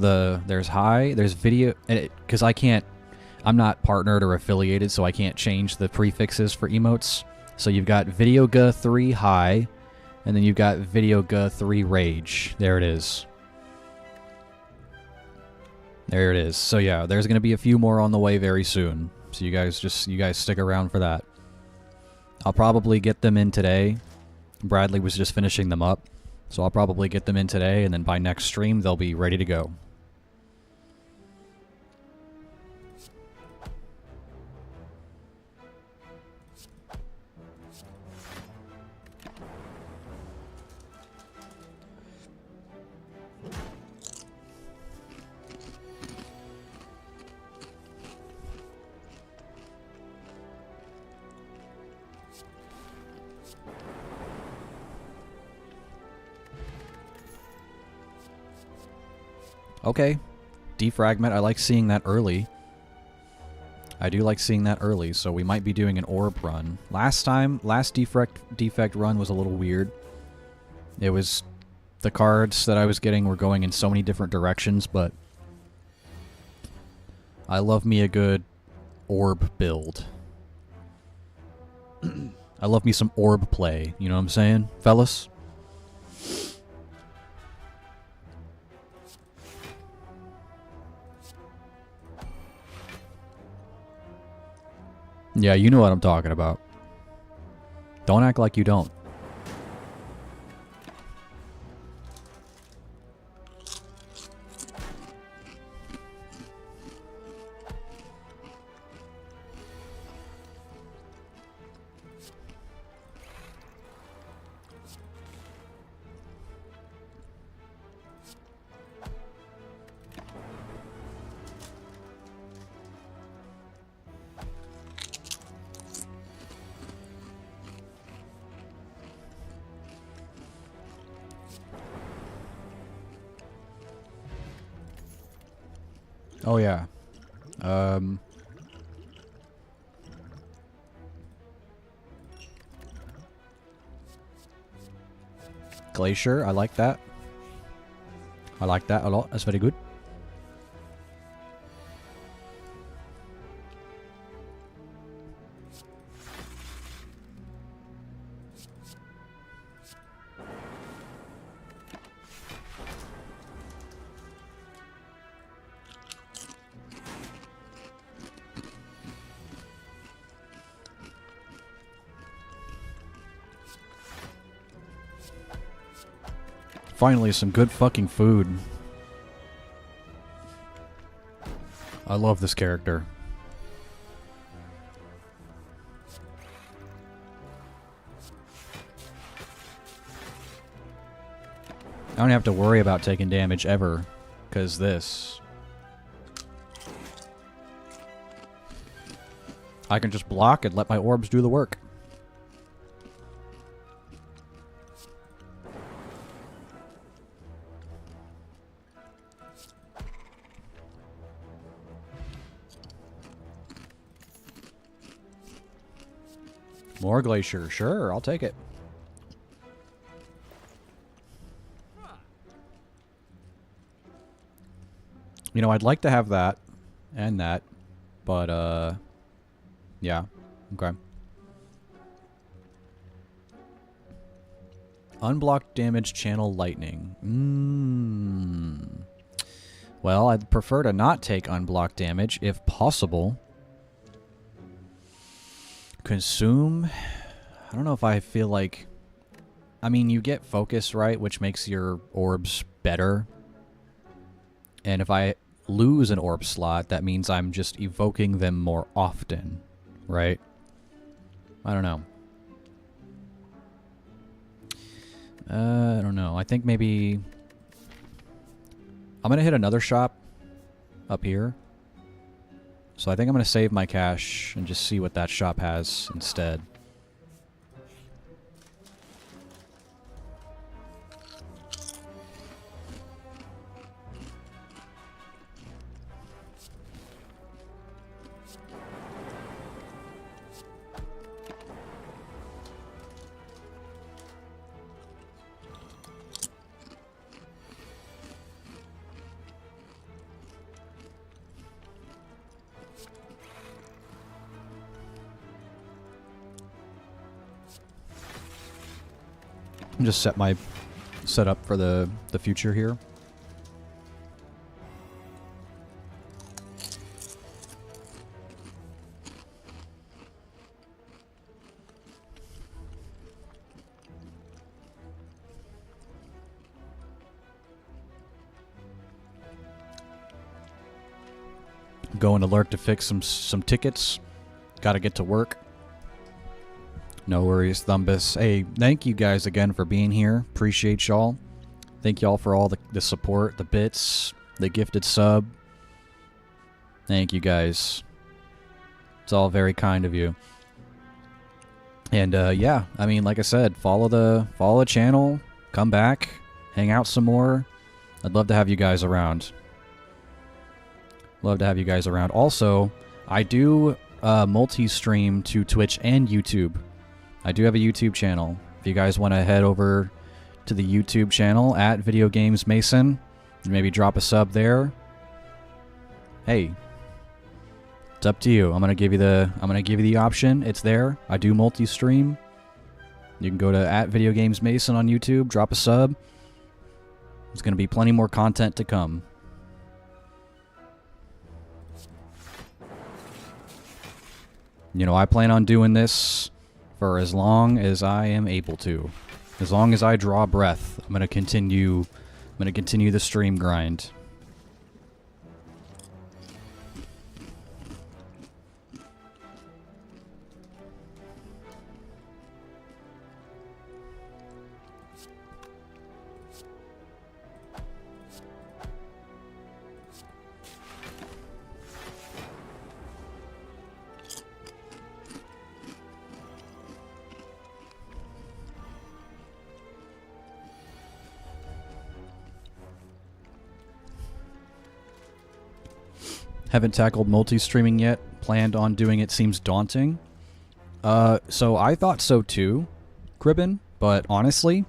high, there's video, because I'm not partnered or affiliated, so I can't change the prefixes for emotes. So you've got Videoga 3 high, and then you've got Videoga 3 rage. There it is. There it is. So yeah, there's going to be a few more on the way very soon. So you guys stick around for that. I'll probably get them in today. Bradley was just finishing them up. So I'll probably get them in today, and then by next stream, they'll be ready to go. Okay. Defragment, I like seeing that early. I do like seeing that early, so we might be doing an orb run. Last defect run was a little weird. It was... the cards that I was getting were going in so many different directions, but... I love me a good orb build. I love me some orb play, you know what I'm saying, fellas? Yeah, you know what I'm talking about. Don't act like you don't. Oh yeah. Glacier, I like that. I like that a lot. That's very good. Finally, some good fucking food. I love this character. I don't have to worry about taking damage ever, because this. I can just block and let my orbs do the work. More glacier. Sure, I'll take it. You know, I'd like to have that and that, but, yeah. Okay. Unblocked damage channel lightning. Well, I'd prefer to not take unblocked damage if possible. Consume. I don't know if I feel like... I mean, you get focus, right? Which makes your orbs better. And if I lose an orb slot, that means I'm just evoking them more often, right? I don't know. I don't know. I think maybe... I'm going to hit another shop up here. So I think I'm going to save my cash and just see what that shop has instead. Just set up for the future here. Going to Lurk to fix some tickets. Got to get to work. No worries, Thumbus. Hey, thank you guys again for being here. Appreciate y'all. Thank y'all for all the support, the bits, the gifted sub. Thank you guys. It's all very kind of you. And yeah, I mean, like I said, follow the channel, come back, hang out some more. I'd love to have you guys around. Love to have you guys around. Also, I do multi-stream to Twitch and YouTube. I do have a YouTube channel. If you guys want to head over to the YouTube channel at Video Games Mason, and maybe drop a sub there. Hey, it's up to you. I'm gonna give you the option. It's there. I do multi-stream. You can go to at Video Games Mason on YouTube, drop a sub. There's gonna be plenty more content to come. You know, I plan on doing this for as long as I am able to. As long as I draw breath, I'm gonna continue the stream grind. Haven't tackled multi-streaming yet. Planned on doing it. Seems daunting. So I thought so too, Cribbin. But honestly,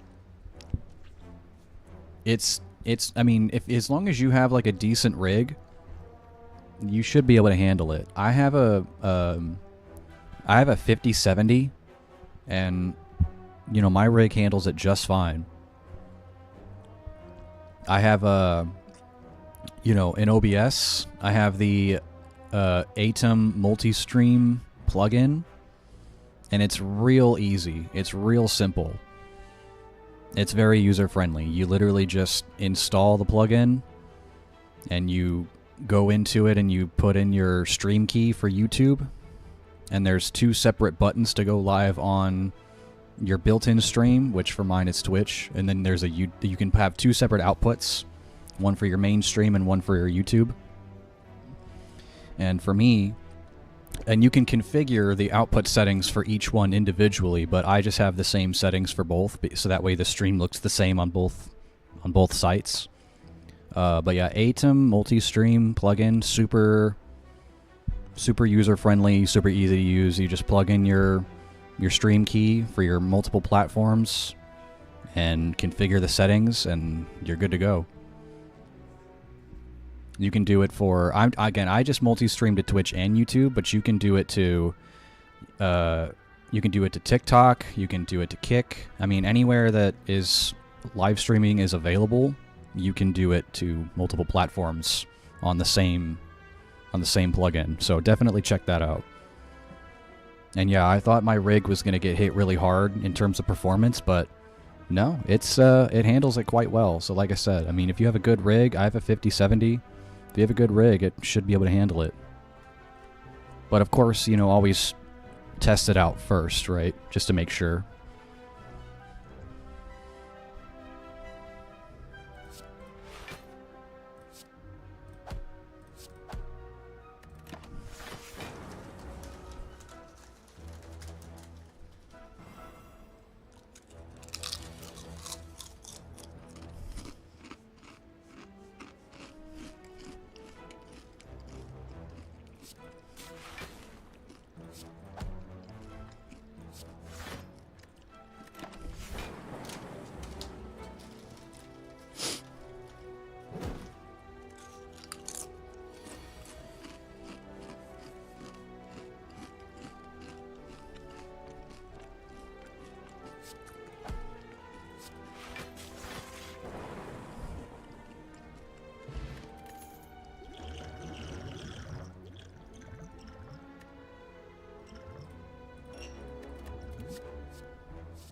I mean, as long as you have like a decent rig, you should be able to handle it. I have a 5070, and you know my rig handles it just fine. I have a in OBS, I have the Atom multi-stream plugin, and it's real easy. It's real simple. It's very user-friendly. You literally just install the plugin, and you go into it and you put in your stream key for YouTube, and there's 2 separate buttons to go live on your built-in stream, which for mine is Twitch, and then there's you can have 2 separate outputs. One for your main stream and one for your YouTube. And for me, And you can configure the output settings for each one individually, but I just have the same settings for both, so that way the stream looks the same on both sites. But yeah, Atom multi-stream plugin, super user-friendly, super easy to use. You just plug in your stream key for your multiple platforms and configure the settings, and you're good to go. You can do it for, I just multi-stream to Twitch and YouTube, but you can do it to TikTok, you can do it to Kick. I mean, anywhere that is live streaming is available, you can do it to multiple platforms on the same plugin. So definitely check that out. And yeah, I thought my rig was going to get hit really hard in terms of performance, but no, it handles it quite well. So like I said, I mean, if you have a good rig, I have a 5070. If you have a good rig, it should be able to handle it. But of course, you know, always test it out first, right? Just to make sure.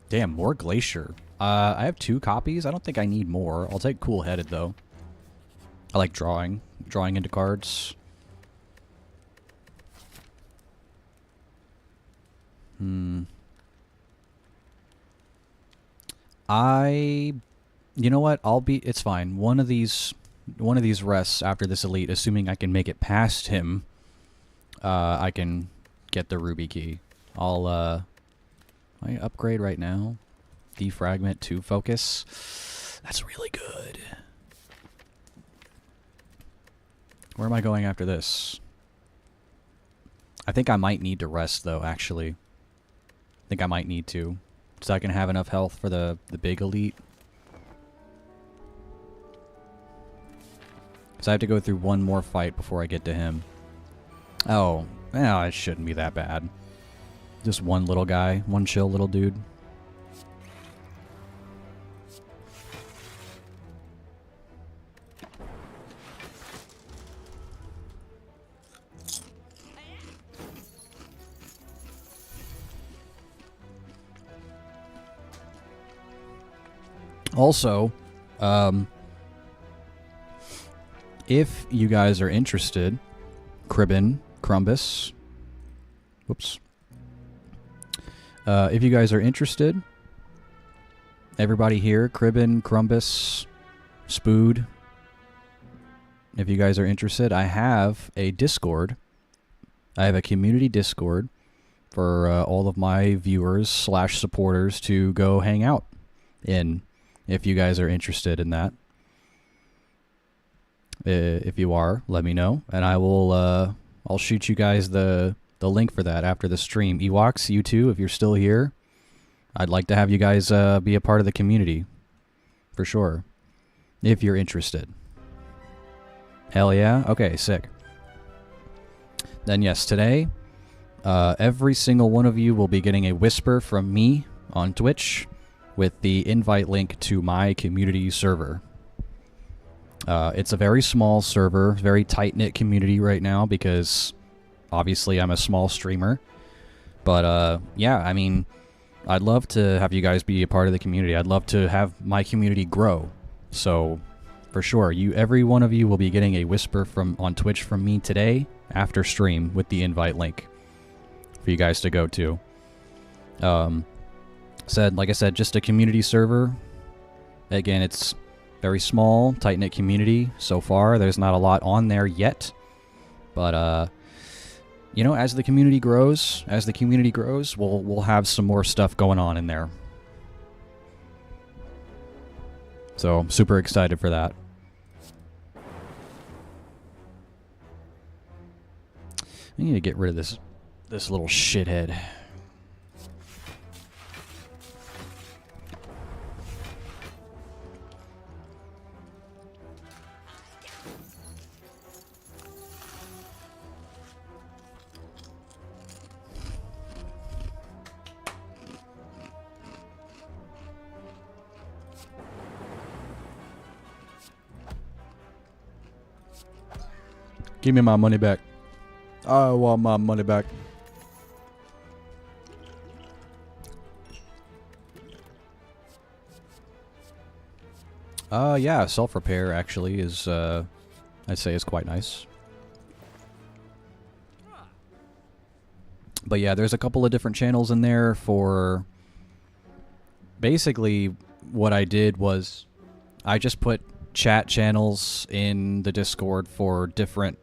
Damn, more Glacier. I have 2 copies. I don't think I need more. I'll take Cool Headed, though. I like drawing into cards. You know what? It's fine. One of these rests after this elite, assuming I can make it past him, I can get the ruby key. I upgrade right now. Defragment to focus. That's really good. Where am I going after this? I think I might need to rest, though, actually. I think I might need to. So I can have enough health for the big elite. So I have to go through one more fight before I get to him. Oh, well, it shouldn't be that bad. Just one little guy, one chill little dude. Also, if you guys are interested, Crumbus, whoops. If you guys are interested, everybody here, Cribbin, Crumbus, Spood, if you guys are interested, I have a Discord. I have a community Discord for all of my viewers / supporters to go hang out in, if you guys are interested in that. If you are, let me know, and I will, I'll shoot you guys the link for that after the stream. Ewoks, you too, if you're still here, I'd like to have you guys be a part of the community, for sure, if you're interested. Hell yeah? Okay, sick. Then yes, today, every single one of you will be getting a whisper from me on Twitch with the invite link to my community server. It's a very small server, very tight-knit community right now because obviously I'm a small streamer. But yeah, I mean, I'd love to have you guys be a part of the community. I'd love to have my community grow. So for sure, every one of you will be getting a whisper on Twitch from me today after stream with the invite link for you guys to go to. Like I said, just a community server. Again, it's very small, tight-knit community so far. There's not a lot on there yet, but you know, as the community grows, we'll have some more stuff going on in there. So, I'm super excited for that. I need to get rid of this little shithead. Give me my money back. I want my money back. Yeah, self-repair actually is, I'd say is quite nice. But yeah, there's a couple of different channels in there for... Basically, what I did was I just put chat channels in the Discord for different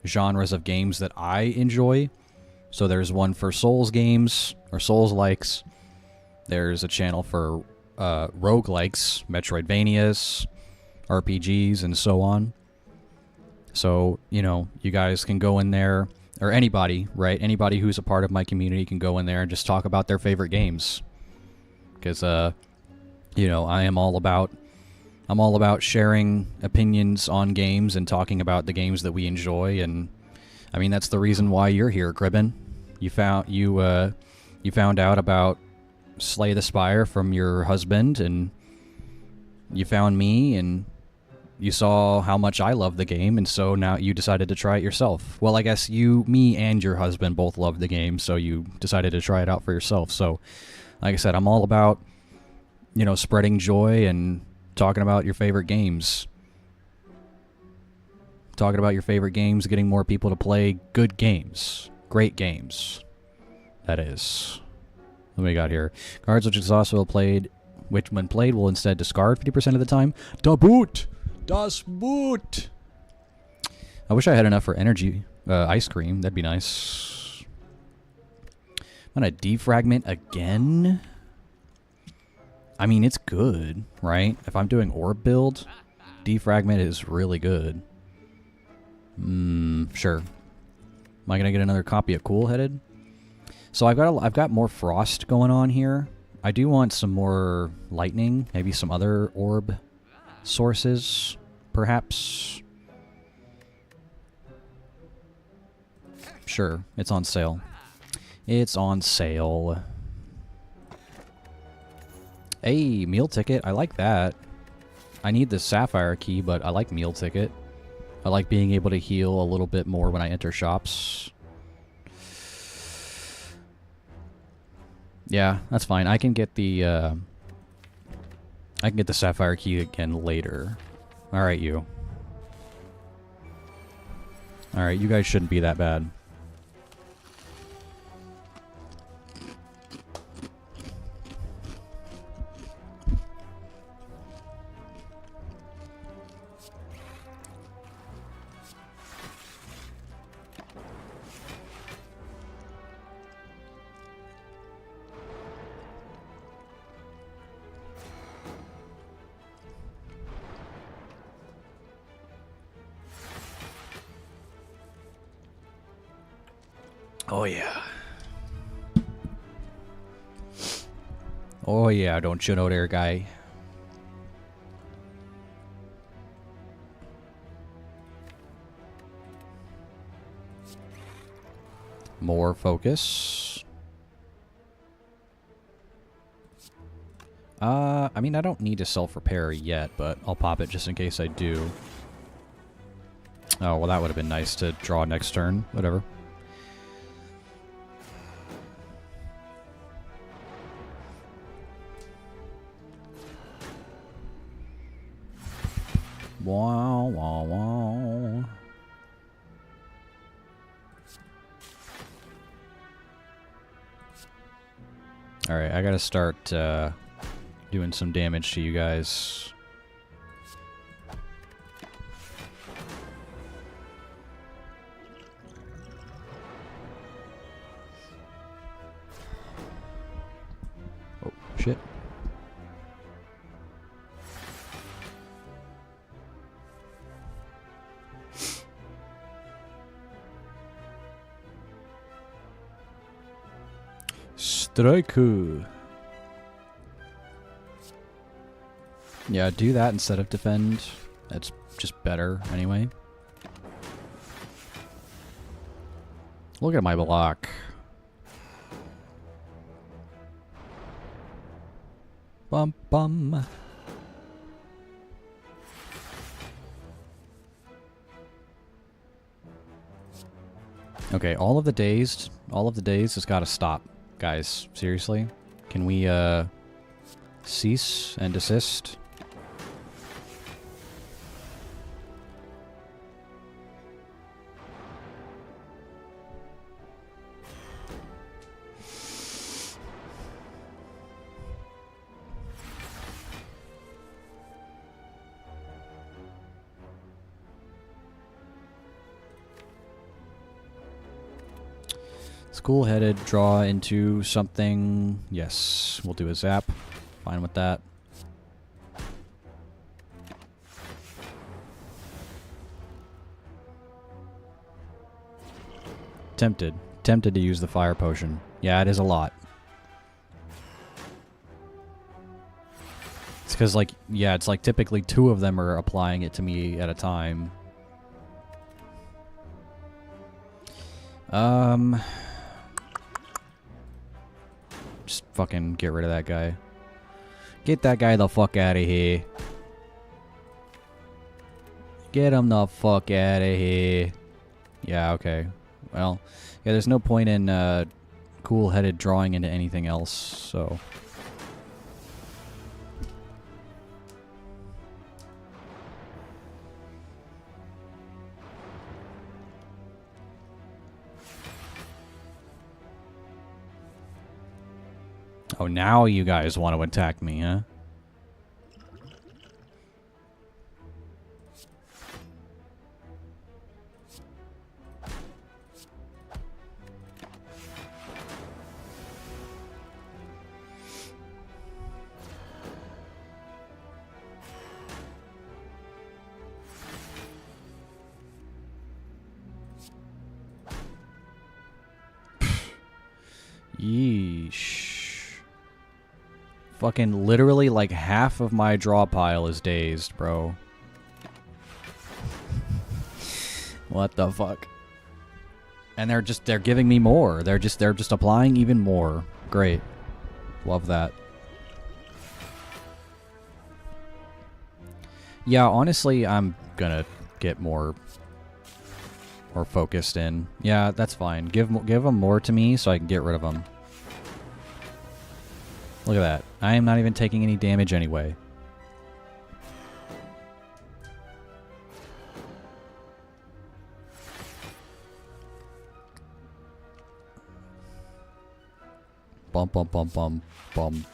genres of games that I enjoy. So there's one for Souls games, or Souls likes. There's a channel for roguelikes, Metroidvanias, RPGs, and so on. So, you know, you guys can go in there, or anybody, right? Anybody who's a part of my community can go in there and just talk about their favorite games. Because, you know, I'm all about sharing opinions on games and talking about the games that we enjoy. And I mean, that's the reason why you're here, Gribbin. You found out about Slay the Spire from your husband, and you found me, and you saw how much I love the game, and so now you decided to try it yourself. Well, I guess me and your husband both love the game, so you decided to try it out for yourself. So, like I said, I'm all about, you know, spreading joy and talking about your favorite games. Talking about your favorite games, getting more people to play good games. Great games. That is. What do we got here? Cards which exhaust will played, which when played will instead discard 50% of the time. Da boot! Das Boot! I wish I had enough for energy ice cream. That'd be nice. I'm gonna defragment again. I mean, it's good, right? If I'm doing orb build, defragment is really good. Sure. Am I gonna get another copy of Cool Headed? So I've got more frost going on here. I do want some more lightning, maybe some other orb sources, perhaps. Sure, it's on sale. It's on sale. Hey, meal ticket. I like that. I need the sapphire key, but I like meal ticket. I like being able to heal a little bit more when I enter shops. Yeah, that's fine. I can get the sapphire key again later. All right, you. All right, you guys shouldn't be that bad. Oh, yeah. Oh, yeah, don't you know there, guy? More focus. I mean, I don't need to self-repair yet, but I'll pop it just in case I do. Oh, well, that would have been nice to draw next turn. Whatever. Wow, wow, wow. Alright, I gotta start doing some damage to you guys. Shit. Strike. Yeah, do that instead of defend. That's just better anyway. Look at my block. Bum bum. Okay, all of the dazed has got to stop, guys. Seriously, can we cease and desist? Cool-headed, draw into something. Yes, we'll do a zap. Fine with that. Tempted to use the fire potion. Yeah, it is a lot. It's because, like, yeah, it's like typically 2 of them are applying it to me at a time. Just fucking get rid of that guy. Get that guy the fuck out of here. Get him the fuck out of here. Yeah, okay. Well, yeah, there's no point in cool-headed drawing into anything else, so... Oh, now you guys want to attack me, huh? Yeesh. Fucking literally like half of my draw pile is dazed, bro. What the fuck? And they're giving me more. They're just applying even more. Great. Love that. Yeah, honestly, I'm gonna get more focused in. Yeah, that's fine. Give them more to me so I can get rid of them. Look at that. I am not even taking any damage anyway. Bum bum bum bum bum.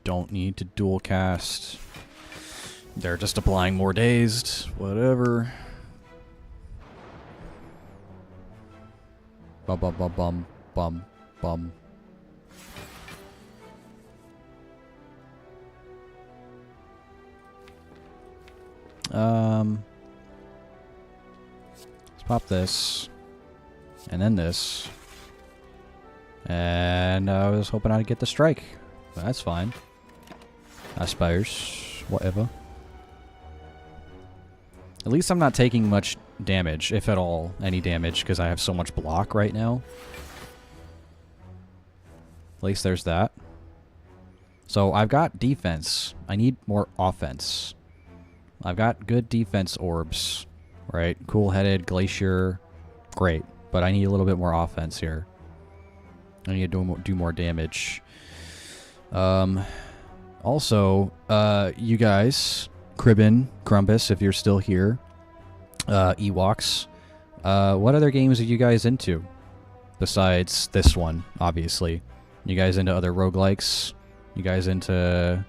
Don't need to dual cast. They're just applying more dazed. Whatever. Bum bum bum bum bum bum. Let's pop this. And then this. And I was hoping I'd get the strike. But that's fine. I suppose. Whatever. At least I'm not taking much damage, if at all, any damage, because I have so much block right now. At least there's that. So I've got defense. I need more offense. I've got good defense orbs, right? Cool-headed, glacier, great. But I need a little bit more offense here. I need to do more damage. Also, you guys, Cribbin, Crumbus, if you're still here, Ewoks, what other games are you guys into? Besides this one, obviously. You guys into other roguelikes? You guys into,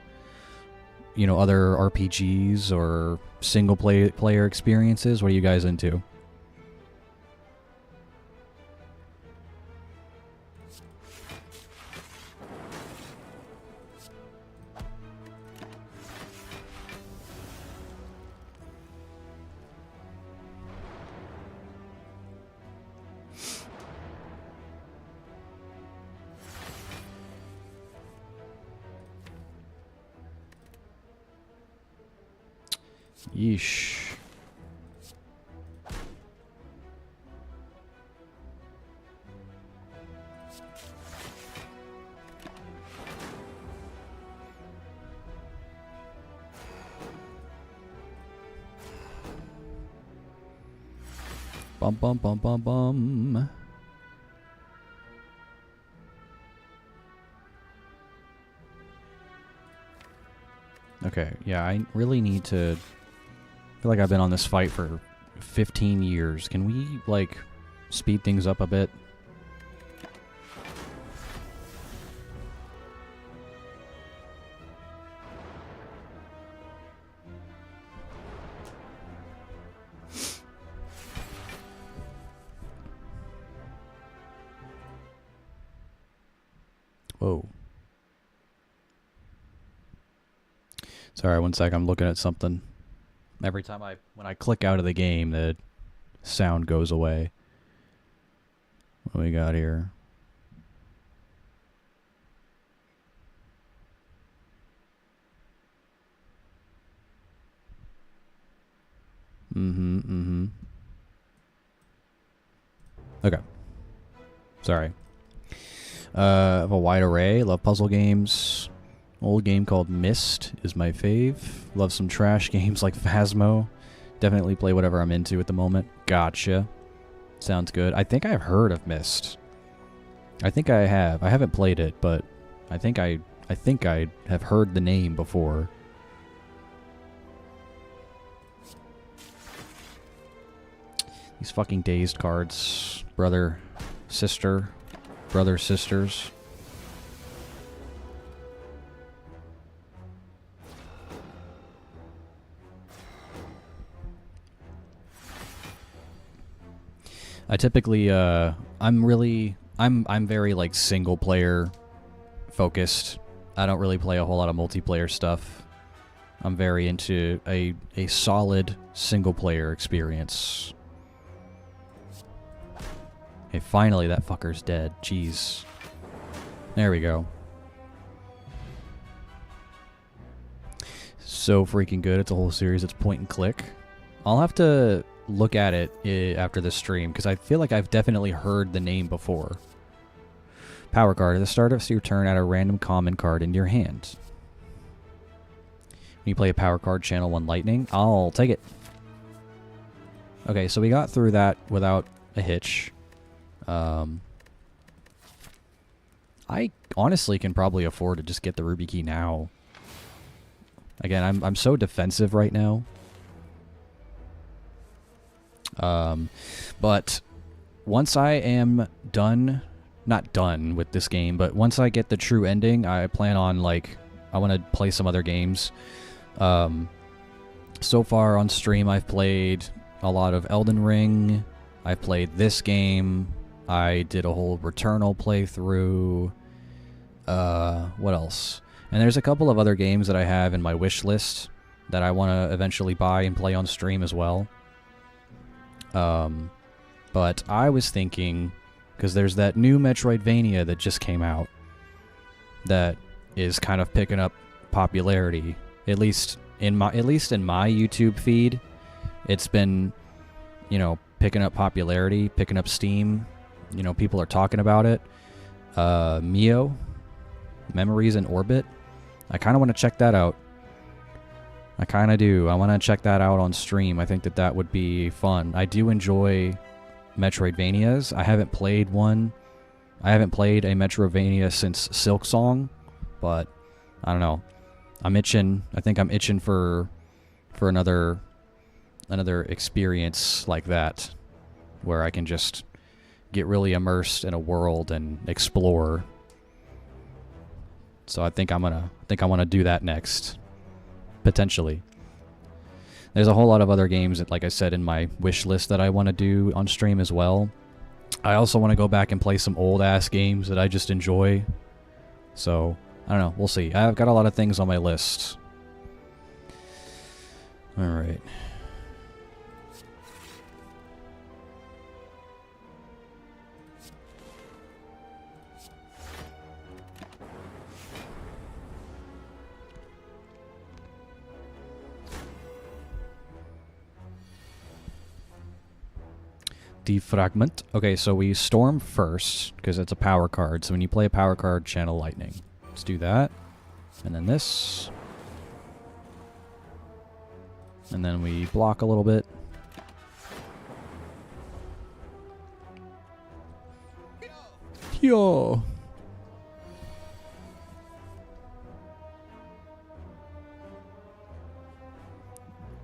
you know, other RPGs or single player experiences? What are you guys into? Yeesh. Bum bum bum bum bum. Okay, yeah, I really need to... I feel like I've been on this fight for 15 years. Can we, like, speed things up a bit? Whoa. Sorry, one sec, I'm looking at something. Every time when I click out of the game, the sound goes away. What do we got here? Okay. Sorry. I have a wide array. Love puzzle games. Old game called Myst is my fave. Love some trash games like Phasmo. Definitely play whatever I'm into at the moment. Gotcha. Sounds good. I think I've heard of Myst. I think I have. I haven't played it, but I think I have heard the name before. These fucking dazed cards. Brother, sister, brother, sisters. I typically, I'm very, like, single player focused. I don't really play a whole lot of multiplayer stuff. I'm very into a solid single player experience. Hey, finally that fucker's dead. Jeez. There we go. So freaking good. It's a whole series. It's point and click. I'll have to look at it after this stream, because I feel like I've definitely heard the name before. Power card. At the start of your turn, add a random common card into your hand. When you play a power card, channel 1 lightning. I'll take it. Okay, so we got through that without a hitch. I honestly can probably afford to just get the Ruby Key now. Again, I'm so defensive right now. But once I am done, not done with this game, but once I get the true ending, I plan on, like, I want to play some other games. So far on stream, I've played a lot of Elden Ring. I've played this game. I did a whole Returnal playthrough. What else? And there's a couple of other games that I have in my wish list that I want to eventually buy and play on stream as well. But I was thinking, because there's that new Metroidvania that just came out that is kind of picking up popularity, at least in my YouTube feed. It's been, you know, picking up popularity, picking up steam. You know, people are talking about it. Mio, Memories in Orbit. I kind of want to check that out. I kind of do. I want to check that out on stream. I think that would be fun. I do enjoy Metroidvanias. I haven't played one. I haven't played a Metroidvania since Silk Song, but I don't know. I'm itching. I think I'm itching for another experience like that, where I can just get really immersed in a world and explore. So I think I want to do that next. Potentially. There's a whole lot of other games that, like I said, in my wish list that I want to do on stream as well. I also want to go back and play some old-ass games that I just enjoy. So, I don't know. We'll see. I've got a lot of things on my list. Alright. Defragment. Okay, so we storm first, because it's a power card. So when you play a power card, channel lightning. Let's do that. And then this. And then we block a little bit. Yo.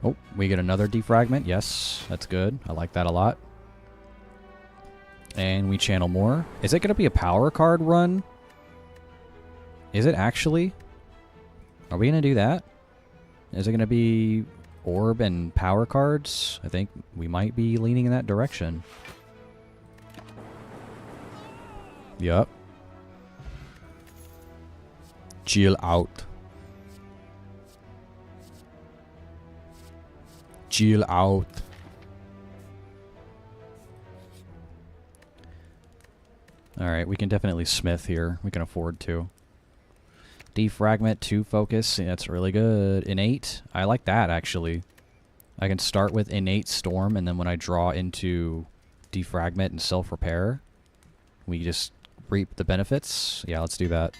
Oh, we get another defragment. Yes, that's good. I like that a lot. And we channel more. Is it going to be a power card run? Is it actually? Are we going to do that? Is it going to be orb and power cards? I think we might be leaning in that direction. Yup. Chill out. Chill out. Alright, we can definitely smith here. We can afford to. Defragment, 2 focus. Yeah, that's really good. Innate. I like that, actually. I can start with Innate Storm, and then when I draw into Defragment and Self-Repair, we just reap the benefits. Yeah, let's do that.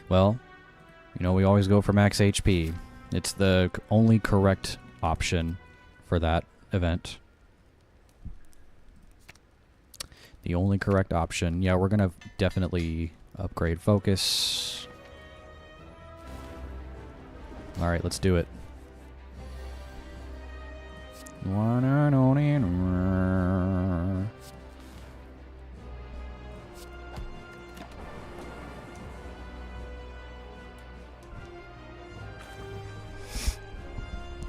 Well, you know, we always go for max HP. It's the only correct option for that event. The only correct option. Yeah, we're going to definitely upgrade focus. Alright, let's do it.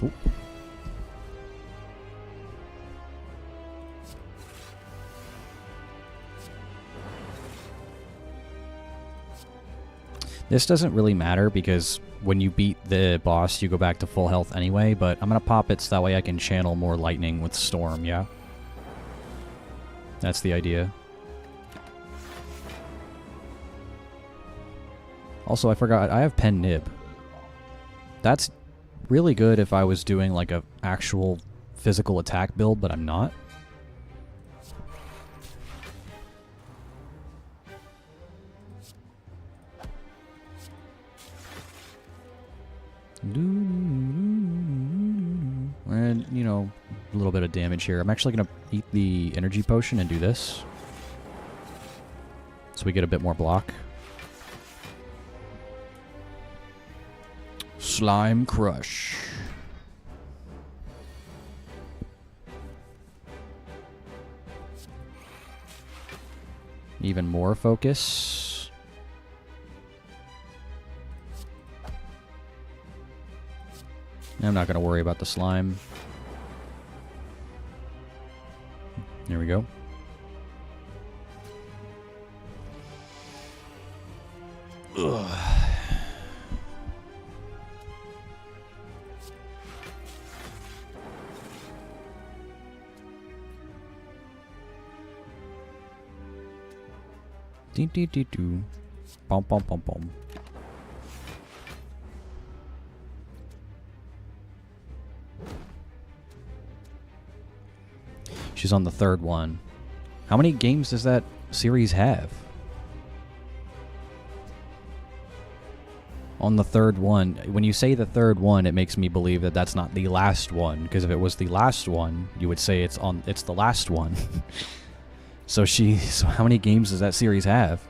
Ooh. This doesn't really matter because when you beat the boss, you go back to full health anyway, but I'm going to pop it so that way I can channel more lightning with Storm, yeah? That's the idea. Also, I forgot, I have Pen Nib. That's really good if I was doing like a actual physical attack build, but I'm not. And, you know, a little bit of damage here. I'm actually going to eat the energy potion and do this. So we get a bit more block. Slime Crush. Even more focus. I'm not going to worry about the slime. There we go. Ugh. Dee dee dee doo. Bom bom bom bom. She's on the 3rd one. How many games does that series have? On the 3rd one. When you say the 3rd one, it makes me believe that that's not the last one. Because if it was the last one, you would say it's the last one. So how many games does that series have?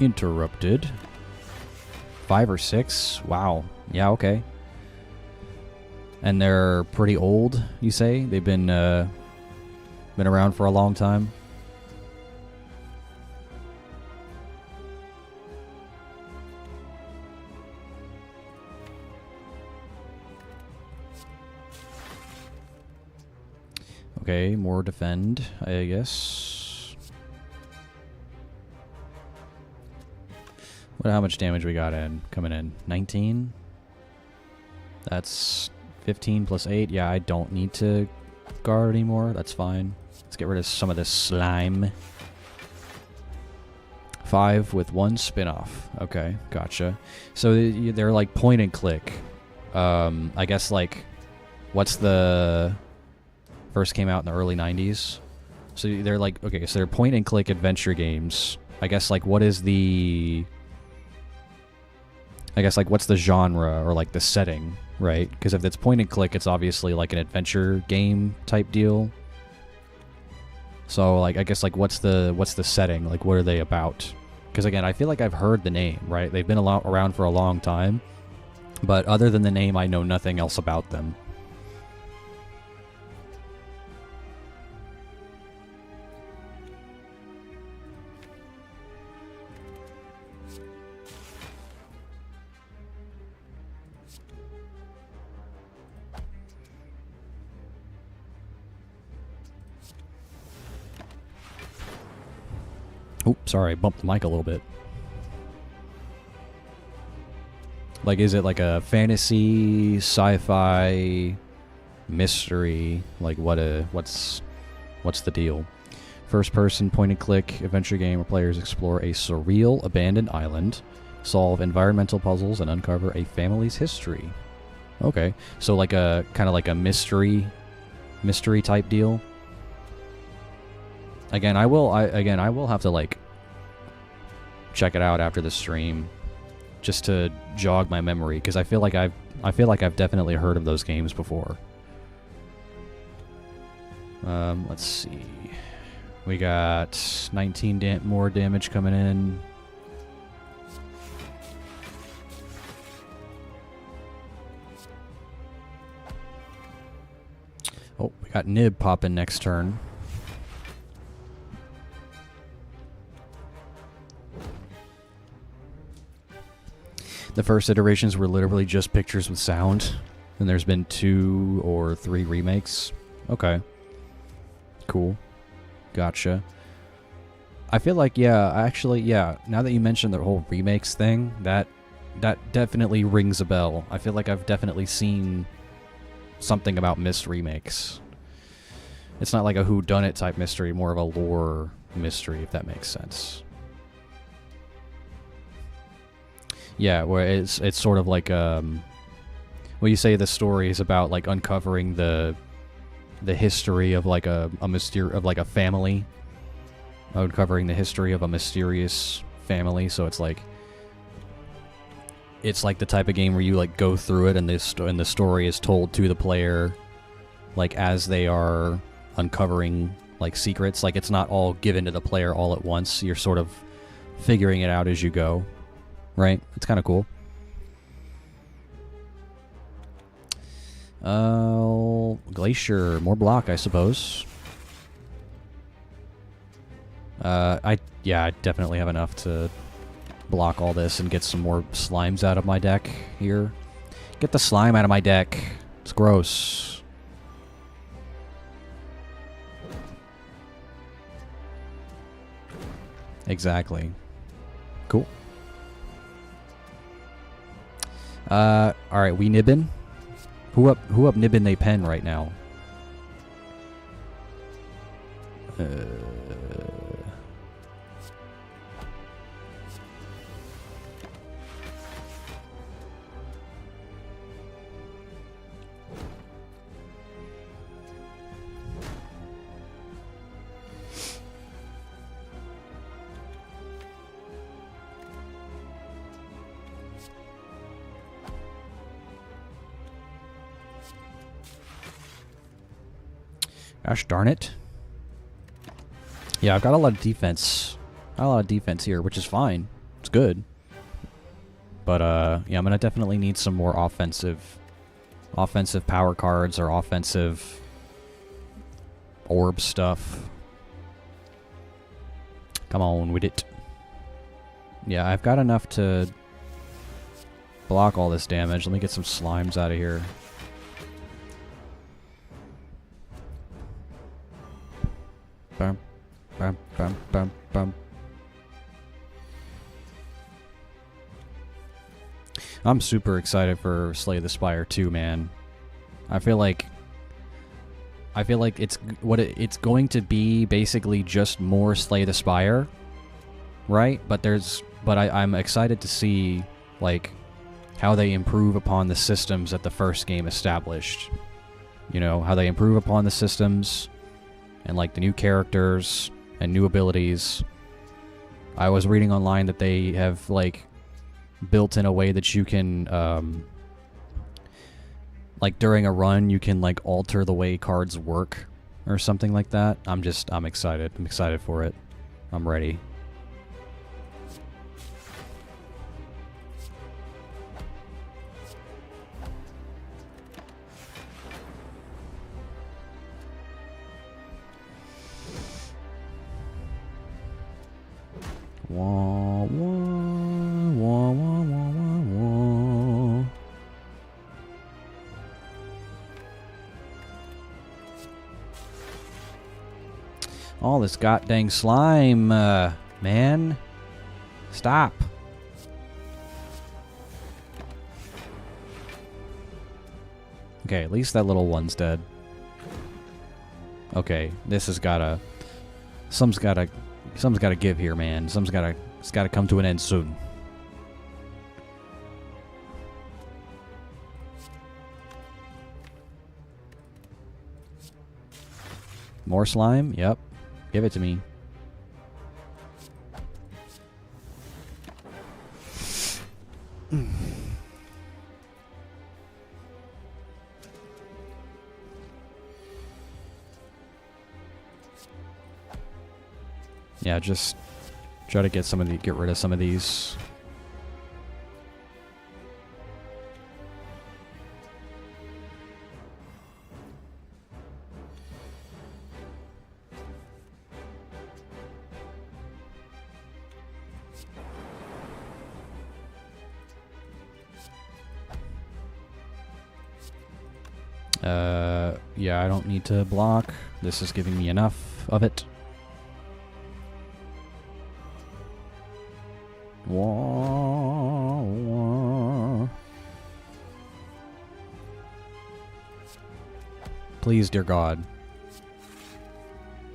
Interrupted. 5 or 6? Wow. Yeah, okay. And they're pretty old, you say? They've been around for a long time? Okay, more defend, I guess. How much damage we got in? Coming in? 19? That's 15 plus 8. Yeah, I don't need to guard anymore. That's fine. Let's get rid of some of this slime. 5 with 1 spin-off. Okay, gotcha. So they're like point and click. I guess like, what's the... First came out in the early 90s. So they're like, okay, so they're point and click adventure games. I guess like what is the... I guess like what's the genre or like the setting, right? Because if it's point and click, it's obviously like an adventure game type deal. So like I guess like what's the setting? Like what are they about? Because again, I feel like I've heard the name, right? They've been around for a long time, but other than the name, I know nothing else about them. Oops, sorry, I bumped the mic a little bit. Like, is it like a fantasy, sci-fi, mystery? Like, what's the deal? First-person point-and-click adventure game where players explore a surreal, abandoned island, solve environmental puzzles, and uncover a family's history. Okay, so like a kind of like a mystery type deal. Again, I will have to like check it out after the stream, just to jog my memory, because I feel like I've definitely heard of those games before. Let's see, we got 19 more damage coming in. Oh, we got Nib popping next turn. The first iterations were literally just pictures with sound, and there's been 2 or 3 remakes. Okay. Cool. Gotcha. I feel like, yeah, actually, yeah, now that you mentioned the whole remakes thing, that definitely rings a bell. I feel like I've definitely seen something about missed remakes. It's not like a whodunit type mystery, more of a lore mystery, if that makes sense. Yeah, where it's sort of like well, you say the story is about like uncovering the history of like a family, uncovering the history of a mysterious family. So it's like the type of game where you like go through it, and the story is told to the player, like as they are uncovering like secrets. Like it's not all given to the player all at once. You're sort of figuring it out as you go. Right? It's kind of cool. Glacier. More block, I suppose. I definitely have enough to block all this and get some more slimes out of my deck here. Get the slime out of my deck. It's gross. Exactly. Cool. Alright, we nibbin? Who up nibbin they pen right now? Gosh darn it. Yeah, I've got a lot of defense. Got a lot of defense here, which is fine. It's good. But, yeah, I'm going to definitely need some more offensive power cards or offensive orb stuff. Come on with it. Yeah, I've got enough to block all this damage. Let me get some slimes out of here. Bum, bum, bum, bum, bum. I'm super excited for Slay the Spire 2, man. I feel like it's going to be basically just more Slay the Spire, right? But I'm excited to see like how they improve upon the systems that the first game established. You know, how they improve upon the systems and like the new characters and new abilities. I was reading online that they have like built in a way that you can like during a run you can like alter the way cards work or something like that. I'm excited. I'm excited for it. I'm ready. Wah, wah, wah, wah, wah, wah, wah. All this goddamn slime, man. Stop. Okay, at least that little one's dead. Okay, this has gotta... Something's gotta give here, man. It's gotta come to an end soon. More slime? Yep. Give it to me. Yeah, just try to get rid of some of these. Yeah, I don't need to block. This is giving me enough of it. Wah, wah. Please, dear God.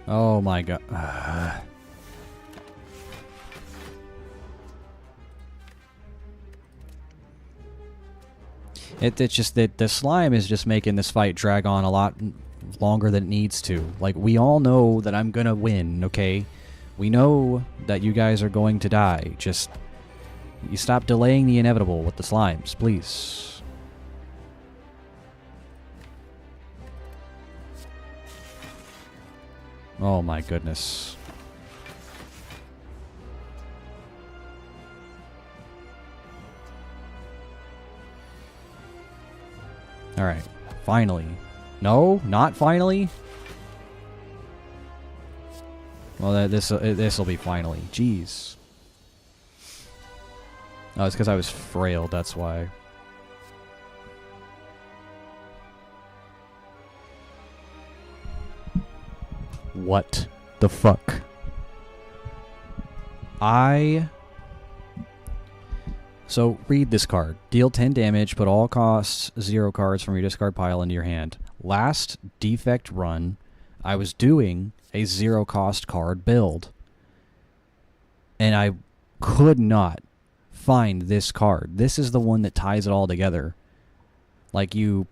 Oh my God. It's just that the slime is just making this fight drag on a lot longer than it needs to. Like, we all know that I'm gonna win, okay? We know that you guys are going to die. Just, you stop delaying the inevitable with the slimes, please. Oh my goodness. Alright, finally. No, not finally? Well, this'll be finally. Jeez. Oh, it's because I was frail, that's why. What the fuck? So, read this card. Deal 10 damage, put all costs 0 cards from your discard pile into your hand. Last defect run, I was doing a 0 cost card build. And I could not find this card. This is the one that ties it all together. Like, you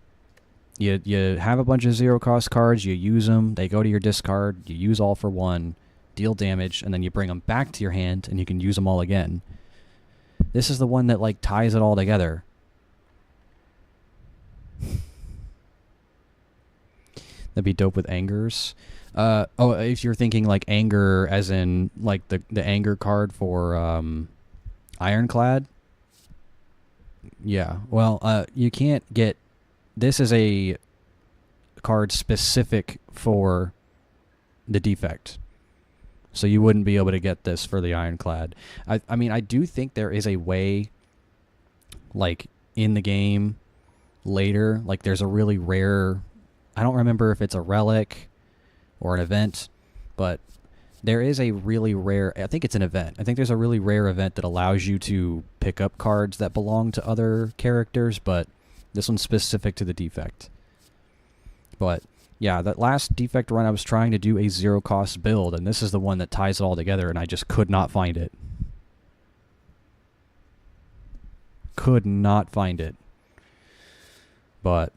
have a bunch of 0 cost cards, you use them, they go to your discard, you use all for 1, deal damage, and then you bring them back to your hand, and you can use them all again. This is the one that, like, ties it all together. That'd be dope with angers. Oh, if you're thinking, like, anger as in, like, the anger card for Ironclad. Yeah, well, you can't get... This is a card specific for the defect. So you wouldn't be able to get this for the Ironclad. I mean, I do think there is a way, like, in the game later, like, there's a really rare... I don't remember if it's a relic or an event, but There is a really rare, I think it's an event. I think there's a really rare event that allows you to pick up cards that belong to other characters, but this one's specific to the defect. But yeah, that last defect run I was trying to do a zero cost build, and this is the one that ties it all together, and I just could not find it. Could not find it. But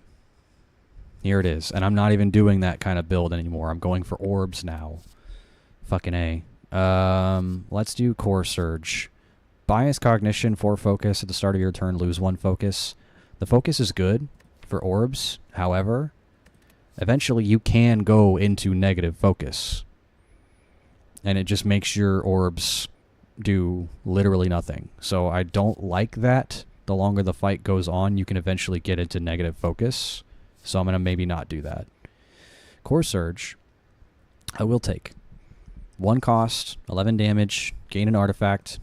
here it is. And I'm not even doing that kind of build anymore. I'm going for orbs now. Fucking A. Let's do Core Surge. Bias Cognition, 4 focus. At the start of your turn, lose 1 focus. The focus is good for orbs. However, eventually you can go into negative focus. And it just makes your orbs do literally nothing. So I don't like that. The longer the fight goes on, you can eventually get into negative focus. So I'm going to maybe not do that. Core Surge, I will take. 1 cost, 11 damage, gain an artifact.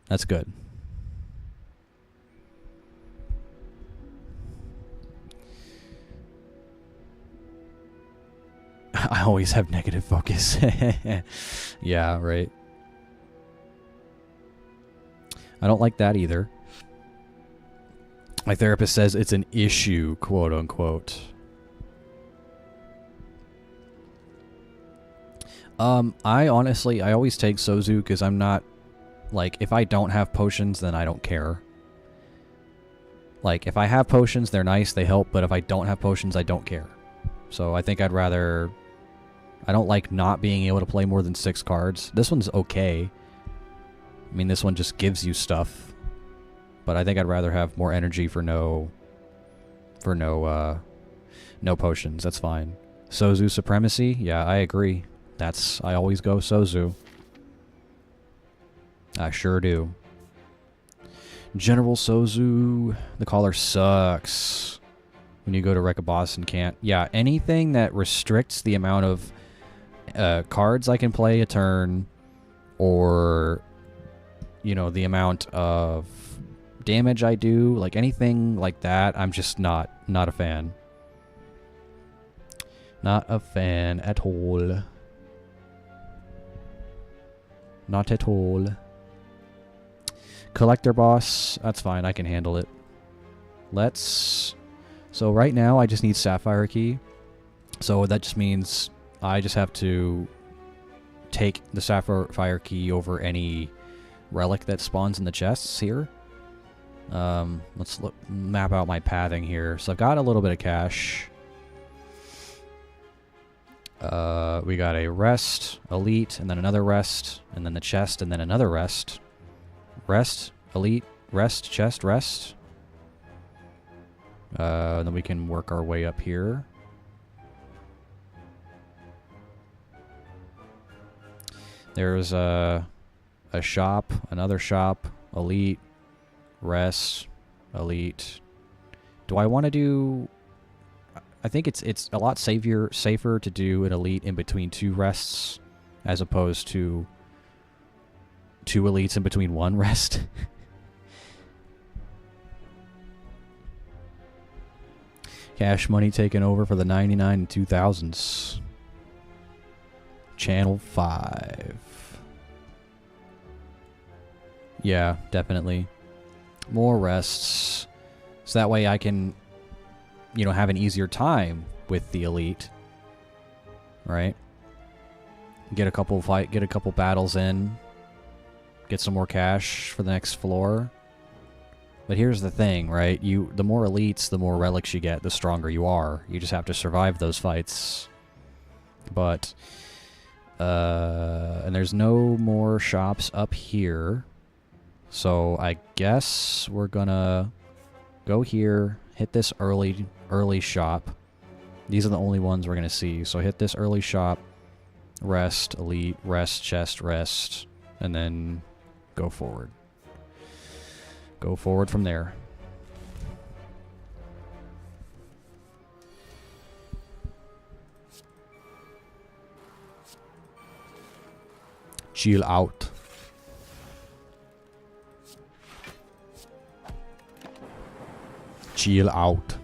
That's good. I always have negative focus. Yeah, right. I don't like that either. My therapist says it's an issue, quote unquote. I honestly, I always take Sozu because I'm not, like, if I don't have potions, then I don't care. Like, if I have potions, they're nice, they help, but if I don't have potions, I don't care. So I think I'd rather, I don't like not being able to play more than 6 cards. This one's okay. I mean, this one just gives you stuff. But I think I'd rather have more energy for no potions. That's fine. Sozu Supremacy? Yeah, I agree. I always go Sozu. I sure do. General Sozu. The collar sucks. When you go to wreck a boss and can't. Yeah, anything that restricts the amount of cards I can play a turn, or, you know, the amount of damage I do, like anything like that, I'm just not a fan. Not a fan at all. Not at all. Collector boss, that's fine, I can handle it. So right now I just need Sapphire Key. So that just means I just have to take the Sapphire Key over any relic that spawns in the chests here. Let's map out my pathing here. So I've got a little bit of cash. We got a rest, elite, and then another rest, and then the chest, and then another rest. Rest, elite, rest, chest, rest. Then we can work our way up here. There's a shop, another shop, elite, rest, elite. Do I want to do... I think it's a lot safer to do an elite in between 2 rests as opposed to 2 elites in between 1 rest. Cash money taken over for the 99 and 2000s. Channel 5. Yeah, definitely. More rests. So that way I can, you know, have an easier time with the elite. Right? Get a couple battles in. Get some more cash for the next floor. But here's the thing, right? The more elites, the more relics you get, the stronger you are. You just have to survive those fights. But and there's no more shops up here. So I guess we're gonna go here, hit this early shop. These are the only ones we're gonna see. So hit this early shop, rest, elite, rest, chest, rest, and then go forward. Go forward from there. Chill out. Chill out.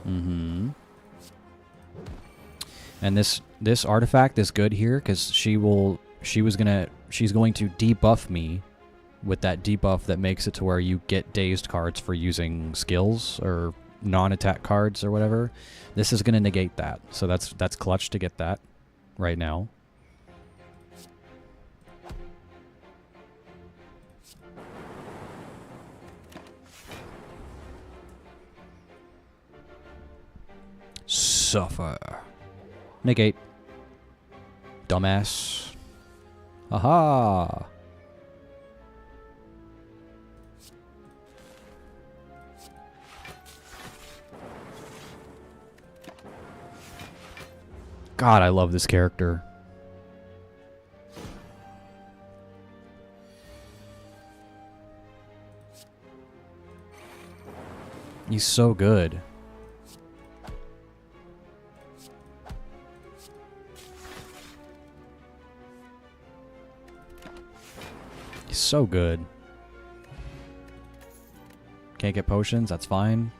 Mm-hmm. And this artifact is good here because she's going to debuff me with that debuff that makes it to where you get dazed cards for using skills or non-attack cards or whatever. This is going to negate that. So that's clutch to get that right now. Suffer. Negate. Dumbass. Aha! God, I love this character. He's so good. He's so good. Can't get potions, that's fine.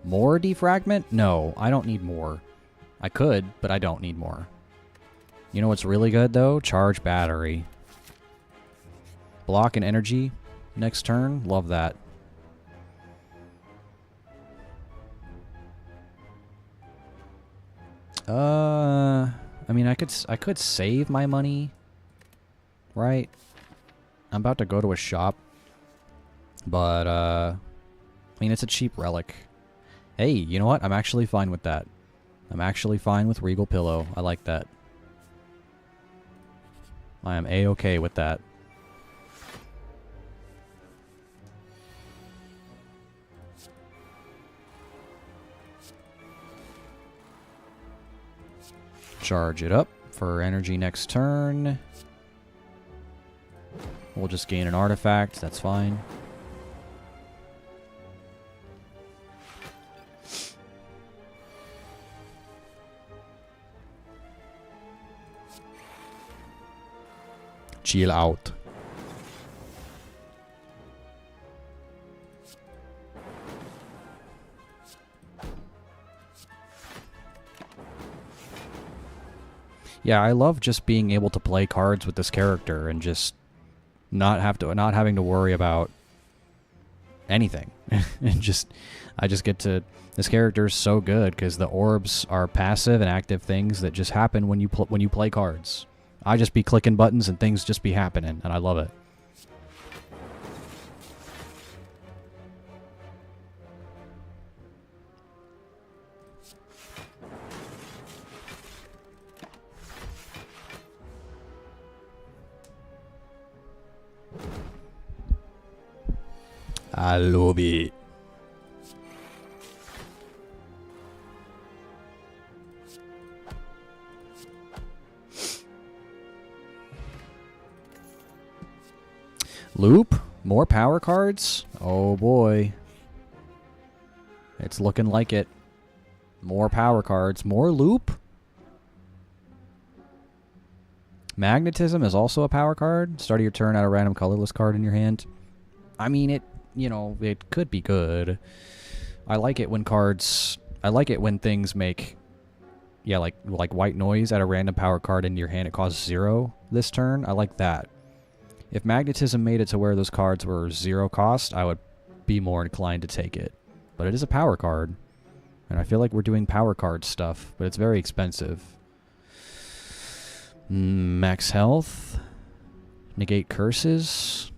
More defragment? No, I don't need more. I could, but I don't need more. You know what's really good, though? Charge battery. Block and energy next turn. Love that. I mean, I could save my money, right? I'm about to go to a shop, but I mean, it's a cheap relic. Hey, you know what? I'm actually fine with that. I'm actually fine with Regal Pillow. I like that. I am A-okay with that. Charge it up for energy next turn. We'll just gain an artifact. That's fine. Chill out. Yeah, I love just being able to play cards with this character and just not having to worry about anything. And I just get to. This character is so good because the orbs are passive and active things that just happen when you play cards. I just be clicking buttons and things just be happening, and I love it. I love it. Loop? More power cards? Oh boy. It's looking like it. More power cards. More loop? Magnetism is also a power card. Start of your turn, add a random colorless card in your hand. I mean, it could be good. I like it when things make, yeah, like white noise, add a random power card into your hand. It costs 0 this turn. I like that. If magnetism made it to where those cards were 0 cost, I would be more inclined to take it. But it is a power card. And I feel like we're doing power card stuff, but it's very expensive. Max health. Negate curses.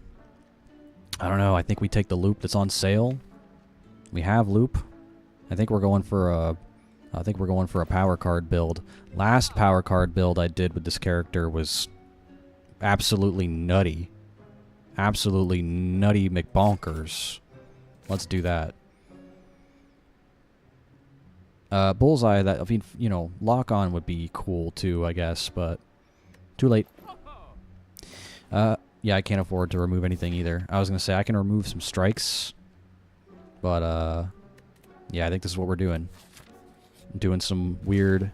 I don't know. I think we take the loop that's on sale. We have loop. I think we're going for a power card build. Last power card build I did with this character was absolutely nutty. Absolutely nutty McBonkers. Let's do that. Bullseye, that, I mean, you know, lock on would be cool too, I guess, but too late. Yeah, I can't afford to remove anything either. I was gonna say I can remove some strikes, but yeah, I think this is what we're doing. Doing some weird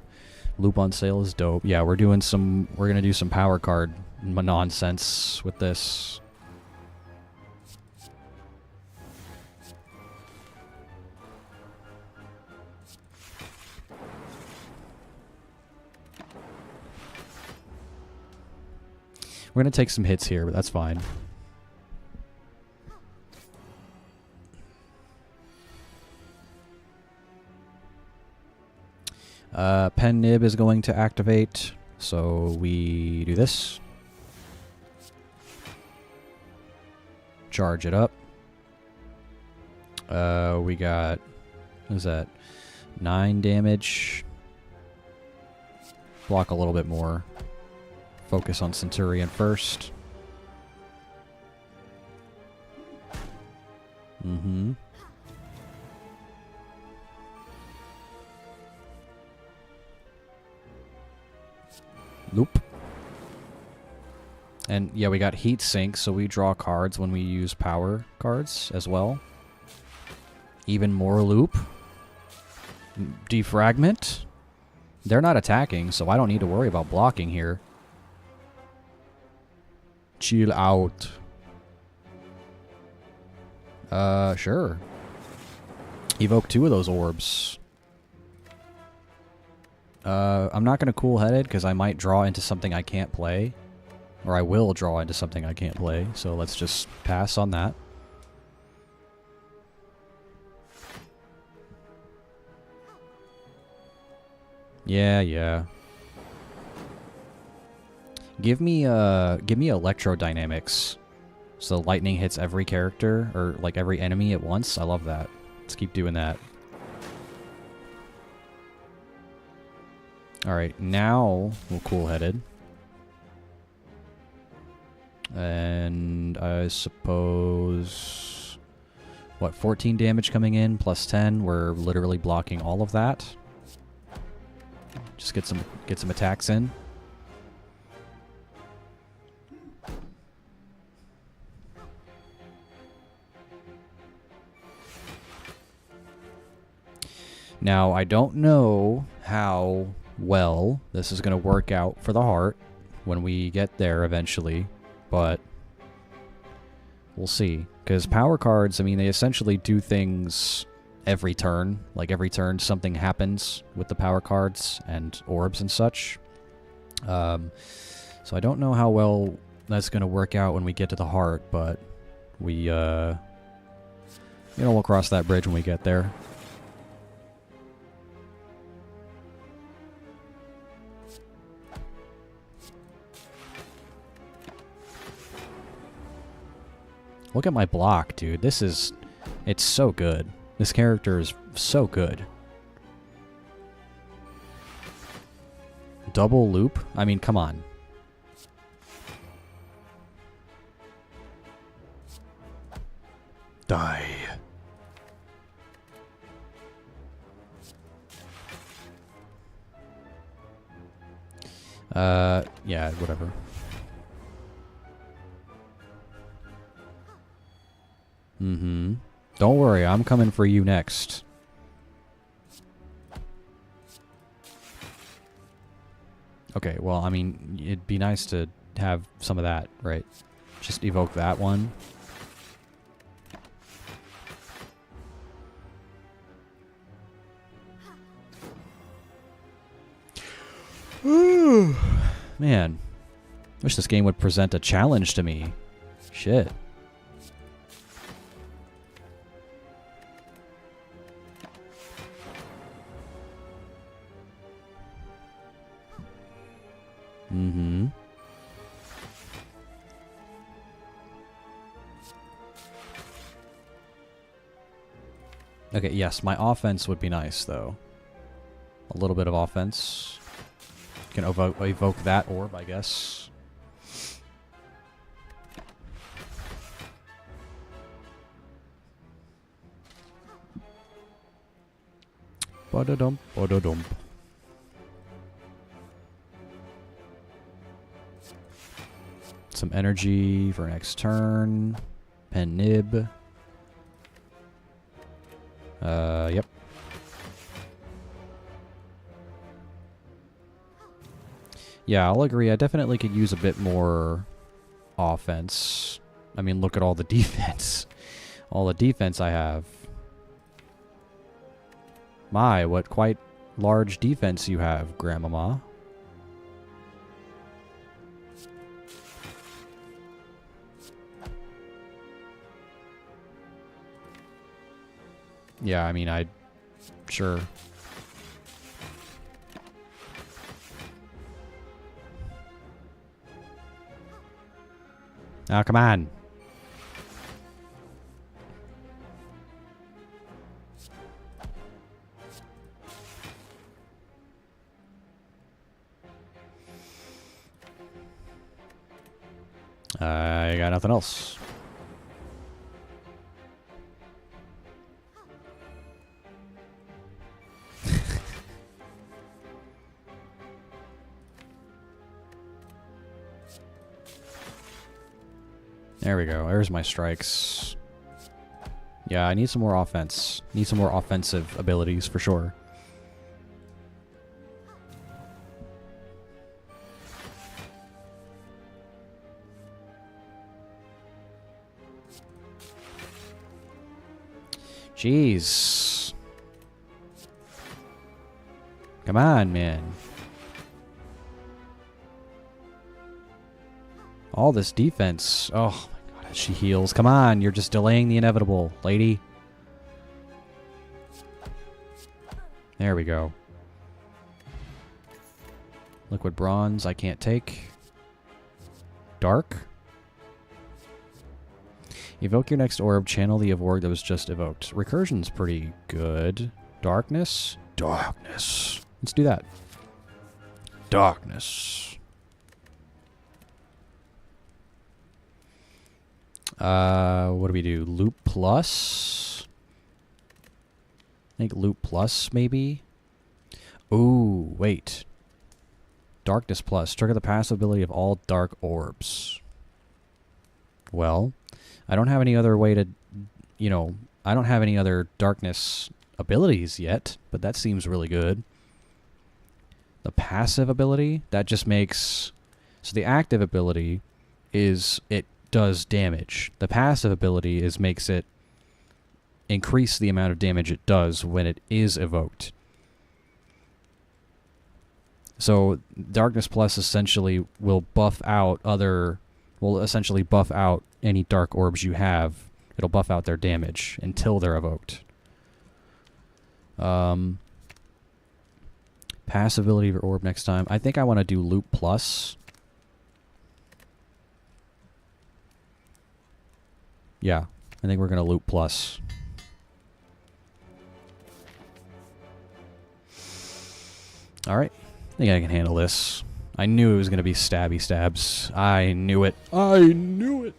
loop on sale is dope. Yeah, we're gonna do some power card nonsense with this. We're going to take some hits here, but that's fine. Pen Nib is going to activate, so we do this. Charge it up. We got, what is that? 9 damage. Block a little bit more. Focus on Centurion first. Mm-hmm. Loop. And yeah, we got Heat Sink, so we draw cards when we use power cards as well. Even more loop. Defragment. They're not attacking, so I don't need to worry about blocking here. Chill out. Sure. Evoke 2 of those orbs. I'm not going to cool-headed because I might draw into something I can't play. Or I will draw into something I can't play, so let's just pass on that. Yeah. Give me electrodynamics. So lightning hits every character, or like every enemy at once. I love that. Let's keep doing that. Alright, now we'll cool-headed. And I suppose... What, 14 damage coming in, plus 10. We're literally blocking all of that. Just get some attacks in. Now, I don't know how well this is going to work out for the heart when we get there eventually, but we'll see. Because power cards, I mean, they essentially do things every turn. Like, every turn something happens with the power cards and orbs and such. So I don't know how well that's going to work out when we get to the heart, but we, we'll cross that bridge when we get there. Look at my block, dude. It's so good. This character is so good. Double loop? I mean, come on. Die. Yeah, whatever. Mm-hmm. Don't worry, I'm coming for you next. Okay, well, I mean, it'd be nice to have some of that, right? Just evoke that one. Man, wish this game would present a challenge to me. Shit. Mm-hmm. Okay, yes, my offense would be nice, though. A little bit of offense. Can evoke that orb, I guess. Ba-da-dump, ba-da-dump. Some energy for next turn. Pen Nib. Yep. Yeah, I'll agree. I definitely could use a bit more offense. I mean, look at all the defense. All the defense I have. My, what quite large defense you have, Grandmama. Yeah, I mean, sure. Oh, come on. I got nothing else. There we go. There's my strikes. Yeah, I need some more offense. Need some more offensive abilities for sure. Jeez. Come on, man. All this defense. Oh my god, she heals. Come on, you're just delaying the inevitable, lady. There we go. Liquid bronze, I can't take. Dark. Evoke your next orb, channel the orb that was just evoked. Recursion's pretty good. Darkness? Darkness. Let's do that. Darkness. What do we do? Loop plus? I think loop plus, maybe? Ooh, wait. Darkness plus. Trigger the passive ability of all dark orbs. Well, I don't have any other way to, you know, I don't have any other darkness abilities yet, but that seems really good. The passive ability, that just makes... So the active ability is it does damage. The passive ability is makes it increase the amount of damage it does when it is evoked. So Darkness Plus essentially will buff out any dark orbs you have. It'll buff out their damage until they're evoked. Passive ability of your orb next time. I think I want to do Loop Plus. Yeah, I think we're going to Loop Plus. Alright, I think I can handle this. I knew it was going to be stabby stabs. I knew it. I knew it!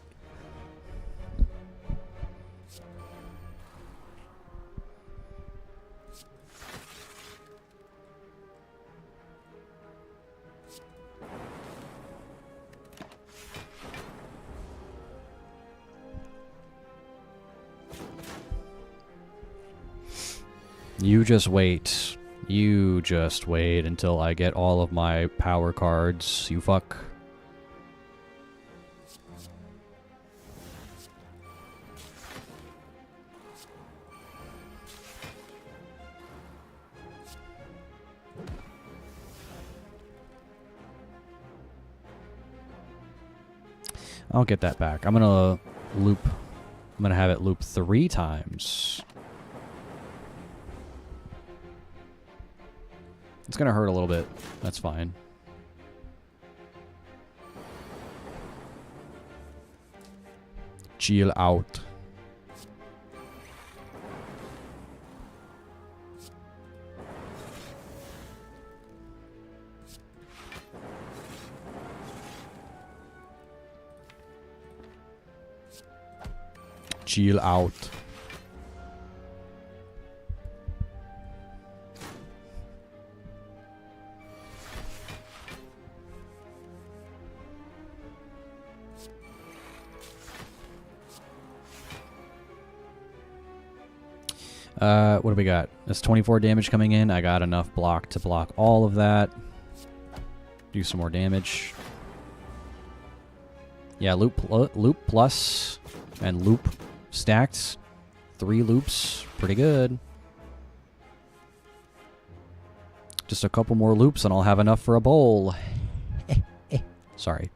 You just wait. You just wait until I get all of my power cards, you fuck. I'll get that back. I'm gonna have it loop 3 times. It's gonna hurt a little bit. That's fine. Chill out. Chill out. What do we got? That's 24 damage coming in. I got enough block to block all of that. Do some more damage. Yeah, loop plus and loop stacked. 3 loops. Pretty good. Just a couple more loops and I'll have enough for a bowl. Sorry.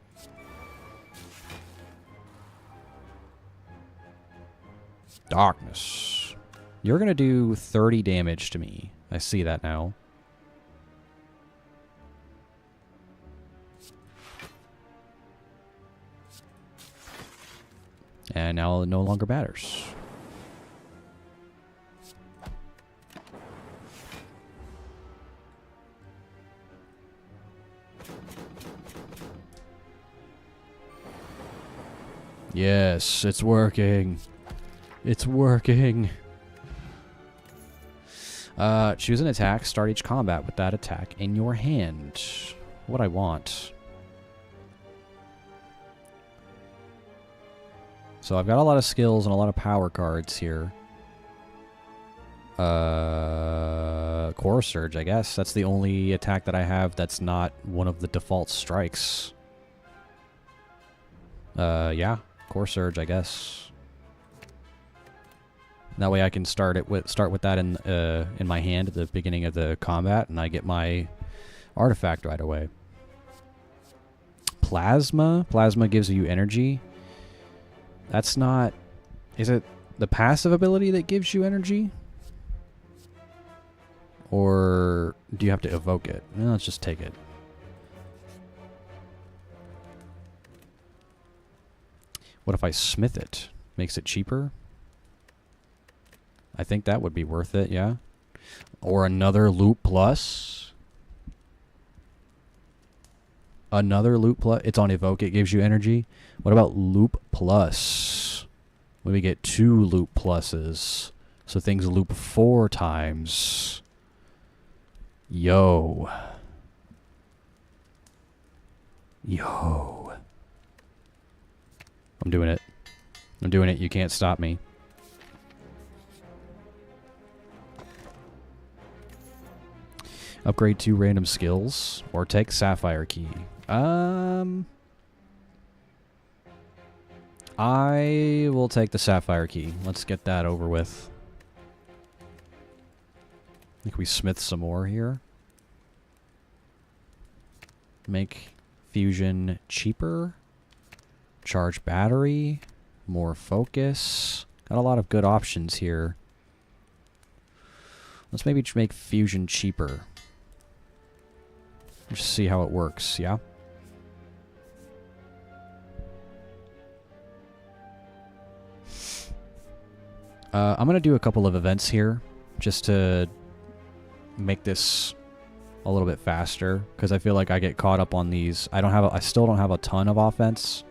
Darkness. You're going to do 30 damage to me. I see that now. And now it no longer matters. Yes, it's working. It's working. Choose an attack. Start each combat with that attack in your hand. What I want. So I've got a lot of skills and a lot of power cards here. Core Surge, I guess. That's the only attack that I have that's not one of the default strikes. Yeah. Core Surge, I guess. That way I can start with that in my hand at the beginning of the combat, and I get my artifact right away. Plasma. Plasma gives you energy. That's not... Is it the passive ability that gives you energy? Or do you have to evoke it? No, let's just take it. What if I smith it? Makes it cheaper? I think that would be worth it, yeah. Or another loop plus. Another loop plus. It's on evoke, it gives you energy. What about loop plus? When we get 2 loop pluses. So things loop 4 times. Yo. Yo. I'm doing it. I'm doing it. You can't stop me. Upgrade 2 random skills. Or take Sapphire Key. I will take the Sapphire Key. Let's get that over with. I think we smith some more here. Make fusion cheaper. Charge battery. More focus. Got a lot of good options here. Let's maybe make fusion cheaper. Just see how it works, yeah? I'm going to do a couple of events here just to make this a little bit faster, because I feel like I get caught up on these. I still don't have a ton of offense,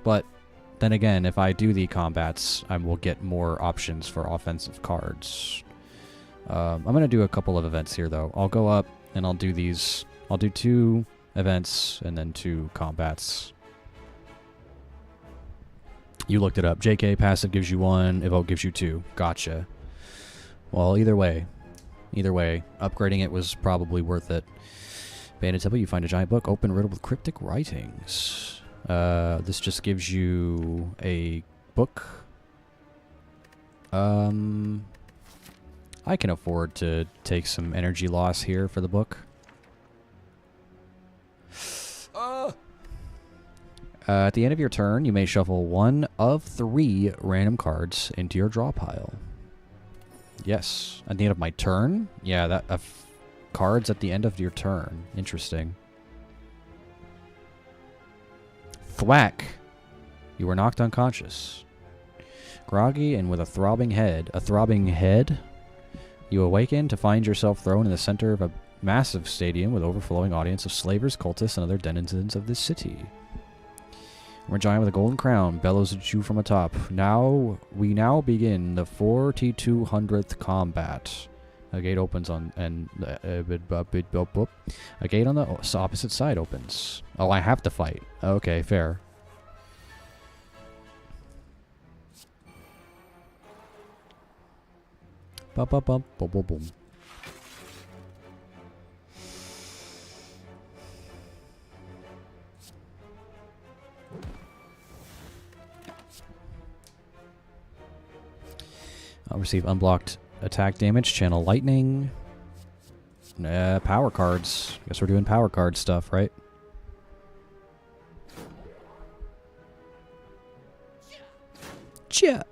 but then again, if I do the combats, I will get more options for offensive cards. I'm going to do a couple of events here, though. I'll go up and I'll do these. I'll do 2 events and then 2 combats. You looked it up. JK passive gives you 1, evoke gives you 2. Gotcha. Well, either way, upgrading it was probably worth it. Bandit Temple, you find a giant book, open riddled with cryptic writings. This just gives you a book. I can afford to take some energy loss here for the book. At the end of your turn, you may shuffle 1 of 3 random cards into your draw pile. Yes. At the end of my turn? Yeah, that cards at the end of your turn. Interesting. Thwack. You were knocked unconscious. Groggy and with a throbbing head. A throbbing head? You awaken to find yourself thrown in the center of a massive stadium with overflowing audience of slavers, cultists, and other denizens of this city. A giant with a golden crown bellows at you from atop. We now begin the 4200th combat. A gate opens on a gate on the opposite side opens. Oh, I have to fight. Okay, fair. Bum bum bum boom boom boom. I'll receive unblocked attack damage, channel lightning. Power cards. Guess we're doing power card stuff, right? Chia.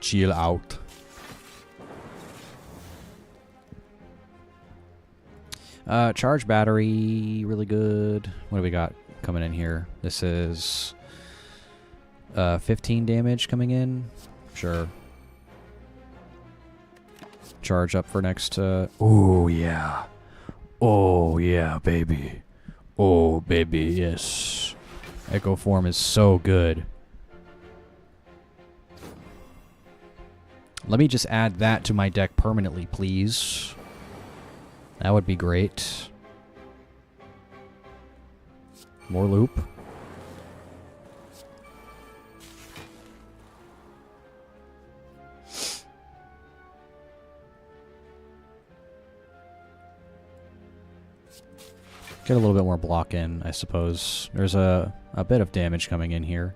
Chill out. Charge battery, really good. What do we got coming in here? This is 15 damage coming in. Sure. Charge up for next. Oh yeah. Oh yeah, baby. Oh baby, yes. Echo form is so good. Let me just add that to my deck permanently, please. That would be great. More loop. Get a little bit more block in, I suppose. There's a bit of damage coming in here.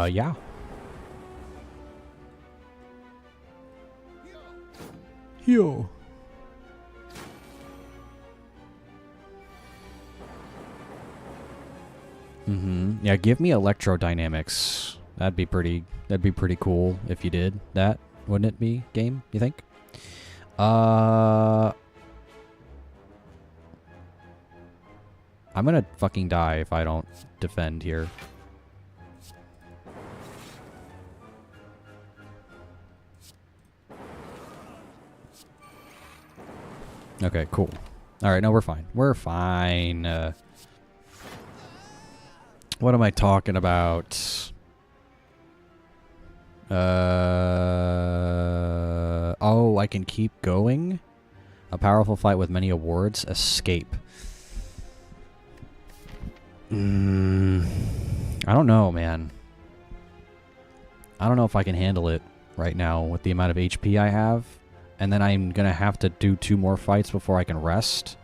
Yeah. Yo. Yeah, give me electrodynamics. That'd be pretty cool if you did that, wouldn't it be, game, you think? I'm gonna fucking die if I don't defend here. Okay, cool. Alright, no, we're fine. We're fine. What am I talking about? Oh, I can keep going? A powerful fight with many awards. Escape. I don't know, man. I don't know if I can handle it right now with the amount of HP I have. And then I'm gonna have to do 2 more fights before I can rest.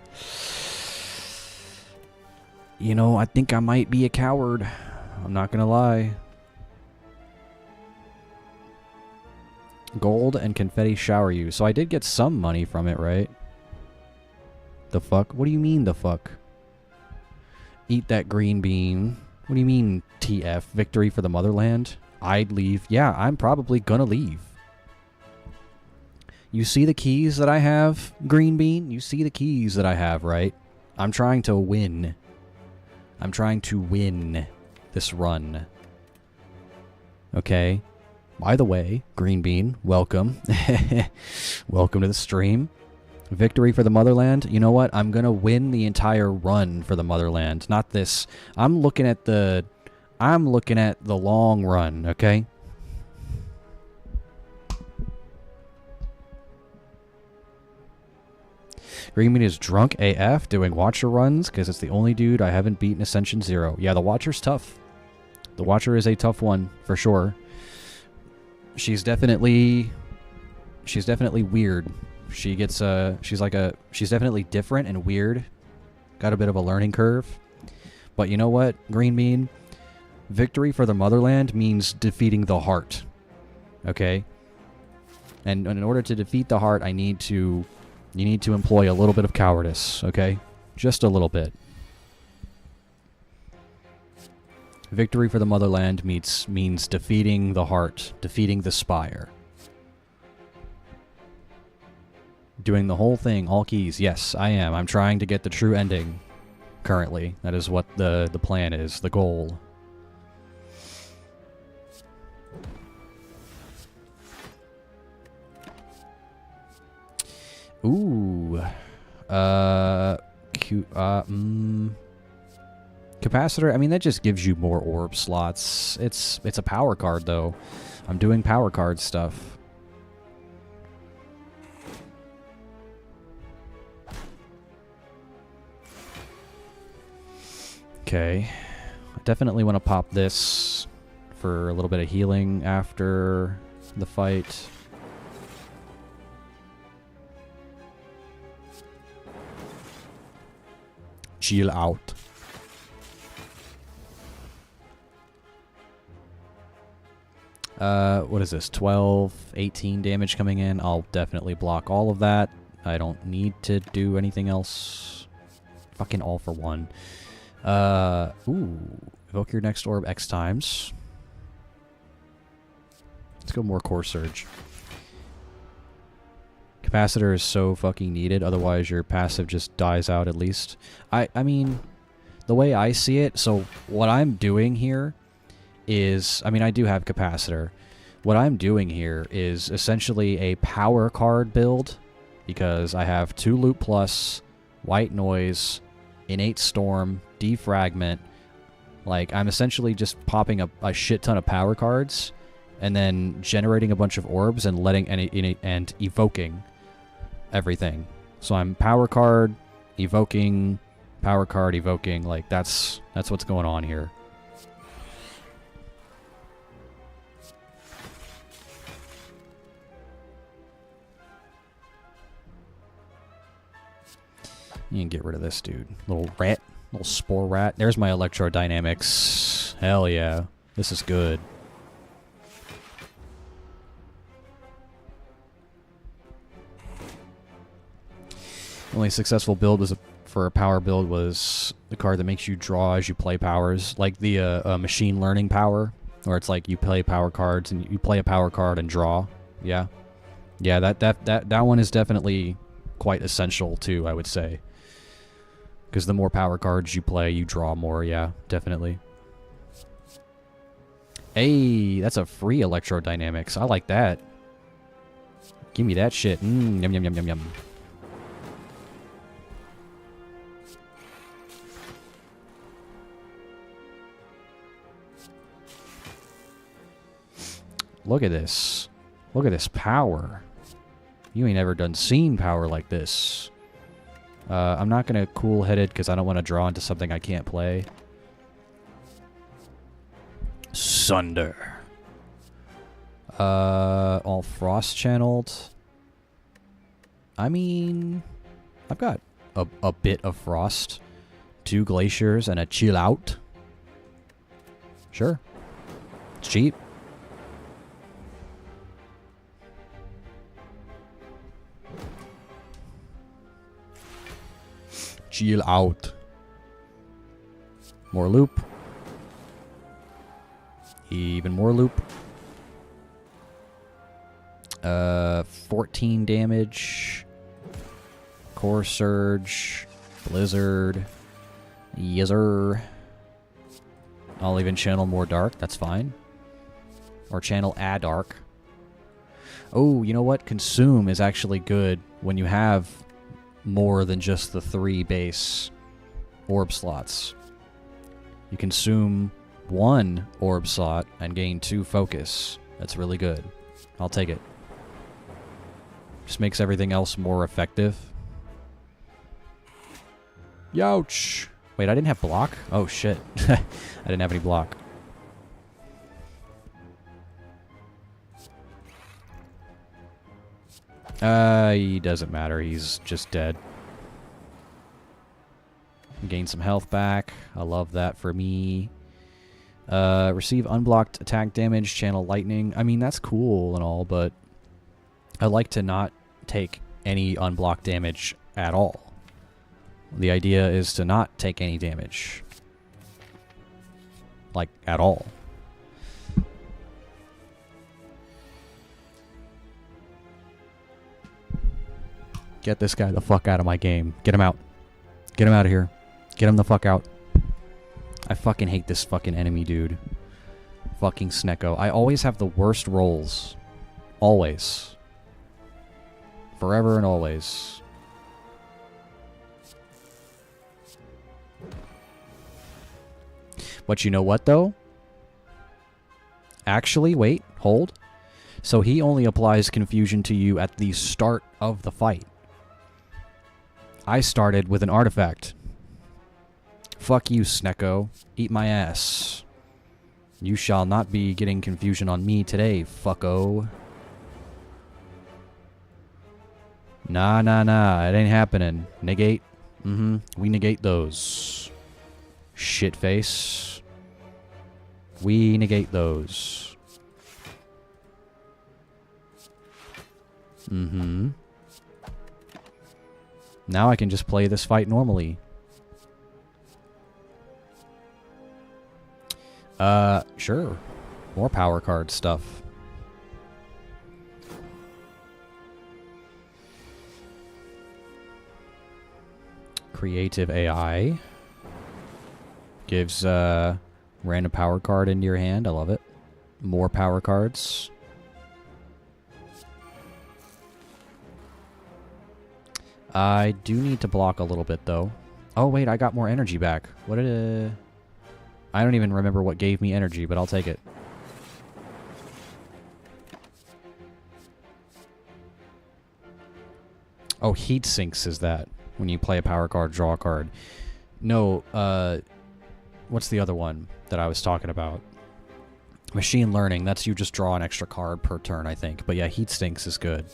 You know, I think I might be a coward. I'm not gonna lie. Gold and confetti shower you. So I did get some money from it, right? The fuck? What do you mean, the fuck? Eat that green bean. What do you mean, TF? Victory for the motherland? I'd leave. Yeah, I'm probably gonna leave. You see the keys that I have, green bean? You see the keys that I have, right? I'm trying to win. I'm trying to win this run. Okay? By the way, green bean, welcome. Welcome to the stream. Victory for the motherland. You know what? I'm going to win the entire run for the motherland. Not this. I'm looking at the long run, okay? Green bean is drunk AF doing Watcher runs because it's the only dude I haven't beaten Ascension 0. Yeah, the Watcher's tough. The Watcher is a tough one, for sure. She's definitely weird. She gets she's definitely different and weird. Got a bit of a learning curve. But you know what, Green Bean? Victory for the motherland means defeating the heart. Okay? And in order to defeat the heart, you need to employ a little bit of cowardice, okay? Just a little bit. Victory for the motherland means defeating the heart, defeating the spire. Doing the whole thing, all keys. Yes, I am. I'm trying to get the true ending currently. That is what the plan is, the goal. Ooh. Capacitor, I mean, that just gives you more orb slots. It's a power card, though. I'm doing power card stuff. Okay. I definitely want to pop this for a little bit of healing after the fight. Chill out. What is this? 12, 18 damage coming in. I'll definitely block all of that. I don't need to do anything else. Fucking all for one. Ooh. Evoke your next orb X times. Let's go more Core Surge. Capacitor is so fucking needed, otherwise your passive just dies out at least. I mean, the way I see it, so what I'm doing here is, I mean, I do have Capacitor. What I'm doing here is essentially a power card build, because I have 2 Loot Plus, White Noise, Innate Storm, Defragment. Like, I'm essentially just popping a shit ton of power cards, and then generating a bunch of orbs and letting and evoking everything. So I'm power card, evoking, power card, evoking. Like, that's what's going on here. You can get rid of this dude. Little rat. Little spore rat. There's my electrodynamics. Hell yeah. This is good. The only successful build was for a power build was the card that makes you draw as you play powers. Like the machine learning power. Where it's like you play power cards and you play a power card and draw. Yeah. Yeah, that one is definitely quite essential too, I would say. Because the more power cards you play, you draw more. Yeah, definitely. Hey, that's a free electrodynamics. I like that. Give me that shit. Yum, yum, yum, yum, yum. Look at this. Look at this power. You ain't ever done seen power like this. I'm not going to cool-headed because I don't want to draw into something I can't play. Sunder. All frost channeled. I mean, I've got a bit of frost. 2 glaciers and a chill out. Sure. It's cheap. Chill out. More loop. Even more loop. 14 damage. Core Surge. Blizzard. Yezzer. I'll even channel more dark. That's fine. Or channel a dark. Oh, you know what? Consume is actually good when you have more than just the 3 base orb slots. You consume 1 orb slot and gain 2 focus. That's really good. I'll take it. Just makes everything else more effective. Youch! Wait, I didn't have block? Oh shit. I didn't have any block. He doesn't matter. He's just dead. Gain some health back. I love that for me. Receive unblocked attack damage, channel lightning. I mean, that's cool and all, but I like to not take any unblocked damage at all. The idea is to not take any damage. Like, at all. Get this guy the fuck out of my game. Get him out. Get him out of here. Get him the fuck out. I fucking hate this fucking enemy, dude. Fucking Snecko. I always have the worst rolls. Always. Forever and always. But you know what, though? Actually, wait. Hold. So he only applies confusion to you at the start of the fight. I started with an artifact. Fuck you, Snecko. Eat my ass. You shall not be getting confusion on me today, fucko. Nah, nah, nah. It ain't happening. Negate. We negate those. Shitface. We negate those. Now I can just play this fight normally. Sure. More power card stuff. Creative AI. Gives, random power card into your hand. I love it. More power cards. I do need to block a little bit, though. Oh, wait, I got more energy back. What did I don't even remember what gave me energy, but I'll take it. Oh, heat sinks is that. When you play a power card, draw a card. No, what's the other one that I was talking about? Machine learning. That's you just draw an extra card per turn, I think. But yeah, heat sinks is good.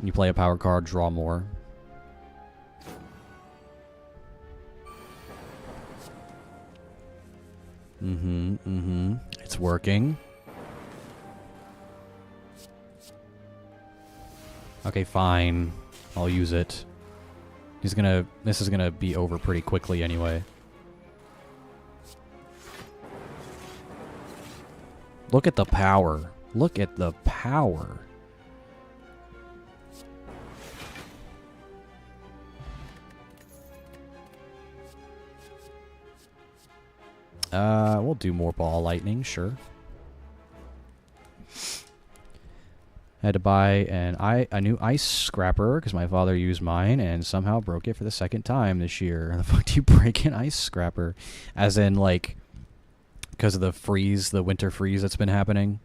You play a power card, draw more. It's working. Okay, fine. I'll use it. This is gonna be over pretty quickly anyway. Look at the power. Look at the power. We'll do more ball lightning, sure. Had to buy a new ice scrapper because my father used mine and somehow broke it for the second time this year. How the fuck do you break an ice scrapper? As in, like, because of the freeze, the winter freeze that's been happening.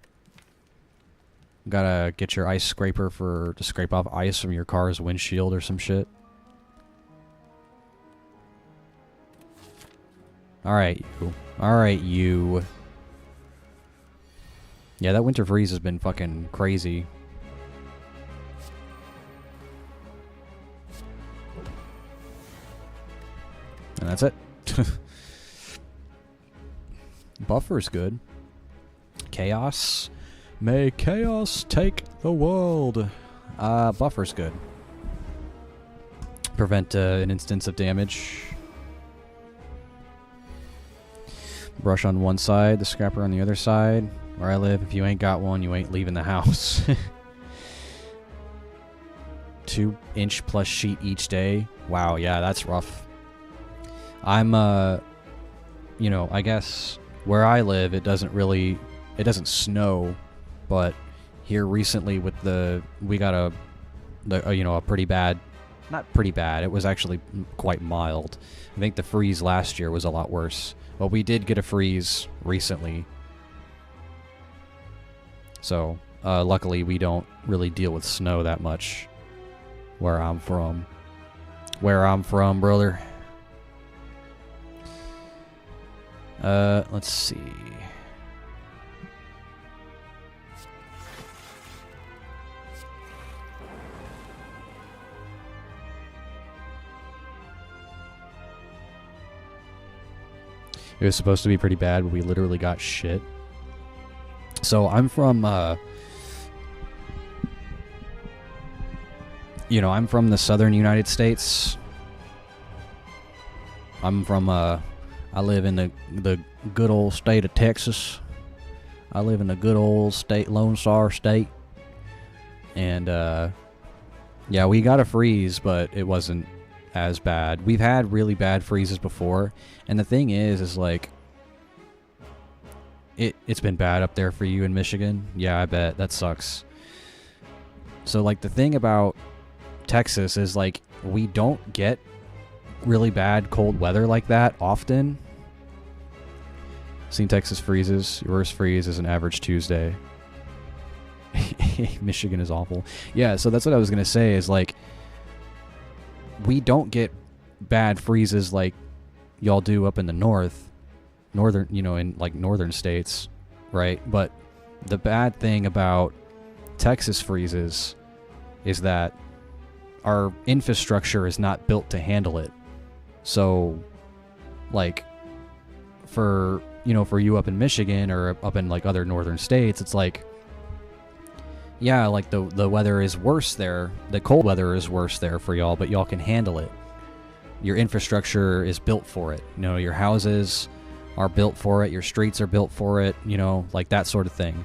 Gotta get your ice scraper to scrape off ice from your car's windshield or some shit. Alright, you. Alright, you. Yeah, that winter freeze has been fucking crazy. And that's it. Buffer's good. Chaos. May chaos take the world. Buffer's good. Prevent an instance of damage. Brush on one side, the scrapper on the other side. Where I live, if you ain't got one, you ain't leaving the house. 2-inch plus sheet each day. Wow, yeah, that's rough. I'm, you know, I guess where I live, it doesn't snow, but here recently with we got a pretty bad, not pretty bad, it was actually quite mild. I think the freeze last year was a lot worse. But we did get a freeze recently. So, luckily we don't really deal with snow that much where I'm from. Where I'm from, brother. Let's see. It was supposed to be pretty bad, but we literally got shit. So I'm from, I'm from the southern United States. I'm from, I live in the good old state of Texas. I live in the good old state, Lone Star State. And, yeah, we got a freeze, but it wasn't as bad. We've had really bad freezes before, and the thing is like, it's been bad up there for you in Michigan. Yeah, I bet. That sucks. So, like, the thing about Texas is, like, we don't get really bad cold weather like that often. Seen Texas freezes. Your worst freeze is an average Tuesday. Michigan is awful. Yeah, so that's what I was going to say is, like, we don't get bad freezes like y'all do up in the northern, in like northern states, right? But the bad thing about Texas freezes is that our infrastructure is not built to handle it. So, like, for you up in Michigan or up in like other northern states, it's like, yeah, like the weather is worse there. The cold weather is worse there for y'all, but y'all can handle it. Your infrastructure is built for it. Your houses are built for it. Your streets are built for it, you know, like that sort of thing.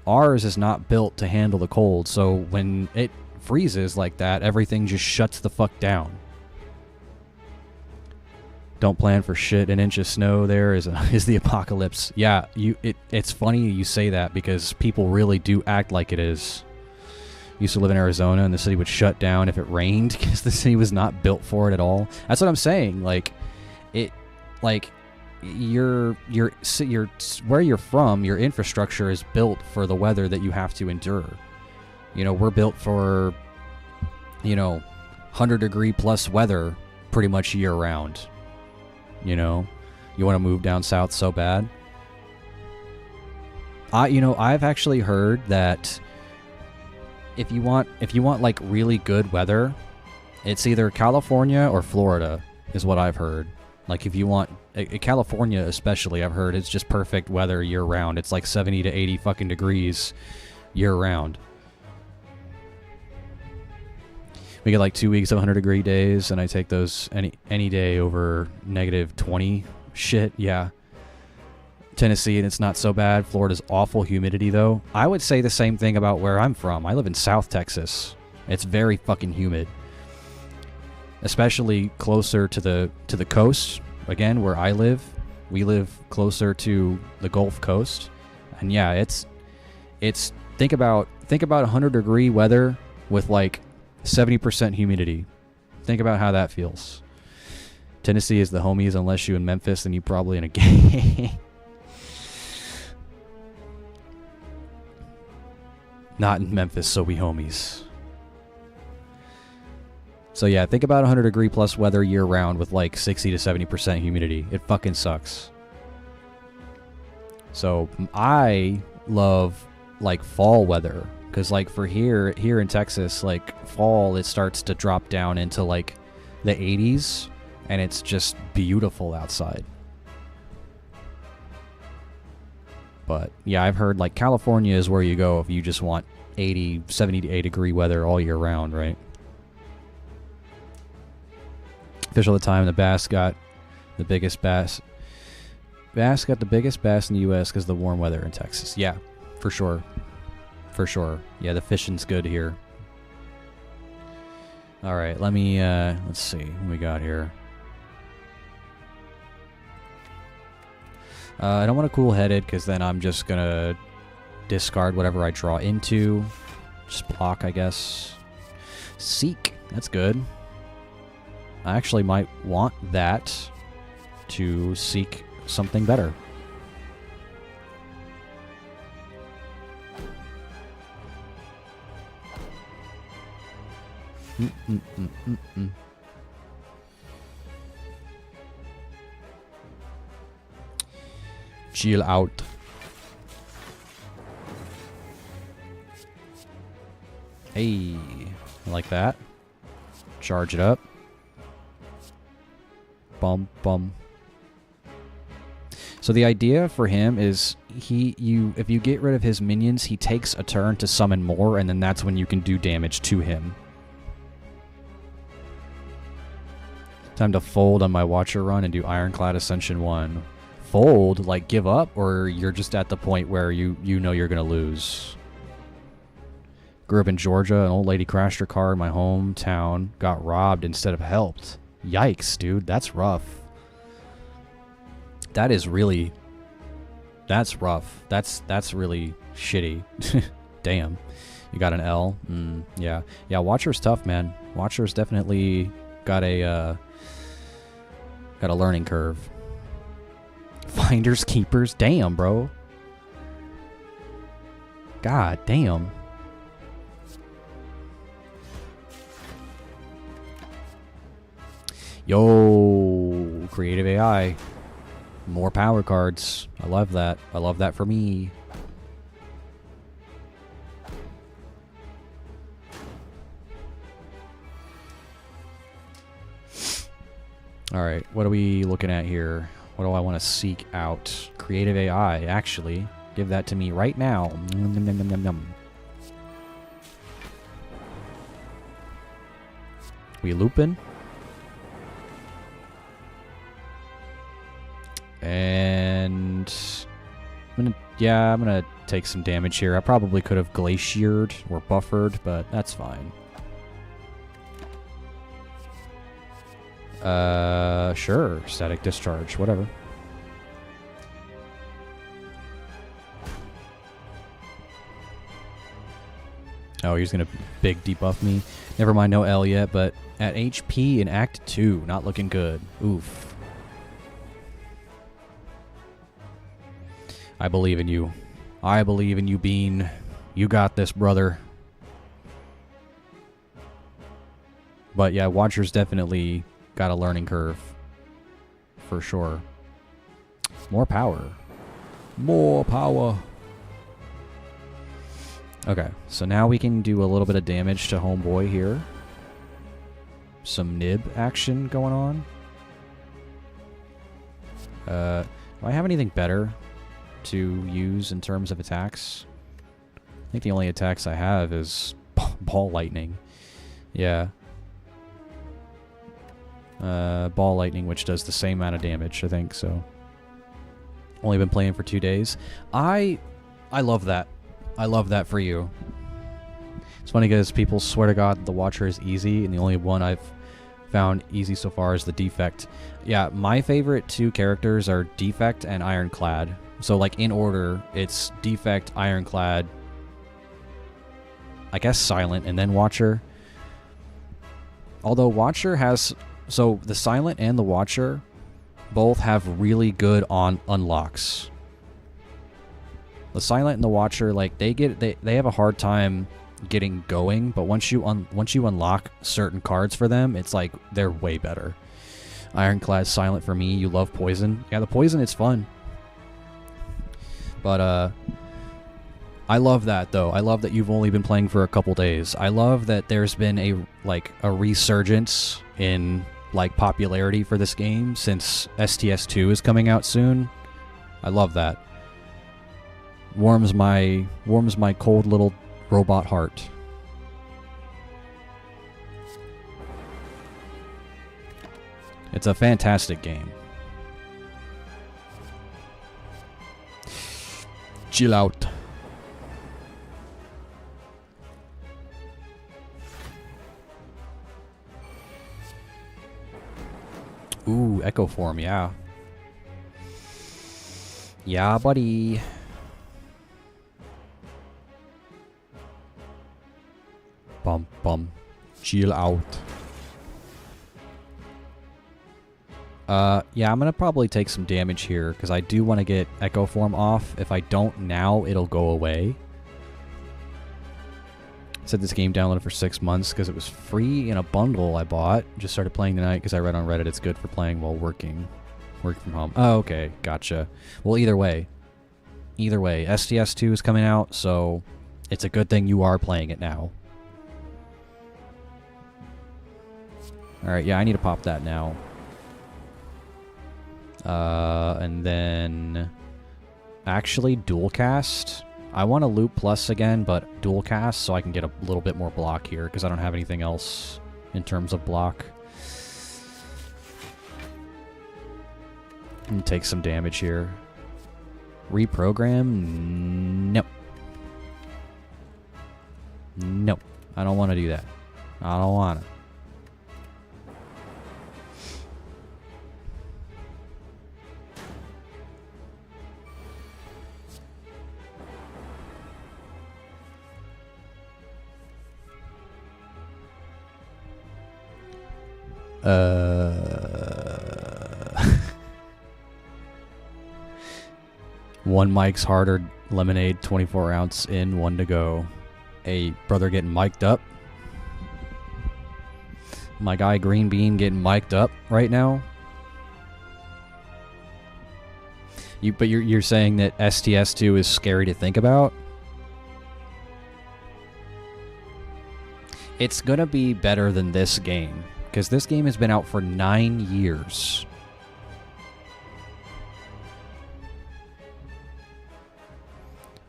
Ours is not built to handle the cold, so when it freezes like that, everything just shuts the fuck down. Don't plan for shit. An inch of snow there is the apocalypse. Yeah, it's funny you say that because people really do act like it is. Used to live in Arizona and the city would shut down if it rained because the city was not built for it at all. That's what I'm saying. Like, you're where you're from, your infrastructure is built for the weather that you have to endure. You know, we're built for, you know, 100-degree plus weather pretty much year round. You know, you want to move down south so bad. I've actually heard that if you want like really good weather, it's either California or Florida is what I've heard. Like if you want California especially, I've heard it's just perfect weather year round. It's like 70 to 80 fucking degrees year round. We get like 2 weeks of 100-degree days, and I take those any day over -20 shit. Yeah. Tennessee, and it's not so bad. Florida's awful humidity, though. I would say the same thing about where I'm from. I live in South Texas. It's very fucking humid, especially closer to the coast. Again, where I live, we live closer to the Gulf Coast, and yeah, it's think about 100-degree weather with like 70% humidity. Think about how that feels. Tennessee is the homies, unless you in Memphis, then you probably in a gang. Not in Memphis, so we homies. So yeah, think about 100-degree plus weather year round with like 60 to 70% humidity. It fucking sucks. So I love like fall weather, because like for here in Texas, like fall, it starts to drop down into like the 80s, and it's just beautiful outside. But yeah, I've heard like California is where you go if you just want 70 to 80-degree weather all year round, right? Official at the time, the bass got the biggest bass. Bass got the biggest bass in the U.S. because of the warm weather in Texas. Yeah, for sure. For sure. Yeah, the fishing's good here. All right, let me, let's see what we got here. I don't want to cool-headed because then I'm just going to discard whatever I draw into. Just block, I guess. Seek. That's good. I actually might want that to seek something better. Chill out. Hey, I like that. Charge it up. Bum bum. So the idea for him is if you get rid of his minions, he takes a turn to summon more, and then that's when you can do damage to him. Time to fold on my Watcher run and do Ironclad Ascension 1. Fold, like give up, or you're just at the point where you know you're going to lose. Grew up in Georgia, an old lady crashed her car in my hometown, got robbed instead of helped. Yikes, dude, that's rough. That is really... That's rough. That's really shitty. Damn. You got an L? Yeah. Yeah, Watcher's tough, man. Watcher's definitely got a learning curve. Finders, keepers. Damn, bro. God damn. Yo, creative AI. More power cards. I love that. I love that for me. Alright, what are we looking at here? What do I want to seek out? Creative AI, actually. Give that to me right now. Nom, nom, nom, nom, nom. We looping? And Yeah, I'm gonna take some damage here. I probably could have glaciered or buffered, but that's fine. Sure. Static discharge, whatever. Oh, he's gonna big debuff me. Never mind, no L yet, but at HP in Act 2, not looking good. Oof. I believe in you. I believe in you, Bean. You got this, brother. But yeah, Watcher's definitely got a learning curve. For sure. More power. More power. Okay, so now we can do a little bit of damage to Homeboy here. Some nib action going on. Do I have anything better to use in terms of attacks? I think the only attacks I have is Ball Lightning. Yeah. Ball Lightning, which does the same amount of damage, I think, so. Only been playing for 2 days. I love that. I love that for you. It's funny because people swear to God the Watcher is easy, and the only one I've found easy so far is the Defect. Yeah, my favorite 2 characters are Defect and Ironclad. So, like, in order, it's Defect, Ironclad, I guess Silent, and then Watcher. Although Watcher has... So, the Silent and the Watcher both have really good unlocks. The Silent and the Watcher, like, they have a hard time getting going, but once you unlock certain cards for them, it's like they're way better. Ironclad, Silent for me. You love Poison. Yeah, the Poison, it's fun. But I love that though. I love that you've only been playing for a couple days. I love that there's been a resurgence in like popularity for this game since STS2 is coming out soon. I love that. Warms my cold little robot heart. It's a fantastic game. Chill out. Ooh, Echo Form, yeah. Yeah, buddy. Bum, bum. Chill out. Yeah, I'm gonna probably take some damage here, because I do want to get Echo Form off. If I don't now, it'll go away. I said this game downloaded for 6 months because it was free in a bundle I bought. Just started playing tonight because I read on Reddit it's good for playing while working from home. Oh, okay, gotcha. Well, either way, STS2 is coming out, so it's a good thing you are playing it now. Alright, yeah, I need to pop that now. And then... Actually, dual cast. I want to loop plus again, but dual cast so I can get a little bit more block here, because I don't have anything else in terms of block. And take some damage here. Reprogram? Nope. Nope. I don't want to do that. I don't want to. One Mike's Harder Lemonade, 24 ounce in, 1 to go. Hey, brother getting mic'd up. My guy Green Bean getting mic'd up right now. But you're saying that STS2 is scary to think about? It's gonna be better than this game, because this game has been out for 9 years.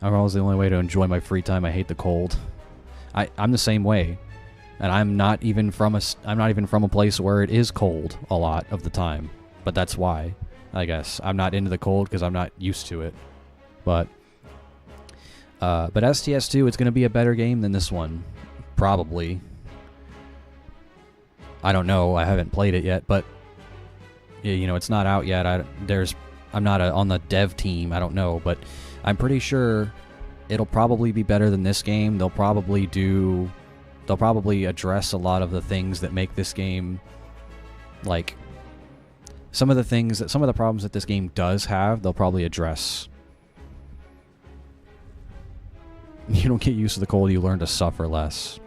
Alcohol is the only way to enjoy my free time. I hate the cold. I'm the same way, and I'm not even from a place where it is cold a lot of the time. But that's why, I guess, I'm not into the cold because I'm not used to it. But But STS2, it's going to be a better game than this one. Probably. I don't know. I haven't played it yet, but you know, it's not out yet. I'm not on the dev team. I don't know, but I'm pretty sure it'll probably be better than this game. They'll probably address a lot of the things that make this game, like some of the problems that this game does have, they'll probably address. You don't get used to the cold, you learn to suffer less.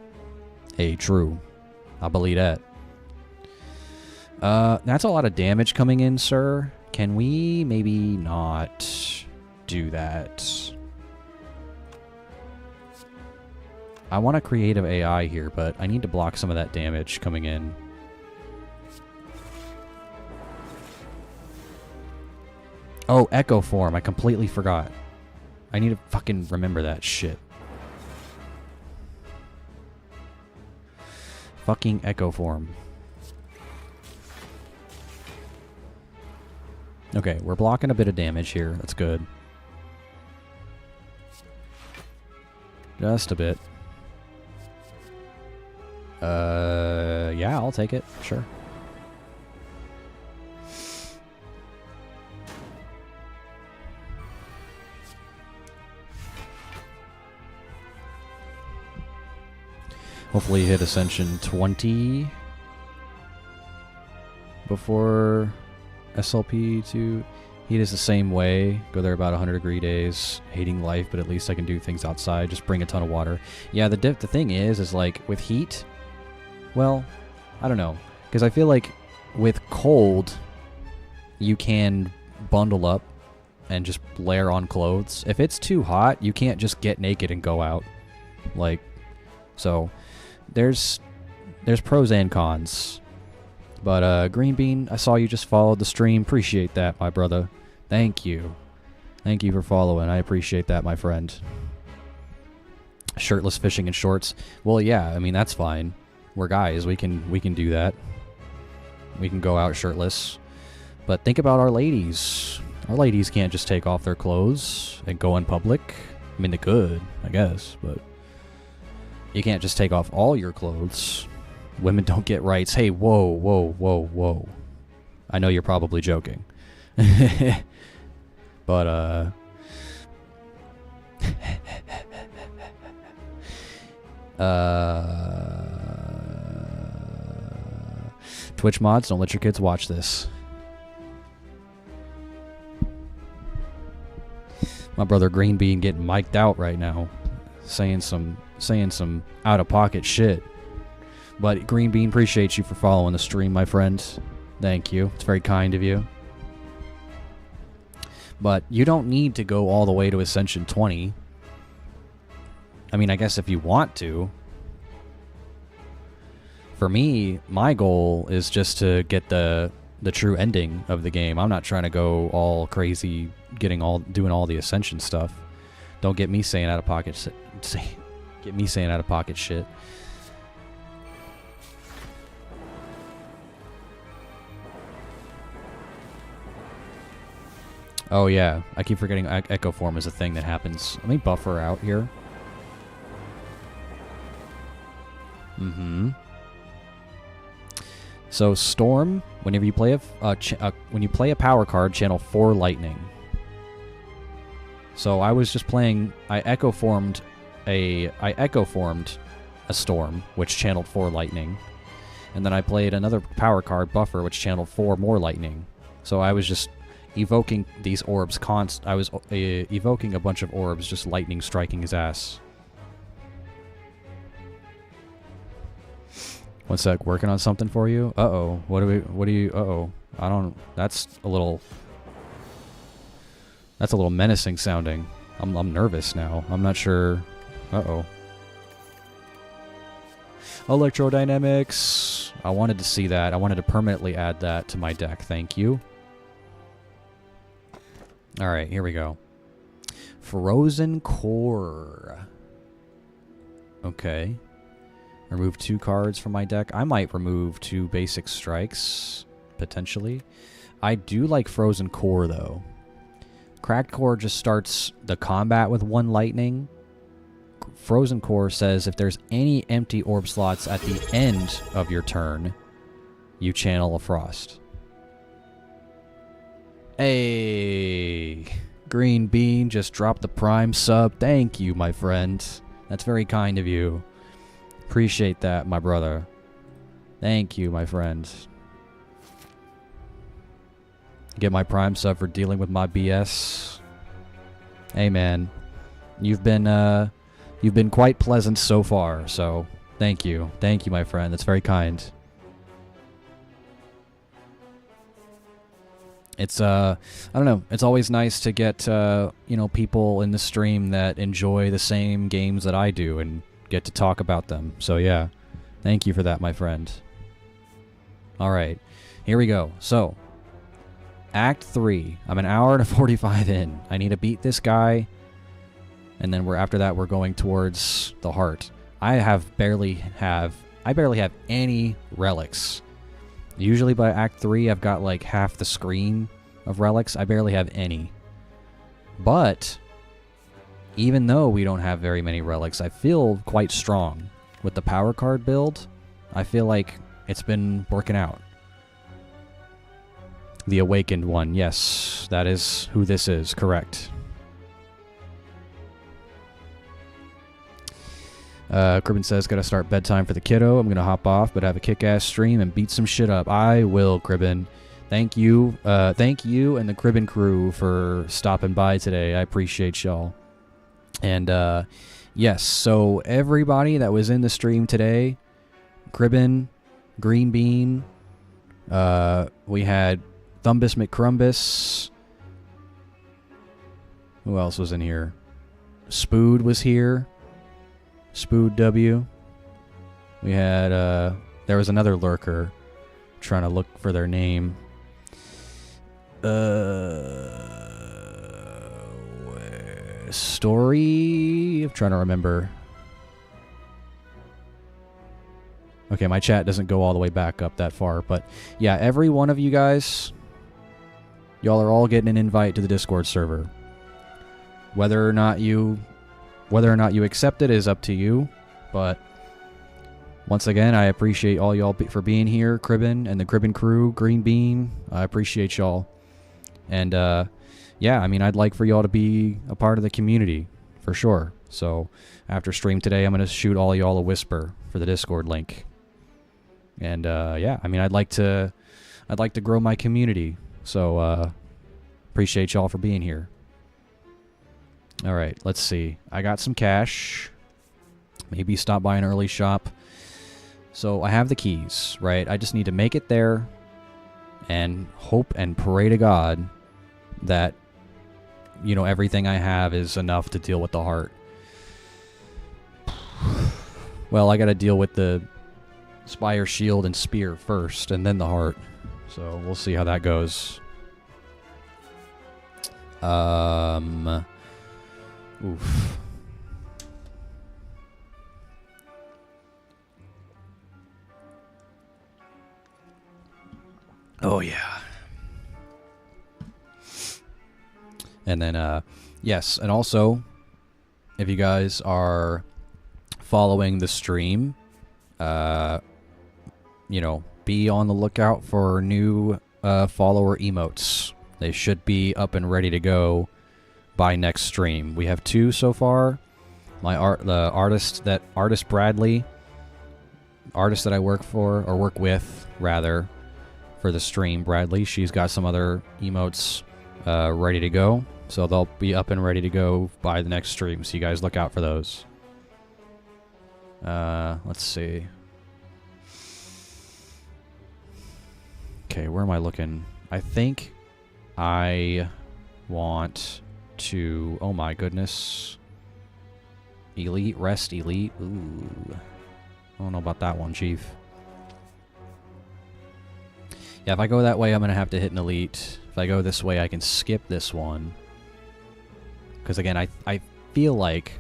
Hey, true. I believe that. That's a lot of damage coming in, sir. Can we maybe not do that? I want a creative AI here, but I need to block some of that damage coming in. Oh, Echo Form. I completely forgot. I need to fucking remember that shit. Fucking Echo Form. Okay, we're blocking a bit of damage here. That's good. Just a bit. Yeah, I'll take it. Sure. Hopefully hit Ascension 20 before SLP 2. Heat is the same way. Go there about 100-degree days. Hating life, but at least I can do things outside. Just bring a ton of water. Yeah, the thing is like with heat, well, I don't know. Because I feel like with cold, you can bundle up and just layer on clothes. If it's too hot, you can't just get naked and go out. Like, so there's pros and cons. But Green Bean, I saw you just followed the stream. Appreciate that, my brother. Thank you. Thank you for following. I appreciate that, my friend. Shirtless fishing in shorts. Well, yeah, I mean, that's fine. We're guys. We can do that. We can go out shirtless. But think about our ladies. Our ladies can't just take off their clothes and go in public. I mean, they could, I guess, but you can't just take off all your clothes. Women don't get rights. Hey, whoa, whoa, whoa, whoa. I know you're probably joking. But, Twitch mods, don't let your kids watch this. My brother Green Bean getting mic'd out right now, saying some out-of-pocket shit. But Green Bean, appreciate you for following the stream, my friend. Thank you. It's very kind of you. But you don't need to go all the way to Ascension 20. I mean, I guess if you want to. For me, my goal is just to get the true ending of the game. I'm not trying to go all crazy, doing all the Ascension stuff. Don't get me saying out of pocket shit. Oh yeah, I keep forgetting Echo Form is a thing that happens. Let me buffer out here. So Storm, whenever you play when you play a power card, channel 4 lightning. So I was just playing. I echo formed a Storm, which channeled 4 lightning, and then I played another power card, Buffer, which channeled 4 more lightning. So I was just evoking these orbs I was evoking a bunch of orbs, just lightning striking his ass. One sec, working on something for you? Uh-oh. What do you... Uh-oh. I don't... That's a little menacing sounding. I'm nervous now. I'm not sure... Uh-oh. Electrodynamics. I wanted to see that. I wanted to permanently add that to my deck. Thank you. Alright, here we go. Frozen Core. Okay. Remove 2 cards from my deck. I might remove 2 basic strikes, potentially. I do like Frozen Core, though. Cracked Core just starts the combat with 1 lightning, Frozen Core says if there's any empty orb slots at the end of your turn, you channel a Frost. Hey, Green Bean just dropped the Prime sub. Thank you, my friend. That's very kind of you. Appreciate that, my brother. Thank you, my friend. Get my Prime sub for dealing with my BS. Hey, man. You've been quite pleasant so far, so thank you. Thank you, my friend. That's very kind. It's, I don't know. It's always nice to get, you know, people in the stream that enjoy the same games that I do and get to talk about them. So, yeah. Thank you for that, my friend. Alright. Here we go. So, Act 3. I'm an hour and 45 in. I need to beat this guy. And then after that, we're going towards the heart. I barely have any relics. Usually by Act 3, I've got like half the screen of relics. I barely have any. But, even though we don't have very many relics, I feel quite strong. With the power card build, I feel like it's been working out. The Awakened one, yes. That is who this is, correct. Cribbin says, gotta start bedtime for the kiddo. I'm gonna hop off, but have a kick-ass stream and beat some shit up. I will, Cribbin. Thank you and the Cribbin crew for stopping by today. I appreciate y'all. And, yes, so everybody that was in the stream today, Cribbin, Green Bean, we had Thumbus McCrumbus. Who else was in here? Spood was here. Spood W. We had, there was another lurker. Trying to look for their name. Story? I'm trying to remember. Okay, my chat doesn't go all the way back up that far, but yeah, every one of you guys, y'all are all getting an invite to the Discord server. Whether or not you accept it is up to you, but once again, I appreciate all y'all for being here, Cribbin and the Cribbin crew, Green Bean. I appreciate y'all. And, yeah, I mean, I'd like for y'all to be a part of the community, for sure. So, after stream today, I'm going to shoot all y'all a whisper for the Discord link. And, yeah, I mean, I'd like to grow my community. So, appreciate y'all for being here. Alright, let's see. I got some cash. Maybe stop by an early shop. So I have the keys, right? I just need to make it there and hope and pray to God that, you know, everything I have is enough to deal with the heart. Well, I gotta deal with the Spire Shield and Spear first, and then the heart. So we'll see how that goes. Oof. Oh, yeah. And then, yes, and also, if you guys are following the stream, you know, be on the lookout for new follower emotes. They should be up and ready to go by next stream. We have 2 so far. The artist Bradley, artist that I work for, or work with, rather, for the stream, Bradley, she's got some other emotes ready to go. So they'll be up and ready to go by the next stream. So you guys look out for those. Let's see. Okay, where am I looking? I think I want to... Oh my goodness. Elite, rest, elite. Ooh. I don't know about that one, Chief. Yeah, if I go that way, I'm going to have to hit an elite. If I go this way, I can skip this one. Because again, I feel like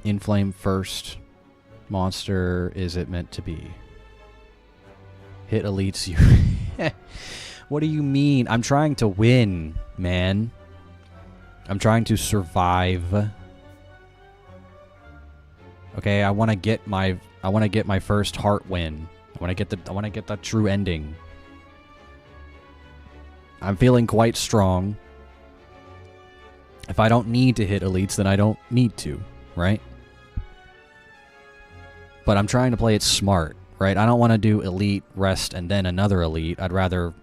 Inflame first monster is it meant to be. Hit elites you. What do you mean? I'm trying to win, man. I'm trying to survive. Okay, I want to get my first heart win. I want to get the true ending. I'm feeling quite strong. If I don't need to hit elites, then I don't need to, right? But I'm trying to play it smart, right? I don't want to do elite, rest, and then another elite. I'd rather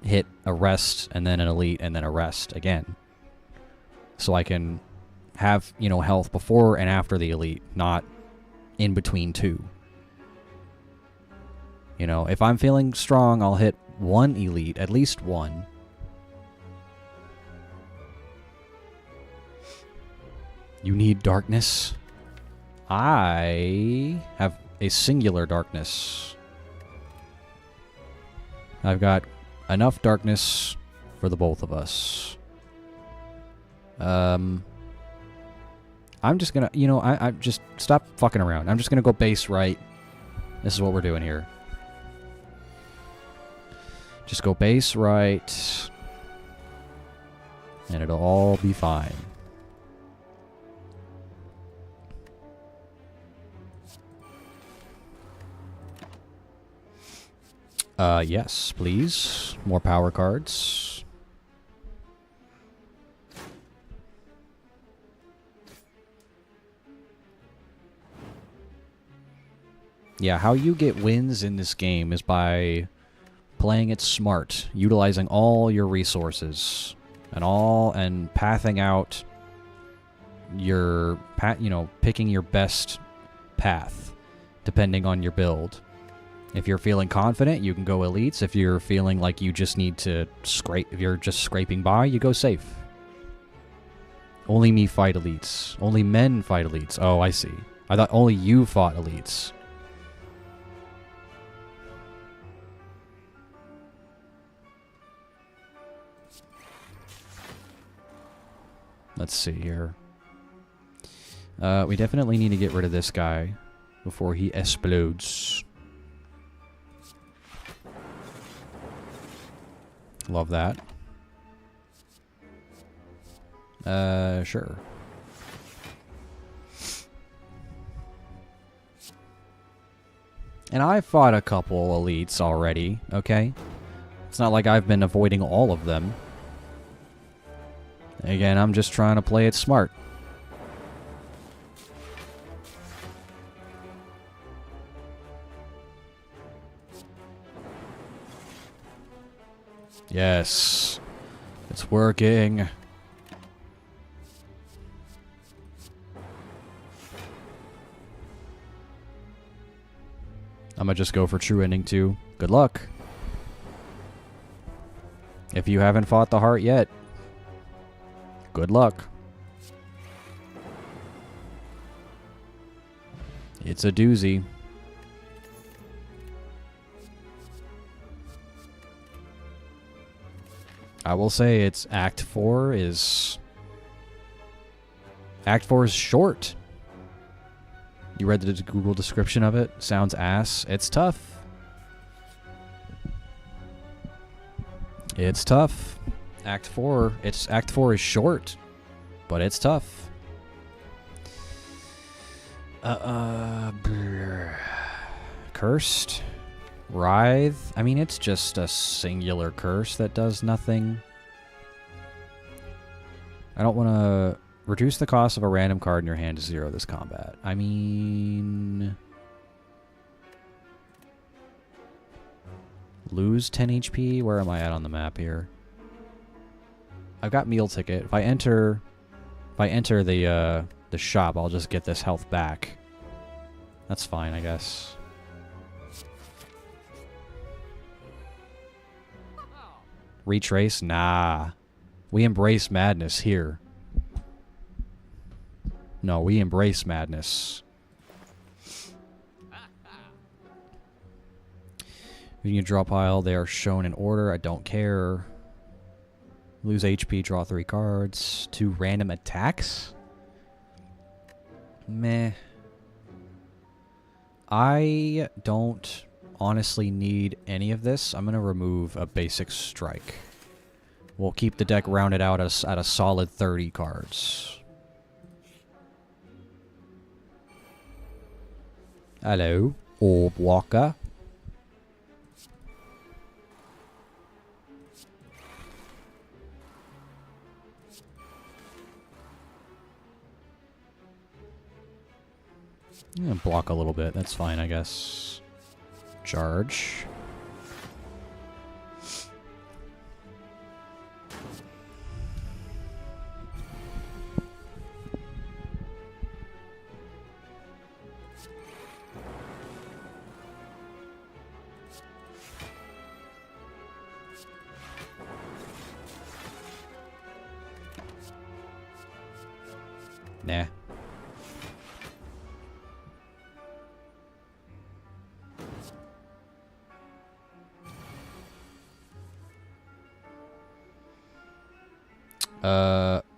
hit a rest, and then an elite, and then a rest again. So I can have, you know, health before and after the elite, not in between two. You know, if I'm feeling strong, I'll hit one elite, at least one. You need darkness. I have a singular darkness. I've got enough darkness for the both of us. I'm just gonna, you know, I just stop fucking around. I'm just gonna go base right. This is what we're doing here. Just go base right. And it'll all be fine. Yes, please. More power cards. Yeah, how you get wins in this game is by playing it smart, utilizing all your resources and pathing out your picking your best path depending on your build. If you're feeling confident, you can go elites. If you're feeling like you just need to scrape, if you're just scraping by, you go safe. Only me fight elites. Only men fight elites. Oh, I see. I thought only you fought elites. Let's see here. We definitely need to get rid of this guy before he explodes. Love that. Sure. And I fought a couple elites already, okay? It's not like I've been avoiding all of them. Again, I'm just trying to play it smart. Yes. It's working. I'm gonna just go for true ending 2. Good luck. If you haven't fought the heart yet, good luck. It's a doozy. I will say it's Act 4 is... Act 4 is short. You read the Google description of it? Sounds ass. It's tough. It's tough. Act 4 is short, but it's tough. Cursed? Writhe? I mean, it's just a singular curse that does nothing. I don't want to reduce the cost of a random card in your hand to 0 this combat. I mean... Lose 10 HP? Where am I at on the map here? I've got meal ticket. If I enter the shop, I'll just get this health back. That's fine, I guess. Retrace? Nah. We embrace madness here. No, we embrace madness. You can draw pile. They are shown in order. I don't care. Lose HP, draw 3 cards. 2 random attacks? Meh. I don't honestly need any of this. I'm going to remove a basic strike. We'll keep the deck rounded out at a solid 30 cards. Hello, orb walker. I'm gonna block a little bit. That's fine, I guess. Charge. Nah.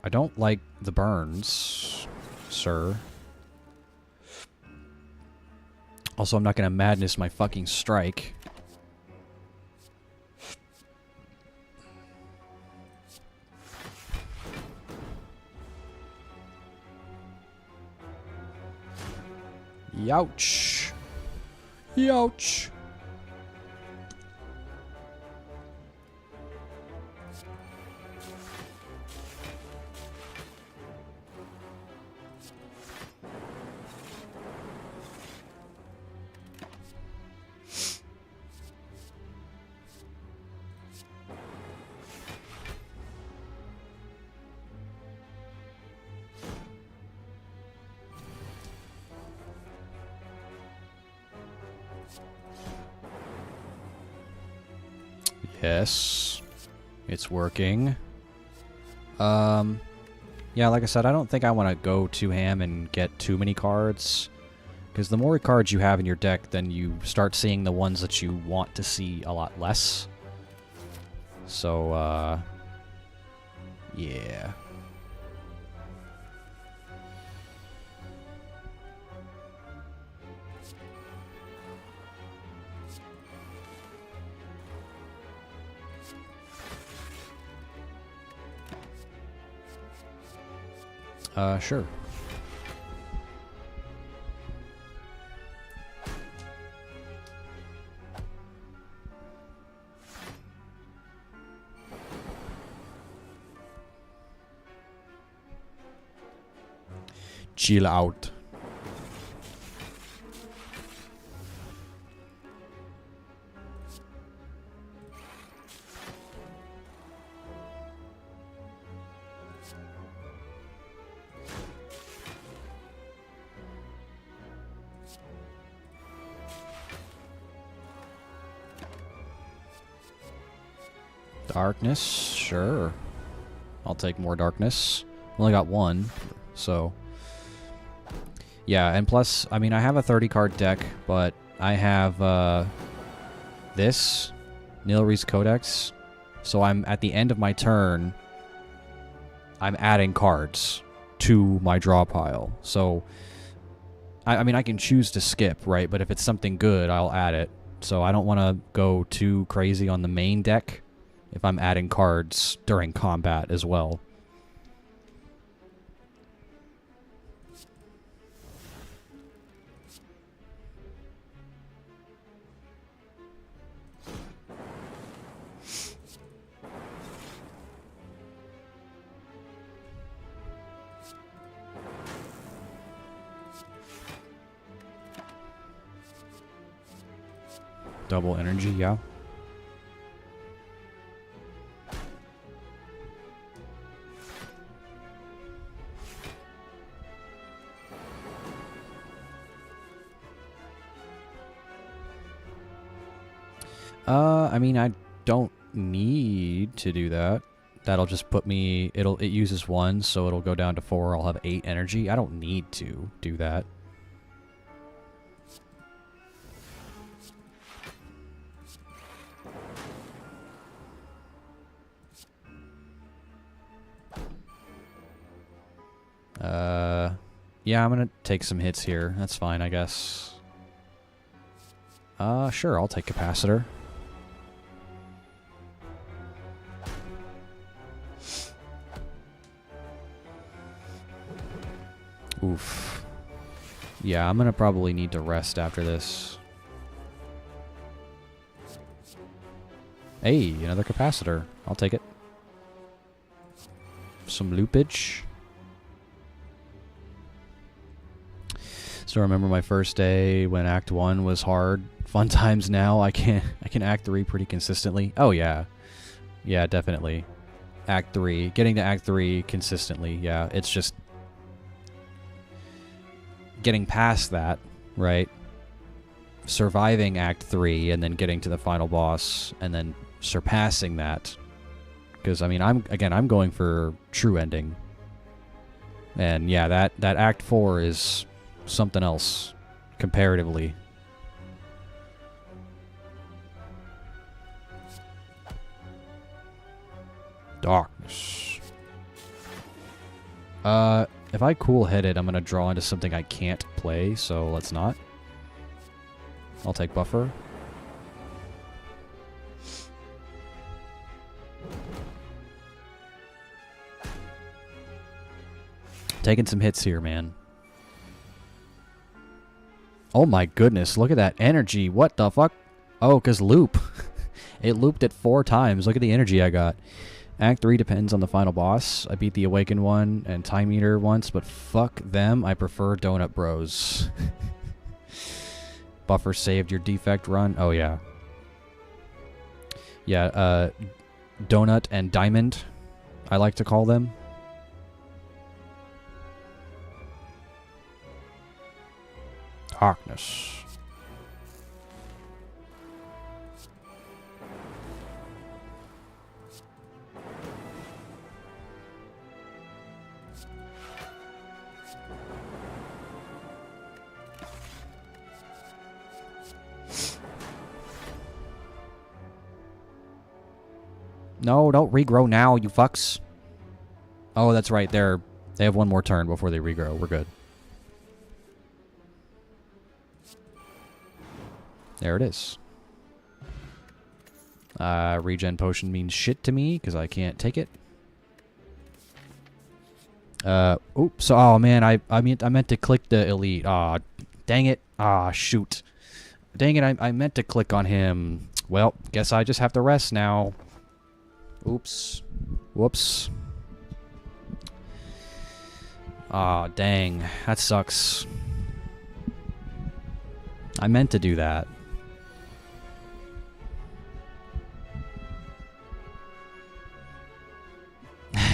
I don't like the burns, sir. Also, I'm not gonna madness my fucking strike. Youch. Youch. Yes. It's working. Yeah, like I said, I don't think I want to go too ham and get too many cards. Because the more cards you have in your deck, then you start seeing the ones that you want to see a lot less. So, yeah. Sure. Chill out. Darkness, sure. I'll take more darkness. Only got one, so... Yeah, and plus, I mean, I have a 30-card deck, but I have, this, Nilri's Codex, so I'm, at the end of my turn, I'm adding cards to my draw pile. So, I mean, I can choose to skip, right? But if it's something good, I'll add it. So I don't want to go too crazy on the main deck if I'm adding cards during combat as well. Double energy, yeah. I mean, I don't need to do that. That'll just put me... It uses 1, so it'll go down to 4. I'll have 8 energy. I don't need to do that. Yeah, I'm gonna take some hits here. That's fine, I guess. Sure, I'll take capacitor. Oof. Yeah, I'm gonna probably need to rest after this. Hey, another capacitor. I'll take it. Some loopage. Still remember my first day when Act 1 was hard. Fun times now. I can Act 3 pretty consistently. Oh yeah. Yeah, definitely. Act 3. Getting to Act 3 consistently. Yeah, it's just getting past that, right? Surviving Act 3 and then getting to the final boss and then surpassing that. Because I mean, I'm going for true ending. And yeah, that Act 4 is something else comparatively. Darkness. If I cool-headed, I'm gonna draw into something I can't play, so let's not. I'll take buffer. Taking some hits here, man. Oh my goodness, look at that energy. What the fuck? Oh, because loop. It looped it 4 times. Look at the energy I got. Act 3 depends on the final boss. I beat the Awakened one and Time Eater once, but fuck them. I prefer Donut Bros. Buffer saved your defect run. Oh, yeah. Yeah, Donut and Diamond, I like to call them. Darkness. No, don't regrow now, you fucks. Oh, that's right. They have one more turn before they regrow. We're good. There it is. Regen potion means shit to me because I can't take it. Oops. Oh man, I meant to click the elite. Ah, dang it. Ah, shoot. Dang it. I meant to click on him. Well, guess I just have to rest now. Oops. Whoops. Ah, dang. That sucks. I meant to do that.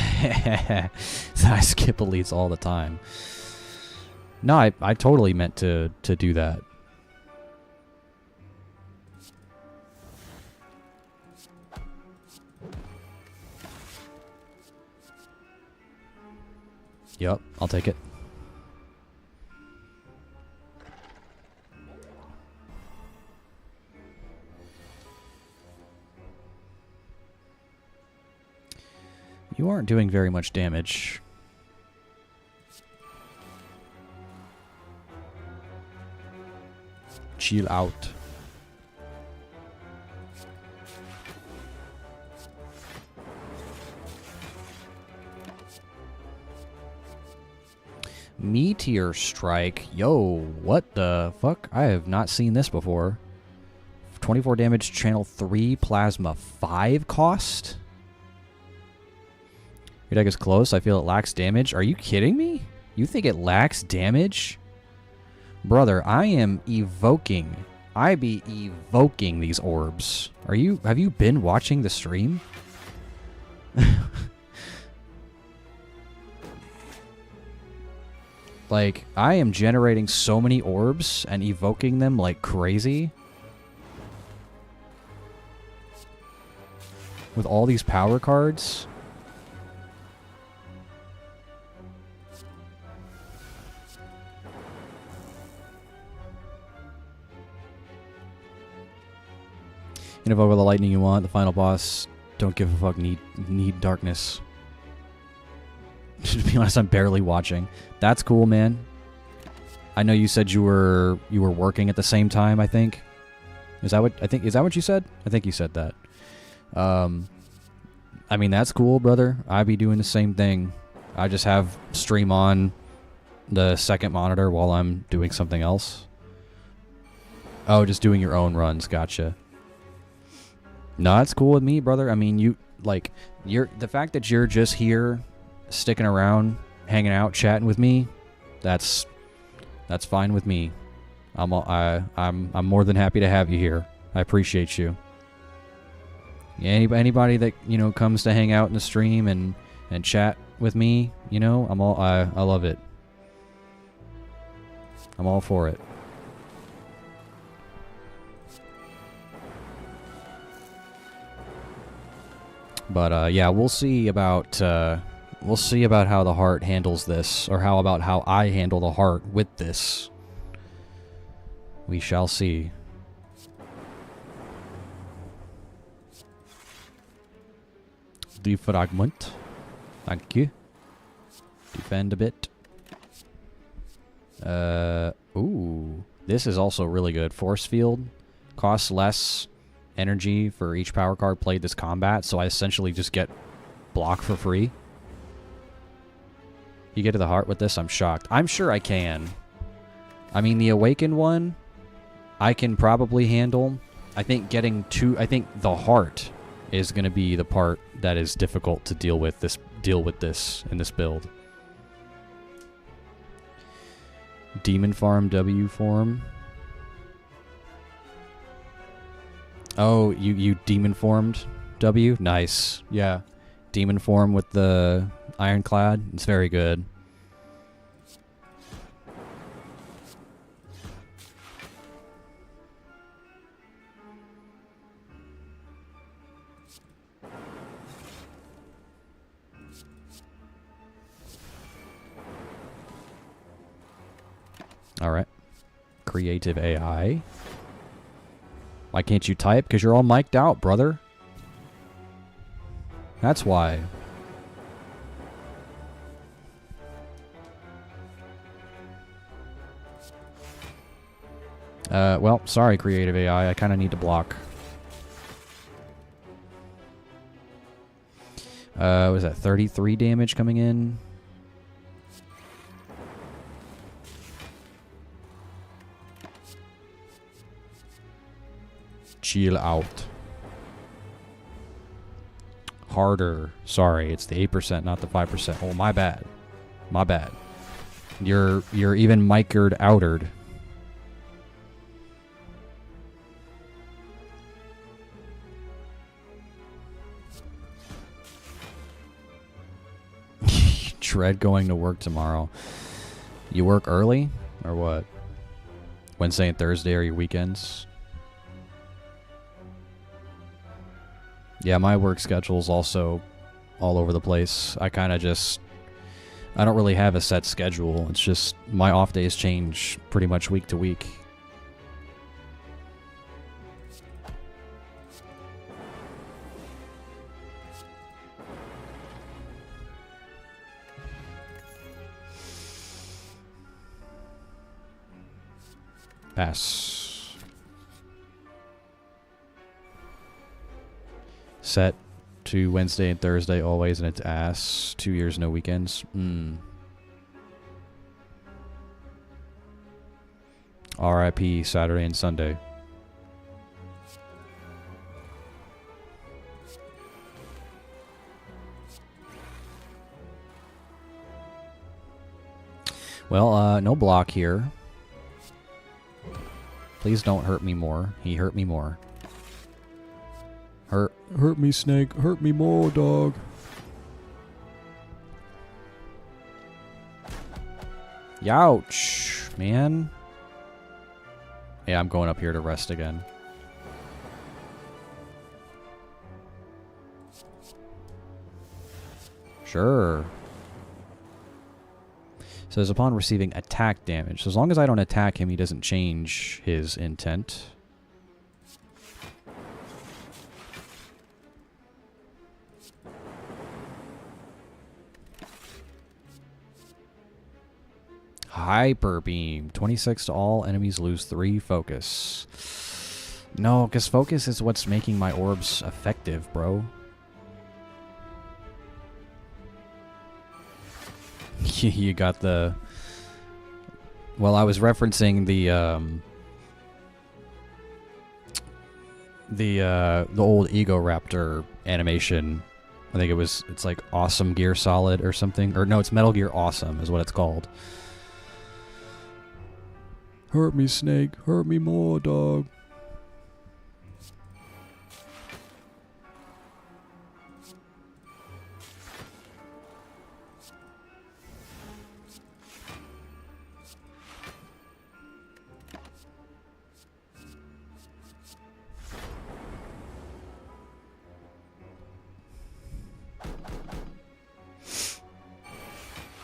I skip elites all the time. No, I totally meant to do that. Yup, I'll take it. You aren't doing very much damage. Chill out. Meteor Strike. Yo, what the fuck? I have not seen this before. 24 damage, channel 3, plasma 5 cost? Your deck is close. I feel it lacks damage. Are you kidding me? You think it lacks damage? Brother, I am evoking. I be evoking these orbs. Have you been watching the stream? Like, I am generating so many orbs and evoking them like crazy. With all these power cards. You can evoke all the lightning you want. The final boss, don't give a fuck, need darkness. To be honest, I'm barely watching. That's cool, man. I know you said you were working at the same time, I think. Is that what you said? I think you said that. I mean, that's cool, brother. I be doing the same thing. I just have stream on the second monitor while I'm doing something else? Oh, just doing your own runs. Gotcha. No, that's cool with me, brother. I mean, the fact that you're just here, sticking around, hanging out, chatting with me, that's fine with me. I'm more than happy to have you here. I appreciate you. Yeah, anybody that comes to hang out in the stream and chat with me, I love it. I'm all for it. But yeah, we'll see about how the heart handles this, or how I handle the heart with this. We shall see. Defragment. Thank you. Defend a bit. Ooh. This is also really good. Force field. Costs less energy for each power card played this combat, so I essentially just get block for free. You get to the heart with this? I'm shocked. I'm sure I can. I mean, the awakened one, I can probably handle. I think the heart is going to be the part that is difficult to deal with this in this build. Demon Farm W form. Oh, you demon formed W? Nice. Yeah. Demon form with the ironclad. It's very good. Alright. Creative AI. Why can't you type? Because you're all mic'd out, brother. That's why. Well, sorry, Creative AI. I kind of need to block. Was that 33 damage coming in? Chill out. Harder. Sorry, it's the 8%, not the 5%. Oh, my bad. My bad. You're even mic'd outered. Dread going to work tomorrow. You work early? Or what? Wednesday and Thursday are your weekends? Yeah, my work schedule's also all over the place. I don't really have a set schedule. It's just my off days change pretty much week to week. Pass. Set to Wednesday and Thursday always, and it's ass. 2 years, no weekends. RIP Saturday and Sunday. Well, no block here. Please don't hurt me more. He hurt me more. Hurt me, Snake. Hurt me more, dog. Youch, man. Yeah, I'm going up here to rest again. Sure. Says upon receiving attack damage. So as long as I don't attack him, he doesn't change his intent. Hyper Beam. 26 to all. Enemies lose 3 focus. No, because focus is what's making my orbs effective, bro. You got the Well, I was referencing the old Ego Raptor animation. I think it's like Awesome Gear Solid or something. Or no, it's Metal Gear Awesome is what it's called. Hurt me, Snake. Hurt me more, dog.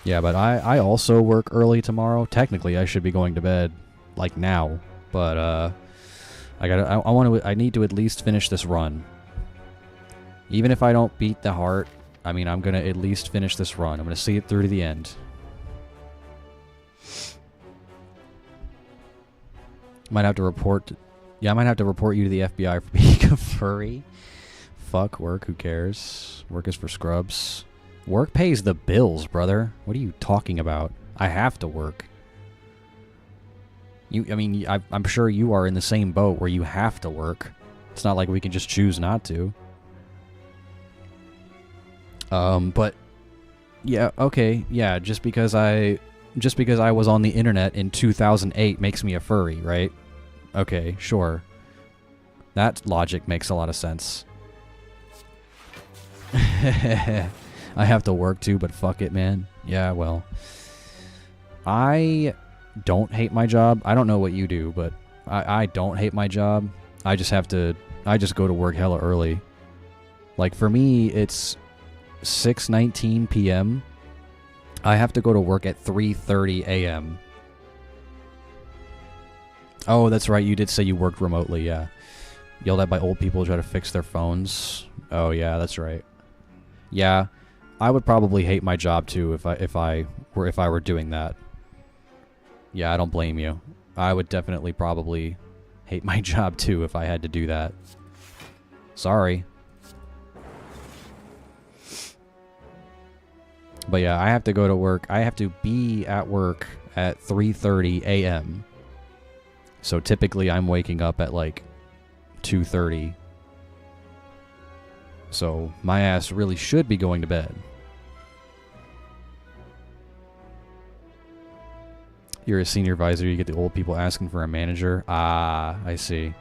Yeah, but I also work early tomorrow. Technically, I should be going to bed like now, but I need to at least finish this run. Even if I don't beat the heart, I mean, I'm gonna at least finish this run. I'm gonna see it through to the end. Might have to report. Yeah, I might have to report you to the FBI for being a furry. Fuck work. Who cares? Work is for scrubs. Work pays the bills, brother. What are you talking about? I have to work. I'm sure you are in the same boat where you have to work. It's not like we can just choose not to. But yeah, okay, yeah. Just because I was on the internet in 2008 makes me a furry, right? Okay, sure. That logic makes a lot of sense. I have to work too, but fuck it, man. Yeah, well. I don't hate my job. I don't know what you do, but I don't hate my job. I just go to work hella early. Like, for me, it's 6:19 p.m. I have to go to work at 3:30 a.m. Oh, that's right. You did say you worked remotely, yeah. Yelled at by old people who try to fix their phones. Oh, yeah, that's right. Yeah. I would probably hate my job too if I were doing that. Yeah, I don't blame you. I would definitely probably hate my job too if I had to do that. Sorry. But yeah, I have to go to work. I have to be at work at 3:30 a.m. So typically I'm waking up at like 2:30. So my ass really should be going to bed. You're a senior advisor, you get the old people asking for a manager. Ah, I see.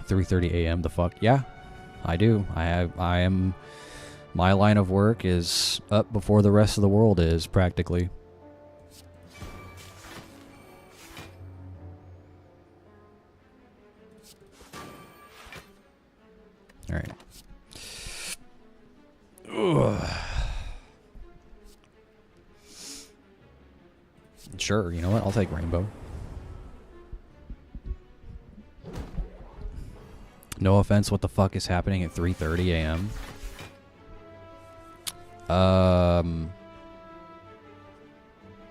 $3:30 a.m. the fuck? Yeah, I do. I am... My line of work is up before the rest of the world is, practically. Alright. Sure, you know what? I'll take rainbow. No offense, what the fuck is happening at 3:30 a.m.?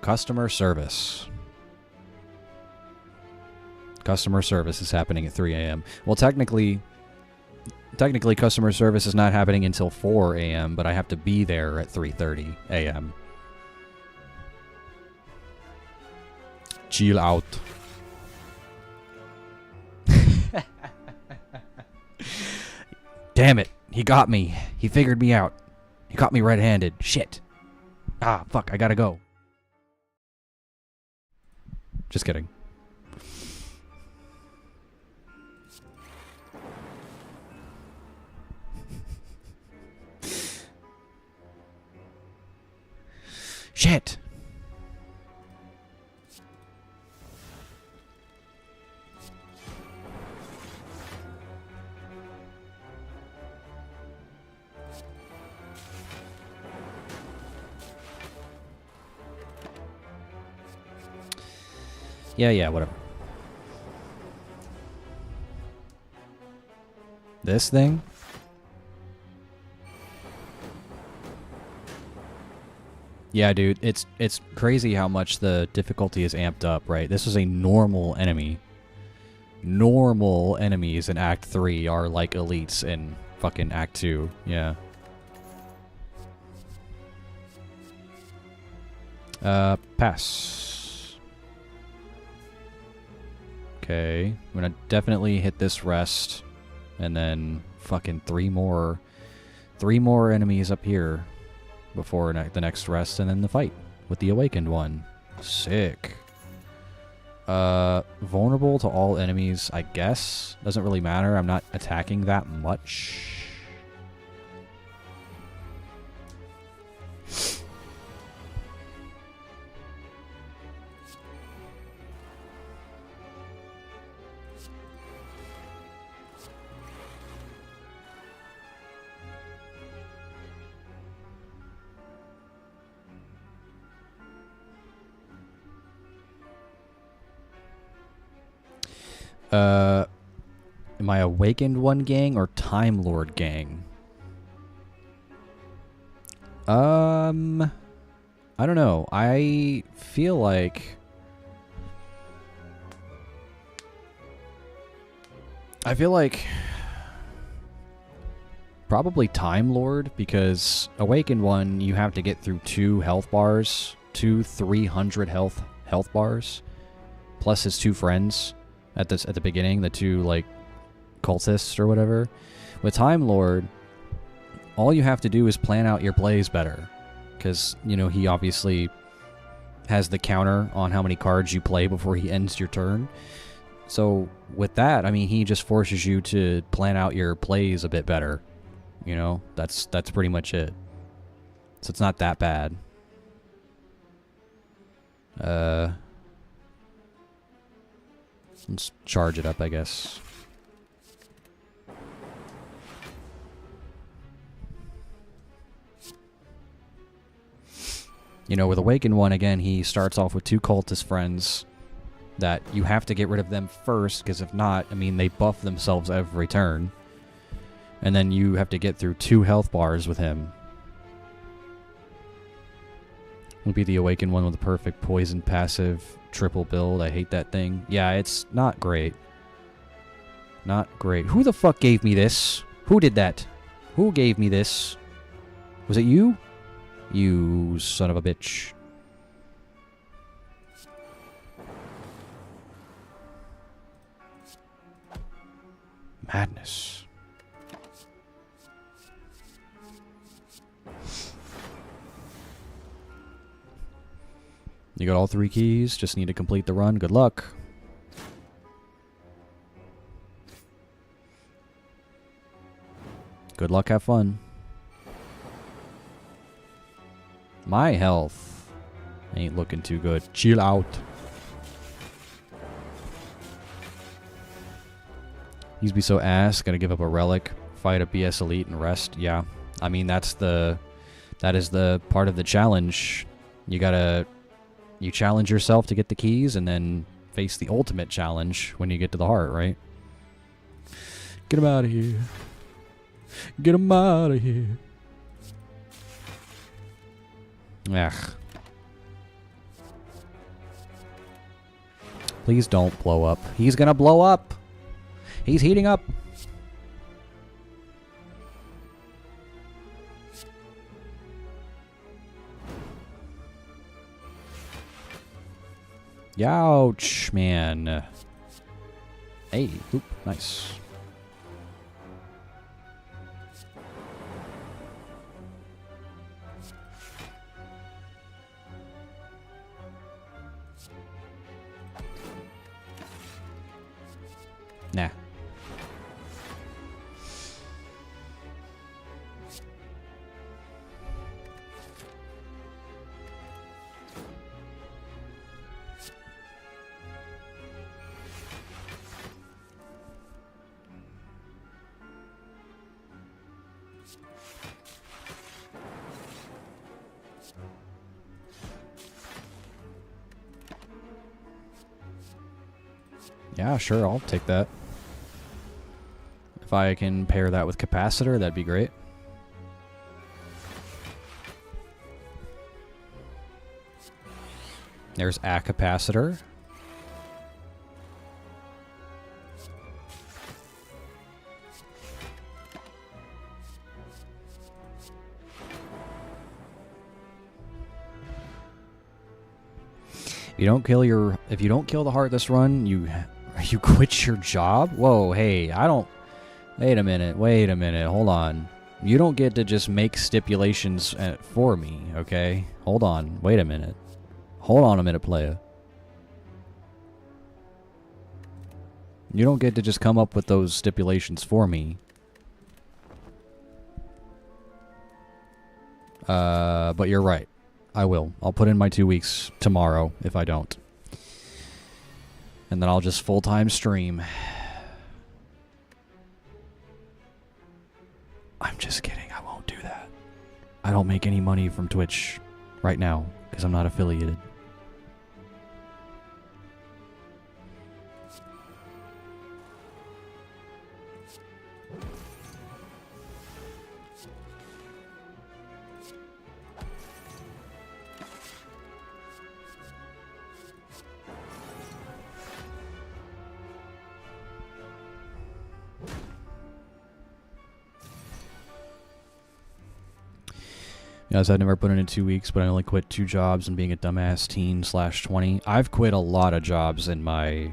Customer service. Customer service is happening at 3 a.m. Well, technically customer service is not happening until 4 a.m., but I have to be there at 3:30 a.m. Chill out. Damn it. He got me. He figured me out. He caught me red-handed. Shit. Ah, fuck. I gotta go. Just kidding. Shit. Yeah, whatever. This thing? Yeah, dude, it's crazy how much the difficulty is amped up, right? This is a normal enemy. Normal enemies in Act 3 are like elites in fucking Act 2, yeah. Pass. Okay. I'm gonna definitely hit this rest. And then fucking three more enemies up here before the next rest, and then the fight with the awakened one. Sick. Vulnerable to all enemies, I guess. Doesn't really matter. I'm not attacking that much. Am I Awakened One gang or Time Lord gang? I don't know. I feel like probably Time Lord, because Awakened One, you have to get through 2 health bars, 2 300 health bars, plus his 2 friends at the beginning, the 2 like cultists or whatever. With Time Lord, all you have to do is plan out your plays better, because you know he obviously has the counter on how many cards you play before he ends your turn. So with that, I mean, he just forces you to plan out your plays a bit better. You know, that's pretty much it. So it's not that bad. Let's charge it up, I guess. You know, with Awakened One, again, he starts off with 2 cultist friends that you have to get rid of them first, because if not, I mean, they buff themselves every turn. And then you have to get through 2 health bars with him. Would be the Awakened One with the perfect poison passive triple build. I hate that thing. Yeah, it's not great. Not great. Who the fuck gave me this? Who did that? Who gave me this? Was it you? You son of a bitch. Madness. You got all 3 keys, just need to complete the run. Good luck. Good luck, have fun. My health ain't looking too good. Chill out. He's be so ass, gotta give up a relic, fight a BS elite and rest. Yeah. I mean, that is the part of the challenge. You challenge yourself to get the keys, and then face the ultimate challenge when you get to the heart, right? Get him out of here. Get him out of here. Ugh. Please don't blow up. He's gonna blow up. He's heating up. Ouch, man. Hey, oop, nice. Nah. Yeah, sure, I'll take that. If I can pair that with capacitor, that'd be great. There's a capacitor. You don't kill your... If you don't kill the heart this run, you quit your job? Whoa, hey, I don't... Wait a minute, hold on. You don't get to just make stipulations for me, okay? Hold on, wait a minute. Hold on a minute, playa. You don't get to just come up with those stipulations for me. But you're right. I will. I'll put in my 2 weeks tomorrow if I don't. And then I'll just full-time stream. I'm just kidding. I won't do that. I don't make any money from Twitch right now because I'm not affiliated. Yes, I've never put in 2 weeks, but I only quit 2 jobs and being a dumbass teen/20. I've quit a lot of jobs in my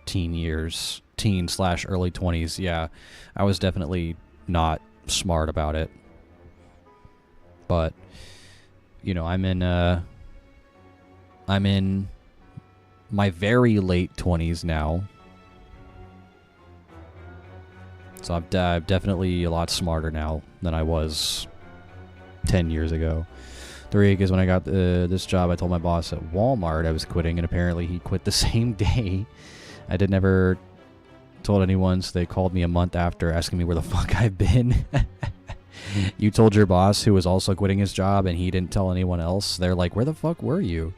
teen years, teen/early 20s. Yeah, I was definitely not smart about it. But you know, I'm in my very late 20s now. So I'm definitely a lot smarter now than I was 10 years ago. 3 is when I got this job, I told my boss at Walmart I was quitting, and apparently he quit the same day. I never told anyone, so they called me a month after asking me where the fuck I've been. You told your boss, who was also quitting his job, and he didn't tell anyone else. They're like, where the fuck were you?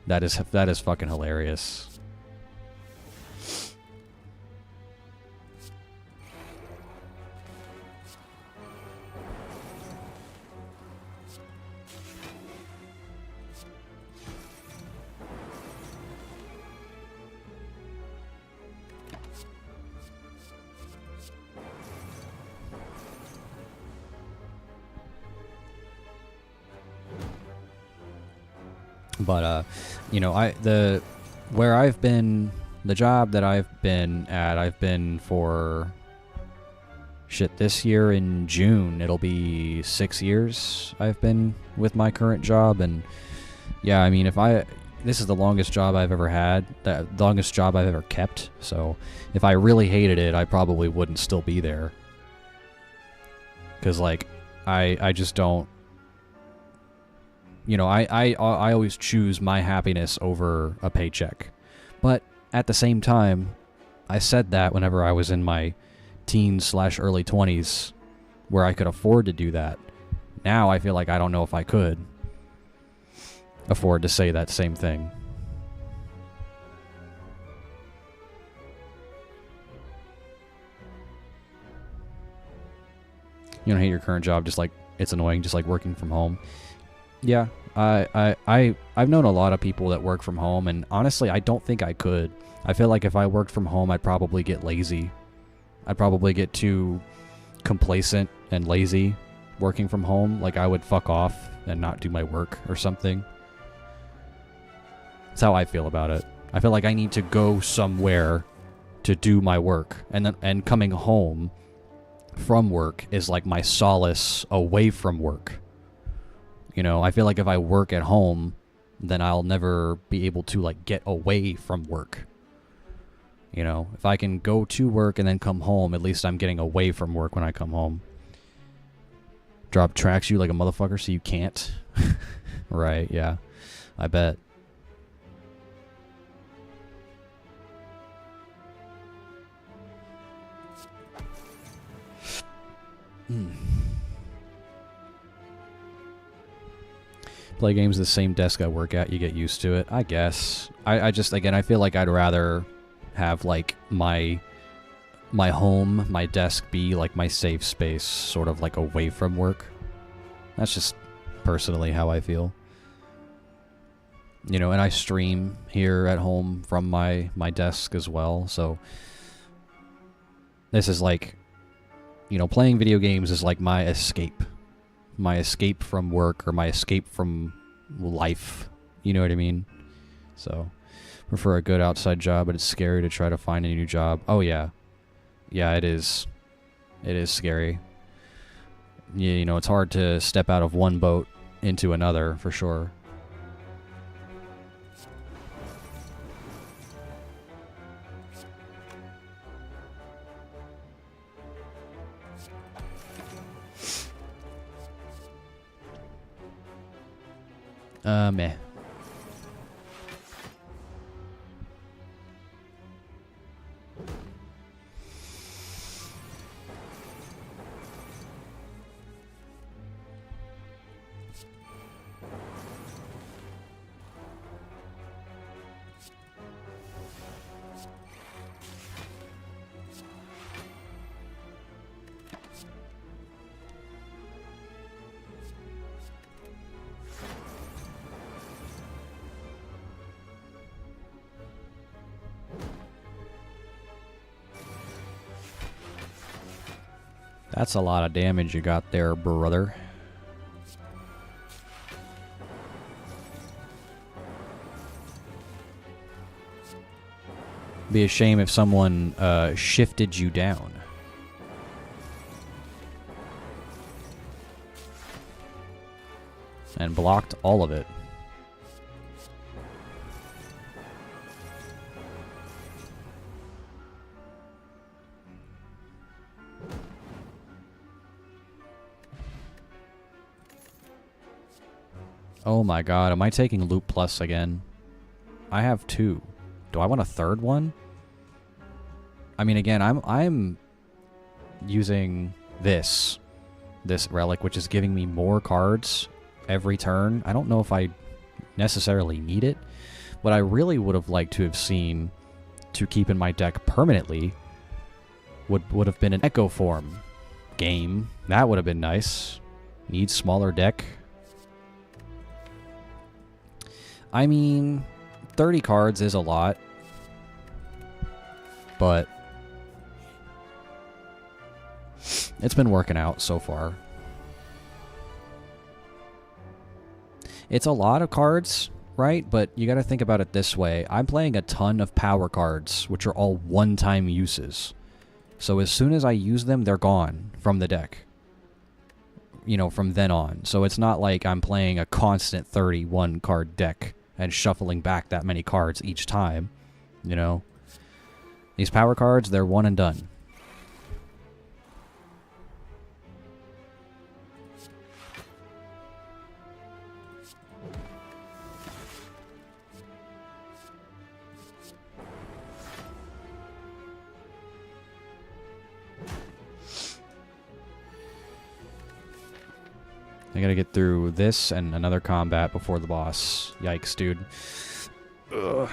That is fucking hilarious. But you know, where I've been, the job that I've been at, I've been for shit this year in June. It'll be 6 years I've been with my current job, and yeah, I mean, this is the longest job I've ever had, the longest job I've ever kept. So if I really hated it, I probably wouldn't still be there. Cause like, I just don't. You know, I always choose my happiness over a paycheck. But at the same time, I said that whenever I was in my teens/early 20s, where I could afford to do that. Now I feel like I don't know if I could afford to say that same thing. You don't hate your current job, just like it's annoying, just like working from home. Yeah, I've known a lot of people that work from home, and honestly, I don't think I could. I feel like if I worked from home, I'd probably get lazy. I'd probably get too complacent and lazy working from home. Like, I would fuck off and not do my work or something. That's how I feel about it. I feel like I need to go somewhere to do my work, and coming home from work is like my solace away from work. You know, I feel like if I work at home, then I'll never be able to, like, get away from work. You know, if I can go to work and then come home, at least I'm getting away from work when I come home. Job tracks you like a motherfucker so you can't. Right, yeah. I bet. Play games the same desk I work at, you get used to it, I guess. I just, again, I feel like I'd rather have, like, my home, my desk be, like, my safe space, sort of, like, away from work. That's just personally how I feel. You know, and I stream here at home from my desk as well, so this is, like, you know, playing video games is, like, my escape. My escape from work, or my escape from life, You know what I mean? So, prefer a good outside job, but it's scary to try to find a new job. Oh, yeah. Yeah, it is. It is scary. Yeah, you know, it's hard to step out of one boat into another, for sure. Meh. That's a lot of damage you got there, brother. Be a shame if someone shifted you down. And blocked all of it. Oh my god, am I taking Loop Plus again? I have 2. Do I want a third one? I mean, again, I'm using this relic, which is giving me more cards every turn. I don't know if I necessarily need it. What I really would have liked to have seen to keep in my deck permanently would have been an Echo Form game. That would have been nice. Need smaller deck. I mean, 30 cards is a lot, but it's been working out so far. It's a lot of cards, right? But you got to think about it this way. I'm playing a ton of power cards, which are all one-time uses. So as soon as I use them, they're gone from the deck. You know, from then on. So it's not like I'm playing a constant 31 card deck and shuffling back that many cards each time, you know. These power cards, they're one and done. I gotta get through this and another combat before the boss. Yikes, dude. Ugh.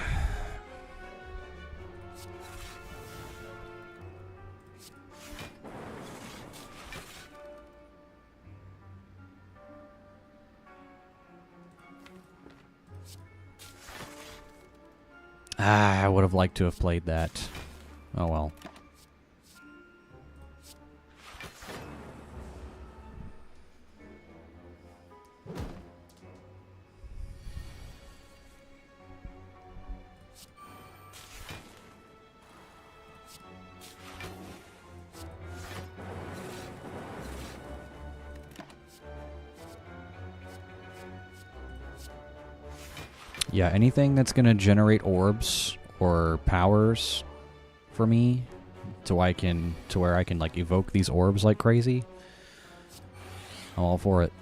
I would have liked to have played that. Oh well. Yeah, anything that's gonna generate orbs or powers for me to where I can like evoke these orbs like crazy, I'm all for it.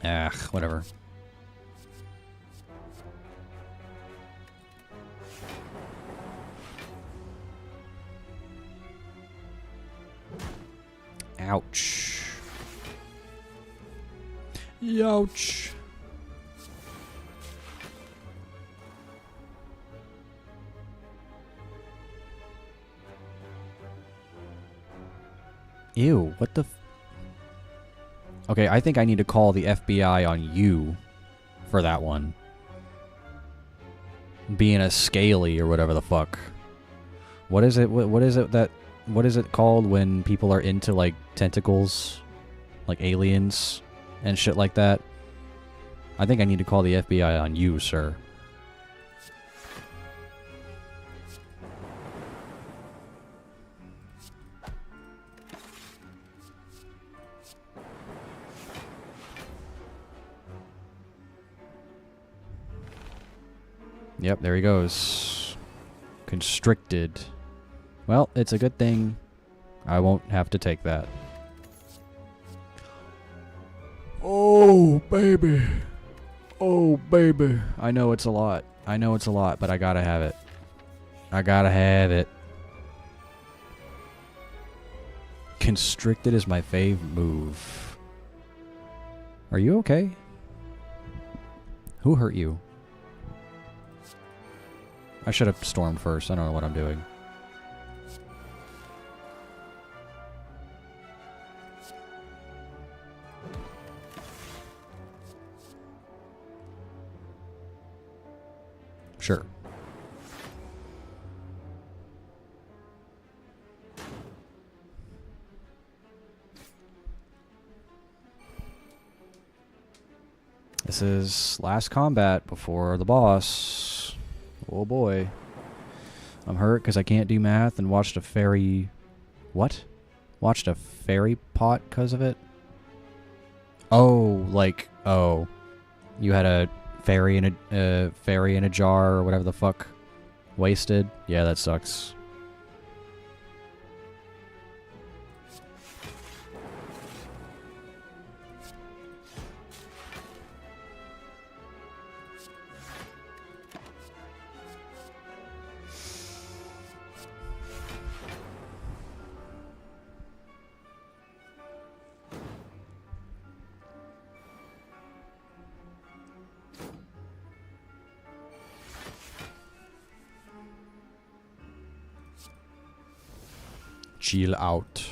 Ah, whatever. Ouch. Youch. Ew, what the Okay, I think I need to call the FBI on you for that one. Being a scaly or whatever the fuck. What is it? What is it that what is it called when people are into like tentacles, like aliens and shit like that? I think I need to call the FBI on you, sir. Yep, there he goes. Constricted. Well, it's a good thing I won't have to take that. Oh, baby. Oh, baby. I know it's a lot. I know it's a lot, but I gotta have it. I gotta have it. Constricted is my fave move. Are you okay? Who hurt you? I should have stormed first. I don't know what I'm doing. Sure. This is last combat before the boss. Oh boy. I'm hurt because I can't do math and watched a fairy... What? Watched a fairy pot because of it? Oh, like... Oh. You had a fairy in a jar or whatever the fuck. Wasted? Yeah, that sucks. Chill out.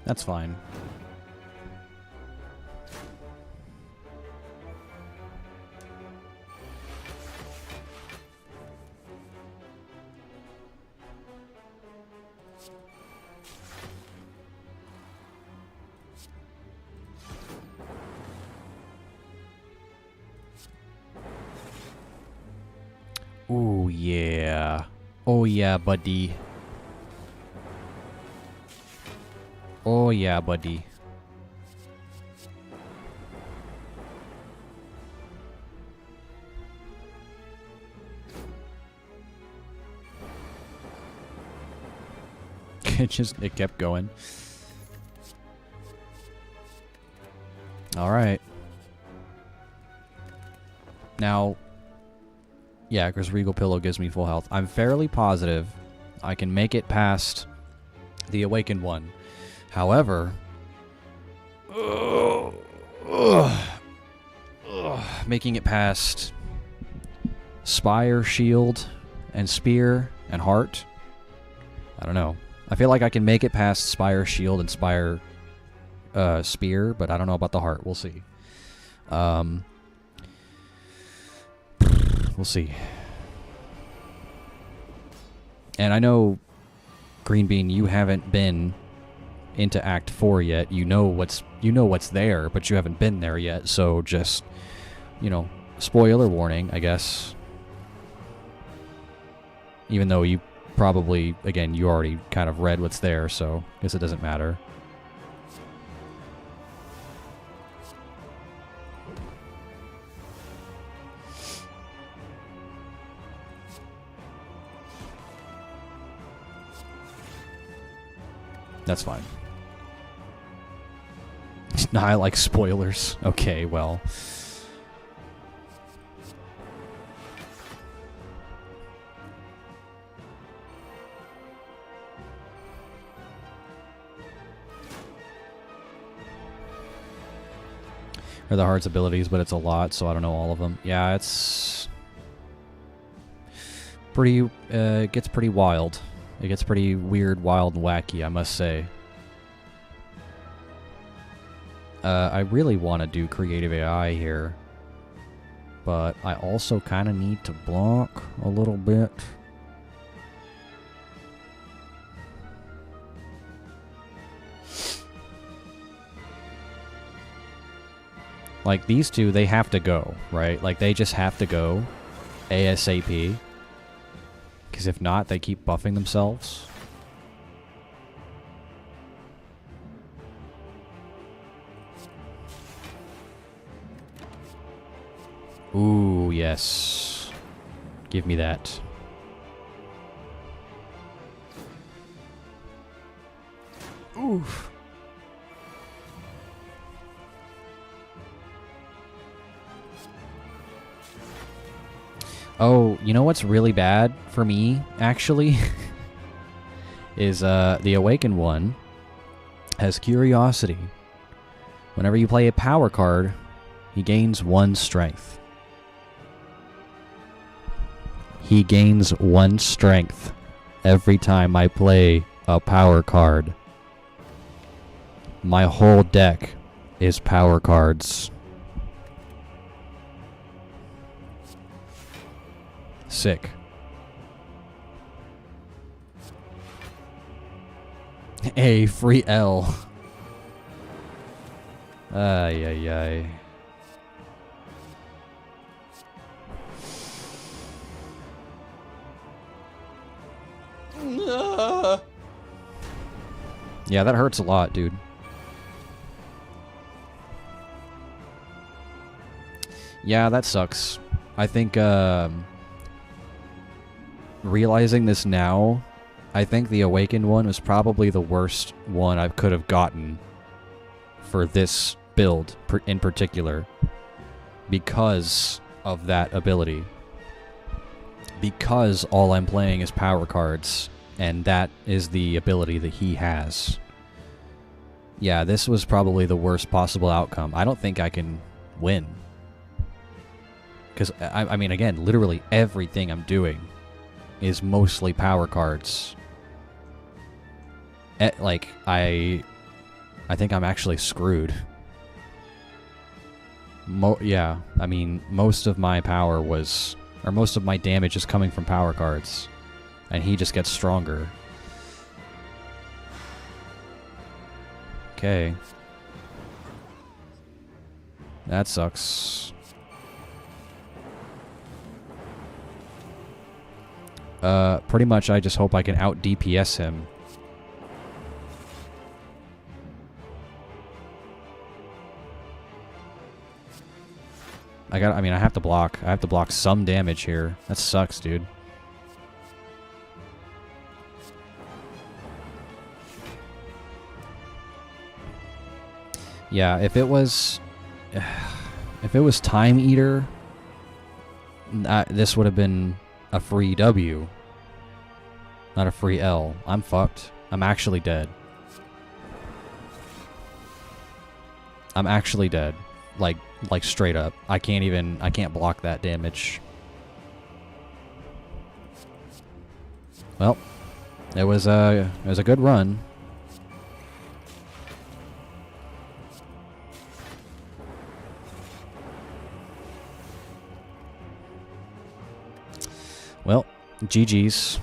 That's fine. Ooh, yeah. Oh, yeah, buddy. Oh, yeah, buddy. It kept going. All right. Now, yeah, because Regal Pillow gives me full health. I'm fairly positive I can make it past the Awakened one. However, making it past Spire, Shield, and Spear, and Heart, I don't know. I feel like I can make it past Spire, Shield, and Spire, Spear, but I don't know about the Heart. We'll see. We'll see. And I know, Green Bean, you haven't been into Act 4 yet. You know what's there, but you haven't been there yet. So just, you know, spoiler warning, I guess. Even though you probably, again, you already kind of read what's there, so I guess it doesn't matter. That's fine. Nah, I like spoilers. Okay, well. Or the Heart's abilities, but it's a lot, so I don't know all of them. Yeah, it's... it gets pretty wild. It gets pretty weird, wild, and wacky, I must say. I really want to do creative AI here, but I also kind of need to block a little bit. Like, these two, they have to go, right? Like, they just have to go ASAP. Because if not, they keep buffing themselves. Ooh, yes. Give me that. Oof. Oh, you know what's really bad for me, actually? is the Awakened one has Curiosity. Whenever you play a power card, he gains 1 strength. He gains 1 strength every time I play a power card. My whole deck is power cards. Sick. A free L. Ay, ay, ay. Yeah, that hurts a lot, dude. Yeah, that sucks. I think, realizing this now, I think the Awakened one was probably the worst one I could have gotten for this build in particular because of that ability. Because all I'm playing is power cards, and that is the ability that he has. Yeah, this was probably the worst possible outcome. I don't think I can win. Because, I mean, again, literally everything I'm doing is mostly power cards. Like, I think I'm actually screwed. Yeah, I mean, most of my power was... or most of my damage is coming from power cards. And he just gets stronger. Okay. That sucks. Pretty much I just hope I can out DPS him. I mean, I have to block. I have to block some damage here. That sucks, dude. Yeah, if it was Time Eater, this would have been a free W, not a free L. I'm fucked. I'm actually dead. I'm actually dead. Like straight up. I can't block that damage. Well, it was a good run. Well, GG's.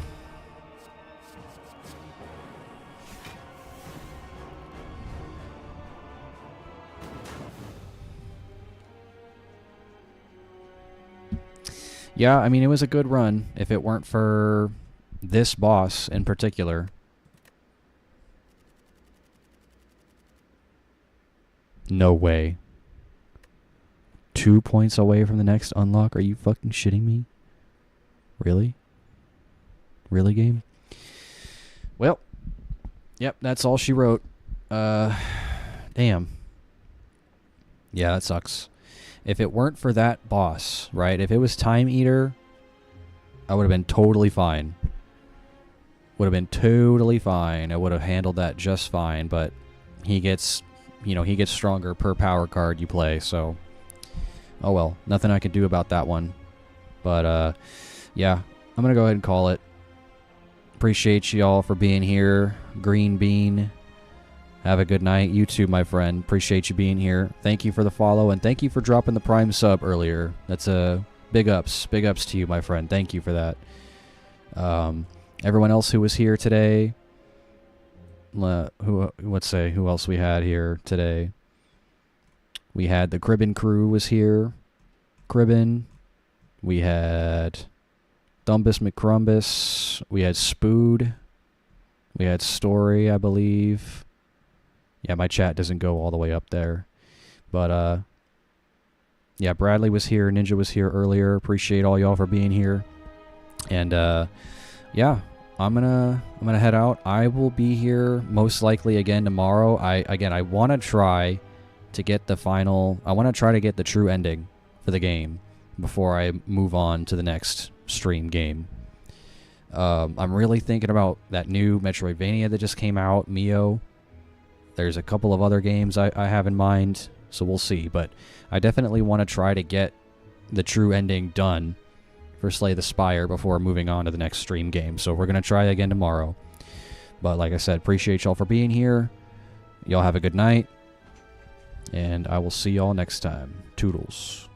Yeah, I mean, it was a good run if it weren't for this boss in particular. No way. 2 points away from the next unlock? Are you fucking shitting me? Really? Really, game? Well, yep, that's all she wrote. Damn. Yeah, that sucks. If it weren't for that boss, right? If it was Time Eater, I would have been totally fine. Would have been totally fine. I would have handled that just fine, but he gets, he gets stronger per power card you play, so... Oh well, nothing I can do about that one. But, yeah, I'm going to go ahead and call it. Appreciate y'all for being here. Green Bean. Have a good night. You too, my friend. Appreciate you being here. Thank you for the follow, and thank you for dropping the Prime sub earlier. That's a big ups. Big ups to you, my friend. Thank you for that. Everyone else who was here today. Let's say who else we had here today. We had the Cribbin crew was here. Cribbin. We had Thumbus McCrumbus. We had Spood. We had Story, I believe. Yeah, my chat doesn't go all the way up there. But, yeah, Bradley was here. Ninja was here earlier. Appreciate all y'all for being here. And, yeah, I'm gonna head out. I will be here most likely again tomorrow. I want to try to get the final... I want to try to get the true ending for the game before I move on to the next stream game. I'm really thinking about that new Metroidvania that just came out, Mio. There's a couple of other games I have in mind, so we'll see. But I definitely want to try to get the true ending done for Slay the Spire before moving on to the next stream game. So we're going to try again tomorrow. But like I said, appreciate y'all for being here. Y'all have a good night. And I will see y'all next time. Toodles.